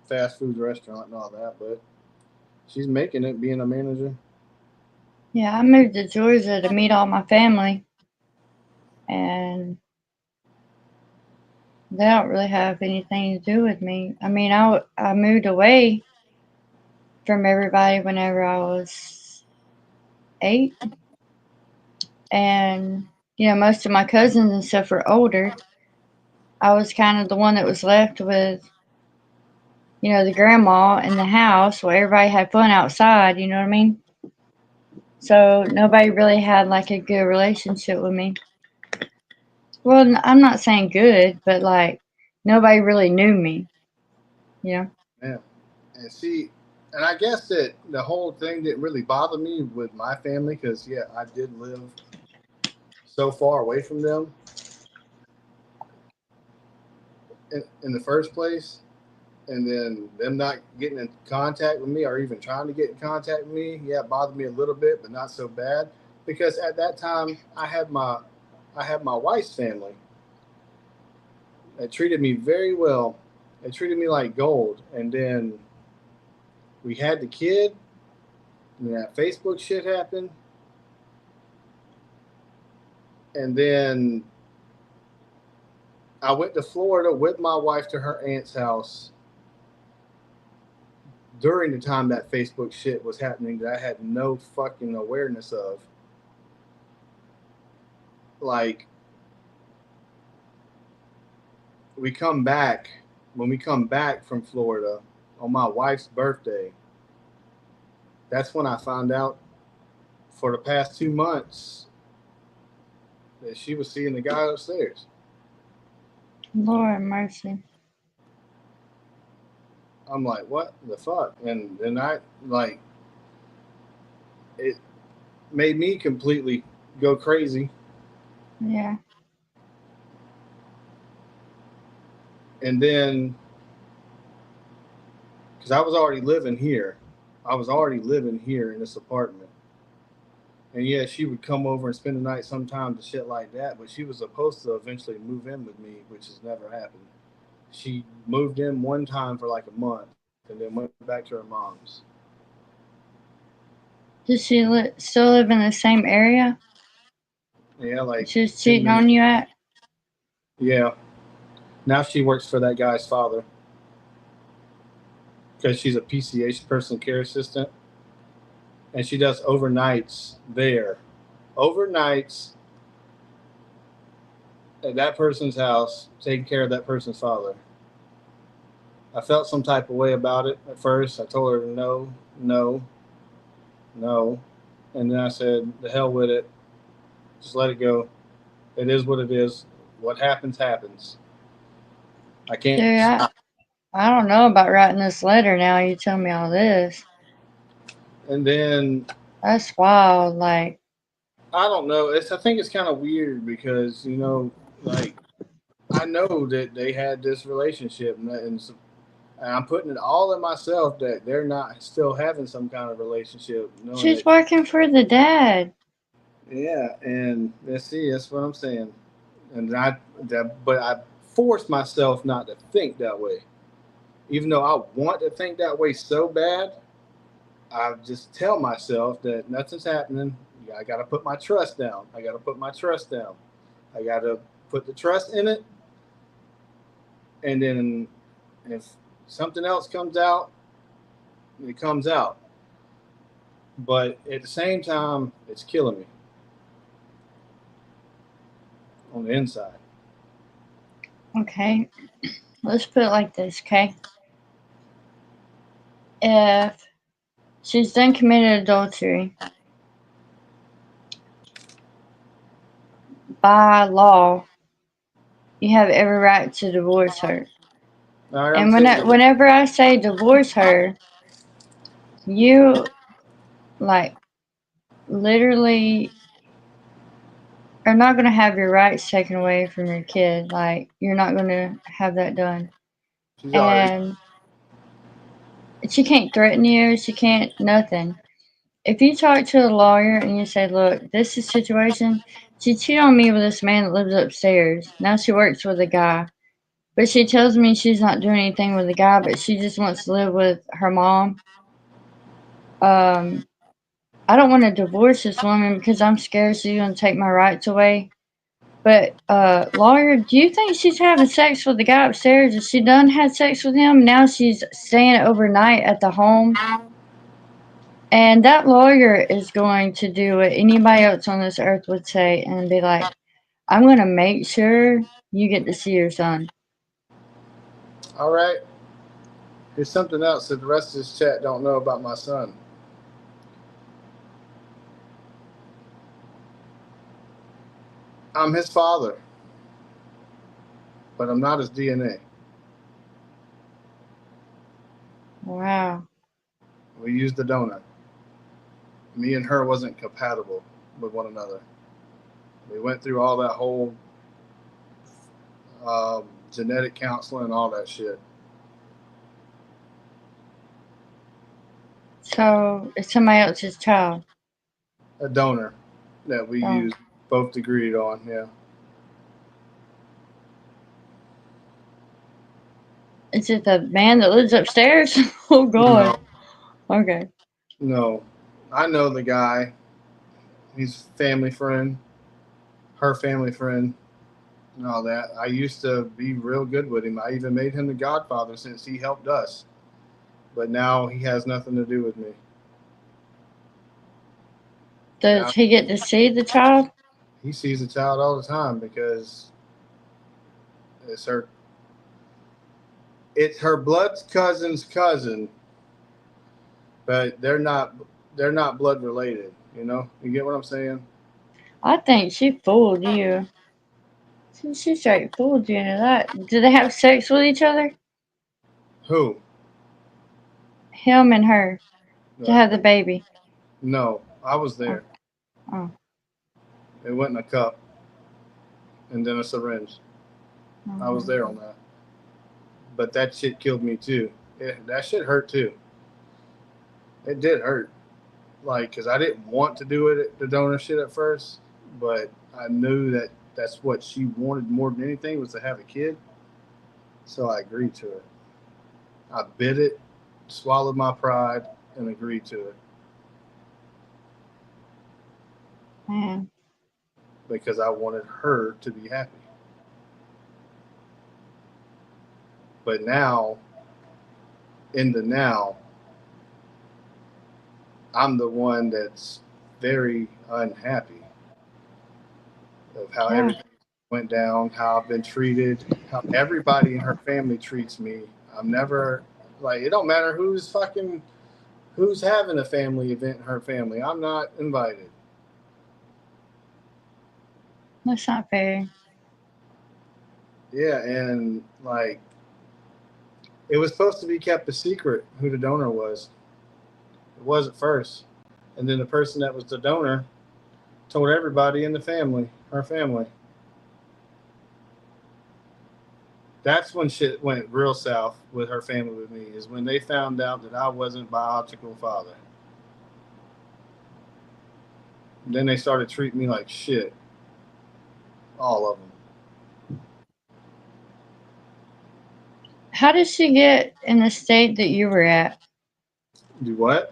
fast food restaurant and all that, but she's making it being a manager. Yeah, I moved to Georgia to meet all my family, and they don't really have anything to do with me. I mean, I moved away from everybody whenever I was 8, and most of my cousins and stuff were older. I was kind of the one that was left with the grandma in the house where everybody had fun outside. You know what I mean? So nobody really had like a good relationship with me. Well, I'm not saying good, but like nobody really knew me. Yeah. Yeah. And see, and I guess that the whole thing didn't really bother me with my family because, yeah, I did live so far away from them in the first place. And then them not getting in contact with me or even trying to get in contact with me, yeah, it bothered me a little bit, but not so bad. Because at that time, I had my wife's family. They treated me very well. They treated me like gold. And then we had the kid, and that Facebook shit happened. And then I went to Florida with my wife to her aunt's house during the time that Facebook shit was happening that I had no fucking awareness of. like we come back when we come back from Florida on my wife's birthday. That's when I found out for the past 2 months that she was seeing the guy upstairs. Lord mercy. I'm like, what the fuck? And then I like it made me completely go crazy. Yeah. And then because I was already living here. I was already living here in this apartment. And yeah, she would come over and spend the night sometimes and shit like that, but she was supposed to eventually move in with me, which has never happened. She moved in one time for like a month and then went back to her mom's. Does she still live in the same area? Yeah, like She's 10 cheating on minutes. you at? Yeah. Now she works for that guy's father because she's a PCH, person care assistant, and she does overnights there. Overnights at that person's house, taking care of that person's father. I felt some type of way about it at first. I told her no, no, no. And then I said, the hell with it. Just let it go. It is what it is. What happens, happens. I can't Dude, stop. I don't know about writing this letter now. You tell me all this. And then That's wild. Like, I don't know. I think it's kind of weird because, like, I know that they had this relationship, and I'm putting it all in myself that they're not still having some kind of relationship. Knowing she's that, working for the dad. yeah, and that's what I'm saying. And but I force myself not to think that way, even though I want to think that way so bad. I just tell myself that nothing's happening. I got to put my trust down. I got to put my trust down. I got to put the trust in it, and then if something else comes out, it comes out. But at the same time, it's killing me on the inside. Okay. Let's put it like this, okay? If she's done committed adultery, by law, you have every right to divorce her. All right, I'm And saying, whenever I say divorce her, you, like, literally are not going to have your rights taken away from your kid. Like, you're not going to have that done. she's already. And she can't threaten you. She can't nothing. If you talk to a lawyer and you say, look, this is a situation, she cheated on me with this man that lives upstairs. Now she works with a guy. But she tells me she's not doing anything with the guy, but she just wants to live with her mom. Um, I don't want to divorce this woman because I'm scared she's going to take my rights away. But, lawyer, do you think she's having sex with the guy upstairs? Is she done had sex with him? Now she's staying overnight at the home. And that lawyer is going to do what anybody else on this earth would say and be like, I'm going to make sure you get to see your son. All right. Here's something else that the rest of this chat don't know about my son. I'm his father, but I'm not his DNA. Wow. We used the donut. Me and her wasn't compatible with one another. We went through all that whole genetic counseling and all that shit. So it's somebody else's child. A donor that we Oh. used, both agreed on, yeah. Is it the man that lives upstairs? Oh, God. Okay. No. I know the guy. He's a family friend, her family friend, and all that. I used to be real good with him. I even made him the godfather since he helped us. But now he has nothing to do with me. Does he get to see the child? he sees the child all the time because it's her blood cousin's cousin, but they're not blood related. You know, you get what I'm saying? I think she fooled you. She straight fooled you into that. Did they have sex with each other? Who? Him and her to have the baby. No, I was there. Oh. It went in a cup and then a syringe. I was there on that. But that shit killed me too. That shit hurt too. It did hurt. Like, because I didn't want to do it, the donor shit at first, but I knew that that's what she wanted more than anything was to have a kid. So I agreed to it. I bit it, swallowed my pride, and agreed to it. Man. Because I wanted her to be happy. But now, in the now, I'm the one that's very unhappy of how everything went down, how I've been treated, how everybody in her family treats me. I'm never, like, it don't matter who's having a family event in her family. I'm not invited. That's not fair. Yeah, and like, it was supposed to be kept a secret who the donor was. It was at first. And then the person that was the donor told everybody in the family, her family. That's when shit went real south with her family with me, is when they found out that I wasn't biological father. Then they started treating me like shit. All of them. How did she get in the state that you were at? Do what?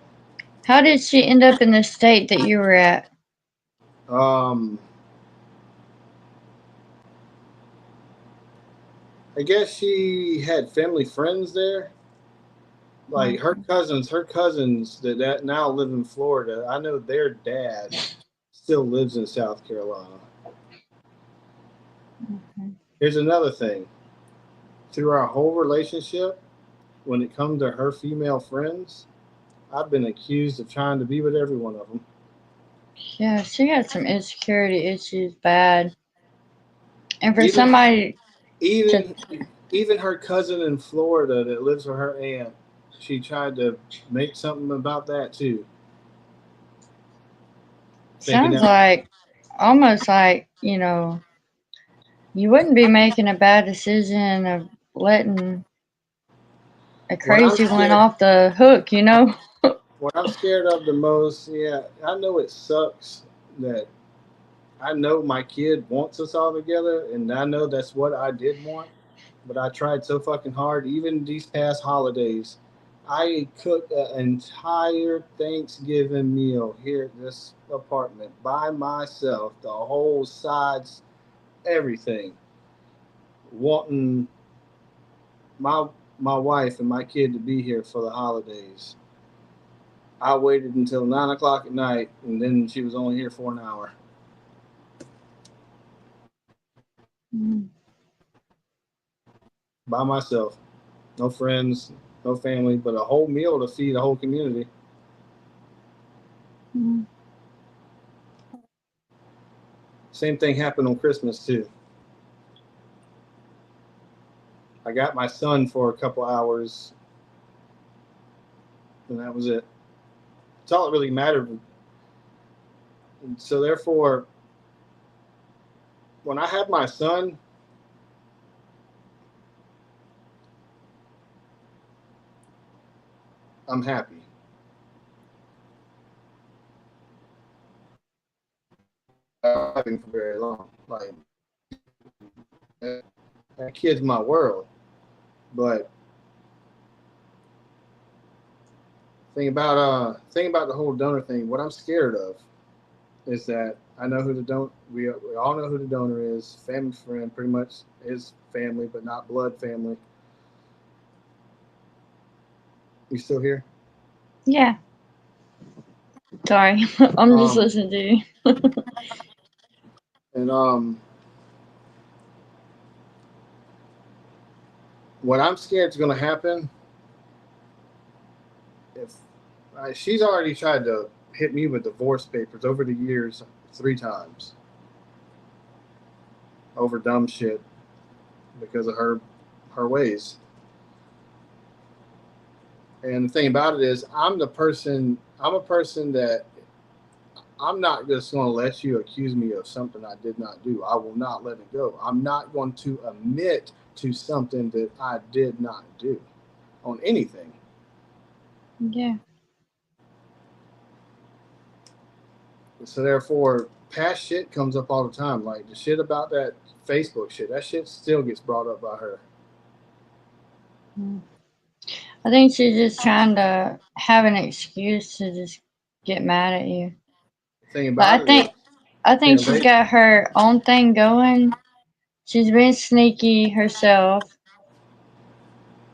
How did she end up in the state that you were at? I guess she had family friends there. Like her cousins that now live in Florida. I know their dad still lives in South Carolina. Here's another thing. Through our whole relationship, when it comes to her female friends, I've been accused of trying to be with every one of them. Yeah, she got some insecurity issues bad. And for somebody even her cousin in Florida that lives with her aunt, she tried to make something about that too. Sounds like almost like, you know, you wouldn't be making a bad decision of letting a crazy one off the hook, you know? What I'm scared of the most, yeah, I know it sucks that I know my kid wants us all together, and I know that's what I did want, but I tried so fucking hard. Even these past holidays, I cooked an entire Thanksgiving meal here at this apartment by myself, the whole sides, everything, wanting my wife and my kid to be here for the holidays. I waited until 9 o'clock at night, and then she was only here for an hour. By myself. No friends, no family, but a whole meal to feed a whole community. Same thing happened on Christmas, too. I got my son for a couple hours, and that was it. That's all that really mattered. And so, therefore, when I had my son, I'm happy. I've been for very long. Like, that kid's my world. But thing about the whole donor thing, what I'm scared of is that I know who the donor. We all know who the donor is. Family friend, pretty much his family, but not blood family. You still here? Yeah. Sorry, I'm just listening to you. And what I'm scared is going to happen if she's already tried to hit me with divorce papers over the years 3 times over dumb shit because of her ways. And the thing about it is, I'm a person that I'm not just going to let you accuse me of something I did not do. I will not let it go. I'm not going to admit to something that I did not do on anything. Yeah. So therefore, past shit comes up all the time. Like the shit about that Facebook shit, that shit still gets brought up by her. I think she's just trying to have an excuse to just get mad at you. The thing But about it is, I think she's got her own thing going. She's been sneaky herself.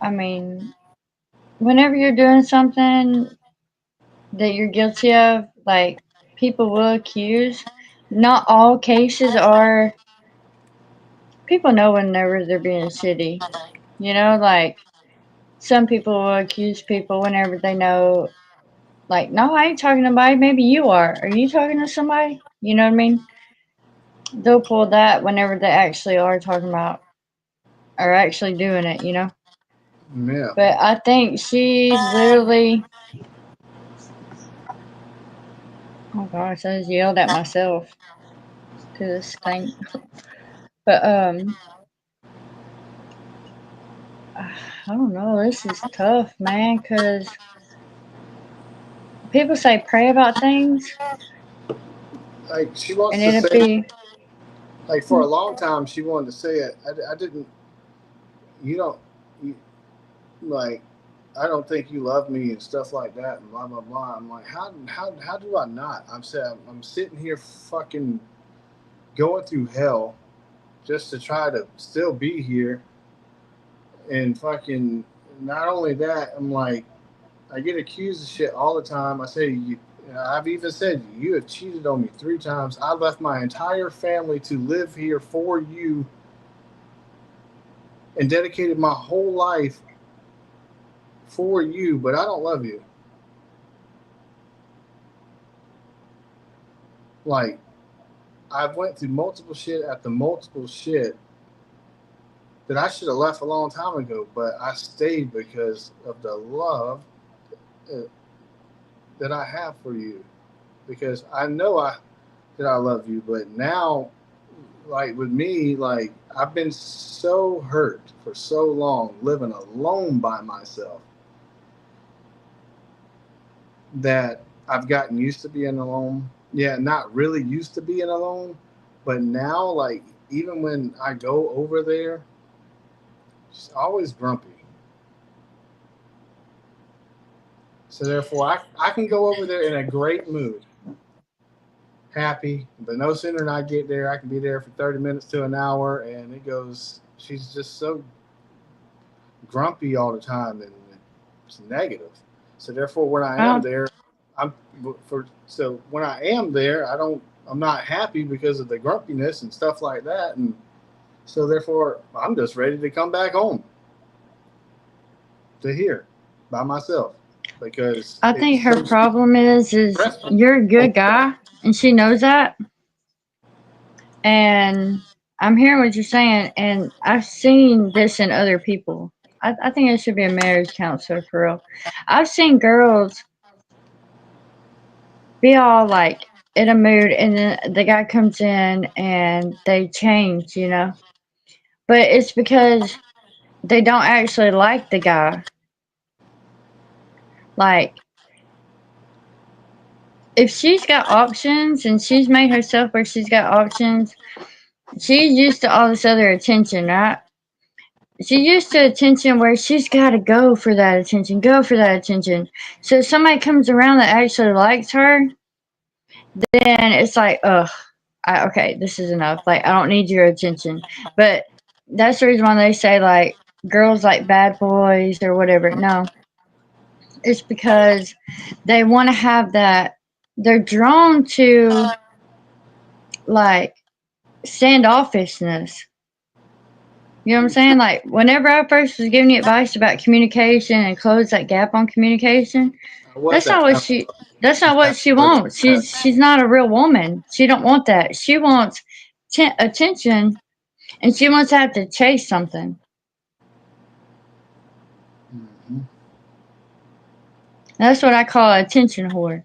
I mean, whenever you're doing something that you're guilty of, like, people will accuse. Not all cases are. People know whenever they're being shitty. You know, like, some people will accuse people whenever they know, like, no, I ain't talking to nobody. Maybe you are. Are you talking to somebody? You know what I mean? They'll pull that whenever they actually are talking about or actually doing it, you know? Yeah. But I think she's literally. Oh gosh, I just yelled at myself to this thing. But I don't know. This is tough, man, because people say pray about things, like she wants and to it'll say, be. like for a long time, she wanted to say it. I didn't. You don't. You, like, I don't think you love me and stuff like that and blah blah blah. I'm like, how do I not? I'm sitting here fucking going through hell just to try to still be here and fucking. Not only that, I'm like, I get accused of shit all the time. I say, I've even said you have cheated on me 3 times. I left my entire family to live here for you and dedicated my whole life for you, but I don't love you. Like, I've went through multiple shit after multiple shit that I should have left a long time ago, but I stayed because of the love uh, that I have for you. Because I know that I love you, but now, like with me, like I've been so hurt for so long, living alone by myself, that I've gotten used to being alone. Yeah, not really used to being alone, but now, like even when I go over there, she's always grumpy. So therefore, I can go over there in a great mood, happy, but no sooner than I get there, I can be there for 30 minutes to an hour, and it goes. She's just so grumpy all the time, and it's negative. So therefore, when I am there, I'm for. So when I am there, I'm not happy because of the grumpiness and stuff like that, and so therefore, I'm just ready to come back home to here by myself because I think her problem is you're a good guy, and she knows that. And I'm hearing what you're saying, and I've seen this in other people. I think it should be a marriage counselor for real. I've seen girls be all like in a mood, and then the guy comes in and they change, you know. But it's because they don't actually like the guy. Like, if she's got options and she's made herself where she's got options, she's used to all this other attention, right? She's used to attention where she's got to go for that attention, go for that attention. So if somebody comes around that actually likes her, then it's like, ugh, okay, this is enough. Like, I don't need your attention. But that's the reason why they say, like, girls like bad boys or whatever. No, it's because they want to have that. They're drawn to, like, standoffishness. You know what I'm saying? Like, whenever I first was giving you advice about communication and close that gap on communication, I was that's that not what kind she that's not what she of wants. She's not a real woman. She don't want that. She wants attention, and she wants to have to chase something. Mhm. That's what I call an attention whore.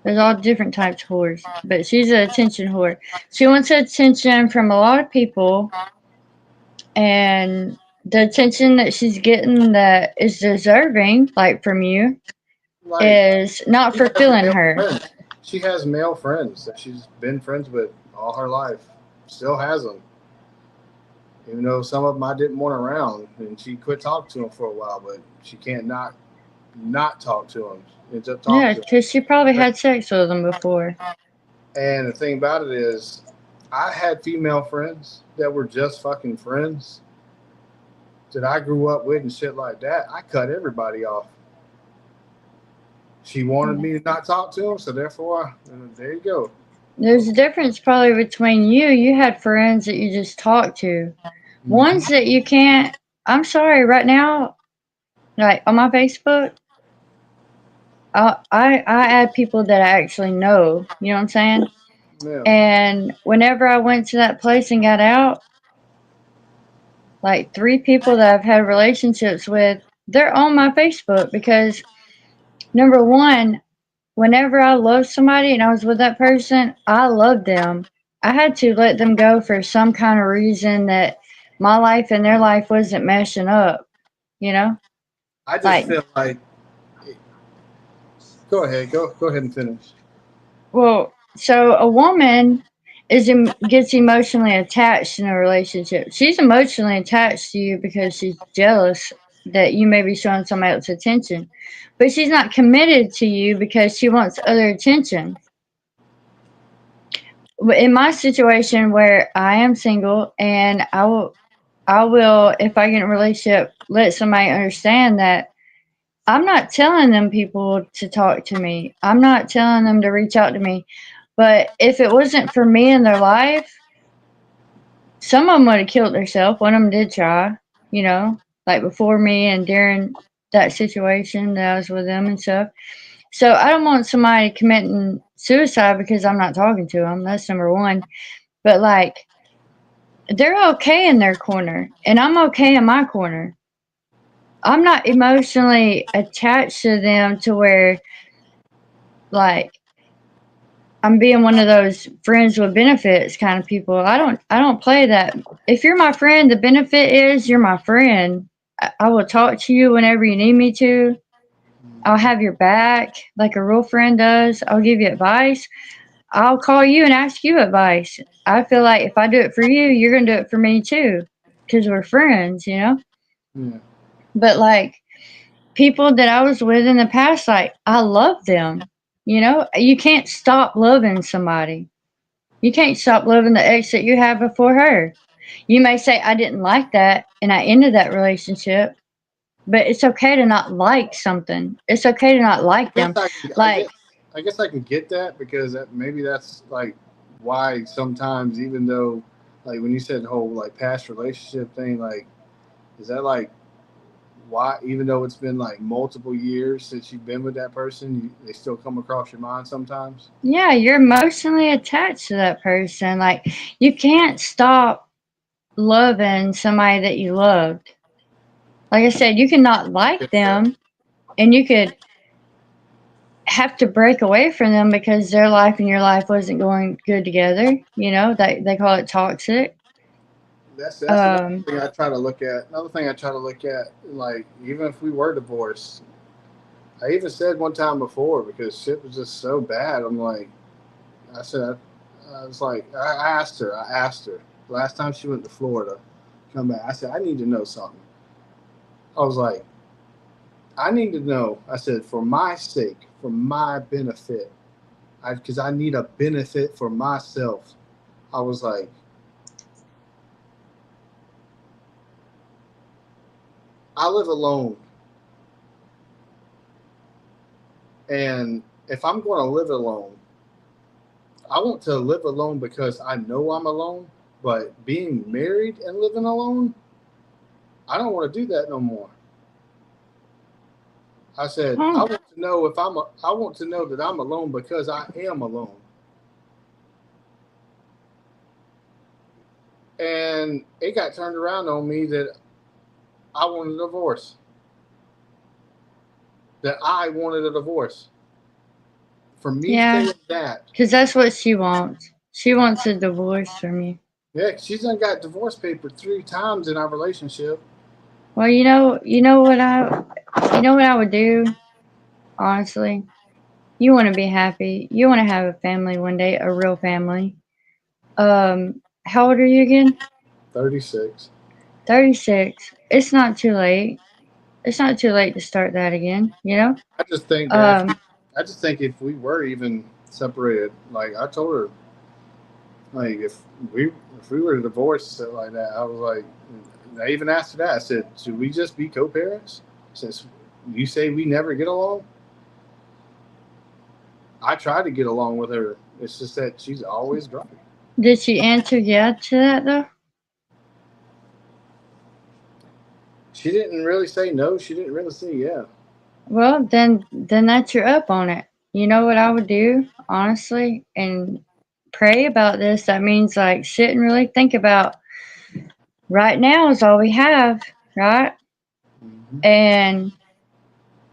There's all different types of whores, but she's an attention whore. She wants attention from a lot of people, and the attention that she's getting that is deserving, like from you, Like is not she has fulfilling male her. friends. She has male friends that she's been friends with all her life. Still has them. Even though some of them I didn't want around, and she quit talking to them for a while, but she can't not talk to them. She ends up Yeah, talking to because she probably them. had sex with them before. And the thing about it is, I had female friends that were just fucking friends that I grew up with and shit like that. I cut everybody off. She wanted me to not talk to them, so therefore, there you go. There's a difference probably between you. You had friends that you just talked to. Ones that you can't. I'm sorry, right now, like on my Facebook, I add people that I actually know. You know what I'm saying? Yeah. And whenever I went to that place and got out, like 3 people that I've had relationships with, they're on my Facebook because number one, whenever I loved somebody and I was with that person, I loved them. I had to let them go for some kind of reason that my life and their life wasn't meshing up, you know? I just Like, feel like. Go ahead. Go ahead and finish. well, so a woman gets emotionally attached in a relationship. She's emotionally attached to you because she's jealous that you may be showing somebody else attention, but she's not committed to you because she wants other attention. In my situation where I am single and I will, if I get in a relationship, let somebody understand that I'm not telling them people to talk to me. I'm not telling them to reach out to me. But if it wasn't for me in their life, some of them would have killed themselves. One of them did try, you know, like before me and during that situation that I was with them and stuff. So I don't want somebody committing suicide because I'm not talking to them. That's number one. But like, they're okay in their corner, and I'm okay in my corner. I'm not emotionally attached to them to where, like, I'm being one of those friends with benefits kind of people. I don't play that. If you're my friend, the benefit is you're my friend. I will talk to you whenever you need me to. I'll have your back like a real friend does. I'll give you advice. I'll call you and ask you advice. I feel like if I do it for you, you're going to do it for me too because we're friends, you know? Yeah. But like people that I was with in the past, like I love them. You know, you can't stop loving somebody. You can't stop loving the ex that you had before her. You may say, I didn't like that and I ended that relationship, but it's okay to not like something. It's okay to not like guess them. I can, I Like, guess I guess I can get that because maybe that's like why sometimes even though like when you said the whole like past relationship thing, like is that like why even though it's been like multiple years since you've been with that person, they still come across your mind sometimes? yeah, you're emotionally attached to that person. Like, you can't stop loving somebody that you loved. Like I said, you cannot like them and you could have to break away from them because their life and your life wasn't going good together. You know, they call it toxic. That's another Um, thing I try to look at. Another thing I try to look at, like even if we were divorced, I even said one time before because shit was just so bad. I'm like, I said, I was like, I asked her last time she went to Florida, come back. I said, I need to know something. I was like, I need to know. I said, for my sake, for my benefit, because I need a benefit for myself. I was like, I live alone. And if I'm going to live alone, I want to live alone because I know I'm alone. But being married and living alone, I don't want to do that no more. I said I want to know if I want to know that I'm alone because I am alone. And it got turned around on me that I wanted a divorce. That I wanted a divorce. For me saying that. Because that's what she wants. She wants a divorce from you. Yeah, she's done got divorce paper 3 times in our relationship. Well, you know what I would do, honestly. You want to be happy. You want to have a family one day, a real family. How old are you again? 36. 36. It's not too late. It's not too late to start that again, you know? I just think that I just think if we were even separated, like I told her, like if we were to divorce like that, I was like, I even asked her that. I said, should we just be co-parents since you say we never get along? I try to get along with her. It's just that she's always grumpy. Did she answer yeah to that though? She didn't really say no. She didn't really say yeah. Well, then that's your up on it. You know what I would do, honestly, and pray about this. That means like sit and really think about right now is all we have, right? Mm-hmm. And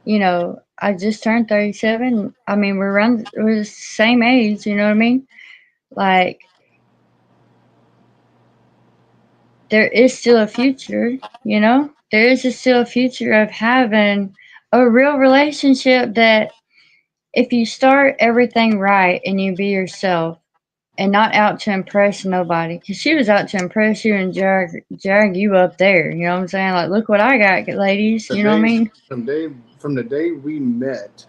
you know, I just turned 37. I mean, we're the same age, you know what I mean? Like there is still a future, you know? There is still a future of having a real relationship that if you start everything right and you be yourself and not out to impress nobody, because she was out to impress you and drag you up there, you know what I'm saying? Like, look what I got, ladies, you know what I mean? From the day we met,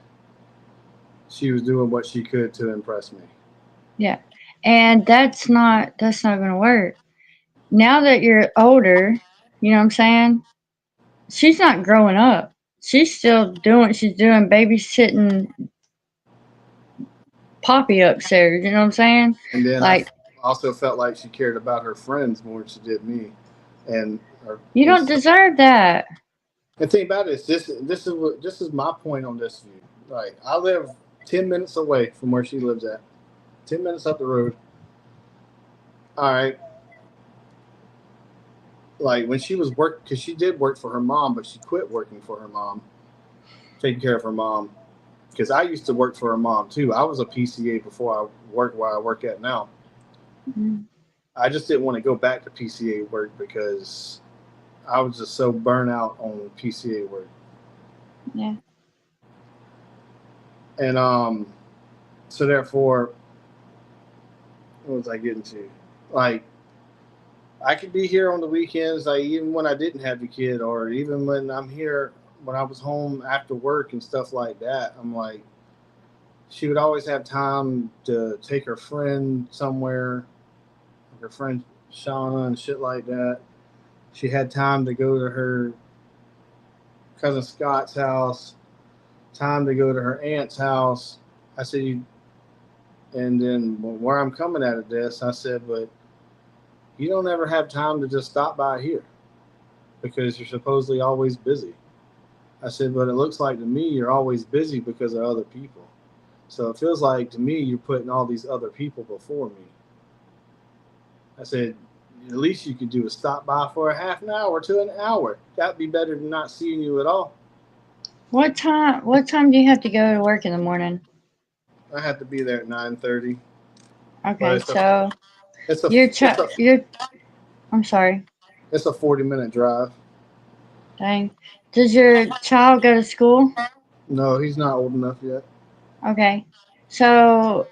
she was doing what she could to impress me. Yeah. And that's not going to work. Now that you're older, you know what I'm saying? She's not growing up. She's still doing what she's doing, babysitting Poppy upstairs, you know what I'm saying? And then I Like, also felt like she cared about her friends more than she did me. And you don't deserve that. the thing about it is this is my point on this view. Like I live 10 minutes away from where she lives at. 10 minutes up the road. All right. Like when she was because she did work for her mom, but she quit working for her mom, taking care of her mom. Because I used to work for her mom too. I was a PCA before I worked where I work at now. Mm-hmm. I just didn't want to go back to PCA work because I was just so burnt out on PCA work. Yeah. And so therefore, what was I getting to? Like, I could be here on the weekends, like even when I didn't have the kid, or even when I'm here when I was home after work and stuff like that. I'm like, she would always have time to take her friend somewhere, like her friend Shauna and shit like that. She had time to go to her cousin Scott's house, time to go to her aunt's house. I said, and then where I'm coming at this, I said, but you don't ever have time to just stop by here because you're supposedly always busy. I said, but it looks like to me you're always busy because of other people. So it feels like to me you're putting all these other people before me. I said, at least you could do a stop by for a half an hour to an hour. That'd be better than not seeing you at all. What time do you have to go to work in the morning? I have to be there at 9:30. Okay, so I'm sorry. It's a 40-minute drive. Dang. Does your child go to school? No, he's not old enough yet. Okay. So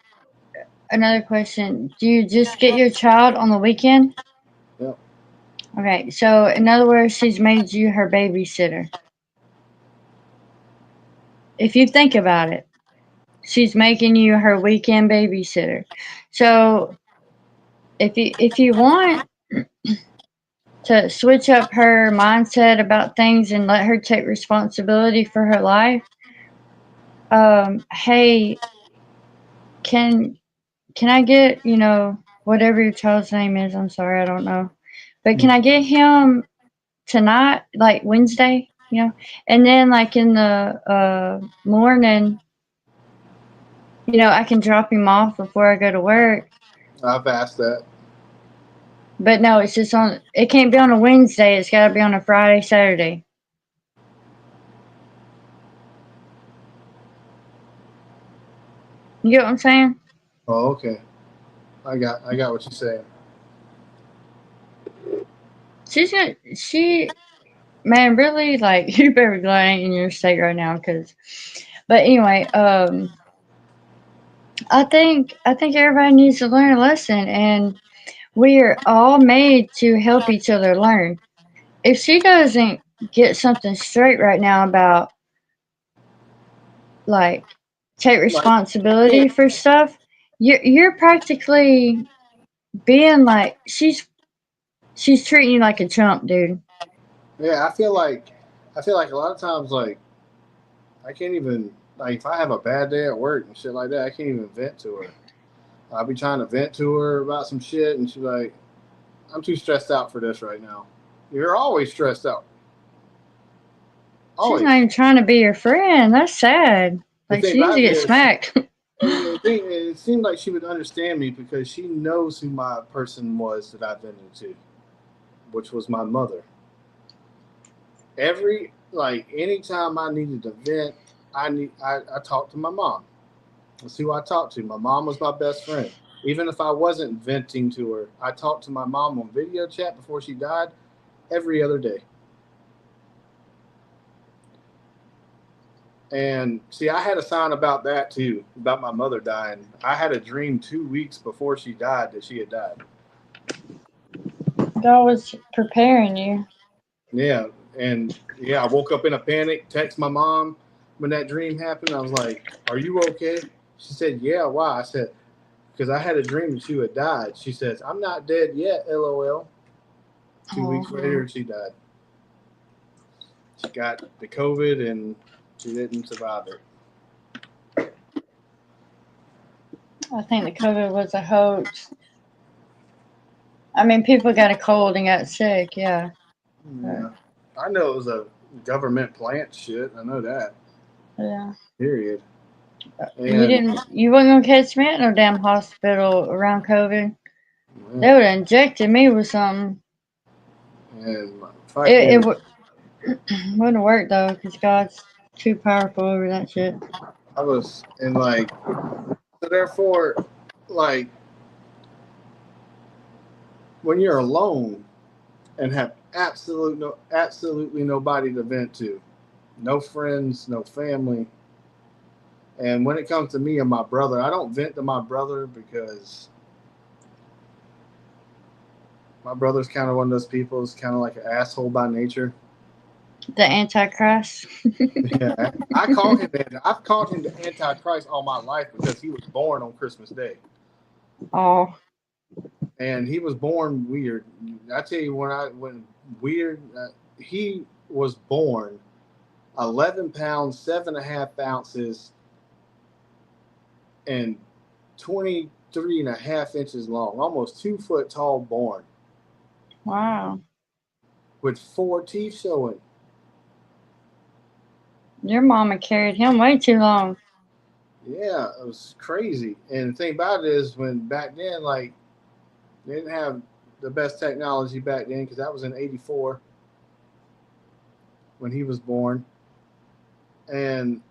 another question. Do you just get your child on the weekend? Yep. Okay, so in other words, she's made you her babysitter. If you think about it, she's making you her weekend babysitter. So if you want to switch up her mindset about things and let her take responsibility for her life, hey, can can I get, whatever your child's name is? I'm sorry, I don't know. But can I get him tonight, like Wednesday, and then like in the morning, I can drop him off before I go to work. I've asked that. But no, it's just it can't be on a Wednesday. It's got to be on a Friday, Saturday. You get what I'm saying? Oh, okay. I got what you're saying. Man, really, like, you better glad I ain't in your state right now, but anyway, I think everybody needs to learn a lesson, and we are all made to help each other learn. If she doesn't get something straight right now about, like, take responsibility for stuff, you're practically being like, she's treating you like a chump, dude. Yeah, I feel like a lot of times, like, I can't even, like, if I have a bad day at work and shit like that, I can't even vent to her. I'll be trying to vent to her about some shit, and she's like, I'm too stressed out for this right now. You're always stressed out. She's not even trying to be your friend. That's sad. The Like, thing she needs about to it get is, smacked. it seemed like she would understand me because she knows who my person was that I vented to, which was my mother. Anytime I needed to vent, I talked to my mom. That's who I talked to. My mom was my best friend. Even if I wasn't venting to her, I talked to my mom on video chat before she died every other day. And see, I had a sign about that too, about my mother dying. I had a dream 2 weeks before she died that she had died. God was preparing you. Yeah, and I woke up in a panic, text my mom when that dream happened. I was like, "Are you okay?" She said, "Yeah, why?" I said, "Because I had a dream that you had died." She says, "I'm not dead yet, LOL." 2 weeks later, she died. She got the COVID and she didn't survive it. I think the COVID was a hoax. I mean, people got a cold and got sick, yeah. Yeah. I know it was a government plant shit. I know that. Yeah. Period. And You wasn't gonna catch me at no damn hospital around COVID. Yeah. They would have injected me with something. And It wouldn't have worked though, because God's too powerful over that shit. I was in so therefore, like, when you're alone and have absolutely nobody to vent to, no friends, no family. And when it comes to me and my brother, I don't vent to my brother because my brother's kind of one of those people who's kind of like an asshole by nature. The Antichrist. Yeah, I've called him the Antichrist all my life because he was born on Christmas Day. Oh. And he was born weird. I tell you, when weird, he was born 11 pounds, 7.5 ounces, and 23.5 inches long, almost 2 foot tall born. Wow. With 4 teeth showing. Your mama carried him way too long. Yeah, it was crazy. And the thing about it is, when back then, like, they didn't have the best technology back then because that was in '84 when he was born. And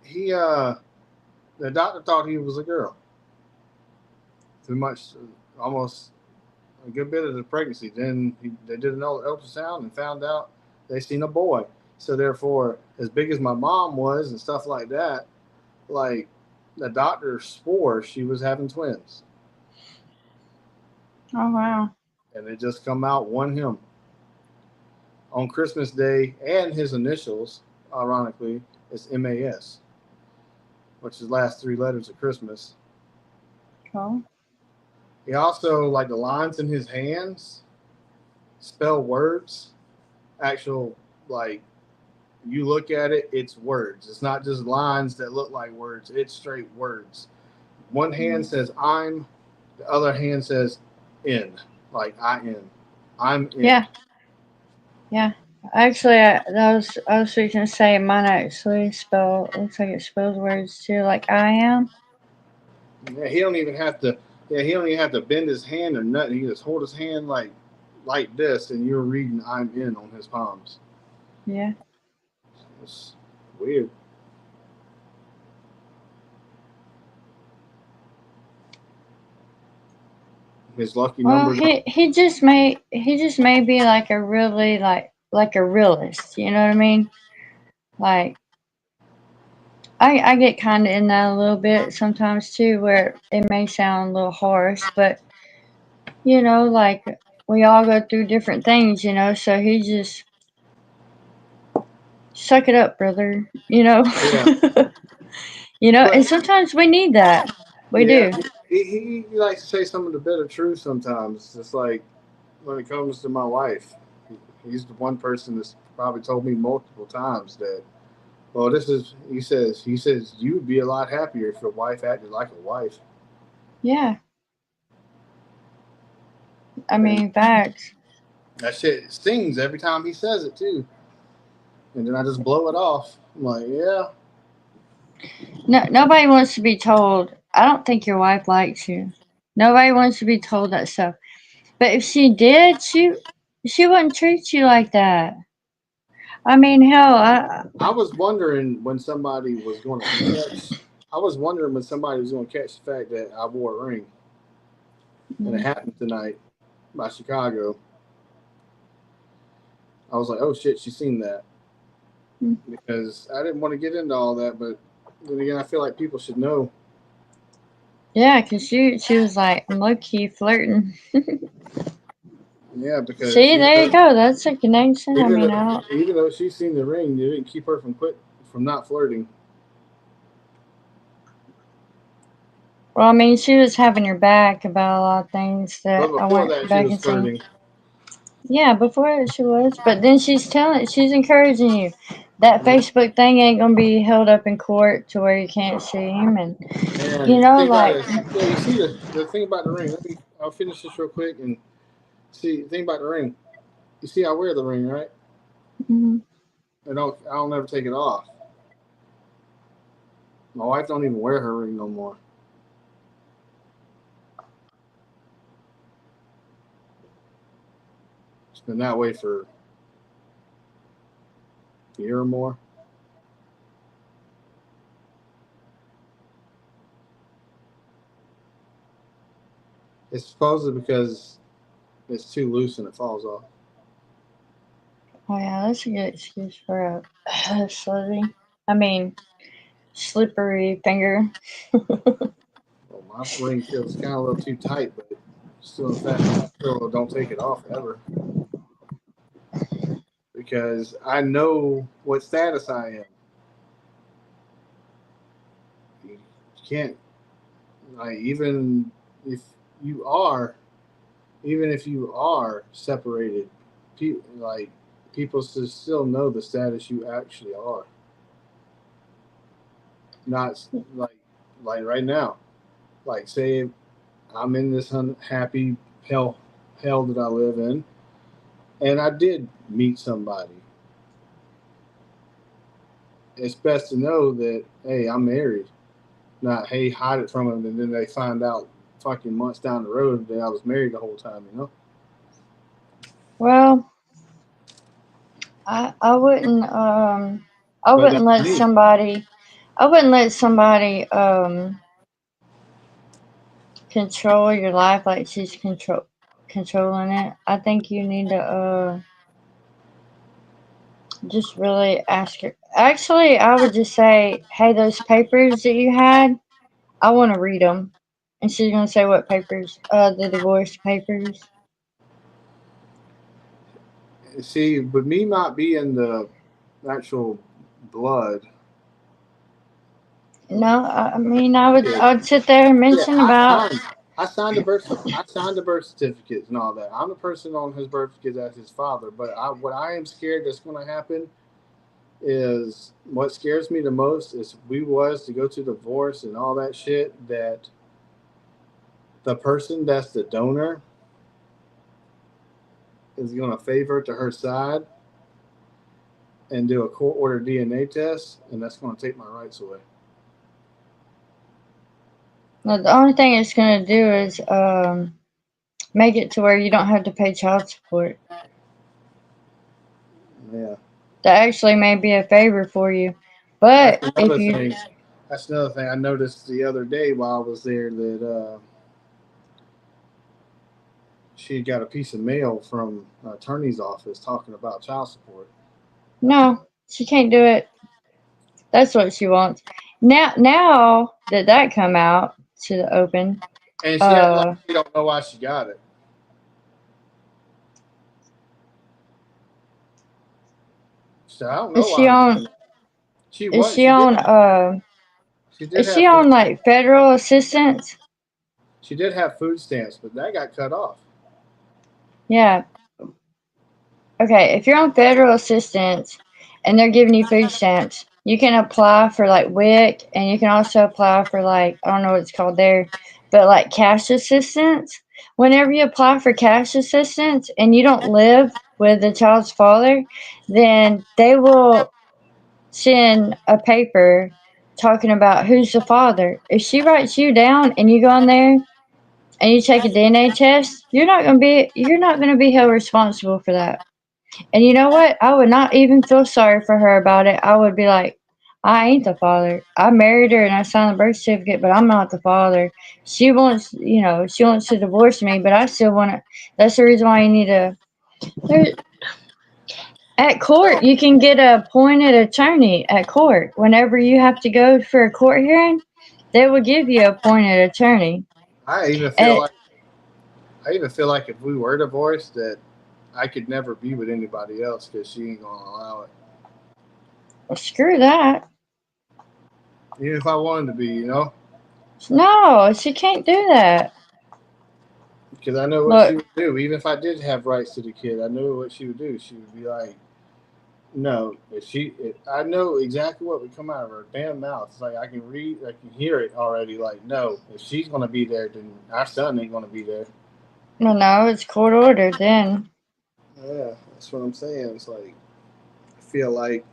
the doctor thought he was a girl. Too much, almost a good bit of the pregnancy. Then they did an ultrasound and found out they seen a boy. So therefore, as big as my mom was and stuff like that, like, the doctor swore she was having twins. Oh, wow. And they just come out one him. On Christmas Day, and his initials, ironically, is MAS, which is the last 3 letters of Christmas. Oh. He also, like, the lines in his hands spell words, actual, like, you look at it, it's words. It's not just lines that look like words. It's straight words. One hand says I'm, the other hand says in, like I in. I'm in. Yeah. Yeah. Actually, I was going to say mine actually looks like it spells words too, like I am. Yeah, he don't even have to. Yeah, he don't even have to bend his hand or nothing. He just hold his hand like this, and you're reading "I'm in" on his palms. Yeah. It's weird. His lucky Well, number. he just may be like a really like a realist. You know what I mean? Like I get kind of in that a little bit sometimes too, where it may sound a little harsh, but like we all go through different things, so he just suck it up, brother. Yeah. And But sometimes we need that. We yeah, do. he likes to say some of the better truth sometimes. It's like when it comes to my wife, he's the one person that's probably told me multiple times that, well, this is, he says, you would be a lot happier if your wife acted like a wife. Yeah. I And mean, facts. that shit stings every time he says it, too. And then I just blow it off. I'm like, yeah. No, nobody wants to be told. I don't think your wife likes you. Nobody wants to be told that stuff. But if she did, she wouldn't treat you like that. I mean, hell, I was wondering when somebody was going to catch. I was wondering when somebody was going to catch the fact that I wore a ring, and it happened tonight by Chicago. I was like, oh shit, she's seen that because I didn't want to get into all that, but then again, I feel like people should know. yeah, because she was like, I'm low key flirting. Yeah, because See, there you go. That's a connection. I even mean, though, I don't. even though she's seen the ring, it didn't keep her from not flirting. Well, I mean, she was having your back about a lot of things But that I before went that, she back was and saying. flirting. Yeah, before she was, but then she's encouraging you. That Facebook thing ain't gonna be held up in court to where you can't see him, and And the thing about like, it, yeah, you see the thing about the ring. I'll finish this real quick and see the thing about the ring. You see, I wear the ring, right? mhm. I don't never take it off. My wife don't even wear her ring no more. It's been that way for a year or more. It's supposedly because it's too loose and it falls off. Oh yeah, that's a good excuse for a slutty. I mean, slippery finger. Well, my ring feels kind of a little too tight, but still, the fact that I still don't take it off ever because I know what status I am. You can't like if you are even if you are separated, like people should still know the status you actually are. Not like right now. Like say I'm in this unhappy hell that I live in, and I did meet somebody. It's best to know that hey, I'm married. Not hey, hide it from them, and then they find out fucking months down the road that I was married the whole time. Well, I wouldn't I But wouldn't that's let me. somebody I wouldn't let somebody control your life like she's controlling it. I think you need to just really ask her. Actually, I would just say, "Hey, those papers that you had, I want to read them." And she's gonna say, "What papers? The divorce papers." See, but me not being the actual blood of No, I mean, I kid. would sit there and Yeah, mention about. I signed the birth certificates and all that. I'm the person on his birth certificate as his father. But what I am scared that's going to happen is what scares me the most is we was to go to divorce and all that shit that the person that's the donor is going to favor to her side and do a court order DNA test, and that's going to take my rights away. Well, the only thing it's going to do is make it to where you don't have to pay child support. Yeah. That actually may be a favor for you. But That's if another you thing. That's another thing I noticed the other day while I was there that she got a piece of mail from an attorney's office talking about child support. no, she can't do it. That's what she wants. Now that come out to the open, And she acted like she don't know why she got it. So I don't know is why she I'm on? getting it. She Is was. she on? She did Is she have food. on like federal assistance? She did have food stamps, but that got cut off. Yeah. Okay, if you're on federal assistance and they're giving you food stamps, you can apply for like WIC and you can also apply for like, I don't know what it's called there, but like cash assistance. Whenever you apply for cash assistance and you don't live with the child's father, then they will send a paper talking about who's the father. If she writes you down and you go on there and you take a DNA test, you're not gonna be held responsible for that. And you know what? I would not even feel sorry for her about it. I would be like, I ain't the father. I married her and I signed the birth certificate, but I'm not the father. She wants to divorce me, but I still want to. That's the reason why you need to. At court, you can get an appointed attorney at court. Whenever you have to go for a court hearing, they will give you an appointed attorney. I even feel And like I even feel like if we were divorced, that I could never be with anybody else because she ain't gonna allow it. well, screw that. Even if I wanted to be, No, she can't do that. because I know what she Look, would do. Even if I did have rights to the kid, I know what she would do. She would be like, "No, I know exactly what would come out of her damn mouth. It's like I can hear it already. Like, no, if she's gonna be there, then our son ain't gonna be there." no, it's court ordered then. Yeah, that's what I'm saying. It's like I feel like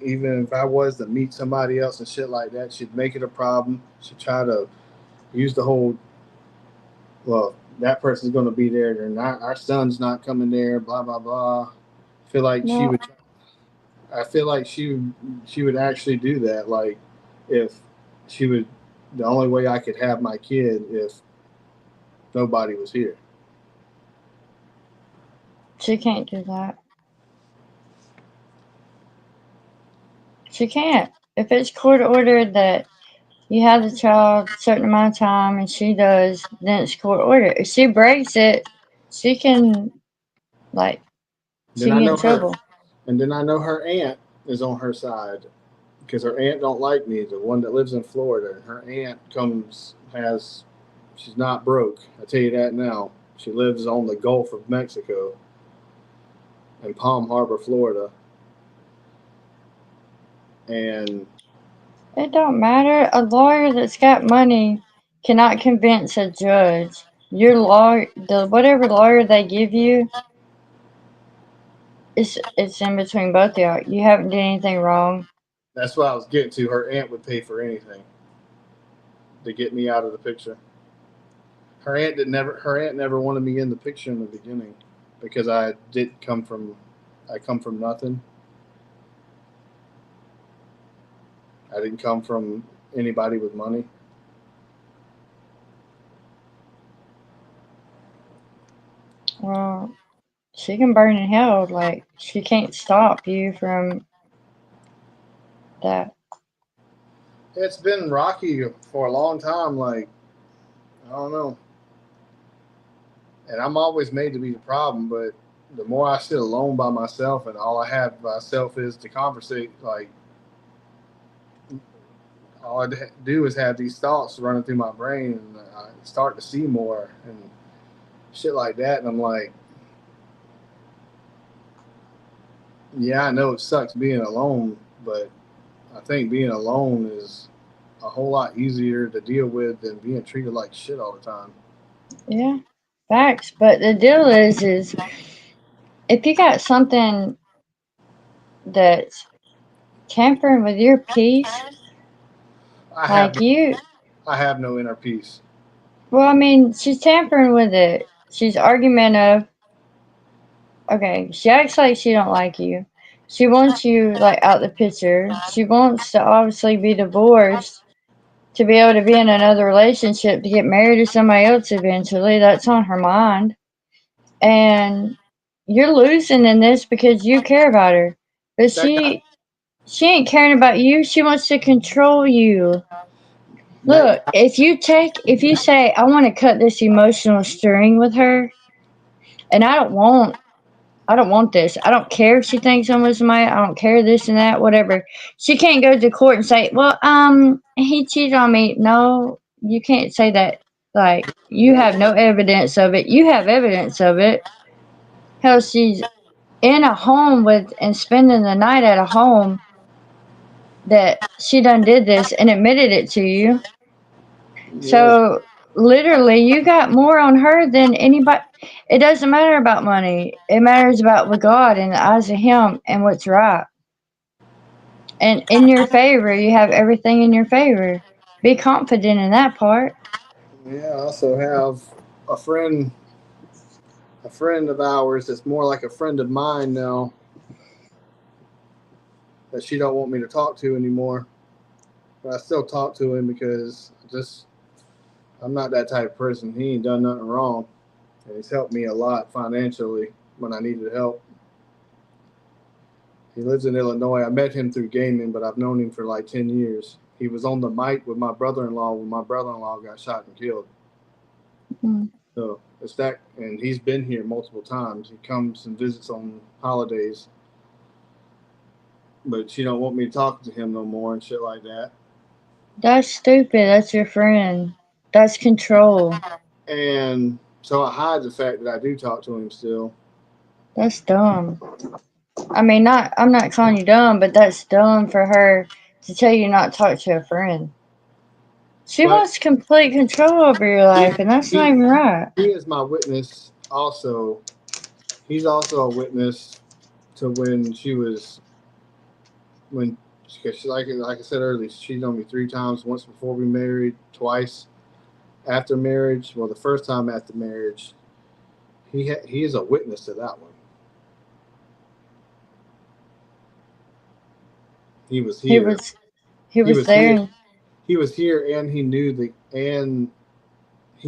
even if I was to meet somebody else and shit like that, she'd make it a problem. She'd try to use the whole, well, that person's going to be there. They're not. Our son's not coming there. Blah blah blah. I feel like she No, would. I feel like she would actually do that. Like if she would, the only way I could have my kid if nobody was here. she can't do that. She can't. If it's court ordered that you have the child a certain amount of time and she does, then it's court ordered. If she breaks it, she can, like, she Then can I get in know her, trouble. and then I know her aunt is on her side because her aunt don't like me, the one that lives in Florida. Her aunt she's not broke. I tell you that now. She lives on the Gulf of Mexico in Palm Harbor, Florida. And It don't matter. A lawyer that's got money cannot convince a judge. Your lawyer, whatever lawyer they give you, it's in between both of y'all. You haven't done anything wrong. that's what I was getting to. Her aunt would pay for anything to get me out of the picture. Her aunt never wanted me in the picture in the beginning because I come from nothing. I didn't come from anybody with money. Well, she can burn in hell. Like, she can't stop you from that. It's been rocky for a long time. Like, I don't know. And I'm always made to be the problem, but the more I sit alone by myself and all I have by myself is to conversate, like, all I do is have these thoughts running through my brain and I start to see more and shit like that. And I'm like, Yeah, I know it sucks being alone, but I think being alone is a whole lot easier to deal with than being treated like shit all the time. Yeah, facts. But the deal is if you got something that's tampering with your peace, I have like no, you, I have no inner peace. well, I mean, she's tampering with it. She's argumentative. Okay, she acts like she don't like you. She wants you like out the picture. She wants to obviously be divorced to be able to be in another relationship to get married to somebody else eventually. That's on her mind. And you're losing in this because you care about her. But That guy, she ain't caring about you. She wants to control you. that Look, guy, if you say I want to cut this emotional string with her, and I don't want this. I don't care if she thinks I'm with somebody. I don't care this and that, whatever. She can't go to court and say, "Well, he cheated on me." No, you can't say that. Like you that have no evidence of it. You have evidence of it. Hell, she's in a home with and spending the night at a home that she done did this and admitted it to you. yeah, So literally, you got more on her than anybody. It doesn't matter about money. It matters about with God and the eyes of Him and what's right. And in your favor, you have everything in your favor. Be confident in that part. yeah. I also have a friend, a friend of ours that's more like a friend of mine now that she don't want me to talk to anymore. But I still talk to him because just I'm not that type of person. He ain't done nothing wrong, and he's helped me a lot financially when I needed help. He lives in Illinois. I met him through gaming, but I've known him for like 10 years. He was on the mic with my brother-in-law when my brother-in-law got shot and killed. Mm. So it's that, and he's been here multiple times. He comes and visits on holidays, but she don't want me to talk to him no more and shit like that. That's stupid. That's your friend. That's control. And so I hide the fact that I do talk to him still. That's dumb. I mean, not. I'm not calling you dumb, but that's dumb for her to tell you not to talk to a friend. She But wants complete control over your he, life, and that's not he, even right. he is my witness also. He's also a witness to when she was when she, like I said earlier, she cheated on me 3 times. Once before we married, twice after marriage. Well, the first time after marriage, he is a witness to that one. He was He here. was he He was was here. there. He was here, and he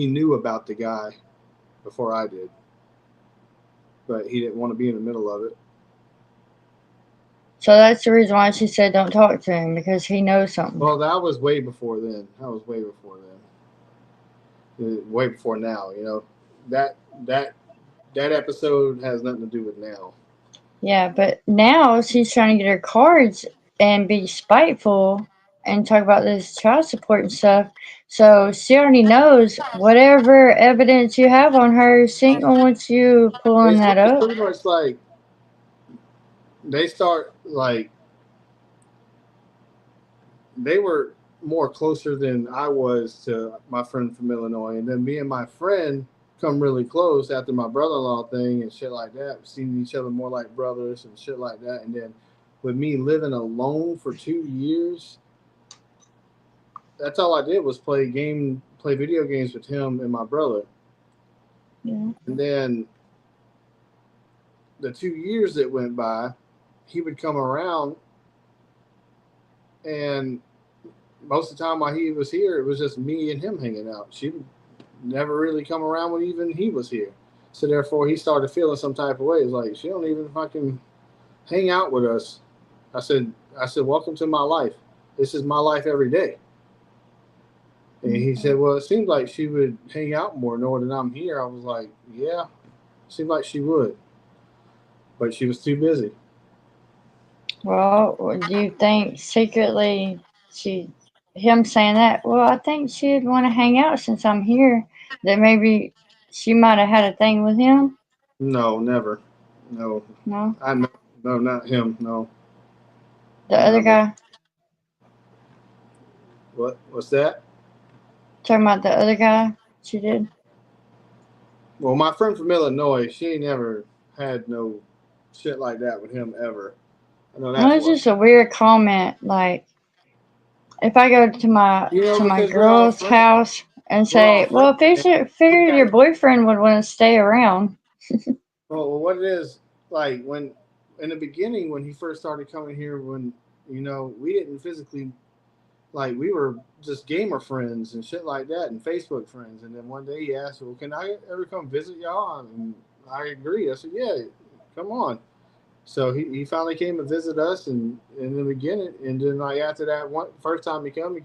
knew about the guy before I did, but he didn't want to be in the middle of it. So that's the reason why she said don't talk to him because he knows something. Well, that was way before then. Way before now. That that that episode has nothing to do with now. Yeah, but now she's trying to get her cards and be spiteful and talk about this child support and stuff. So she already knows whatever evidence you have on her, she ain't gonna want you pulling that It's up. pretty much like they start like they were more closer than I was to my friend from Illinois, and then me and my friend come really close after my brother-in-law thing and shit like that. We've seen each other more like brothers and shit like that, and then with me living alone for 2 years, that's all I did was play video games with him and my brother. Yeah. And then the 2 years that went by, he would come around, and most of the time while he was here, it was just me and him hanging out. She would never really come around when even he was here. So therefore, he started feeling some type of way. It's like she don't even fucking hang out with us. I said, welcome to my life. This is my life every day. And he said, well, it seems like she would hang out more knowing that I'm here. I was like, yeah, seemed like she would, but she was too busy. Well, do you think secretly she him saying that? Well, I think she'd want to hang out since I'm here. That maybe she might have had a thing with him. No, never. No, No. I know. No, not him. No. The other guy. What's that? Talking about the other guy she did. Well, my friend from Illinois, she ain't never had no shit like that with him ever. I know No, that's it's what. just a weird comment. Like, if I go to my Because we're all girl's friends. house and We're all say, "Well, friends. figure your boyfriend would want to stay around." Well, what it is, like when in the beginning when he first started coming here, when we didn't physically, like, we were just gamer friends and shit like that and Facebook friends, and then one day he asked, "Well, can I ever come visit y'all?" And I agreed. I said, "Yeah, come on." So he finally came and visit us, and in the beginning, and then like after that one first time he came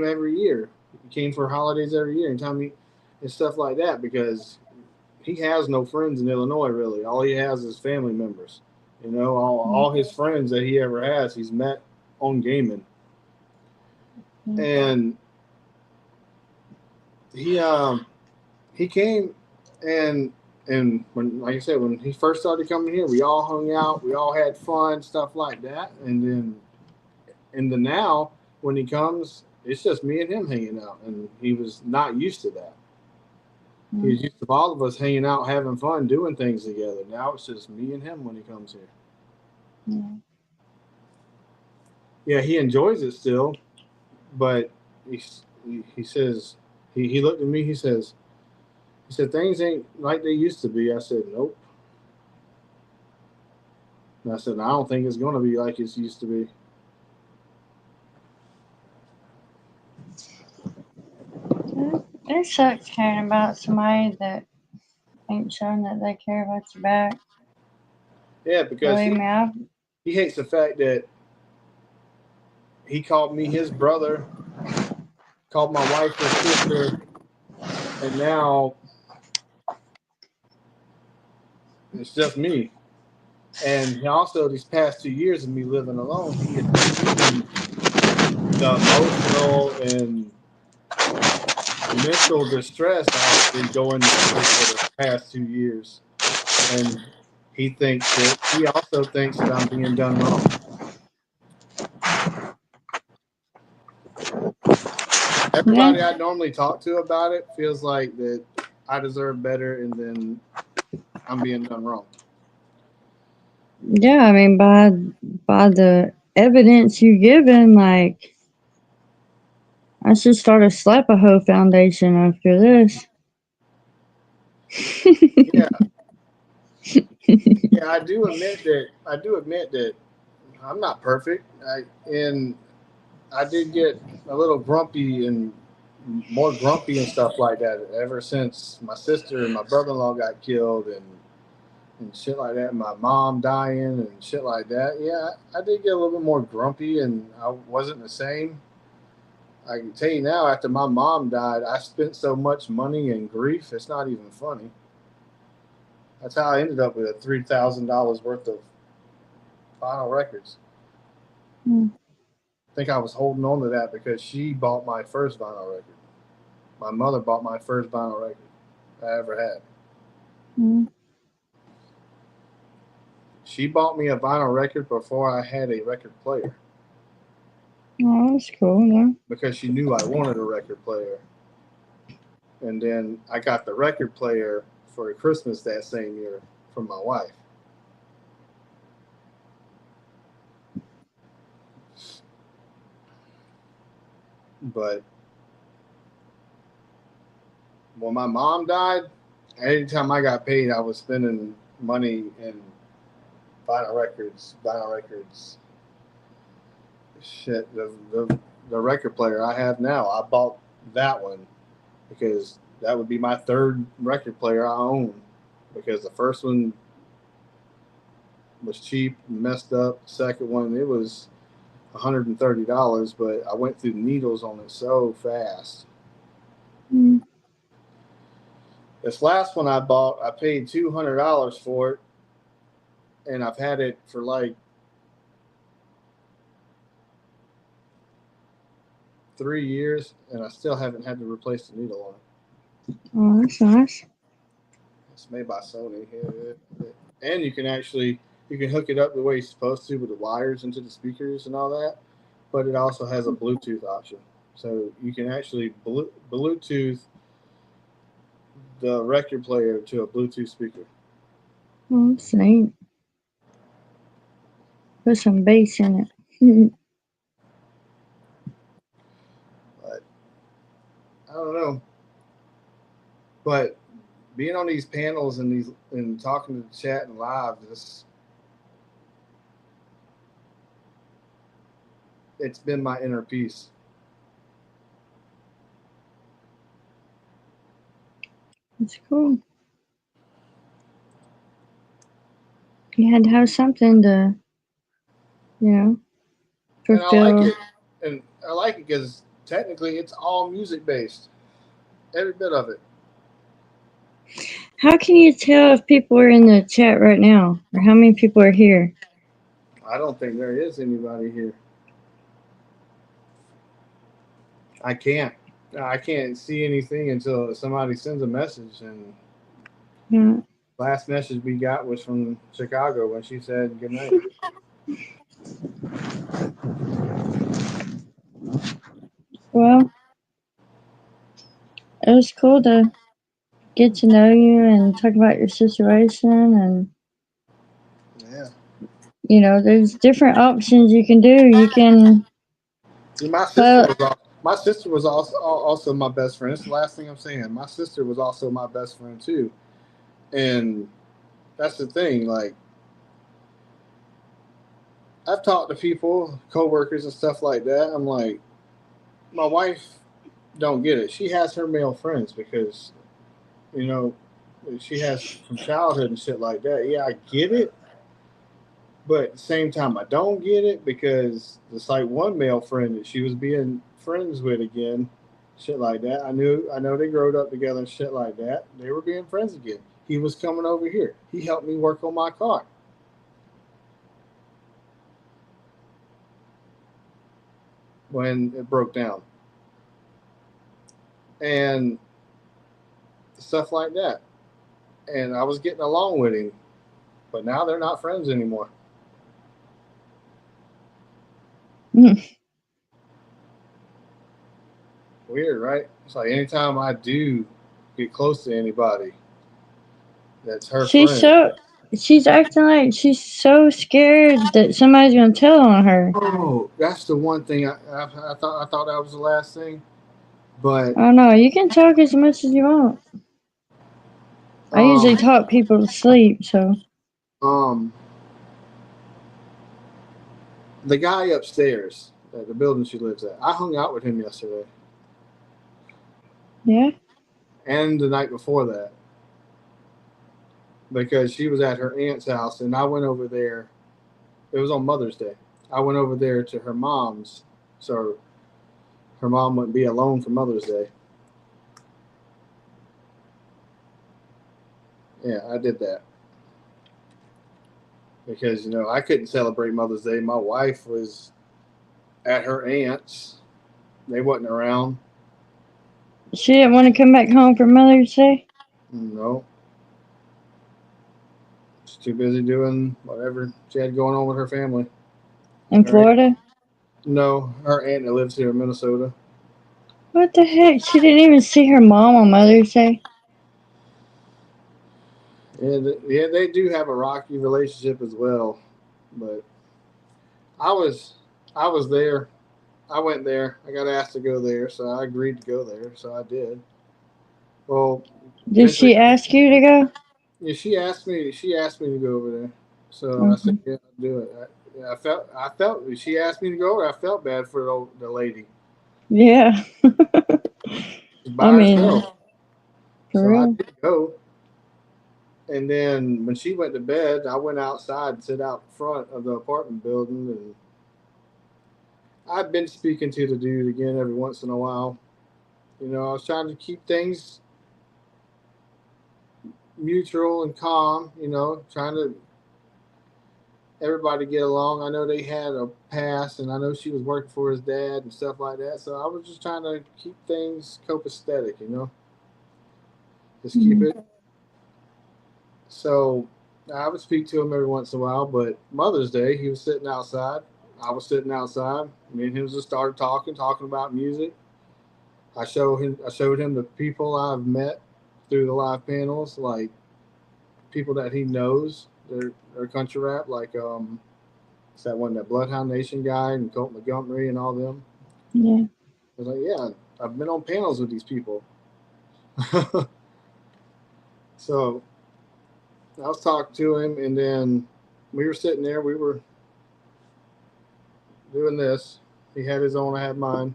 every year. He came for holidays every year and and stuff like that, because he has no friends in Illinois really. All he has is family members. All his friends that he ever has, he's met on gaming. And he came, and when, like I said, when he first started coming here, we all hung out, we all had fun, stuff like that. And then in the now, when he comes, it's just me and him hanging out, and he was not used to that. He was used to all of us hanging out, having fun, doing things together. Now it's just me and him when he comes here. Yeah, he enjoys it still, but he says he looked at me. He said things ain't like they used to be. I said nope. And I said I don't think it's gonna be like it used to be. It sucks caring about somebody that ain't showing that they care about your back. Yeah, because he hates the fact that he called me his brother, called my wife his sister, and now it's just me. And he also, these past 2 years of me living alone, he has seen the emotional and mental distress I've been going through for the past 2 years. And he also thinks that I'm being done wrong. Everybody I normally talk to about it feels like that I deserve better, and then I'm being done wrong. Yeah, I mean, by the evidence you given, like, I should start a slap a hoe foundation after this. Yeah. Yeah, I do admit that I'm not perfect. And I did get a little grumpy and more grumpy and stuff like that ever since my sister and my brother-in-law got killed, and shit like that. My mom dying and shit like that. Yeah, I did get a little bit more grumpy, and I wasn't the same. I can tell you now, after my mom died, I spent so much money and grief, it's not even funny. That's how I ended up with $3,000 worth of vinyl records. I think I was holding on to that because she bought my first vinyl record. My mother bought my first vinyl record I ever had. She bought me a vinyl record before I had a record player. Oh, that's cool, yeah. Because she knew I wanted a record player. And then I got the record player for Christmas that same year from my wife. But when my mom died, anytime I got paid, I was spending money in vinyl records. Shit, the record player I have now, I bought that one because that would be my third record player I own. Because the first one was cheap and messed up. The second one, it was $130, but I went through needles on it so fast. This last one I bought, I paid $200 for it, and I've had it for like 3 years, and I still haven't had to replace the needle on it. Oh, that's nice. It's made by Sony. And you can actually, You can hook it up the way you're supposed to with the wires into the speakers and all that, but it also has a Bluetooth option. So you can actually Bluetooth the record player to a Bluetooth speaker. Oh, that's neat. Put some bass in it. But I don't know. But being on these panels and talking to the chat and live, it's been my inner peace. It's cool. You had to have something to, And I like fulfill. it. And I like it because technically it's all music based. Every bit of it. How can you tell if people are in the chat right now, or how many people are here? I don't think there is anybody here. I can't see anything until somebody sends a message. And Yeah. last message we got was from Chicago when she said good night. Well, it was cool to get to know you and talk about your situation, and there's different options you can do. You can. My sister was also my best friend. That's the last thing I'm saying. My sister was also my best friend too, and that's the thing. Like, I've talked to people, coworkers, and stuff like that. I'm like, my wife don't get it. She has her male friends because, she has from childhood and shit like that. Yeah, I get it, but at the same time, I don't get it because it's like one male friend that she was being friends with again, shit like that. I know they growed up together and shit like that. They were being friends again. He was coming over here. He helped me work on my car. When it broke down. And stuff like that. And I was getting along with him. But now they're not friends anymore. Weird, right? It's like anytime I do get close to anybody that's her friend. She's acting like she's so scared that somebody's gonna tell on her. Oh, that's the one thing I thought that was the last thing. But Oh no, you can talk as much as you want. I usually talk people to sleep, so. The guy upstairs at the building she lives at, I hung out with him yesterday. Yeah? And the night before that. Because she was at her aunt's house and I went over there. It was on Mother's Day. I went over there to her mom's so her mom wouldn't be alone for Mother's Day. Yeah, I did that. Because, I couldn't celebrate Mother's Day. My wife was at her aunt's. They wasn't around. She didn't want to come back home for Mother's Day? No. She's too busy doing whatever she had going on with her family. In Florida? No, her aunt that lives here in Minnesota. What the heck? She didn't even see her mom on Mother's Day? Yeah, they do have a rocky relationship as well. But I was there. I went there. I got asked to go there, so I agreed to go there. So I did. Well, did she ask you to go? Yeah, she asked me. She asked me to go over there. So I said, "Yeah, I'll do it." I felt. She asked me to go over. I felt bad for the lady. Yeah. By herself. For So real. I did go. And then when she went to bed, I went outside and sit out front of the apartment building, and I've been speaking to the dude again every once in a while. I was trying to keep things mutual and calm. Trying to everybody get along. I know they had a past, and I know she was working for his dad and stuff like that. So I was just trying to keep things copacetic, just keep it. So I would speak to him every once in a while, but Mother's Day, he was sitting outside. I was sitting outside. Me and him just started talking about music. I showed him the people I've met through the live panels, like people that he knows. They're country rap, like it's that one, that Bloodhound Nation guy and Colt Montgomery and all them. Yeah. I was like, yeah, I've been on panels with these people. So I was talking to him, and then we were sitting there. We were doing this. He had his own, I had mine.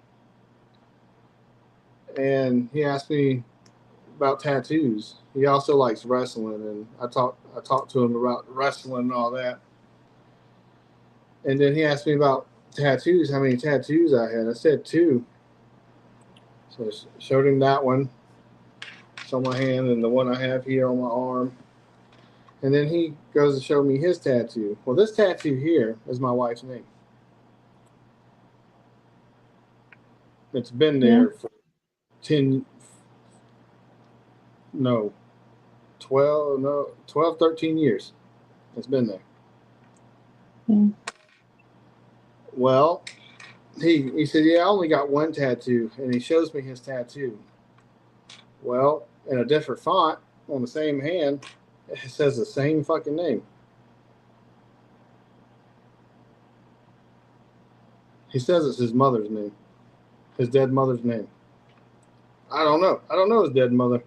And he asked me about tattoos. He also likes wrestling, and I talked to him about wrestling and all that. And then he asked me about tattoos, how many tattoos I had. I said 2. So I showed him that one. It's on my hand, and the one I have here on my arm. And then he goes to show me his tattoo. Well, this tattoo here is my wife's name. It's been there for 10, no, 12, 13 years. It's been there. Mm. Well, he said, yeah, I only got one tattoo, and he shows me his tattoo. Well, in a different font on the same hand, it says the same fucking name. He says it's his mother's name, his dead mother's name. I don't know. I don't know his dead mother.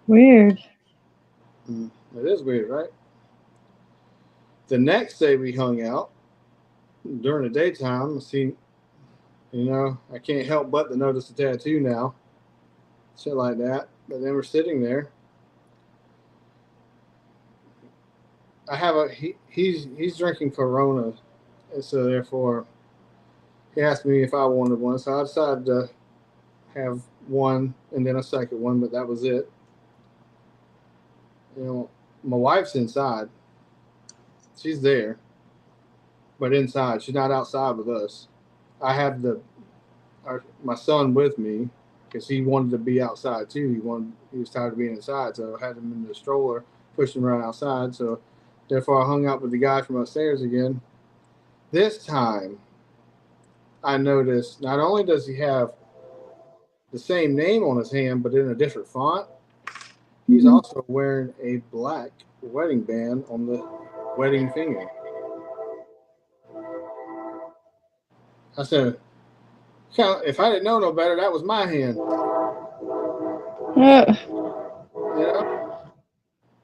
Weird. It is weird, right? The next day we hung out during the daytime. I can't help but to notice the tattoo now. Shit like that. But then we're sitting there. He's drinking Corona, and so therefore he asked me if I wanted one. So I decided to have one and then a second one, but that was it. My wife's inside. She's there, but inside. She's not outside with us. I have my son with me because he wanted to be outside too. He was tired of being inside, so I had him in the stroller, pushed him around outside. So therefore, I hung out with the guy from upstairs again. This time, I noticed not only does he have the same name on his hand, but in a different font, he's also wearing a black wedding band on the wedding finger. I said, if I didn't know no better, that was my hand.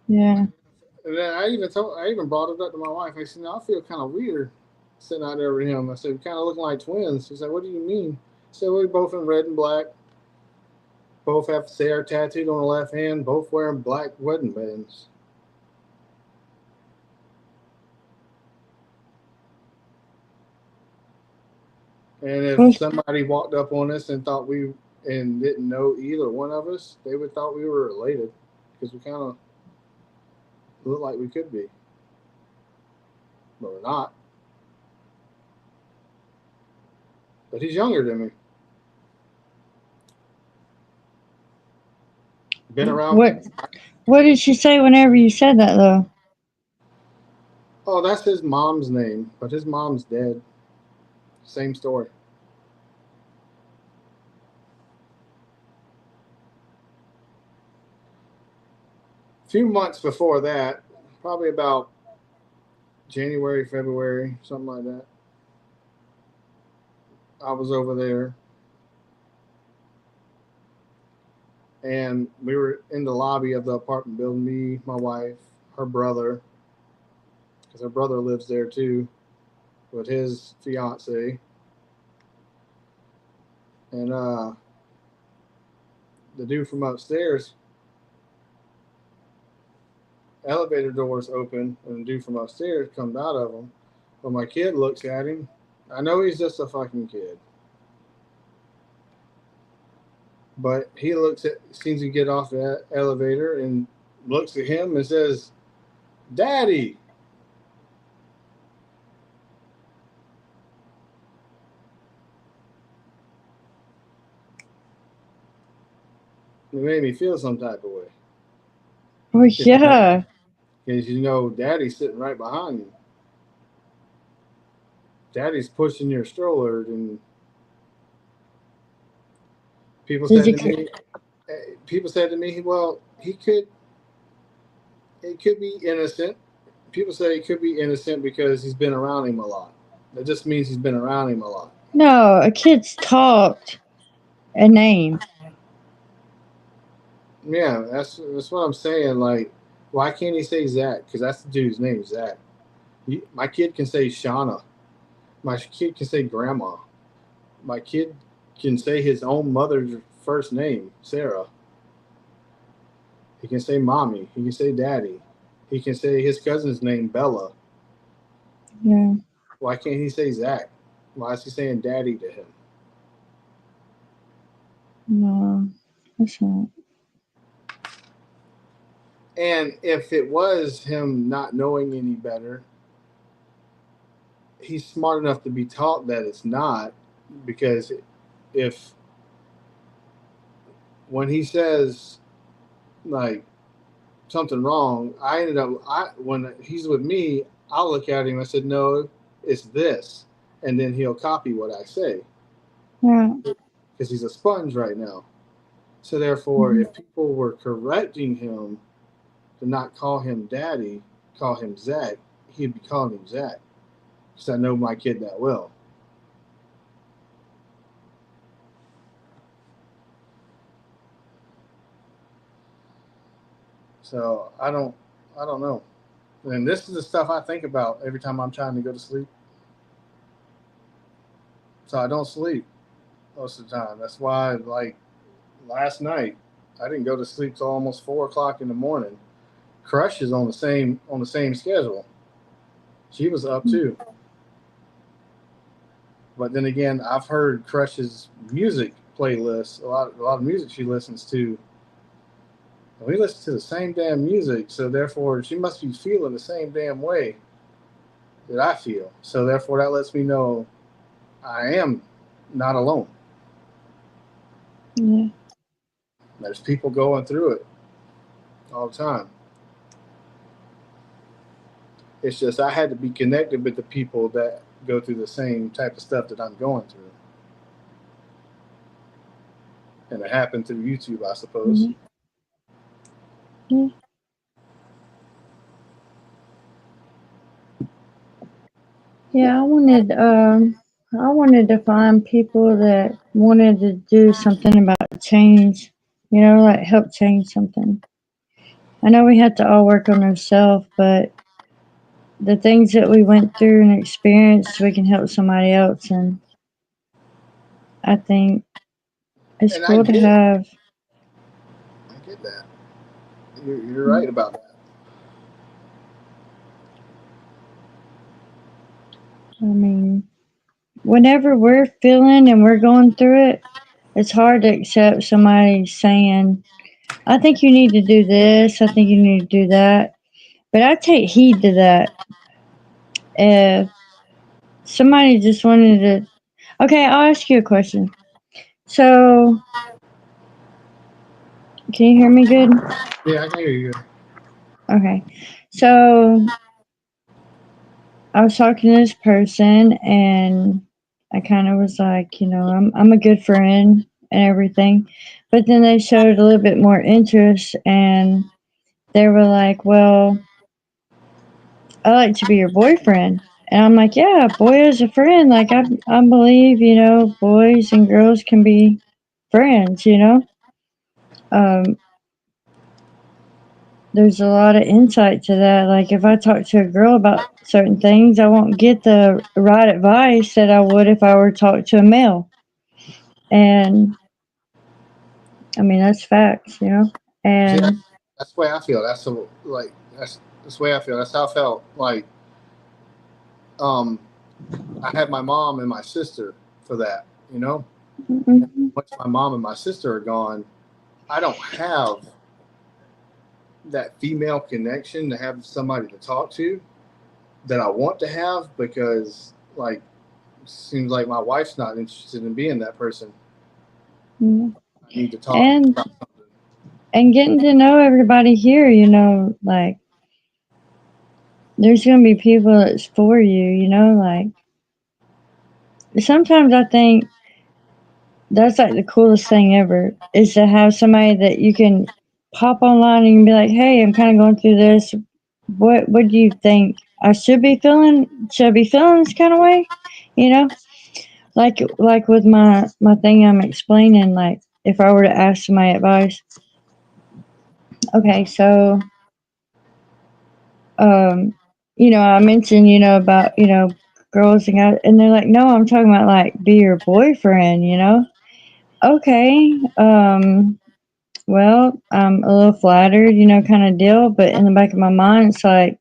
Yeah. And then I even brought it up to my wife. I said, I feel kind of weird sitting out there with him. I said, we kind of looking like twins. She said, what do you mean? I said, we're both in red and black. Both have Sarah tattooed on the left hand. Both wearing black wedding bands. And if somebody walked up on us and didn't know either one of us, they would thought we were related because we kind of look like we could be, but we're not. But he's younger than me. Been around. What did she say whenever you said that though? Oh, that's his mom's name, but his mom's dead. Same story. A few months before that, probably about January, February, something like that, I was over there and we were in the lobby of the apartment building, me, my wife, her brother, because her brother lives there too with his fiance. And the dude from upstairs, elevator doors open, and the dude from upstairs comes out of them. But my kid looks at him. I know he's just a fucking kid. But he seems to get off the elevator and looks at him and says, Daddy. It made me feel some type of way. Oh yeah. Because you know, Daddy's sitting right behind you. Daddy's pushing your stroller, and people Did said you? to me, well, it could be innocent. People say it could be innocent because he's been around him a lot. That just means he's been around him a lot. No, a kid's talked a name. Yeah, that's what I'm saying. Like, why can't he say Zach? Because that's the dude's name, Zach. My kid can say Shauna. My kid can say Grandma. My kid can say his own mother's first name, Sarah. He can say Mommy. He can say Daddy. He can say his cousin's name, Bella. Yeah. Why can't he say Zach? Why is he saying Daddy to him? No, that's not. And if it was him not knowing any better, he's smart enough to be taught that it's not. Because if when he says like something wrong, when he's with me, I'll look at him. I said, no, it's this, and then he'll copy what I say Yeah. because he's a sponge right now. So therefore, Mm-hmm. if people were correcting him to not call him Daddy, call him Zach, he'd be calling him Zach because I know my kid that well. So I don't know. And this is the stuff I think about every time I'm trying to go to sleep. So I don't sleep most of the time. That's why, like last night, I didn't go to sleep till almost 4 o'clock in the morning. Crush is on the same schedule. She was up too. But then again, I've heard Crush's music playlist, a lot of music she listens to. And we listen to the same damn music, so therefore she must be feeling the same damn way that I feel. So therefore that lets me know I am not alone. Yeah. There's people going through it all the time. It's just I had to be connected with the people that go through the same type of stuff that I'm going through. And it happened through YouTube, I suppose. Mm-hmm. Yeah. Yeah, I wanted to find people that wanted to do something about change, like help change something. I know we have to all work on ourselves, but the things that we went through and experienced, we can help somebody else. And I think it's And I cool to get it. have. I get that. You're right about that. I mean, whenever we're feeling and we're going through it, it's hard to accept somebody saying, I think you need to do this, I think you need to do that. But I take heed to that. If somebody just wanted to, okay, I'll ask you a question. So, can you hear me good? Yeah, I can hear you. Okay. So, I was talking to this person and I kind of was like, I'm a good friend and everything. But then they showed a little bit more interest and they were like, well, I like to be your boyfriend. And I'm like, yeah, boy is a friend. Like, I believe, boys and girls can be friends. Um, there's a lot of insight to that. Like, if I talk to a girl about certain things, I won't get the right advice that I would if I were to talk to a male. And I mean, that's facts. See, And that's the way I feel. That's the way I feel. That's how I felt. Like, um, I had my mom and my sister for that. You know, mhm, once my mom and my sister are gone, I don't have that female connection to have somebody to talk to that I want to have because, like, it seems like my wife's not interested in being that person. yeah. I need to talk And about something. and getting to know everybody here, you know, like there's gonna be people that's for you, you know, like sometimes I think that's like the coolest thing ever is to have somebody that you can pop online and you can be like, hey, I'm kind of going through this. What do you think I should be feeling? Should I be feeling this kind of way? You know, like with my thing I'm explaining, like if I were to ask my advice, okay, so um, you know, I mentioned, you know, about, you know, girls and guys, and they're like, no, I'm talking about like be your boyfriend, you know? Okay, well, I'm a little flattered, you know, kind of deal, but in the back of my mind, it's like,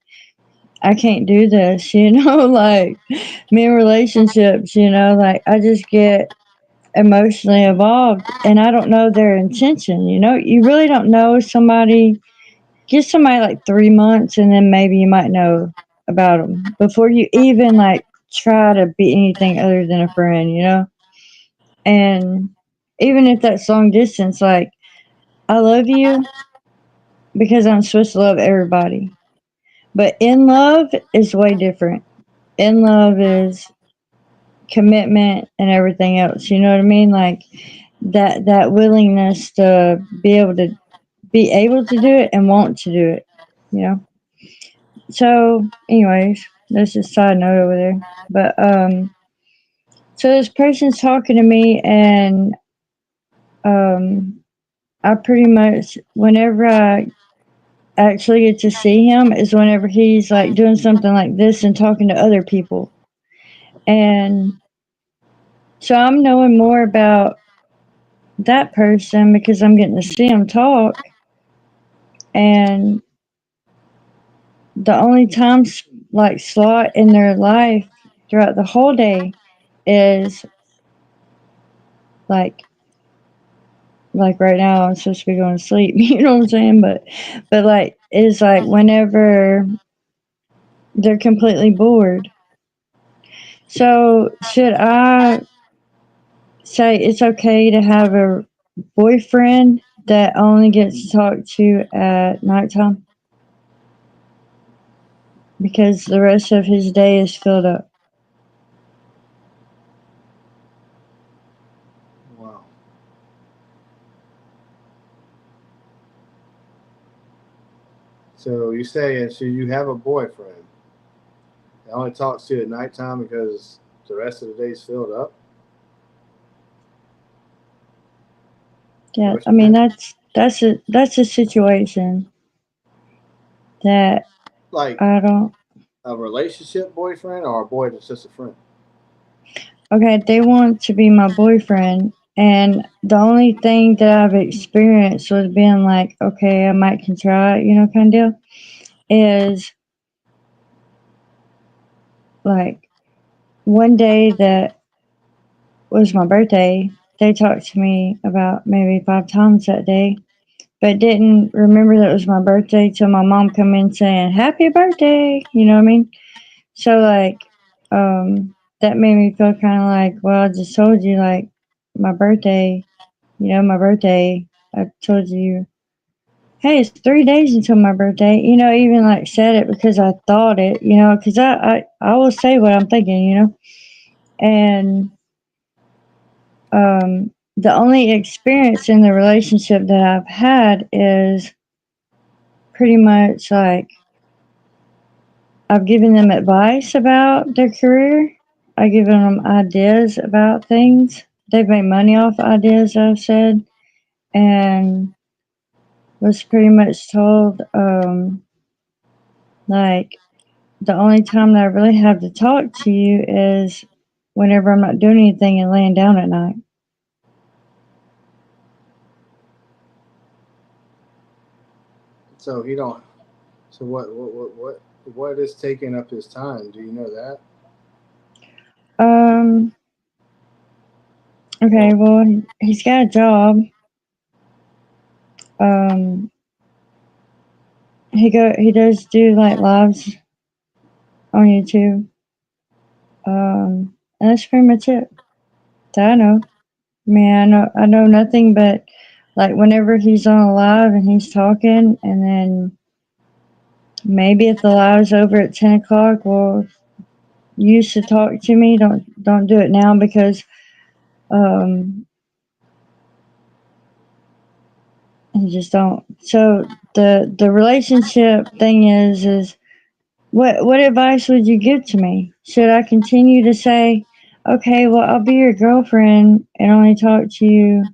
I can't do this, you know, like me in relationships, you know, like I just get emotionally involved and I don't know their intention, you know, you really don't know somebody. Give somebody like 3 months and then maybe you might know about them before you even like try to be anything other than a friend, you know? And even if that's long distance, like I love you because I'm supposed to love everybody. But in love is way different. In love is commitment and everything else. You know what I mean? Like that willingness to be able to do it and want to do it, you know? So, anyways, that's just a side note over there. But so this person's talking to me, and I pretty much whenever I actually get to see him is whenever he's like doing something like this and talking to other people, and so I'm knowing more about that person because I'm getting to see him talk, and the only time like slot in their life throughout the whole day is like right now I'm supposed to be going to sleep, you know what I'm saying? But like it's like whenever they're completely bored. So should I say it's okay to have a boyfriend that only gets to talk to at nighttime? Because the rest of his day is filled up. Wow. So you saying, so you have a boyfriend that only talks to you at nighttime because the rest of the day's filled up? Yeah, I mean that's a situation that Like I don't. a relationship boyfriend or a boy that's just a friend? Okay, they want to be my boyfriend, and the only thing that I've experienced was being like, okay, I might can try, you know, kind of deal, is like one day that was my birthday, they talked to me about maybe 5 times that day, but didn't remember that it was my birthday till my mom come in saying, happy birthday, you know what I mean? So, like, that made me feel kind of like, well, I just told you, like, my birthday, you know, my birthday, I told you, hey, it's 3 days until my birthday, you know, even like said it because I thought it, you know, because I will say what I'm thinking, you know, and the only experience in the relationship that I've had is pretty much like I've given them advice about their career. I've given them ideas about things. They've made money off ideas I've said, and was pretty much told, like, the only time that I really have to talk to you is whenever I'm not doing anything and laying down at night. So he don't. So what is taking up his time? Do you know that? Um, okay, well, he's got a job. Um, he does do like lives on YouTube. And that's pretty much it that I know. I mean, I know nothing but like whenever he's on a live and he's talking, and then maybe if the live's over at 10 o'clock, well, you used to talk to me. Don't do it now because you just don't. So the relationship thing is what advice would you give to me? Should I continue to say, okay, well, I'll be your girlfriend and only talk to you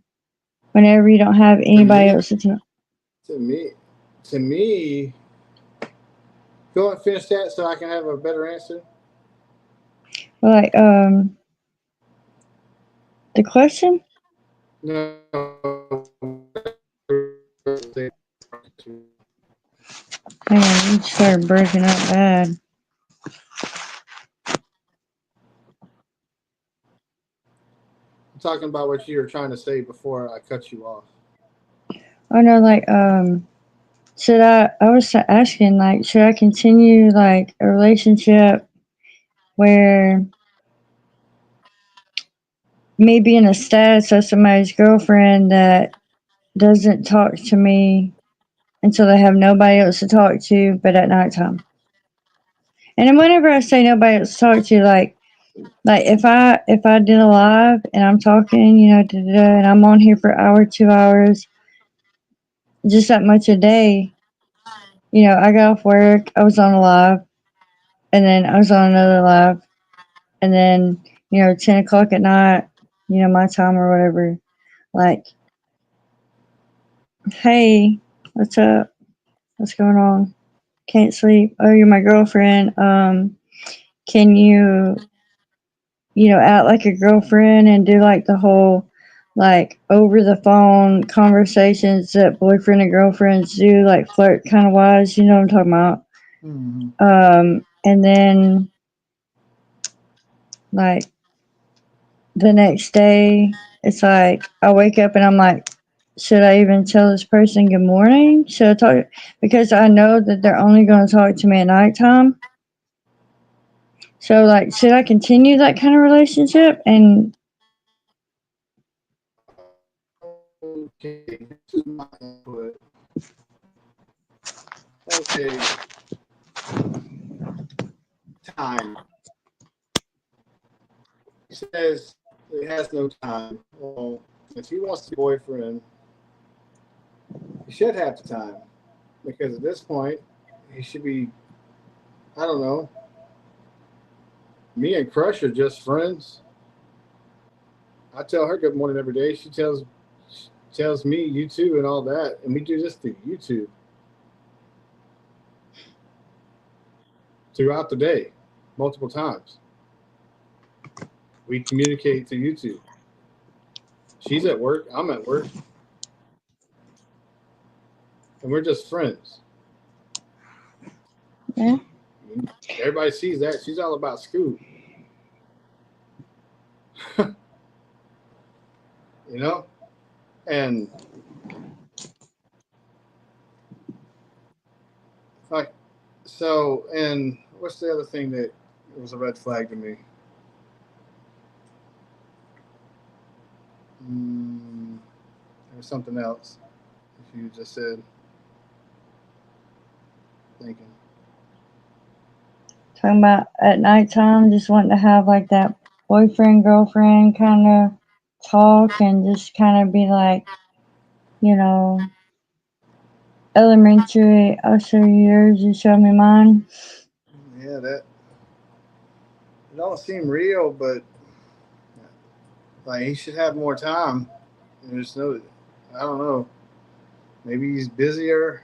whenever you don't have anybody else to talk? To me, go and finish that so I can have a better answer. Like, the question? No. Hang on, you started breaking up bad. I'm talking about what you were trying to say before I cut you off. Oh no, like, should I was asking, like, should I continue, like, a relationship where me being a status of somebody's girlfriend that doesn't talk to me until they have nobody else to talk to, but at nighttime? And then whenever I say nobody else to talk to, like if I did a live and I'm talking, and I'm on here for an hour, 2 hours, just that much a day, I got off work, I was on a live, and then I was on another live, and then 10 o'clock at night, my time or whatever, like, hey, what's up? What's going on? Can't sleep. Oh, you're my girlfriend. Can you act like a girlfriend and do like the whole like over the phone conversations that boyfriend and girlfriends do, like flirt kind of wise, you know what I'm talking about? And then like the next day, it's like I wake up and I'm like, should I even tell this person good morning? Should I talk? Because I know that they're only going to talk to me at nighttime. So, like, should I continue that kind of relationship? And Okay, this is my input. Okay. Time. He says it has no time. Well, if he wants to be boyfriend, he should have the time. Because at this point, he should be, I don't know, me and Crush are just friends. I tell her good morning every day. She tells me you too and all that. And we do this through YouTube. Throughout the day, multiple times. We communicate through YouTube. She's at work, I'm at work. And we're just friends. Yeah. Everybody sees that. She's all about Scoob. And like, so, and what's the other thing that was a red flag to me? There was something else. If you just said, thinking. Talking about at nighttime, just wanting to have like that boyfriend, girlfriend kind of talk and just kind of be like, elementary, I'll show you yours, you show me mine. Yeah, that it don't seem real, but like he should have more time. There's no, I don't know. Maybe he's busier.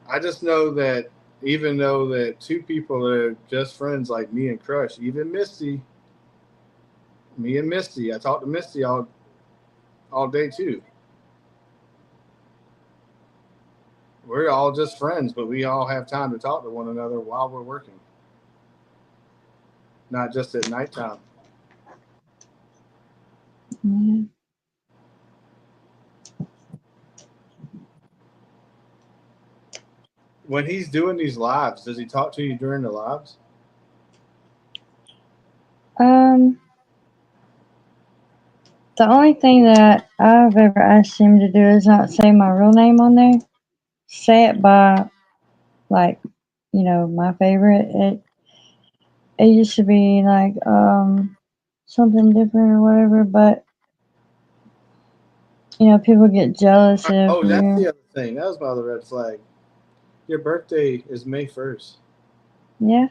I just know that even though that two people are just friends like me and Crush, even Misty, me and Misty, I talk to Misty all day too. We're all just friends, but we all have time to talk to one another while we're working, not just at nighttime. Mm-hmm. When he's doing these lives, does he talk to you during the lives? The only thing that I've ever asked him to do is not say my real name on there. Say it by, like, my favorite. It used to be like something different or whatever, but people get jealous if Oh, that's you. the other thing. That was my other red flag. Your birthday is May 1st. Yeah.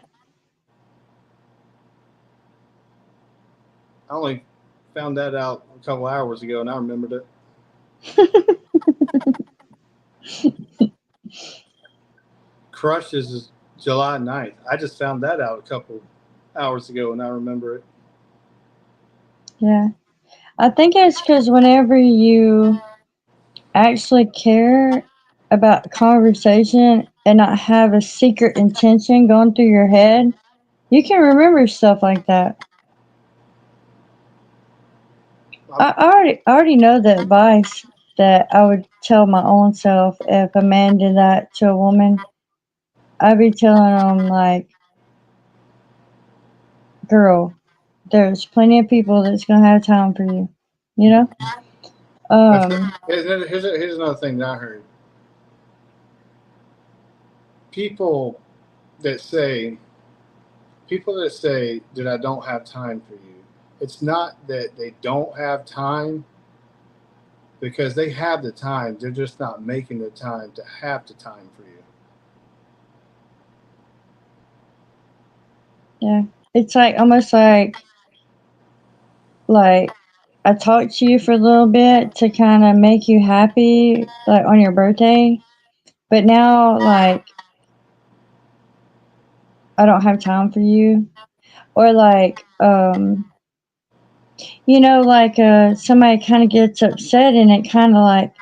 I only found that out a couple hours ago, and I remembered it. Crush is July 9th. I just found that out a couple hours ago, and I remember it. Yeah. I think it's because whenever you actually care about conversation and not have a secret intention going through your head, you can remember stuff like that. I already know the advice that I would tell my own self if a man did that to a woman. I'd be telling them, like, girl, there's plenty of people that's gonna have time for you. You know? Here's another thing that I heard. People that say, that I don't have time for you. It's not that they don't have time, because they have the time. They're just not making the time to have the time for you. Yeah. It's like almost like I talked to you for a little bit to kind of make you happy, like on your birthday, but now, like, I don't have time for you. Or like, somebody kind of gets upset and it kind of like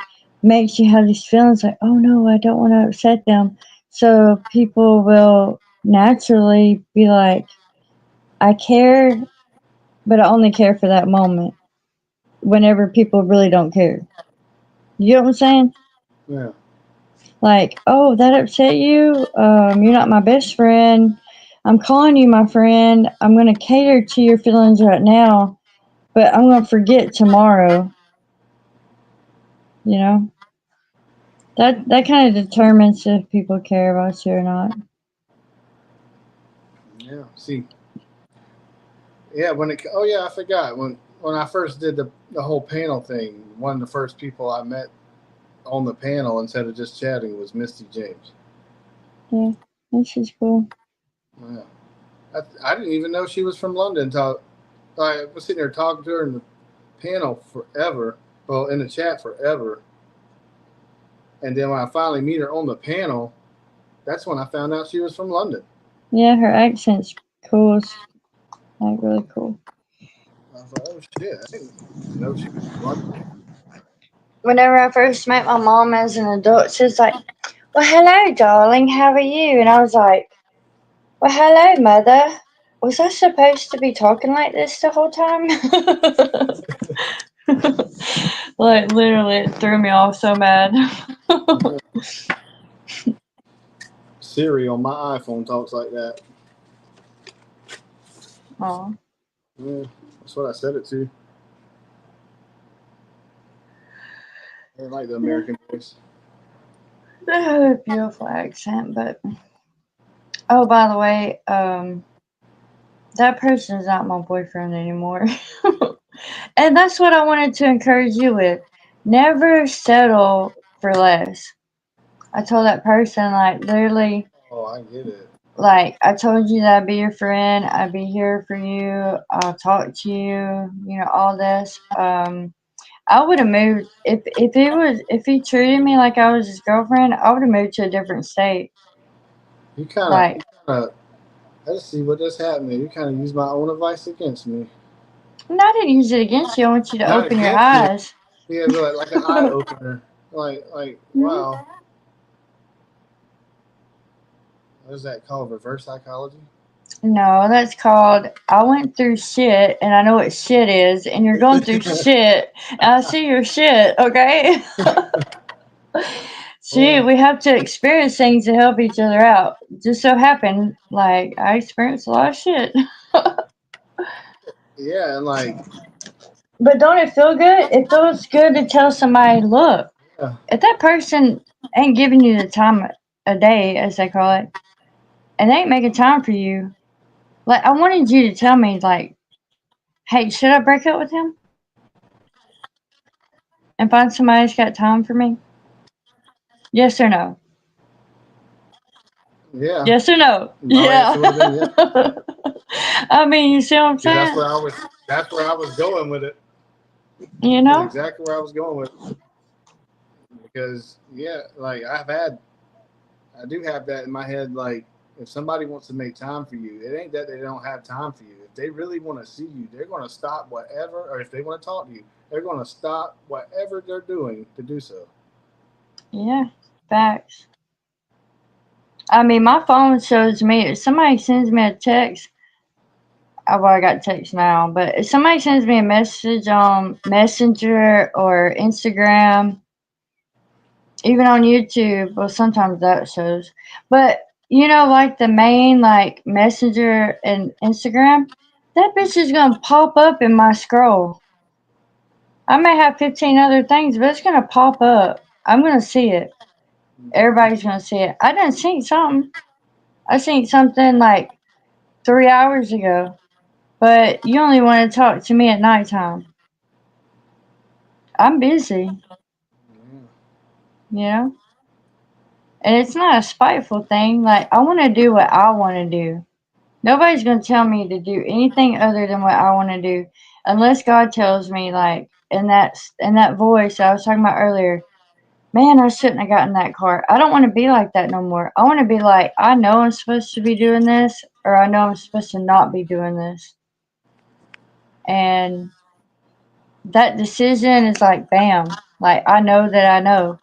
makes you have these feelings like, oh no, I don't want to upset them. So people will naturally be like, I care, but I only care for that moment whenever people really don't care. You know what I'm saying? Yeah. Like, oh, that upset you? You're not my best friend. I'm calling you my friend. I'm going to cater to your feelings right now, but I'm going to forget tomorrow. You know? That kind of determines if people care about you or not. Yeah. See. Yeah. Oh yeah, I forgot when I first did the whole panel thing. One of the first people I met on the panel instead of just chatting was Misty James. Yeah, that's just cool. Yeah. I didn't even know she was from London until I was sitting there talking to her in the panel forever. Well, in the chat forever. And then when I finally meet her on the panel, that's when I found out she was from London. Yeah, her accent's cool. Like, really cool. I was like, oh shit, I didn't know she was from London. Whenever I first met my mom as an adult, she was like, well, hello, darling, how are you? And I was like, well, hello, mother. Was I supposed to be talking like this the whole time? Like, literally, it threw me off so bad. Siri on my iPhone talks like that. Aw. Yeah, that's what I said it to. I didn't like the American voice. They have a beautiful accent, but oh, by the way, that person is not my boyfriend anymore. And that's what I wanted to encourage you with. Never settle for less. I told that person, like, literally, Oh, I get it. like, I told you that I'd be your friend, I'd be here for you, I'll talk to you, all this. I would have moved if he treated me like I was his girlfriend, I would have moved to a different state. You kind Like, of, let's see what just happened there. You kind of used my own advice against me. no, I didn't use it against you. I want you to Not open your against you. eyes. Yeah, but like an eye opener. Like, wow. What is that called? Reverse psychology? No, that's called I went through shit and I know what shit is, and you're going through shit and I see your shit, okay? See, we have to experience things to help each other out. Just so happened, like, I experienced a lot of shit. Yeah, and like But don't it feel good? It feels good to tell somebody, look, Yeah. if that person ain't giving you the time a day, as they call it, and they ain't making time for you, like, I wanted you to tell me, like, hey, should I break up with him and find somebody that's got time for me? Yes or no? Yeah. Yes or no? My answer would have been Yeah. yeah. I mean, you see what I'm Because saying? that's where I was going with it. You That's know? exactly where I was going with it. Because yeah, like I do have that in my head. Like if somebody wants to make time for you, it ain't that they don't have time for you. If they really want to see you, they're going to stop whatever, or if they want to talk to you, they're going to stop whatever they're doing to do so. Yeah. Facts. I mean, my phone shows me if somebody sends me a text. Well, I got text now, but if somebody sends me a message on Messenger or Instagram, even on YouTube, well, sometimes that shows. But like the main like Messenger and Instagram, that bitch is gonna pop up in my scroll. I may have 15 other things, but it's gonna pop up. I'm gonna see it. Everybody's gonna see it. I didn't see something. I seen something like 3 hours ago, but you only want to talk to me at nighttime. I'm busy, you know? And it's not a spiteful thing. Like, I want to do what I want to do. Nobody's going to tell me to do anything other than what I want to do unless God tells me, like, in that voice I was talking about earlier, man, I shouldn't have gotten that car. I don't want to be like that no more. I want to be like, I know I'm supposed to be doing this, or I know I'm supposed to not be doing this. And that decision is like, bam. Like, I know that I know.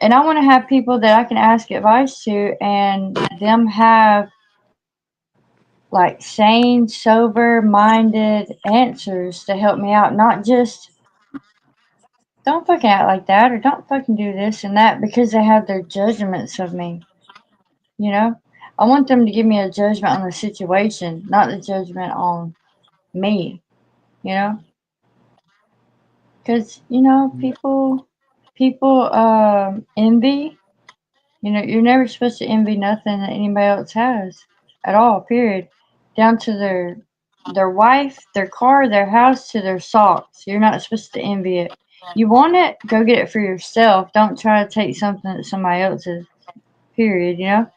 And I want to have people that I can ask advice to and them have like sane, sober minded answers to help me out. Not just, don't fucking act like that or don't fucking do this and that because they have their judgments of me. You know? I want them to give me a judgment on the situation, not the judgment on me. You know? Because, people envy. You're never supposed to envy nothing that anybody else has at all, period. Down to their wife, their car, their house, to their socks. You're not supposed to envy it. You want it, go get it for yourself. Don't try to take something that somebody else's, period,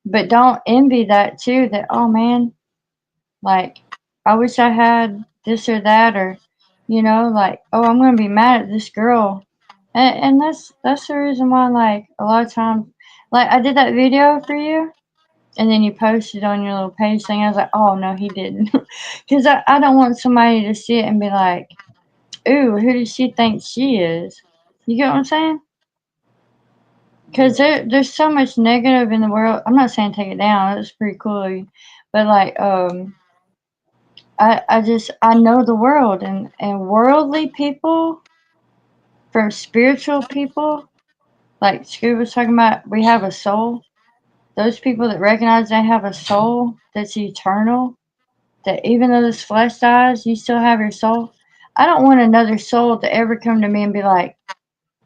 But don't envy that too, that, oh man, like, I wish I had this or that, or, like, oh, I'm going to be mad at this girl. And that's the reason why, like, a lot of times, like, I did that video for you, and then you posted on your little page thing. I was like, oh, no, he didn't. Because I don't want somebody to see it and be like, ooh, who does she think she is? You get what I'm saying? Because there's so much negative in the world. I'm not saying take it down. It's pretty cool. But, like, I know the world, and worldly people from spiritual people, like Scoob was talking about, we have a soul. Those people that recognize they have a soul that's eternal, that even though this flesh dies, you still have your soul. I don't want another soul to ever come to me and be like,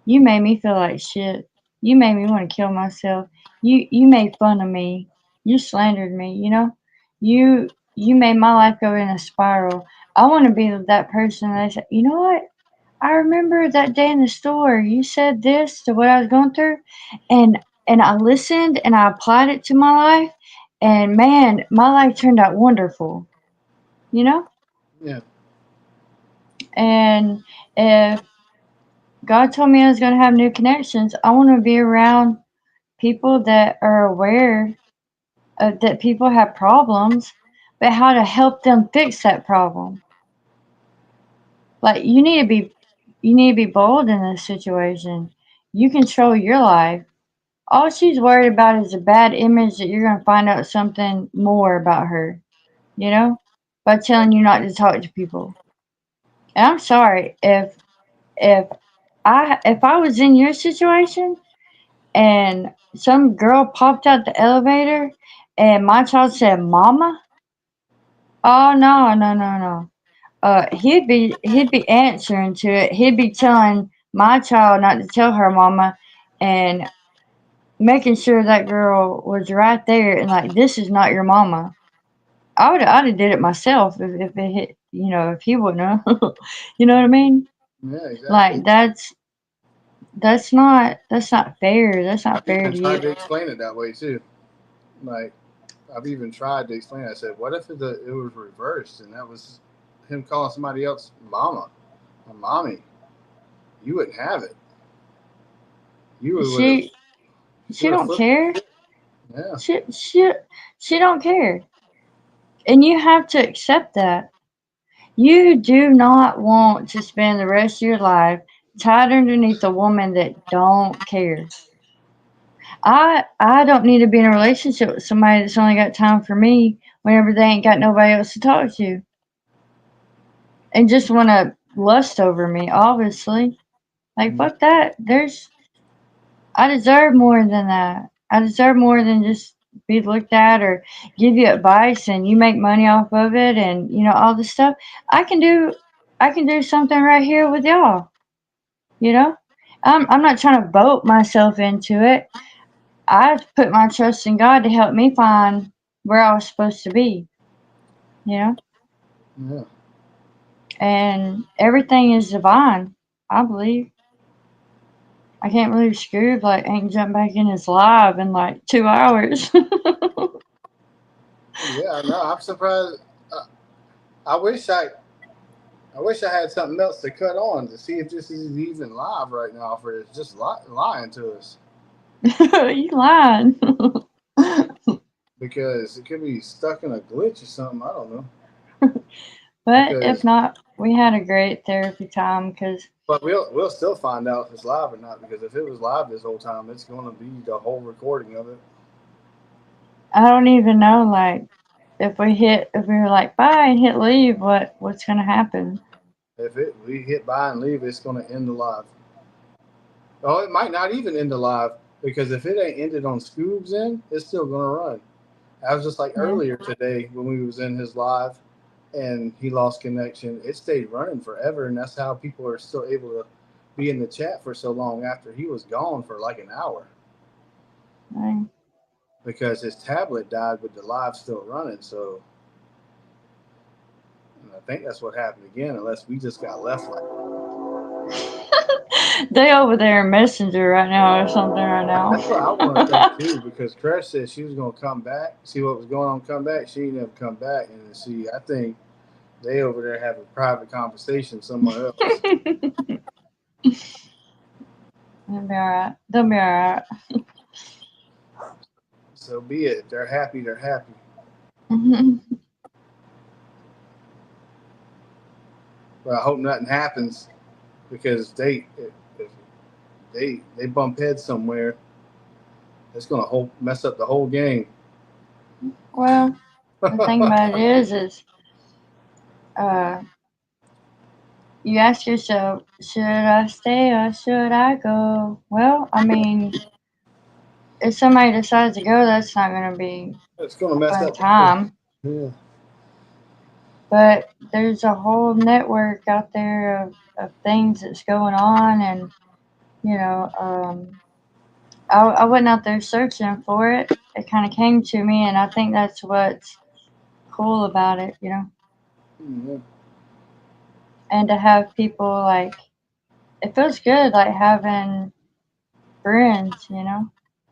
you made me feel like shit. You made me want to kill myself. You made fun of me. You slandered me, You made my life go in a spiral. I want to be that person that said, you know what? I remember that day in the store. You said this to what I was going through, and I listened and I applied it to my life, and man, my life turned out wonderful. You know? Yeah. And if God told me I was going to have new connections, I want to be around people that are aware of that people have problems, but how to help them fix that problem. Like, you need to be bold in this situation. You control your life. All she's worried about is a bad image that you're going to find out something more about her, by telling you not to talk to people. And I'm sorry if if I was in your situation and some girl popped out the elevator and my child said, "Mama," oh no, no, no, no. he'd be answering to it. He'd be telling my child not to tell her mama, and making sure that girl was right there and like, this is not your mama. I'd have did it myself if it hit, if he wouldn't have. You know what I mean? Yeah, exactly. Like that's not fair. That's I've not fair even to tried you. to explain it that way too. Like, I've even tried to explain it. I said, what if it was reversed and that was him calling somebody else mama or mommy? You wouldn't have it. You would have. She don't care. Yeah. She don't care. And you have to accept that. You do not want to spend the rest of your life tied underneath a woman that don't care. I don't need to be in a relationship with somebody that's only got time for me whenever they ain't got nobody else to talk to. And just want to lust over me, obviously. Like, fuck that. I deserve more than that. I deserve more than just be looked at or give you advice and you make money off of it and, all this stuff. I can do something right here with y'all, you know? I'm not trying to vote myself into it. I've put my trust in God to help me find where I was supposed to be, you know? Yeah. And everything is divine, I believe. I can't believe Scoob ain't jumped back in his live in 2 hours. Yeah, no, I'm surprised. I wish I had something else to cut on to see if this is even live right now, for it's just lying to us. You lying. Because it could be stuck in a glitch or something. I don't know. But if not, we had a great therapy time because. But we'll still find out if it's live or not, because if it was live this whole time, it's going to be the whole recording of it. I don't even know, if we were like, bye and hit leave, what's going to happen? If we hit buy and leave, it's going to end the live. Oh, it might not even end the live, because if it ain't ended on Scoob's end, it's still going to run. I was just like earlier today when we was in his live and he lost connection. It stayed running forever, and that's how people are still able to be in the chat for so long after he was gone for like an hour. Dang. Because his tablet died with the live still running. So I think that's what happened again, unless we just got left like They over there in Messenger right now or something right now. That's what I want to think too, because Crash said she was going to come back, see what was going on, come back. She ain't never come back, and see, I think they over there have a private conversation somewhere else. They'll be alright. They'll be alright. So be it. If they're happy, they're happy. But I hope nothing happens, because if they bump heads somewhere, it's going to mess up the whole game. Well, the thing about it is you ask yourself, should I stay or should I go? Well, I mean, if somebody decides to go, that's not going to be It's going to a mess fun up. time. Yeah. But there's a whole network out there of things that's going on, and I went out there searching for it. It kind of came to me, and I think that's what's cool about it, Mm-hmm. And to have people it feels good, having friends, I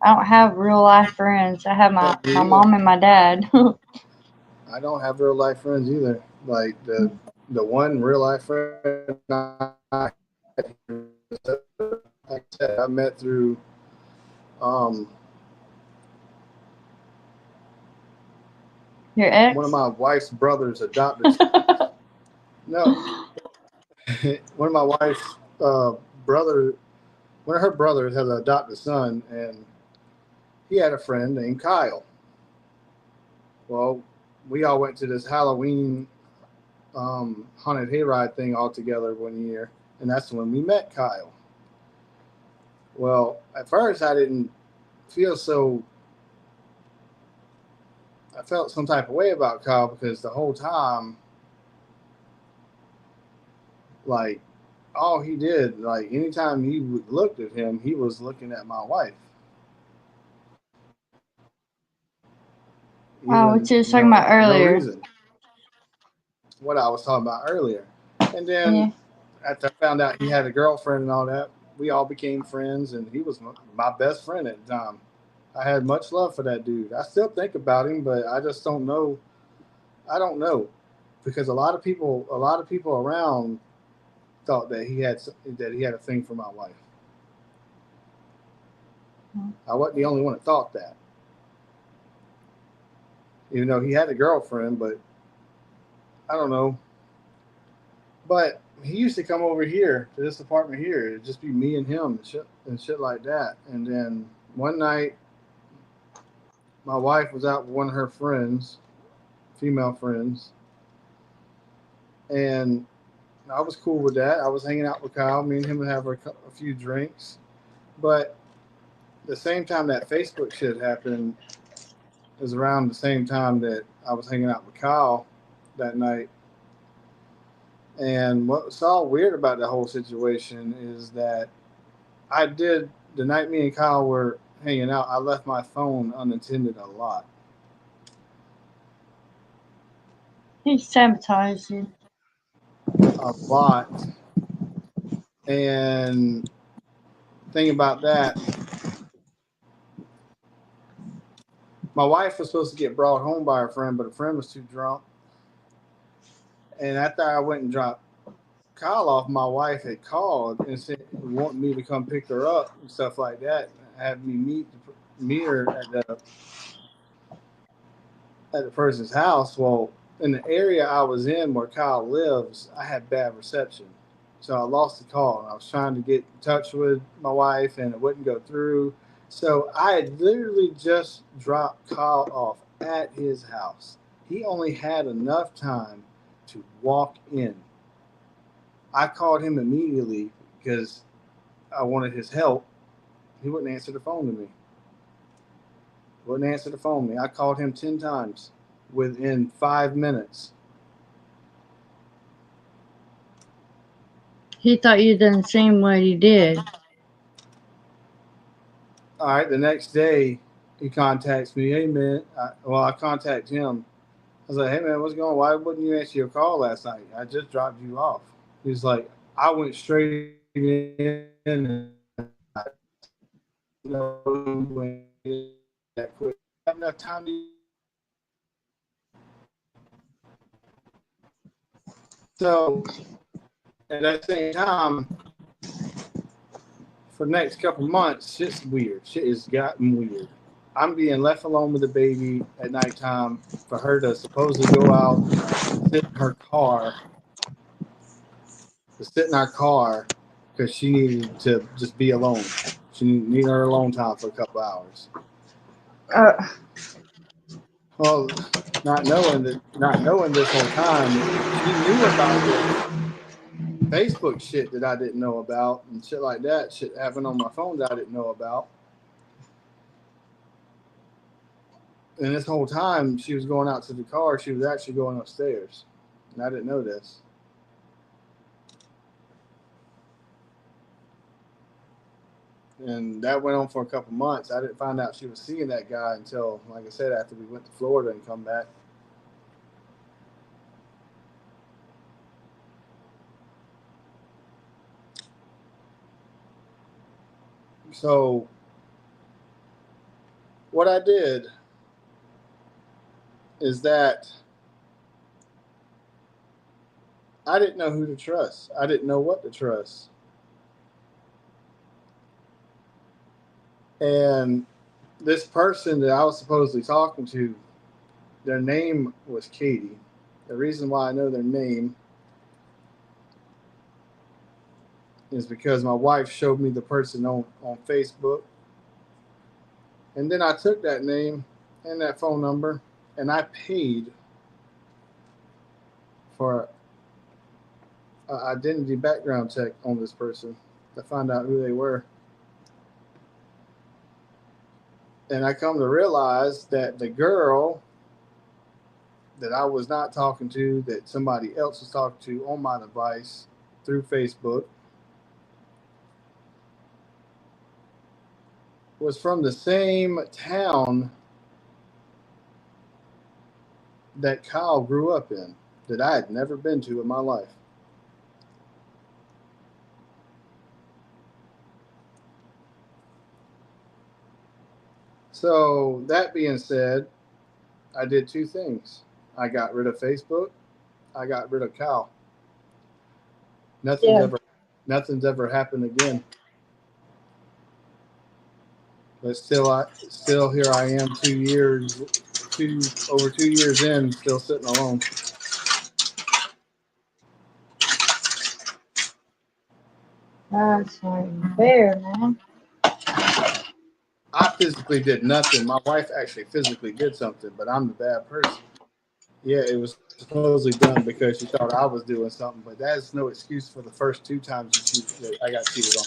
don't have real life friends. I have my mom and my dad. I don't have real life friends either. Like the one real life friend like I said, I met through Your ex? one of my wife's brothers adopted. No, one of my wife's brother. One of her brothers has an adopted son, and he had a friend named Kyle. Well, we all went to this Halloween haunted hayride thing all together one year, and that's when we met Kyle. Well, at first I didn't feel so. I felt some type of way about Kyle, because the whole time Like, all he did, like, anytime he looked at him, he was looking at my wife. Oh, Even, what you was talking about no earlier. reason. What I was talking about earlier. And then Yeah. after I found out he had a girlfriend and all that, we all became friends, and he was my best friend at the time. I had much love for that dude. I still think about him, but I just don't know. I don't know, because a lot of people around thought that he had a thing for my wife. I wasn't the only one that thought that. Even though he had a girlfriend, but I don't know. But he used to come over here to this apartment here. It'd just be me and him and shit like that. And then one night, my wife was out with one of her friends, female friends, and I was cool with that. I was hanging out with Kyle. Me and him would have a few drinks. But the same time that Facebook shit happened is around the same time that I was hanging out with Kyle that night. And what's all weird about the whole situation is that I did, the night me and Kyle were hanging out, I left my phone unattended a lot. He sabotaged you. A lot. And thing about that, my wife was supposed to get brought home by her friend, but her friend was too drunk. And after I went and dropped Kyle off, my wife had called and said wanted me to come pick her up and stuff like that. Had me meet her at the person's house. Well, in the area I was in where Kyle lives, I had bad reception. So I lost the call, and I was trying to get in touch with my wife, and it wouldn't go through. So I had literally just dropped Kyle off at his house. He only had enough time to walk in. I called him immediately because I wanted his help. He wouldn't answer the phone to me. Wouldn't answer the phone to me. I called him 10 times within 5 minutes. He thought you didn't see what he did. All right, the next day he contacts me. Hey, man. I contact him. I was like, hey, man, what's going on? Why wouldn't you answer your call last night? I just dropped you off. He's like, I went straight in and I know that quick. I have enough time to. So at that same time, for the next couple months, shit's weird. Shit has gotten weird. I'm being left alone with the baby at nighttime for her to supposedly go out, sit in her car, because she needed to just be alone. She needed her alone time for a couple hours. Well, not knowing this whole time, she knew about this Facebook shit that I didn't know about and shit like that. Shit happened on my phone that I didn't know about. And this whole time she was going out to the car, she was actually going upstairs. And I didn't know this. And that went on for a couple months. I didn't find out she was seeing that guy until, like I said, after we went to Florida and come back. So what I did is that I didn't know who to trust. I didn't know what to trust. And this person that I was supposedly talking to, their name was Katie. The reason why I know their name is because my wife showed me the person on Facebook. And then I took that name and that phone number and I paid for an identity background check on this person to find out who they were. And I come to realize that the girl that I was not talking to, that somebody else was talking to on my device, through Facebook was from the same town that Kyle grew up in, that I had never been to in my life. So that being said, I did two things. I got rid of Facebook. I got rid of Kyle. Nothing's ever happened again. But still here I am over 2 years in, still sitting alone. That's not fair, man. I physically did nothing. My wife actually physically did something, but I'm the bad person. Yeah, it was supposedly done because she thought I was doing something, but that is no excuse for the first 2 times that I got cheated on.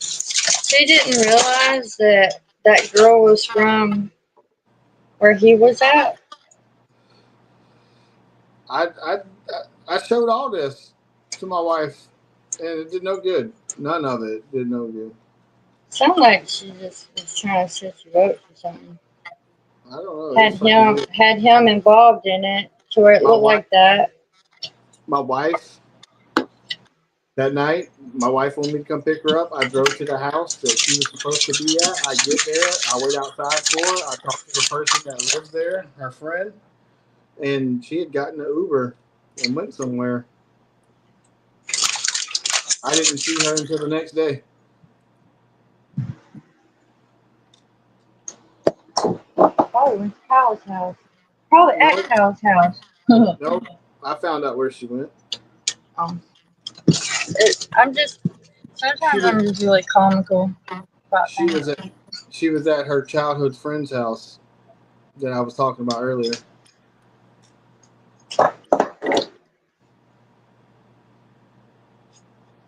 She didn't realize that that girl was from where he was at. I showed all this to my wife, and it did no good. None of it did no good. Sounded like she just was trying to set you up for something. I don't know. Had him involved in it to where it looked like that. My wife, that night, my wife wanted me to come pick her up. I drove to the house that she was supposed to be at. I get there. I wait outside for her. I talk to the person that lives there, her friend, and she had gotten an Uber and went somewhere. I didn't see her until the next day. Probably went to Kyle's house. Probably at Kyle's house. Nope. I found out where she went. Sometimes I'm just really comical about things. She was at her childhood friend's house that I was talking about earlier.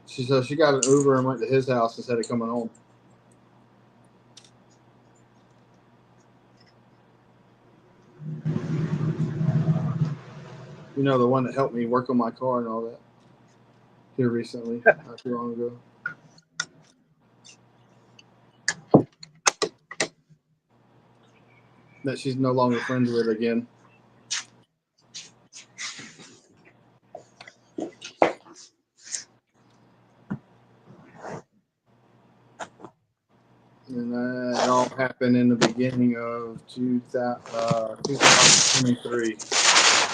She got an Uber and went to his house instead of coming home. You know, the one that helped me work on my car and all that here recently, not too long ago. That she's no longer friends with again. And that all happened in the beginning of 2023.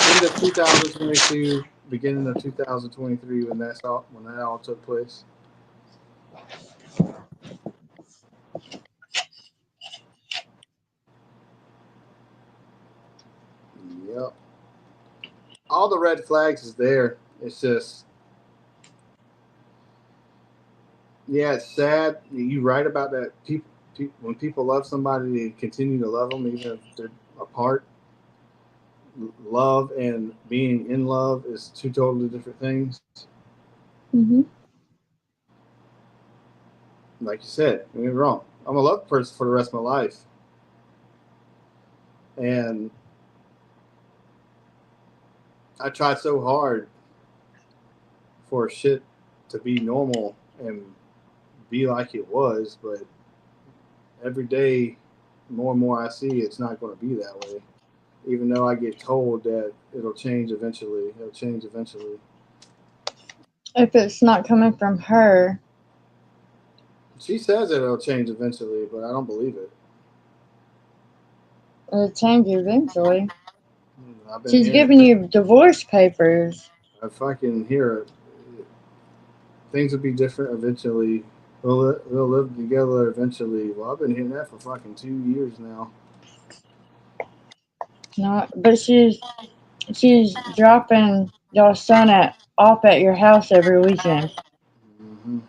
End of 2022, beginning of 2023 when that all took place. Yep. All the red flags is there. It's just, yeah, it's sad. You write about that. When people love somebody, they continue to love them even if they're apart. Love and being in love is two totally different things. Mm-hmm. Like you said, don't get me wrong. I'm a love person for the rest of my life. And I tried so hard for shit to be normal and be like it was, but every day, more and more I see it's not going to be that way. Even though I get told that it'll change eventually. It'll change eventually. If it's not coming from her. She says it'll change eventually, but I don't believe it. It'll change eventually. I've been She's giving you divorce papers. I fucking hear it. Things will be different eventually. We'll live together eventually. Well, I've been hearing that for fucking 2 years now. No, but she's dropping your son off at your house every weekend. Mm-hmm.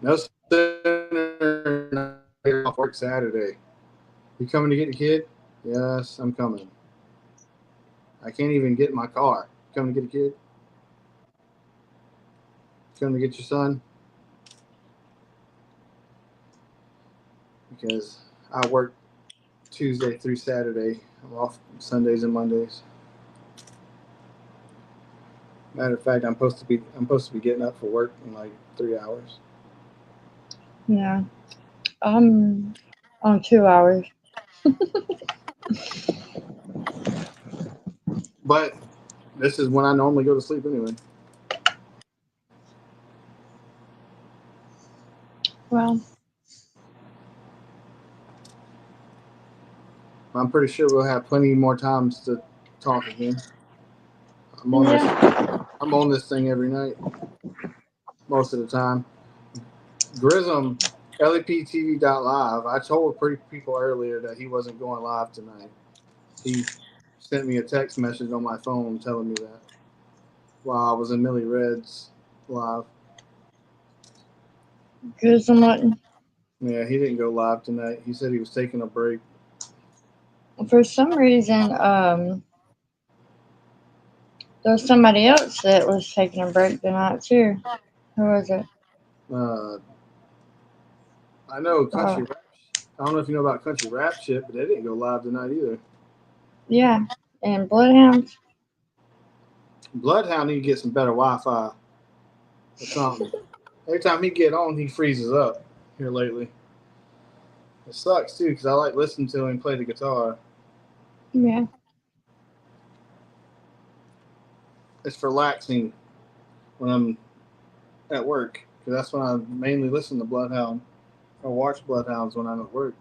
No sooner than I get off work Saturday. You coming to get the kid? Yes, I'm coming. I can't even get in my car. Coming to get a kid? Coming to get your son? Because I work Tuesday through Saturday. I'm off Sundays and Mondays. Matter of fact, I'm supposed to be getting up for work in like 3 hours. Yeah. On 2 hours. But this is when I normally go to sleep anyway. Well, I'm pretty sure we'll have plenty more times to talk again. I'm on this. yeah. I'm on this thing every night, most of the time. Grism, LEPTV.live. I told people earlier that he wasn't going live tonight. He sent me a text message on my phone telling me that while I was in Millie Red's live. Grissom wasn't. Yeah, he didn't go live tonight. He said he was taking a break. For some reason, there was somebody else that was taking a break tonight too. Who was it? Uh, I know country Oh, rap. I don't know if you know about country rap shit, but they didn't go live tonight either. yeah. And Bloodhounds. Bloodhound need to get some better Wi-Fi or something. Every time he get on, he freezes up here lately. It sucks too because I like listening to him play the guitar. Yeah. It's relaxing when I'm at work because that's when I mainly listen to Bloodhound or watch Bloodhounds when I'm at work.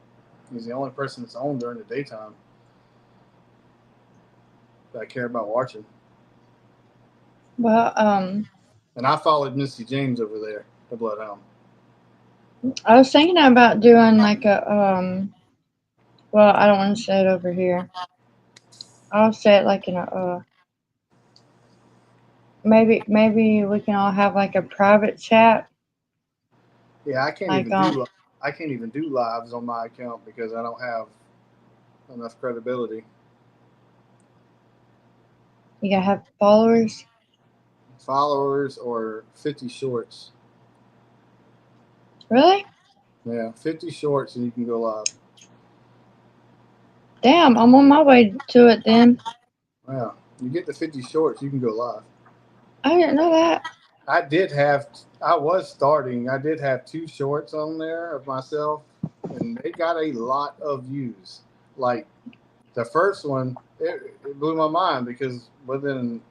He's the only person that's on during the daytime that I care about watching. Well, And I followed Missy James over there, the Bloodhound. I was thinking about doing like a well, I don't want to say it over here. I'll say it like in a maybe we can all have like a private chat. Yeah, Like I can't even do lives on my account because I don't have enough credibility. you gotta have followers. Followers or 50 shorts. Really? Yeah, 50 shorts and you can go live. Damn, I'm on my way to it then. Yeah, you get the 50 shorts, you can go live. I didn't know that. I did have 2 shorts on there of myself, and they got a lot of views. Like the first one, it blew my mind because within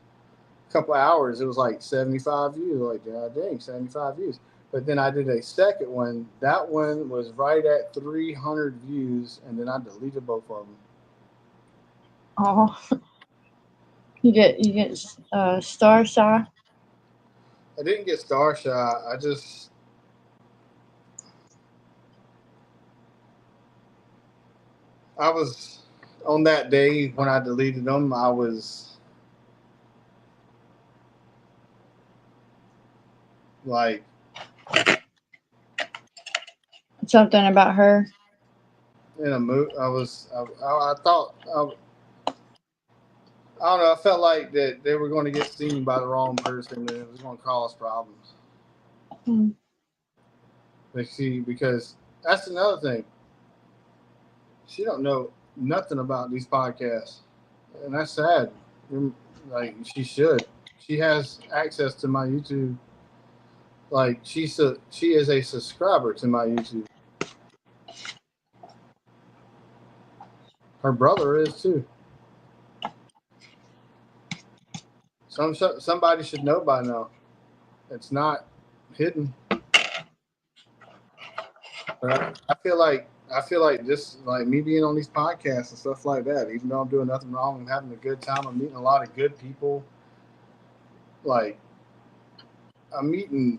a couple of hours, it was like 75 views. Like, God dang, 75 views. But then I did a second one. That one was right at 300 views, and then I deleted both of them. Oh, you get star shy. I didn't get star shot. I was on that day when I deleted them. I was like Something about her. in a mood. I thought I don't know. I felt like that they were going to get seen by the wrong person, and it was going to cause problems. Hmm. They see because that's another thing. She don't know nothing about these podcasts, and that's sad. Like she should. She has access to my YouTube. Like she is a subscriber to my YouTube. Her brother is too. Somebody should know by now. It's not hidden. But I feel like just like me being on these podcasts and stuff like that, even though I'm doing nothing wrong, I'm having a good time. I'm meeting a lot of good people. Like I'm meeting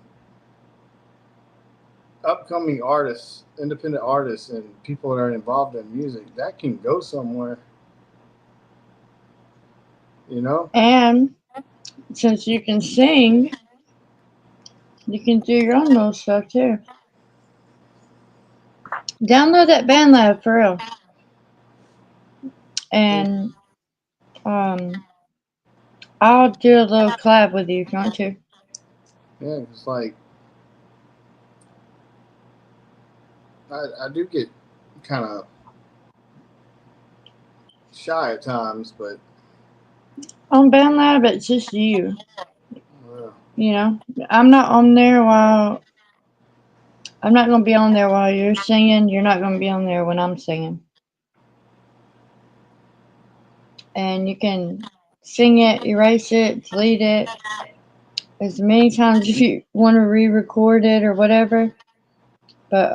upcoming artists, independent artists, and people that are involved in music. That can go somewhere. You know? And since you can sing, you can do your own little stuff too. Download that BandLab for real. And I'll do a little collab with you if you want to. Yeah, it's like I do get kind of shy at times, but On BandLab, it's just you. You know, I'm not on there while I'm not gonna be on there while you're singing. You're not gonna be on there when I'm singing. And you can sing it, erase it, delete it as many times if you want to re-record it or whatever. But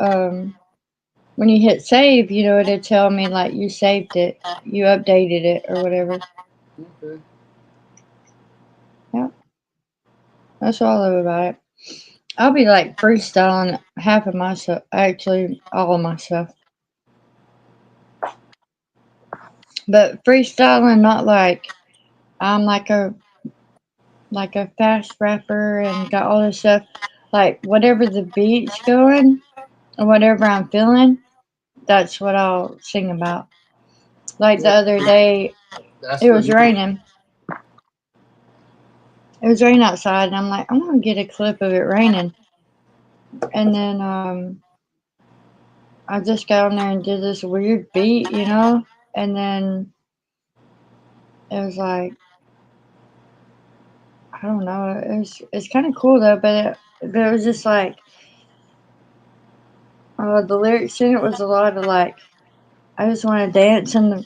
when you hit save, you know, it'll tell me like you saved it, you updated it or whatever. Okay. Yeah, that's what I love about it. I'll be like freestyling half of my stuff, actually all of my stuff. But freestyling, not like I'm like a fast rapper and got all this stuff. Like whatever the beat's going or whatever I'm feeling, that's what I'll sing about. Like the other day, That's it for was me. raining. It was raining outside, and I'm like, I'm gonna get a clip of it raining. And then I just got on there and did this weird beat, you know. And then it was like, I don't know. It's kind of cool though, but it was just like the lyrics in it was a lot of like, I just want to dance in the.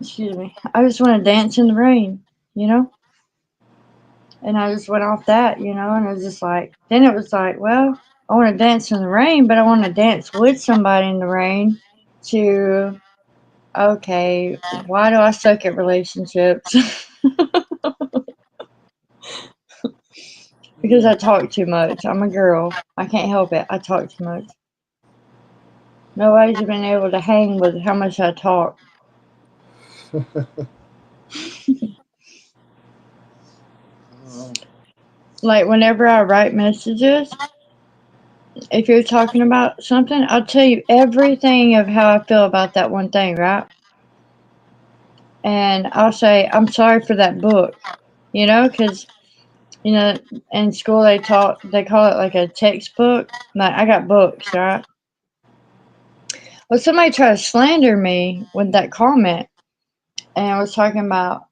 Excuse me. I just want to dance in the rain, you know. And I just went off that, you know, and it was just like, then it was like, well, I want to dance in the rain, but I want to dance with somebody in the rain. To okay, why do I suck at relationships? Because I talk too much. I'm a girl. I can't help it. I talk too much. Nobody's been able to hang with how much I talk. Like whenever I write messages, if you're talking about something, I'll tell you everything of how I feel about that one thing, right? And I'll say, I'm sorry for that book, you know, because, you know, in school they call it like a textbook. Like, I got books, right? Well, somebody tried to slander me with that comment, and I was talking about,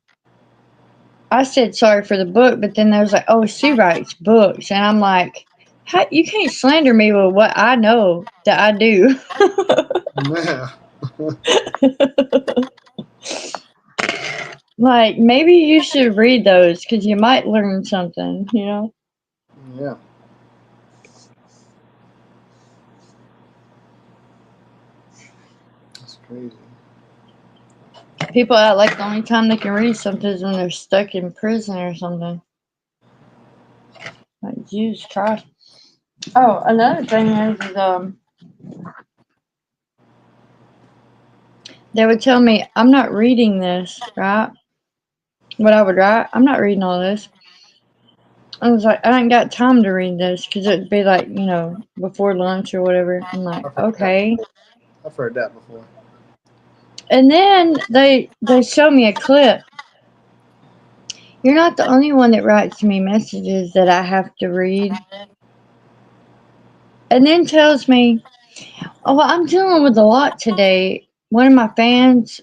I said sorry for the book, but then they was like, oh, she writes books. And I'm like, how, you can't slander me with what I know that I do. Like, maybe you should read those because you might learn something, you know? Yeah. That's crazy. People act like the only time they can read something is when they're stuck in prison or something. Like, Jesus Christ. Oh, another thing is they would tell me, I'm not reading this, right? What I would write, I'm not reading all this. I was like, I ain't got time to read this because it'd be like, you know, before lunch or whatever. I'm like, okay. I've heard that before. And then they show me a clip. You're not the only one that writes me messages that I have to read. And then tells me, oh, I'm dealing with a lot today. One of my fans,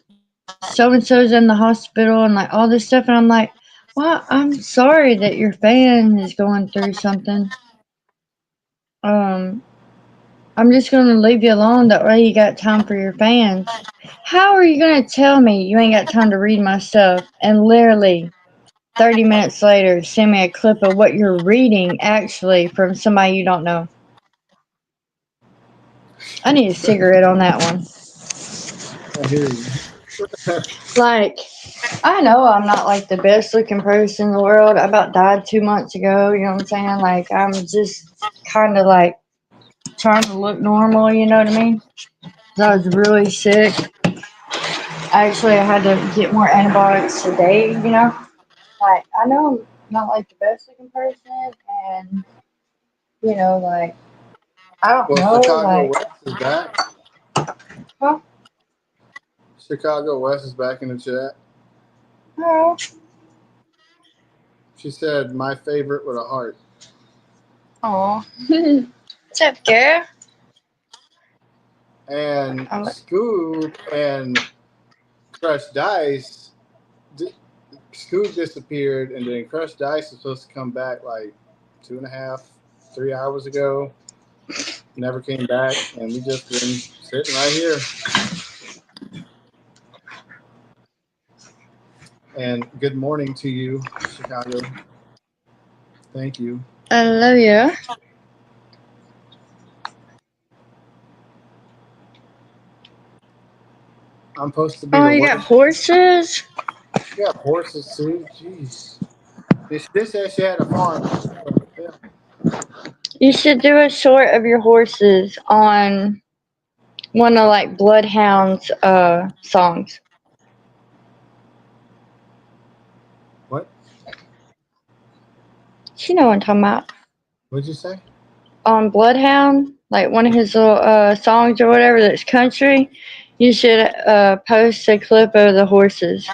so and so's in the hospital and like all this stuff. And I'm like, well, I'm sorry that your fan is going through something. I'm just going to leave you alone. That way you got time for your fans. How are you going to tell me you ain't got time to read my stuff and literally 30 minutes later send me a clip of what you're reading actually from somebody you don't know? I need a cigarette on that one. I hear you. Like, I know I'm not like the best looking person in the world. I about died 2 months ago, you know what I'm saying? Like, I'm just kind of like trying to look normal, you know what I mean? 'Cause I was really sick. Actually, I had to get more antibiotics today, you know? Like, I know I'm not like the best looking person, and, you know, like, I don't Well, know, Chicago like, West is back. huh? Chicago West is back in the chat. Oh. She said, my favorite with a heart. Aw. What's up, girl? And Scoob and Crush Dice, Scoob disappeared, and then Crushed Ice was supposed to come back like 2.5, 3 hours ago. Never came back, and we just been sitting right here. And good morning to you, Chicago. Thank you. I love you. I'm supposed to be Oh, the you worst. got horses? You got horses too? Jeez. This said she had a farm. So, yeah. You should do a short of your horses on one of like Bloodhound's songs. What? You know what I'm talking about. What'd you say? On Bloodhound, like one of his little songs or whatever that's country, you should post a clip of the horses.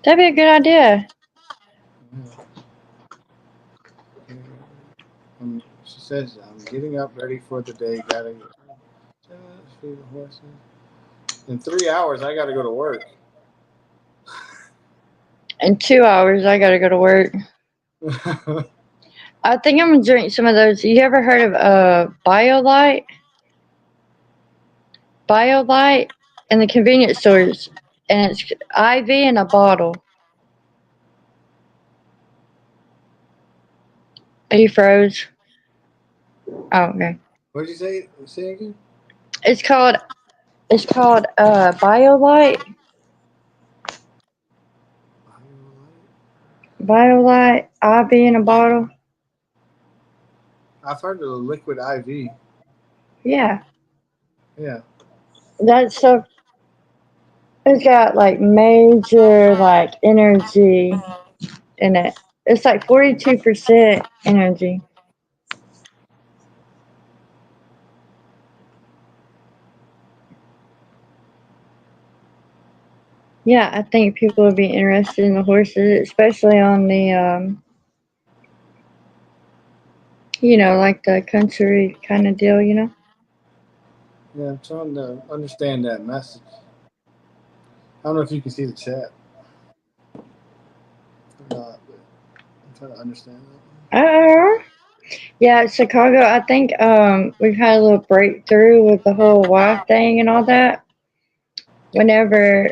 That'd be a good idea. She says, I'm getting up ready for the day. Gotta feed the horses. In 3 hours, I gotta go to work. In 2 hours, I gotta go to work. I think I'm gonna drink some of those. You ever heard of BioLite? BioLite in the convenience stores, and it's IV in a bottle. Are you froze? Oh, okay. What'd you say? Say again? It's called BioLite. BioLite IV in a bottle. I've heard of the liquid IV. Yeah, Yeah. that stuff. It's got like major like energy in it. It's like 42% energy. Yeah, I think people would be interested in the horses, especially on the like the country kind of deal, Yeah, I'm trying to understand that message. I don't know if you can see the chat or not, but I'm trying to understand that. Yeah, Chicago, I think we've had a little breakthrough with the whole wife thing and all that. Whenever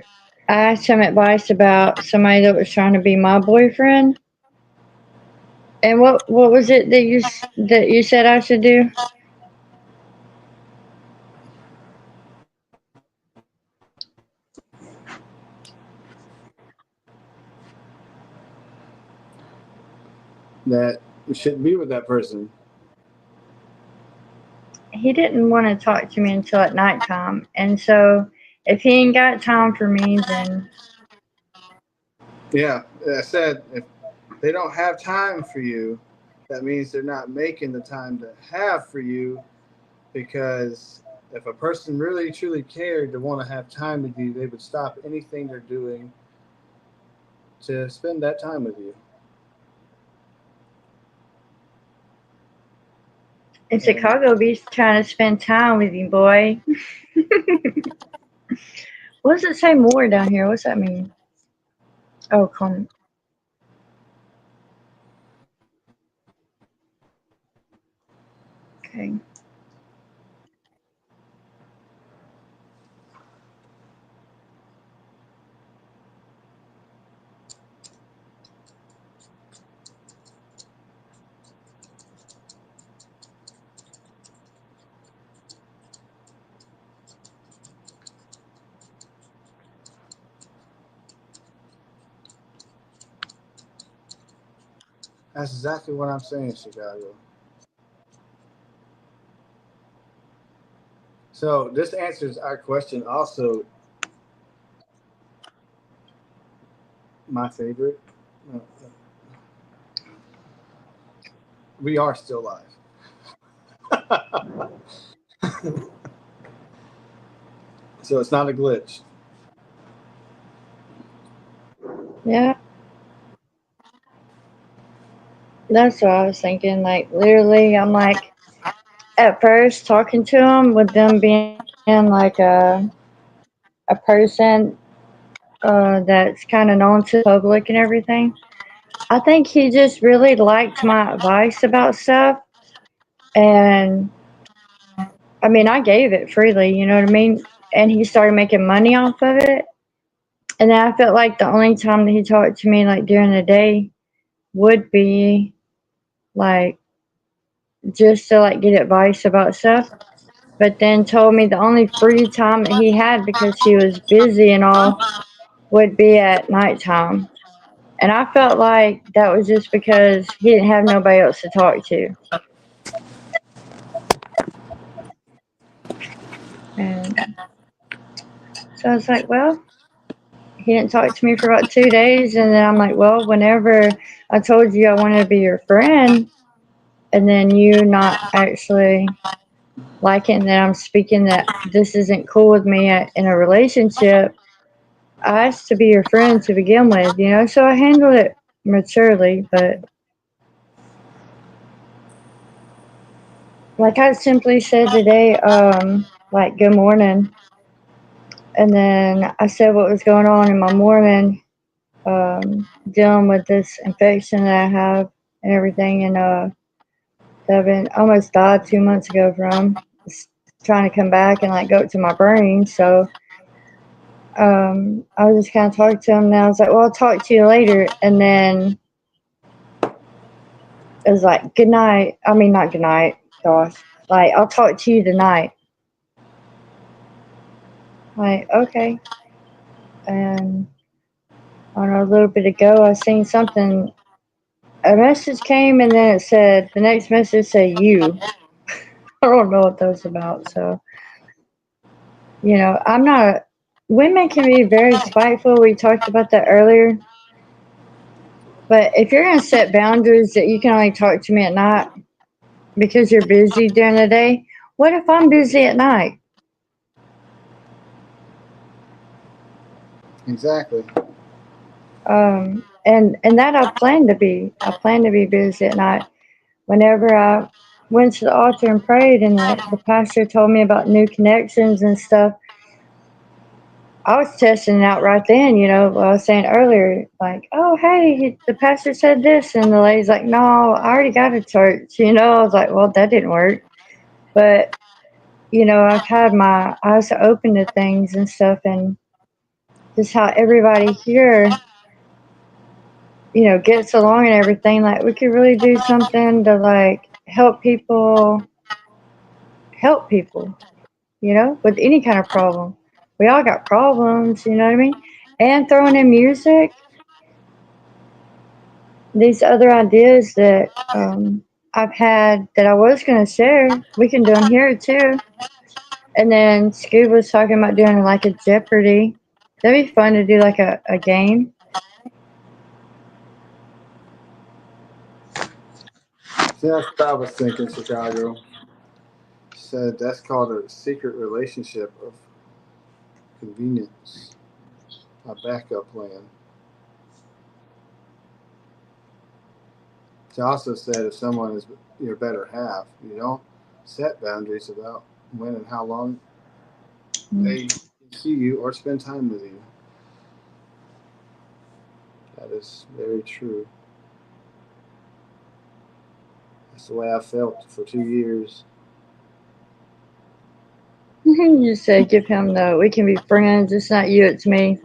I asked him advice about somebody that was trying to be my boyfriend, and what was it that you said I should do? That we shouldn't be with that person. He didn't want to talk to me until at nighttime, and so if he ain't got time for me, then Yeah, I said if they don't have time for you, that means they're not making the time to have for you. Because if a person really truly cared to want to have time with you, they would stop anything they're doing to spend that time with you. in Chicago, be trying to spend time with you, boy. What does it say more down here? What's that mean? Oh, comment. Okay. That's exactly what I'm saying, Chicago. So this answers our question also. My favorite. We are still live. So it's not a glitch. Yeah. That's what I was thinking. Like, literally, I'm like, at first, talking to him with them being like a person that's kind of known to the public and everything. I think he just really liked my advice about stuff, and I mean, I gave it freely, you know what I mean? And he started making money off of it. And then I felt like the only time that he talked to me, like during the day, would be like just to like get advice about stuff. But then told me the only free time that he had because he was busy and all would be at nighttime. And I felt like that was just because he didn't have nobody else to talk to. And so I was like, well, he didn't talk to me for about 2 days. And then I'm like, well, whenever I told you I wanted to be your friend, and then you not actually liking that I'm speaking that this isn't cool with me in a relationship, I asked to be your friend to begin with, you know? So I handled it maturely, but like I simply said today, like, good morning. And then I said what was going on in my morning, dealing with this infection that I have and everything, and that I've been almost died 2 months ago from. It's trying to come back and like go to my brain. So I was just kind of talking to him, and I was like, well, I'll talk to you later. And then it was like, good night. I mean, not good night, gosh. Like, I'll talk to you tonight. Like, okay. And I don't know, a little bit ago, I seen something. A message came, and then it said, the next message said, you. I don't know what that was about. So, you know, I'm not. Women can be very spiteful. We talked about that earlier. But if you're going to set boundaries that you can only talk to me at night because you're busy during the day, what if I'm busy at night? Exactly. And that I plan to be. I plan to be busy at night. Whenever I went to the altar and prayed, and the pastor told me about new connections and stuff, I was testing it out right then, you know, what I was saying earlier, like, oh, hey, the pastor said this, and the lady's like, no, I already got a church, you know. I was like, well, that didn't work. But, you know, I've had my eyes open to things and stuff, and just how everybody here, you know, gets along and everything. Like, we could really do something to, like, help people, you know, with any kind of problem. We all got problems, you know what I mean? And throwing in music, these other ideas that I've had that I was going to share, we can do them here too. And then Scoob was talking about doing like a Jeopardy. That'd be fun to do like a game. See, that's what I was thinking, Chicago. Said that's called a secret relationship of convenience, a backup plan. She also said if someone is your better half, you don't set boundaries about when and how long they see you or spend time with you. That is very true. That's the way I felt for 2 years. You said give him the we can be friends, it's not you, it's me.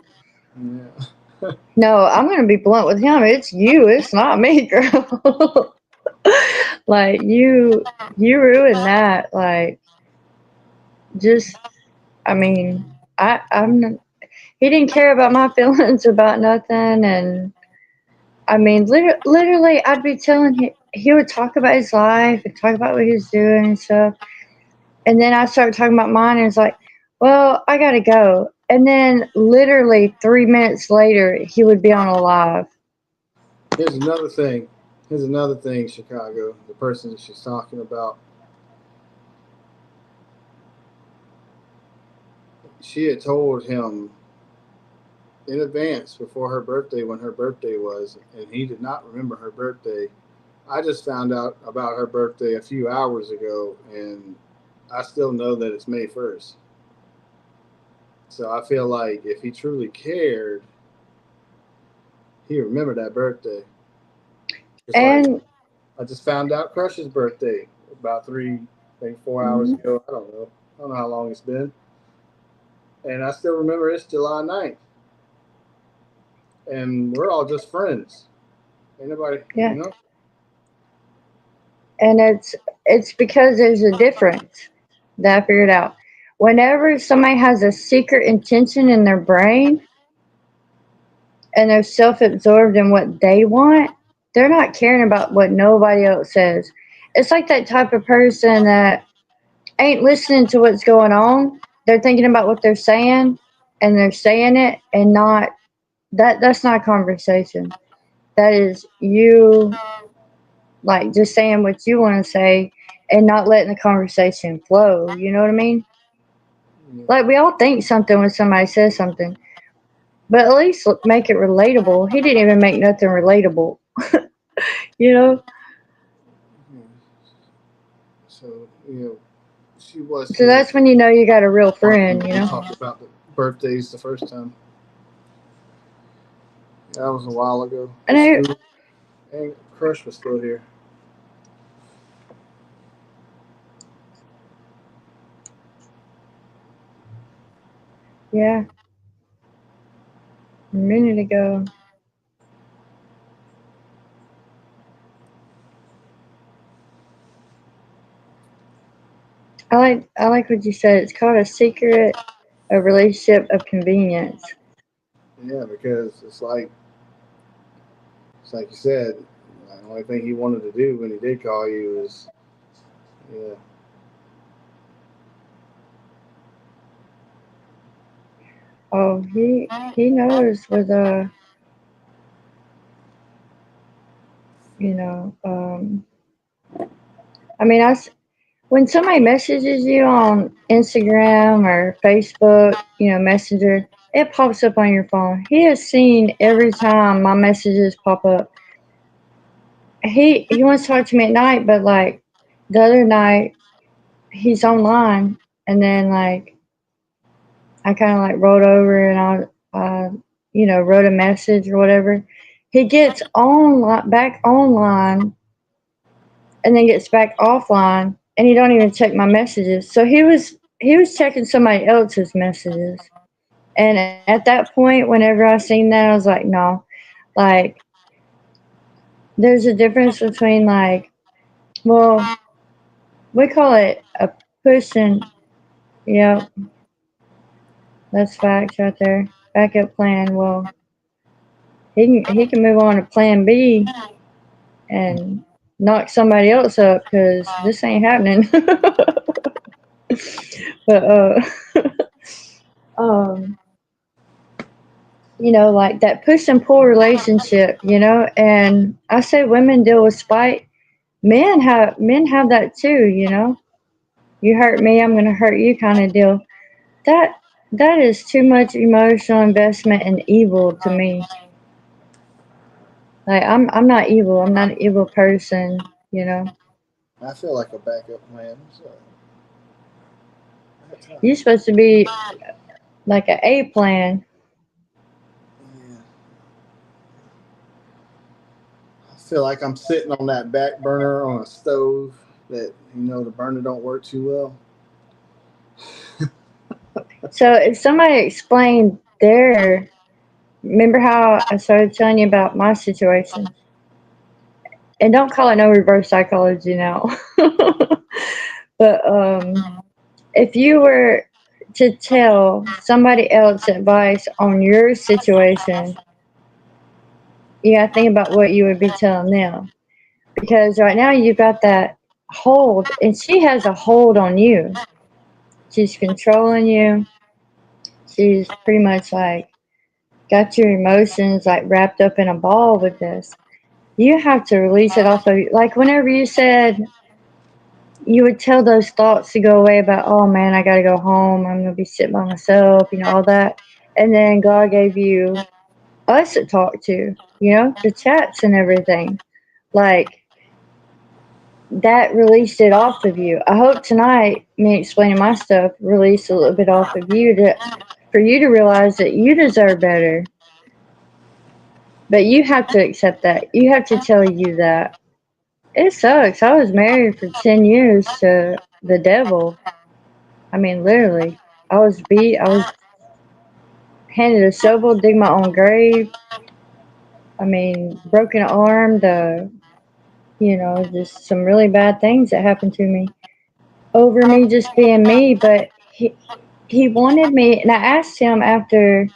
Yeah. No, I'm going to be blunt with him. It's you, it's not me, girl. Like, you ruined that. Like, just, I mean, he didn't care about my feelings about nothing. And I mean, literally, I'd be telling him, he would talk about his life and talk about what he was doing and stuff. And then I started talking about mine, and it's like, well, I gotta go. And then literally 3 minutes later, he would be on a live. Here's another thing. Here's another thing, Chicago. The person that she's talking about. She had told him in advance before her birthday when her birthday was, and he did not remember her birthday. I just found out about her birthday a few hours ago, and I still know that it's May 1st. So I feel like if he truly cared, he remembered that birthday. It's And like I just found out Crush's birthday about 4 hours mhm. ago. I don't know how long it's been. And I still remember it's July 9th. And we're all just friends. Ain't nobody, Yeah. you know? And it's because there's a difference that I figured out. Whenever somebody has a secret intention in their brain and they're self-absorbed in what they want, they're not caring about what nobody else says. It's like that type of person that ain't listening to what's going on. They're thinking about what they're saying and they're saying it and not that's not a conversation. That is you like just saying what you want to say and not letting the conversation flow. You know what I mean? Like we all think something when somebody says something, but at least make it relatable. He didn't even make nothing relatable. You know? So, she was So here. that's when you know you got a real When friend, you we know? talked about the birthdays the first time. That was a while ago. I know. And Crush was still here. Yeah. A minute ago. I like what you said. It's called a secret, a relationship of convenience. Yeah, because it's like you said, the only thing he wanted to do when he did call you is, yeah. Oh, he knows with you know, I mean, when somebody messages you on Instagram or Facebook, you know, Messenger, it pops up on your phone. He has seen every time my messages pop up. He wants to talk to me at night, but like the other night he's online, and then like I kind of like rolled over and you know, wrote a message or whatever. He gets online, back online, and then gets back offline, and he don't even check my messages. So he was checking somebody else's messages. And at that point, whenever I seen that, I was like, no, like there's a difference between like, well, we call it a pushing. Yep, that's facts right there. Backup plan. Well, he can move on to plan B and knock somebody else up because this ain't happening. But um, you know, like that push and pull relationship, you know, and I say women deal with spite. Men have that too, you know. You hurt me, I'm gonna hurt you kind of deal. That that is too much emotional investment and evil to me. Like I'm not evil. I'm not an evil person, you know. I feel like a backup plan. So, You're supposed to be like an A plan. yeah. I feel like I'm sitting on that back burner on a stove that, the burner don't work too well. So if somebody explained remember how I started telling you about my situation? And don't call it no reverse psychology now. But if you were to tell somebody else advice on your situation, you gotta think about what you would be telling them. Because right now you've got that hold, and she has a hold on you. She's controlling you. She's pretty much like got your emotions like wrapped up in a ball with this. You have to release it off of you. Like whenever you said you would tell those thoughts to go away about, oh man, I gotta go home, I'm gonna be sitting by myself, you know, all that. And then God gave you us to talk to, you know, the chats and everything. Like that released it off of you. I hope tonight, me explaining my stuff, released a little bit off of you for you to realize that you deserve better. But you have to accept that. You have to tell you that. It sucks. I was married for 10 years to the devil. I mean, literally. I was beat. I was handed a shovel, dig my own grave. I mean, broken arm, just some really bad things that happened to me over me just being me. But he wanted me, and I asked him after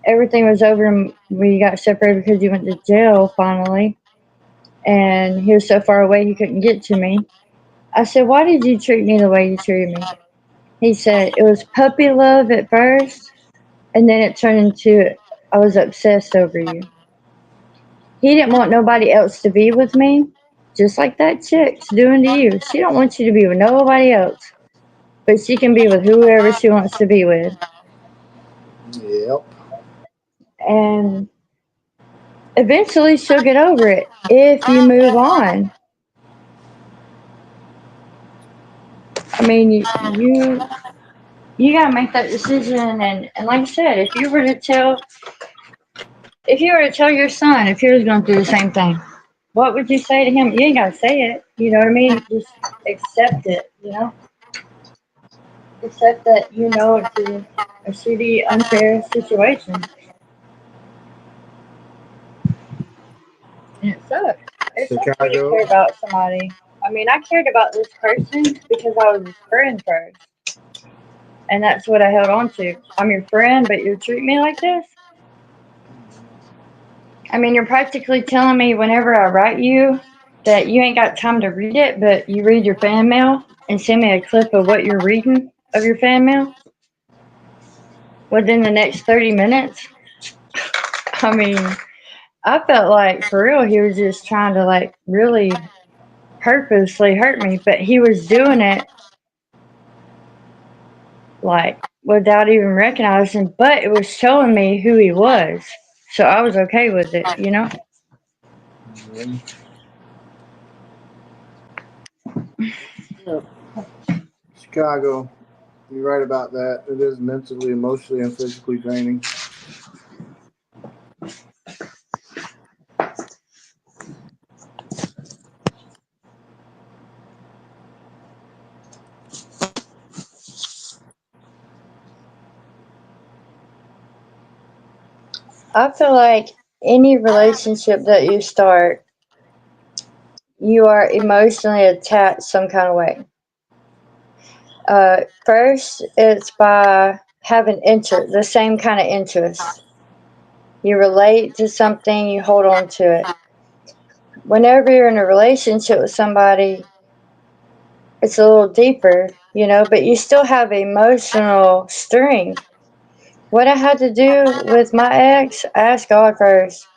everything was over and we got separated because he went to jail finally, and he was so far away he couldn't get to me. I said, "Why did you treat me the way you treated me?" He said, "It was puppy love at first, and then it turned into I was obsessed over you." He didn't want nobody else to be with me, just like that chick's doing to you. She don't want you to be with nobody else, but she can be with whoever she wants to be with. Yep. And eventually she'll get over it if you move on. I mean, you gotta make that decision. And like I said, if you were to tell your son if he was going through the same thing, what would you say to him? You ain't gotta say it. You know what I mean? Just accept it. Accept that it's a shitty, unfair situation. And it sucks. It sucks when you care Chicago. about somebody. I mean, I cared about this person because I was his friend first. And that's what I held on to. I'm your friend, but you treat me like this? I mean, you're practically telling me whenever I write you that you ain't got time to read it, but you read your fan mail and send me a clip of what you're reading of your fan mail within the next 30 minutes. I mean, I felt like for real he was just trying to like really purposely hurt me, but he was doing it like without even recognizing, but it was showing me who he was. So I was okay with it. Yep. Chicago. You're right about that. It is mentally, emotionally, and physically draining. I feel like any relationship that you start, you are emotionally attached some kind of way. First, it's by having the same kind of interests. You relate to something, you hold on to it. Whenever you're in a relationship with somebody, it's a little deeper, but you still have emotional string. What I had to do with my ex, I asked God first.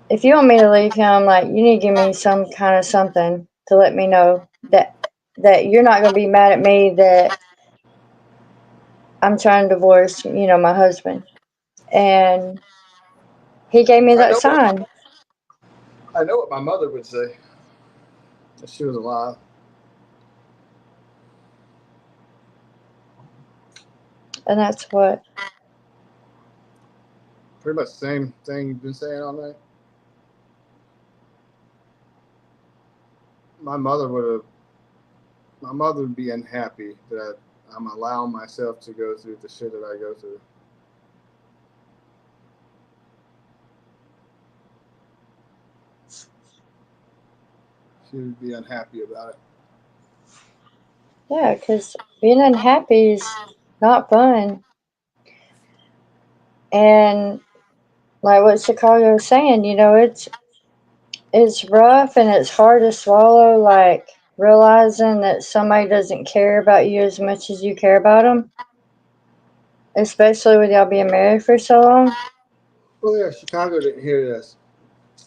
If you want me to leave him, like you need to give me some kind of something to let me know that you're not gonna be mad at me that I'm trying to divorce, my husband. And he gave me I that know what sign. my mother would say if she was alive. And that's what Pretty much the same thing you've been saying all night. My mother would have. My mother would be unhappy that I'm allowing myself to go through the shit that I go through. She would be unhappy about it. yeah, because being unhappy is not fun. And like what Chicago was saying, it's rough and it's hard to swallow, like realizing that somebody doesn't care about you as much as you care about them, especially with y'all being married for so long. Well, yeah, Chicago didn't hear this.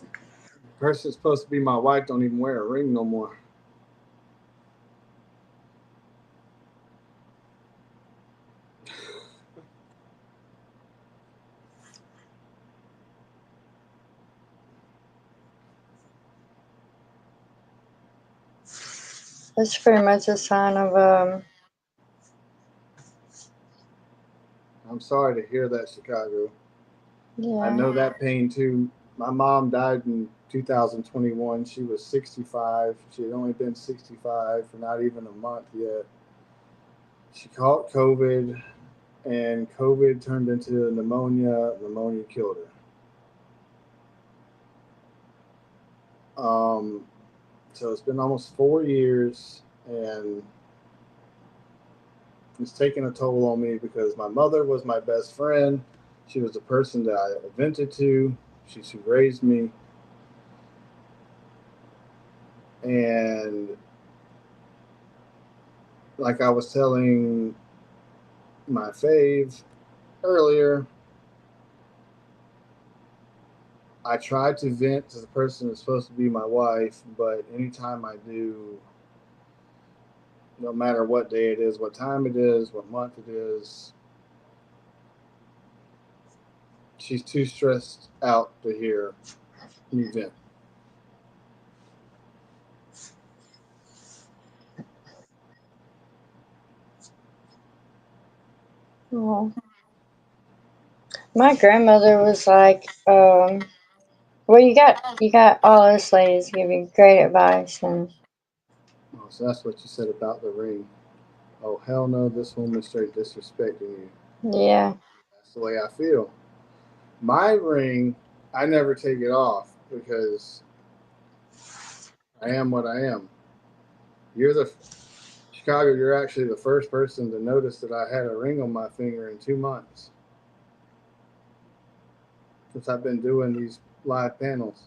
The person supposed to be my wife don't even wear a ring no more. That's pretty much a sign of I'm sorry to hear that, Chicago. Yeah. I know that pain too. My mom died in 2021. She was 65. She had only been 65 for not even a month yet. She caught COVID, and COVID turned into pneumonia. Pneumonia killed her. So it's been almost 4 years, and it's taken a toll on me because my mother was my best friend. She was the person that I vented to. She raised me. And like I was telling my fave earlier, I tried to vent to the person that's supposed to be my wife, but anytime I do, no matter what day it is, what time it is, what month it is, she's too stressed out to hear me vent. Oh. My grandmother was like, well, you got all us ladies give you great advice, and Oh, so that's what you said about the ring. Oh, hell no, this woman's straight disrespecting you. yeah. That's the way I feel. My ring, I never take it off because I am what I am. You're the Chicago. You're actually the first person to notice that I had a ring on my finger in 2 months since I've been doing these live panels.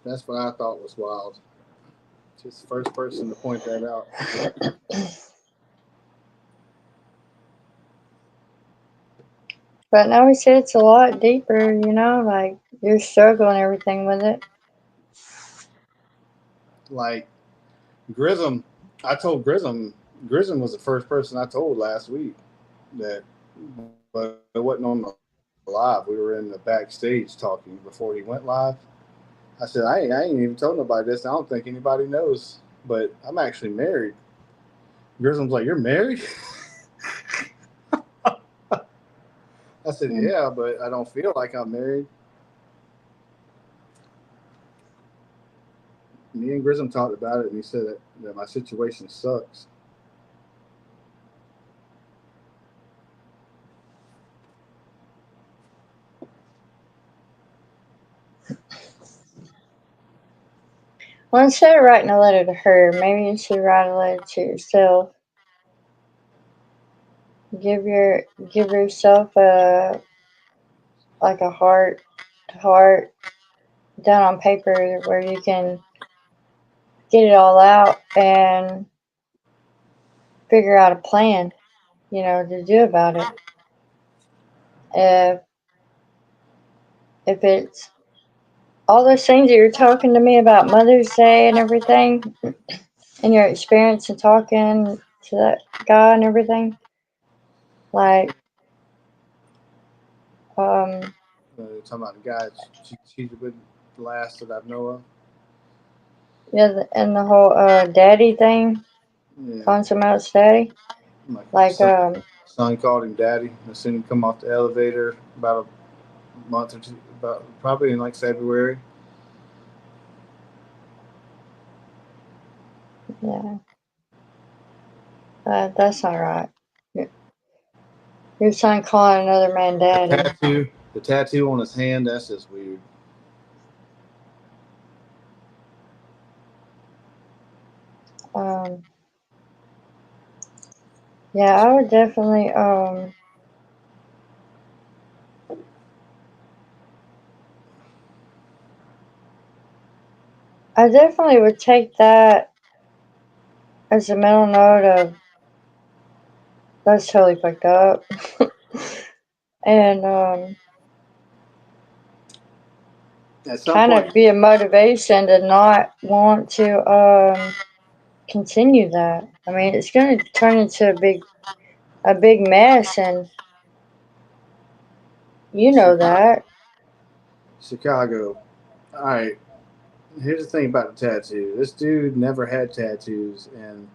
That's what I thought was wild. Just the first person to point that out. But now we see it's a lot deeper, like your struggle and everything with it. Like Grism, I told Grism. Grism was the first person I told last week that, but it wasn't on the live. We were in the backstage talking before he went live. I said, I ain't even told nobody this. I don't think anybody knows, but I'm actually married. Grism's like, you're married? I said, yeah, but I don't feel like I'm married. Me and Grism talked about it, and he said that my situation sucks. Well, instead of writing a letter to her, maybe you should write a letter to yourself. Give yourself a heart to heart down on paper where you can get it all out and figure out a plan, to do about it. If it's all those things that you're talking to me about Mother's Day and everything, and your experience in talking to that guy and everything, like, You're talking about the guy she's with the last that I know of. yeah, and the whole daddy thing, Yeah. calling someone else daddy, like son called him daddy. I seen him come off the elevator about a month or two, about probably in like February. yeah, that's not right. Your son calling another man daddy. The tattoo on his hand, that's just weird. Yeah, I would definitely I definitely would take that as a mental note of that's totally fucked up. And kind of be a motivation to not want to continue that. I mean, it's going to turn into a big mess, and you know that. Chicago. All right. here's the thing about the tattoo. This dude never had tattoos, and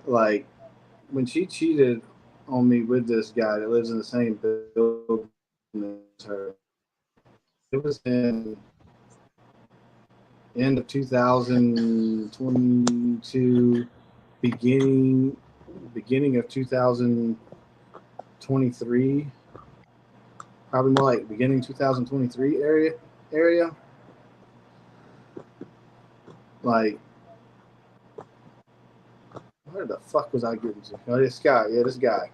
like when she cheated on me with this guy that lives in the same building as her, it was in end of 2022, beginning of 2023, probably more like beginning 2023 area. Like, where the fuck was I getting to? Oh, this guy. Yeah, this guy.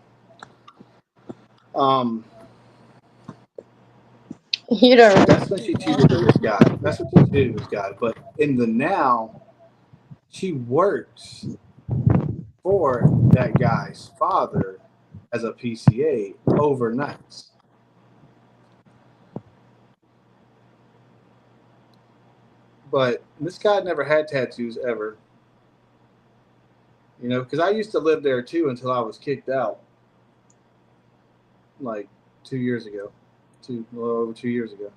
You don't. That's when she cheated with this guy. That's when she cheated with this guy. But in the now, she works for that guy's father as a PCA overnights. But this guy never had tattoos ever. You know, because I used to live there too until I was kicked out, like 2 years ago, over 2 years ago.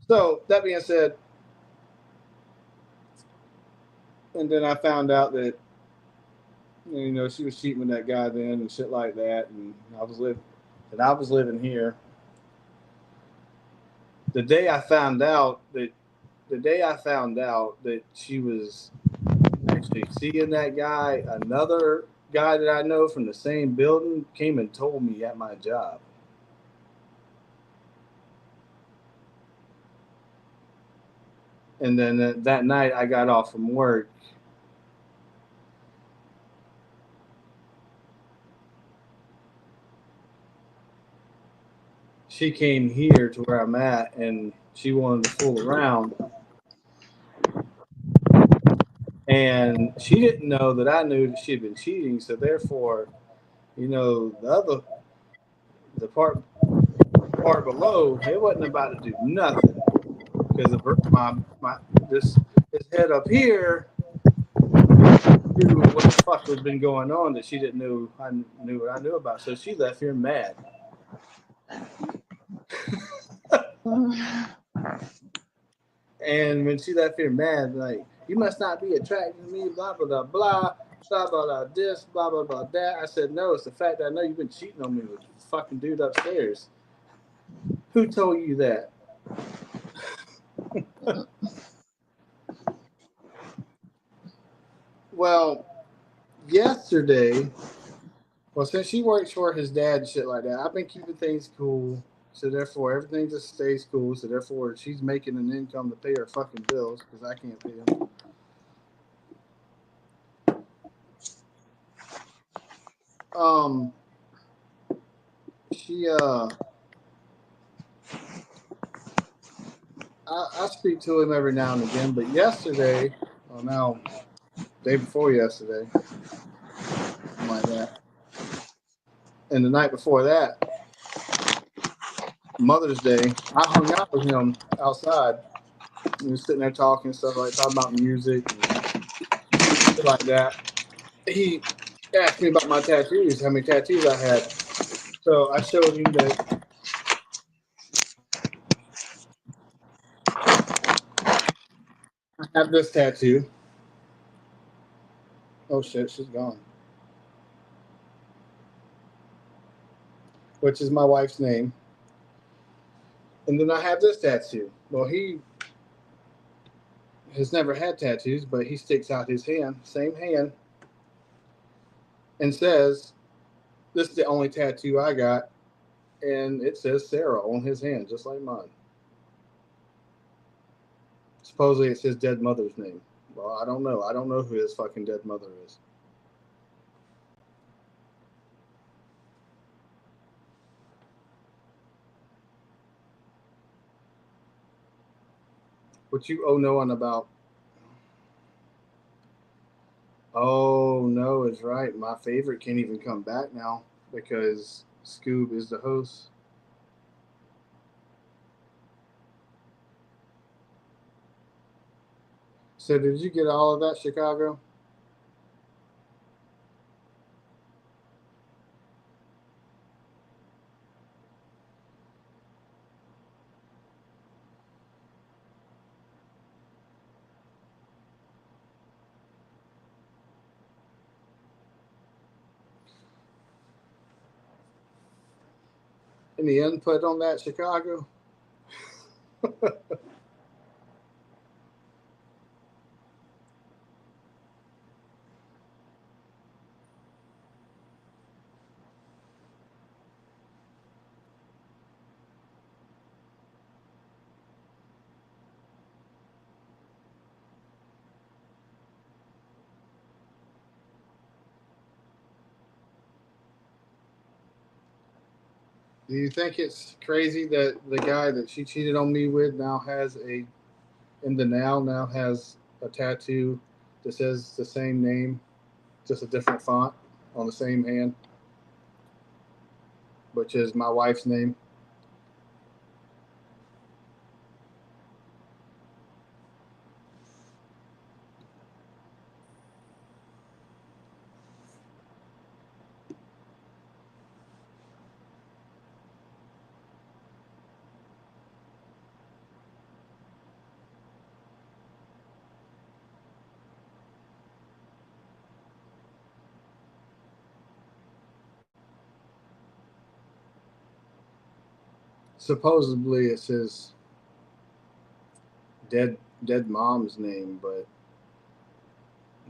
So that being said, and then I found out that she was cheating with that guy then and shit like that, and I was living here. The day I found out that she was actually seeing that guy, another guy that I know from the same building came and told me at my job. And then that night I got off from work. She came here to where I'm at and she wanted to fool around. And she didn't know that I knew that she had been cheating, so therefore, the part below, it wasn't about to do nothing because of this head up here knew what the fuck was been going on that she didn't know I knew what I knew about. So she left here mad. And when she left here mad, like, you must not be attracted to me, blah, blah, blah, blah, blah, blah, blah, this, blah, blah, blah, that. I said, no, it's the fact that I know you've been cheating on me with the fucking dude upstairs. Who told you that? Well, yesterday, since she works for his dad and shit like that, I've been keeping things cool. So therefore, everything just stays cool. So therefore, she's making an income to pay her fucking bills because I can't pay them. I speak to him every now and again, but yesterday, day before yesterday, something like that, and the night before that, Mother's Day, I hung out with him outside. We were sitting there talking about music and shit like that. He asked me about my tattoos, how many tattoos I had. So I showed him that I have this tattoo. Oh shit, she's gone. Which is my wife's name. And then I have this tattoo. Well, he has never had tattoos, but he sticks out his hand, same hand, and says, "This is the only tattoo I got," and it says Sarah on his hand, just like mine. Supposedly it's his dead mother's name. Well, I don't know. I don't know who his fucking dead mother is. What you knowing about? Oh no, is right. My favorite can't even come back now because Scoob is the host. So did you get all of that, Chicago? Any input on that, Chicago? Do you think it's crazy that the guy that she cheated on me with now has a tattoo that says the same name, just a different font on the same hand, which is my wife's name? Supposedly it's his dead mom's name, but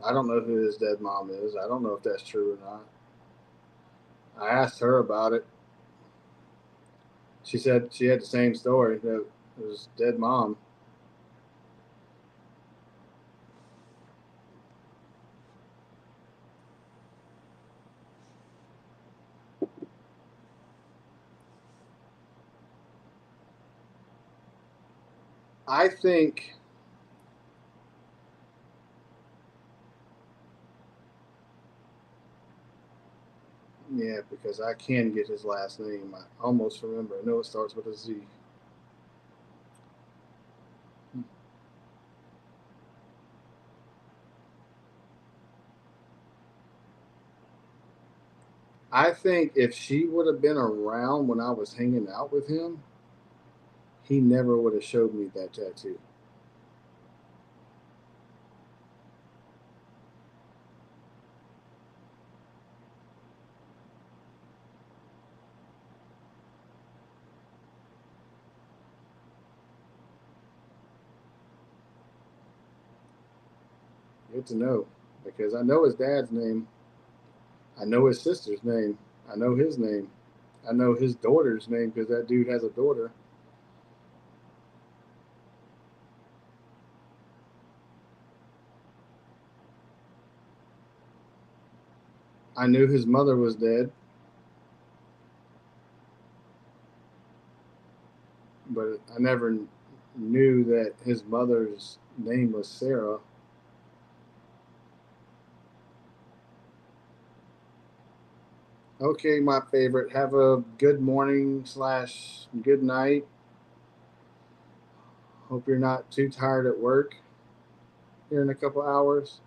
I don't know who his dead mom is. I don't know if that's true or not. I asked her about it. She said she had the same story, that it was dead mom. I think yeah, because I can get his last name. I almost remember. I know it starts with a Z. I think if she would have been around when I was hanging out with him, he never would have showed me that tattoo. Good to know, because I know his dad's name. I know his sister's name. I know his name. I know his daughter's name because that dude has a daughter. I knew his mother was dead, but I never knew that his mother's name was Sarah. Okay, my favorite. Have a good morning / good night. Hope you're not too tired at work here in a couple hours.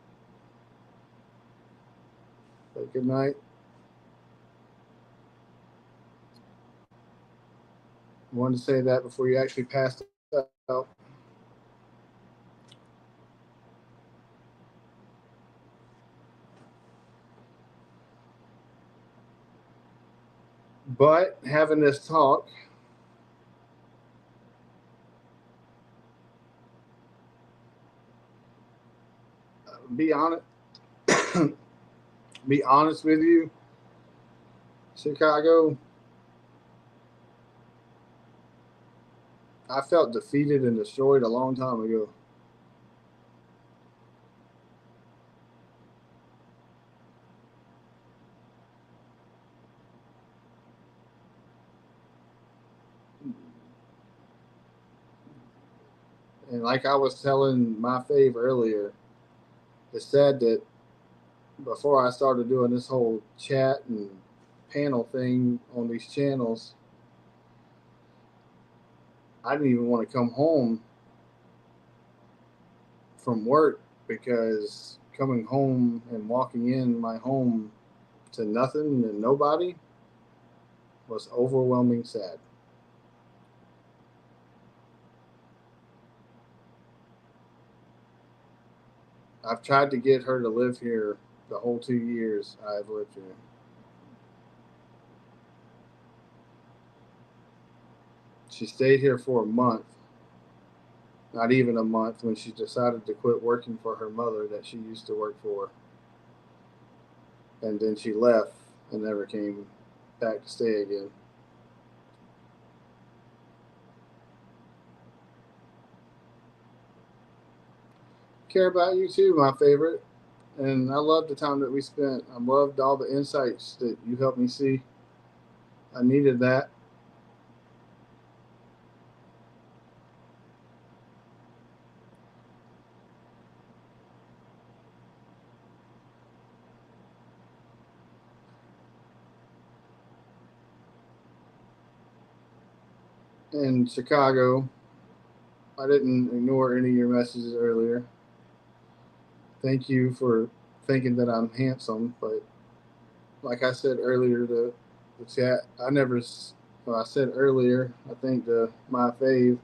But good night. I wanted to say that before you actually passed out. But having this talk, be honest, be honest with you, Chicago. I felt defeated and destroyed a long time ago. And like I was telling my fave earlier, it's sad that before I started doing this whole chat and panel thing on these channels, I didn't even want to come home from work because coming home and walking in my home to nothing and nobody was overwhelming sad. I've tried to get her to live here the whole 2 years I've lived here. She stayed here for a month, not even a month, when she decided to quit working for her mother that she used to work for. And then she left and never came back to stay again. Care about you too, my favorite. And I loved the time that we spent. I loved all the insights that you helped me see. I needed that. In Chicago, I didn't ignore any of your messages earlier. Thank you for thinking that I'm handsome, but like I said earlier, the chat, I never, well, I said earlier, I think my fave,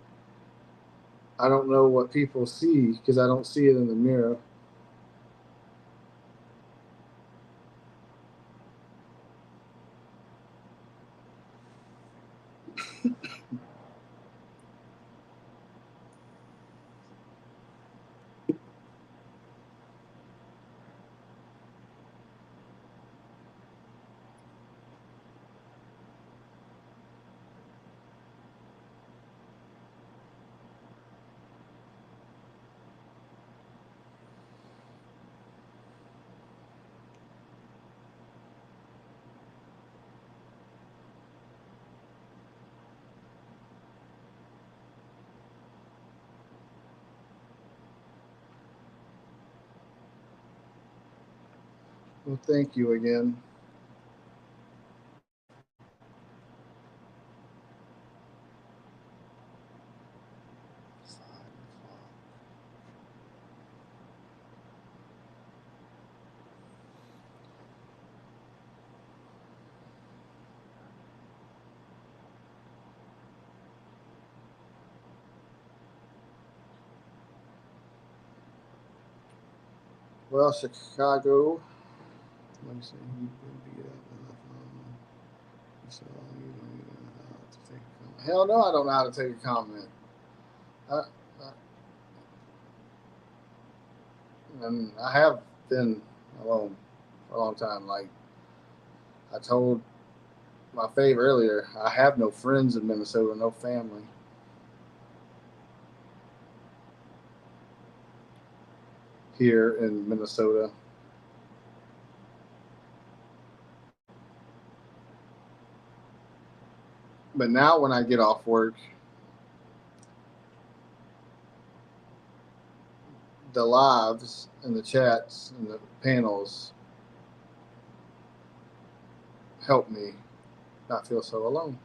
I don't know what people see because I don't see it in the mirror. Well, thank you again. Well, Chicago. Let me see. So you don't even know how to take a comment. Hell no, I don't know how to take a comment. And I have been alone for a long time. Like I told my fave earlier, I have no friends in Minnesota, no family. Here in Minnesota. But now when I get off work, the lives and the chats and the panels help me not feel so alone.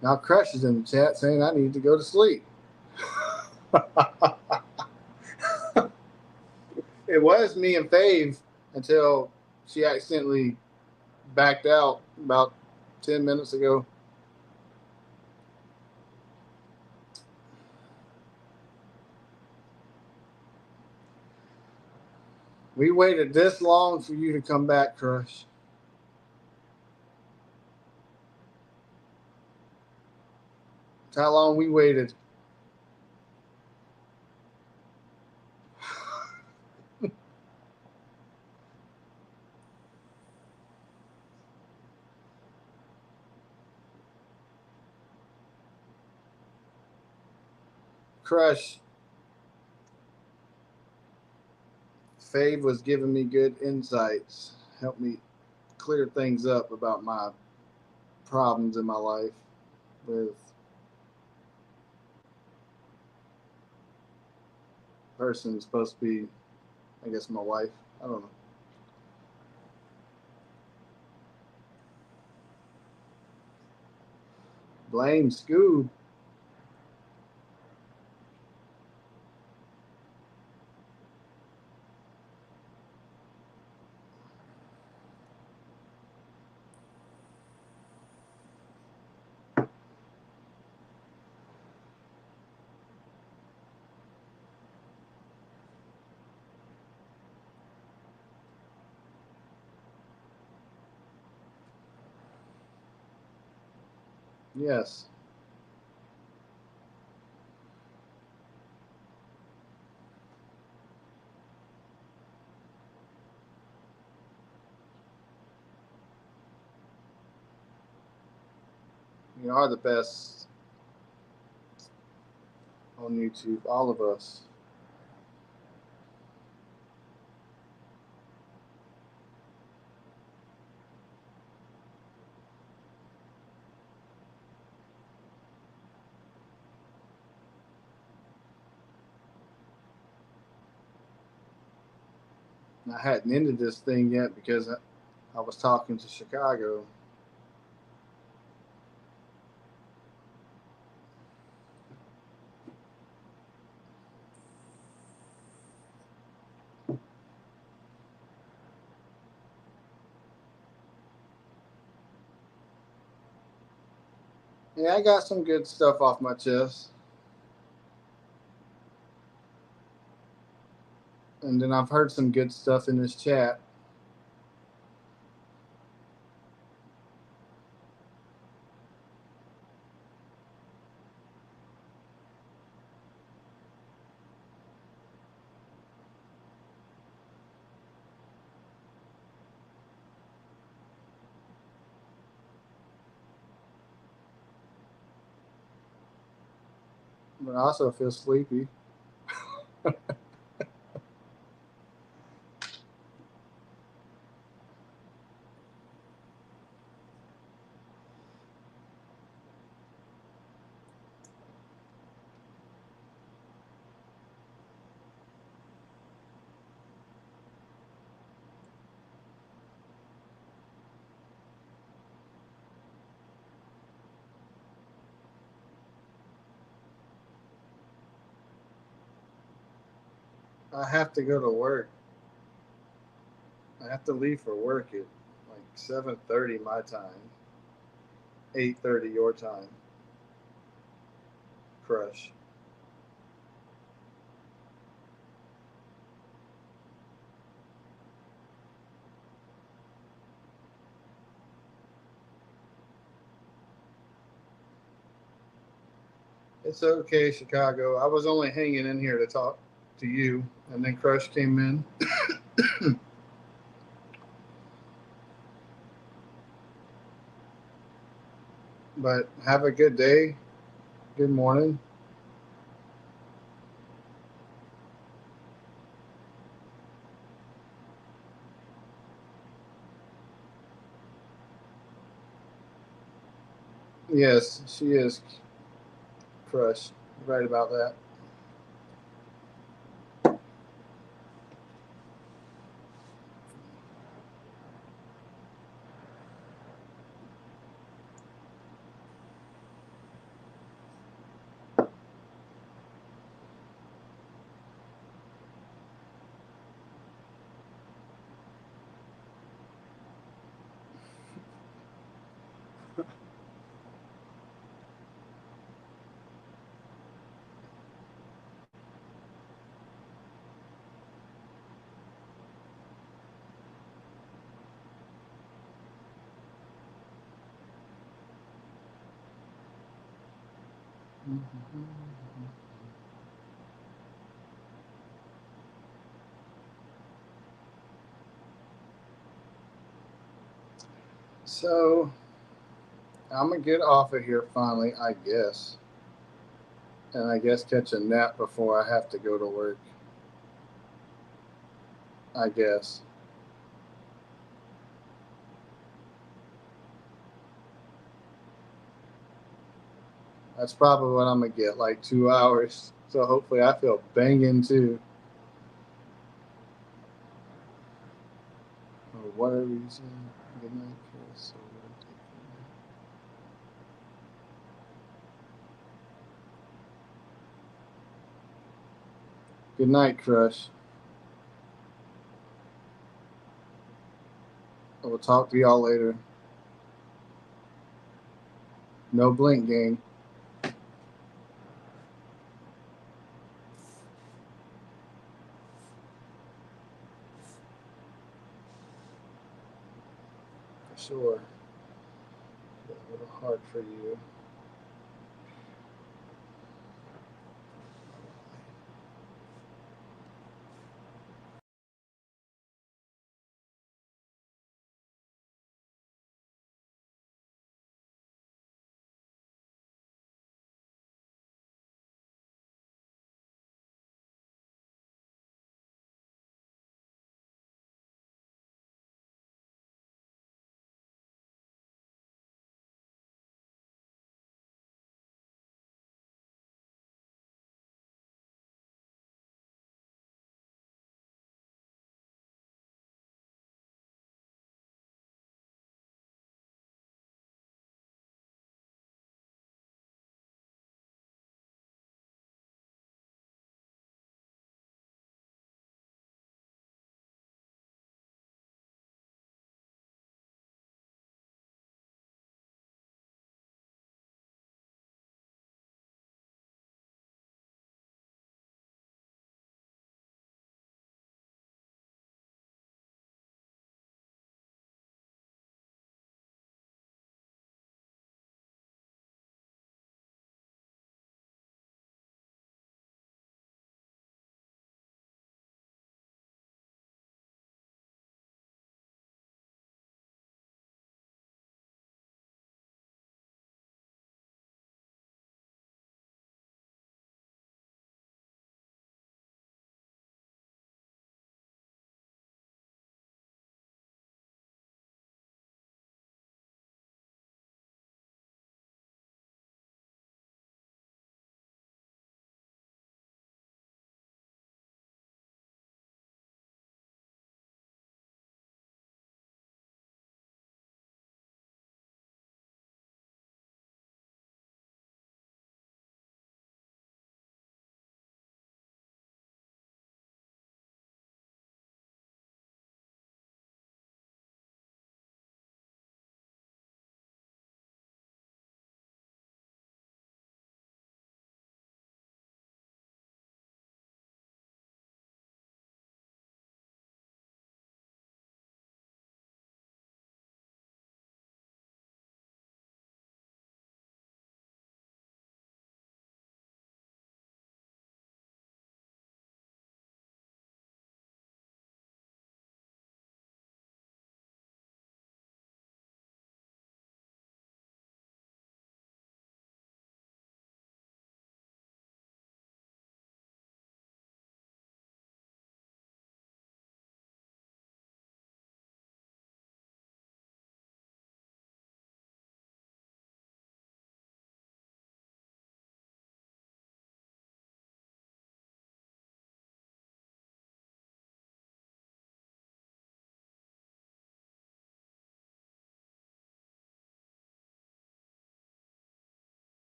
Now Crush is in the chat saying I need to go to sleep. It was me and Fave until she accidentally backed out about 10 minutes ago. We waited this long for you to come back, Crush. That's how long we waited. Crush, Fave was giving me good insights, helped me clear things up about my problems in my life with a person supposed to be, I guess, my wife. I don't know. Blame Scoob. Yes. You are the best on YouTube, all of us. I hadn't ended this thing yet because I was talking to Chicago. Yeah, I got some good stuff off my chest. And then I've heard some good stuff in this chat. But I also feel sleepy. I have to go to work. I have to leave for work at like 7:30 my time, 8:30 your time. Crush. It's okay, Chicago. I was only hanging in here to talk to you, and then Crush came in. But have a good day. Good morning. Yes, she is. Crush. Right about that. So I'm gonna get off of here finally, I guess. And I guess catch a nap before I have to go to work. I guess. That's probably what I'm gonna get, like 2 hours. So hopefully I feel banging too. Or whatever you say. Good night, Chris. Good night, Crush. I will talk to y'all later. No blink, gang. For sure. A little hard for you.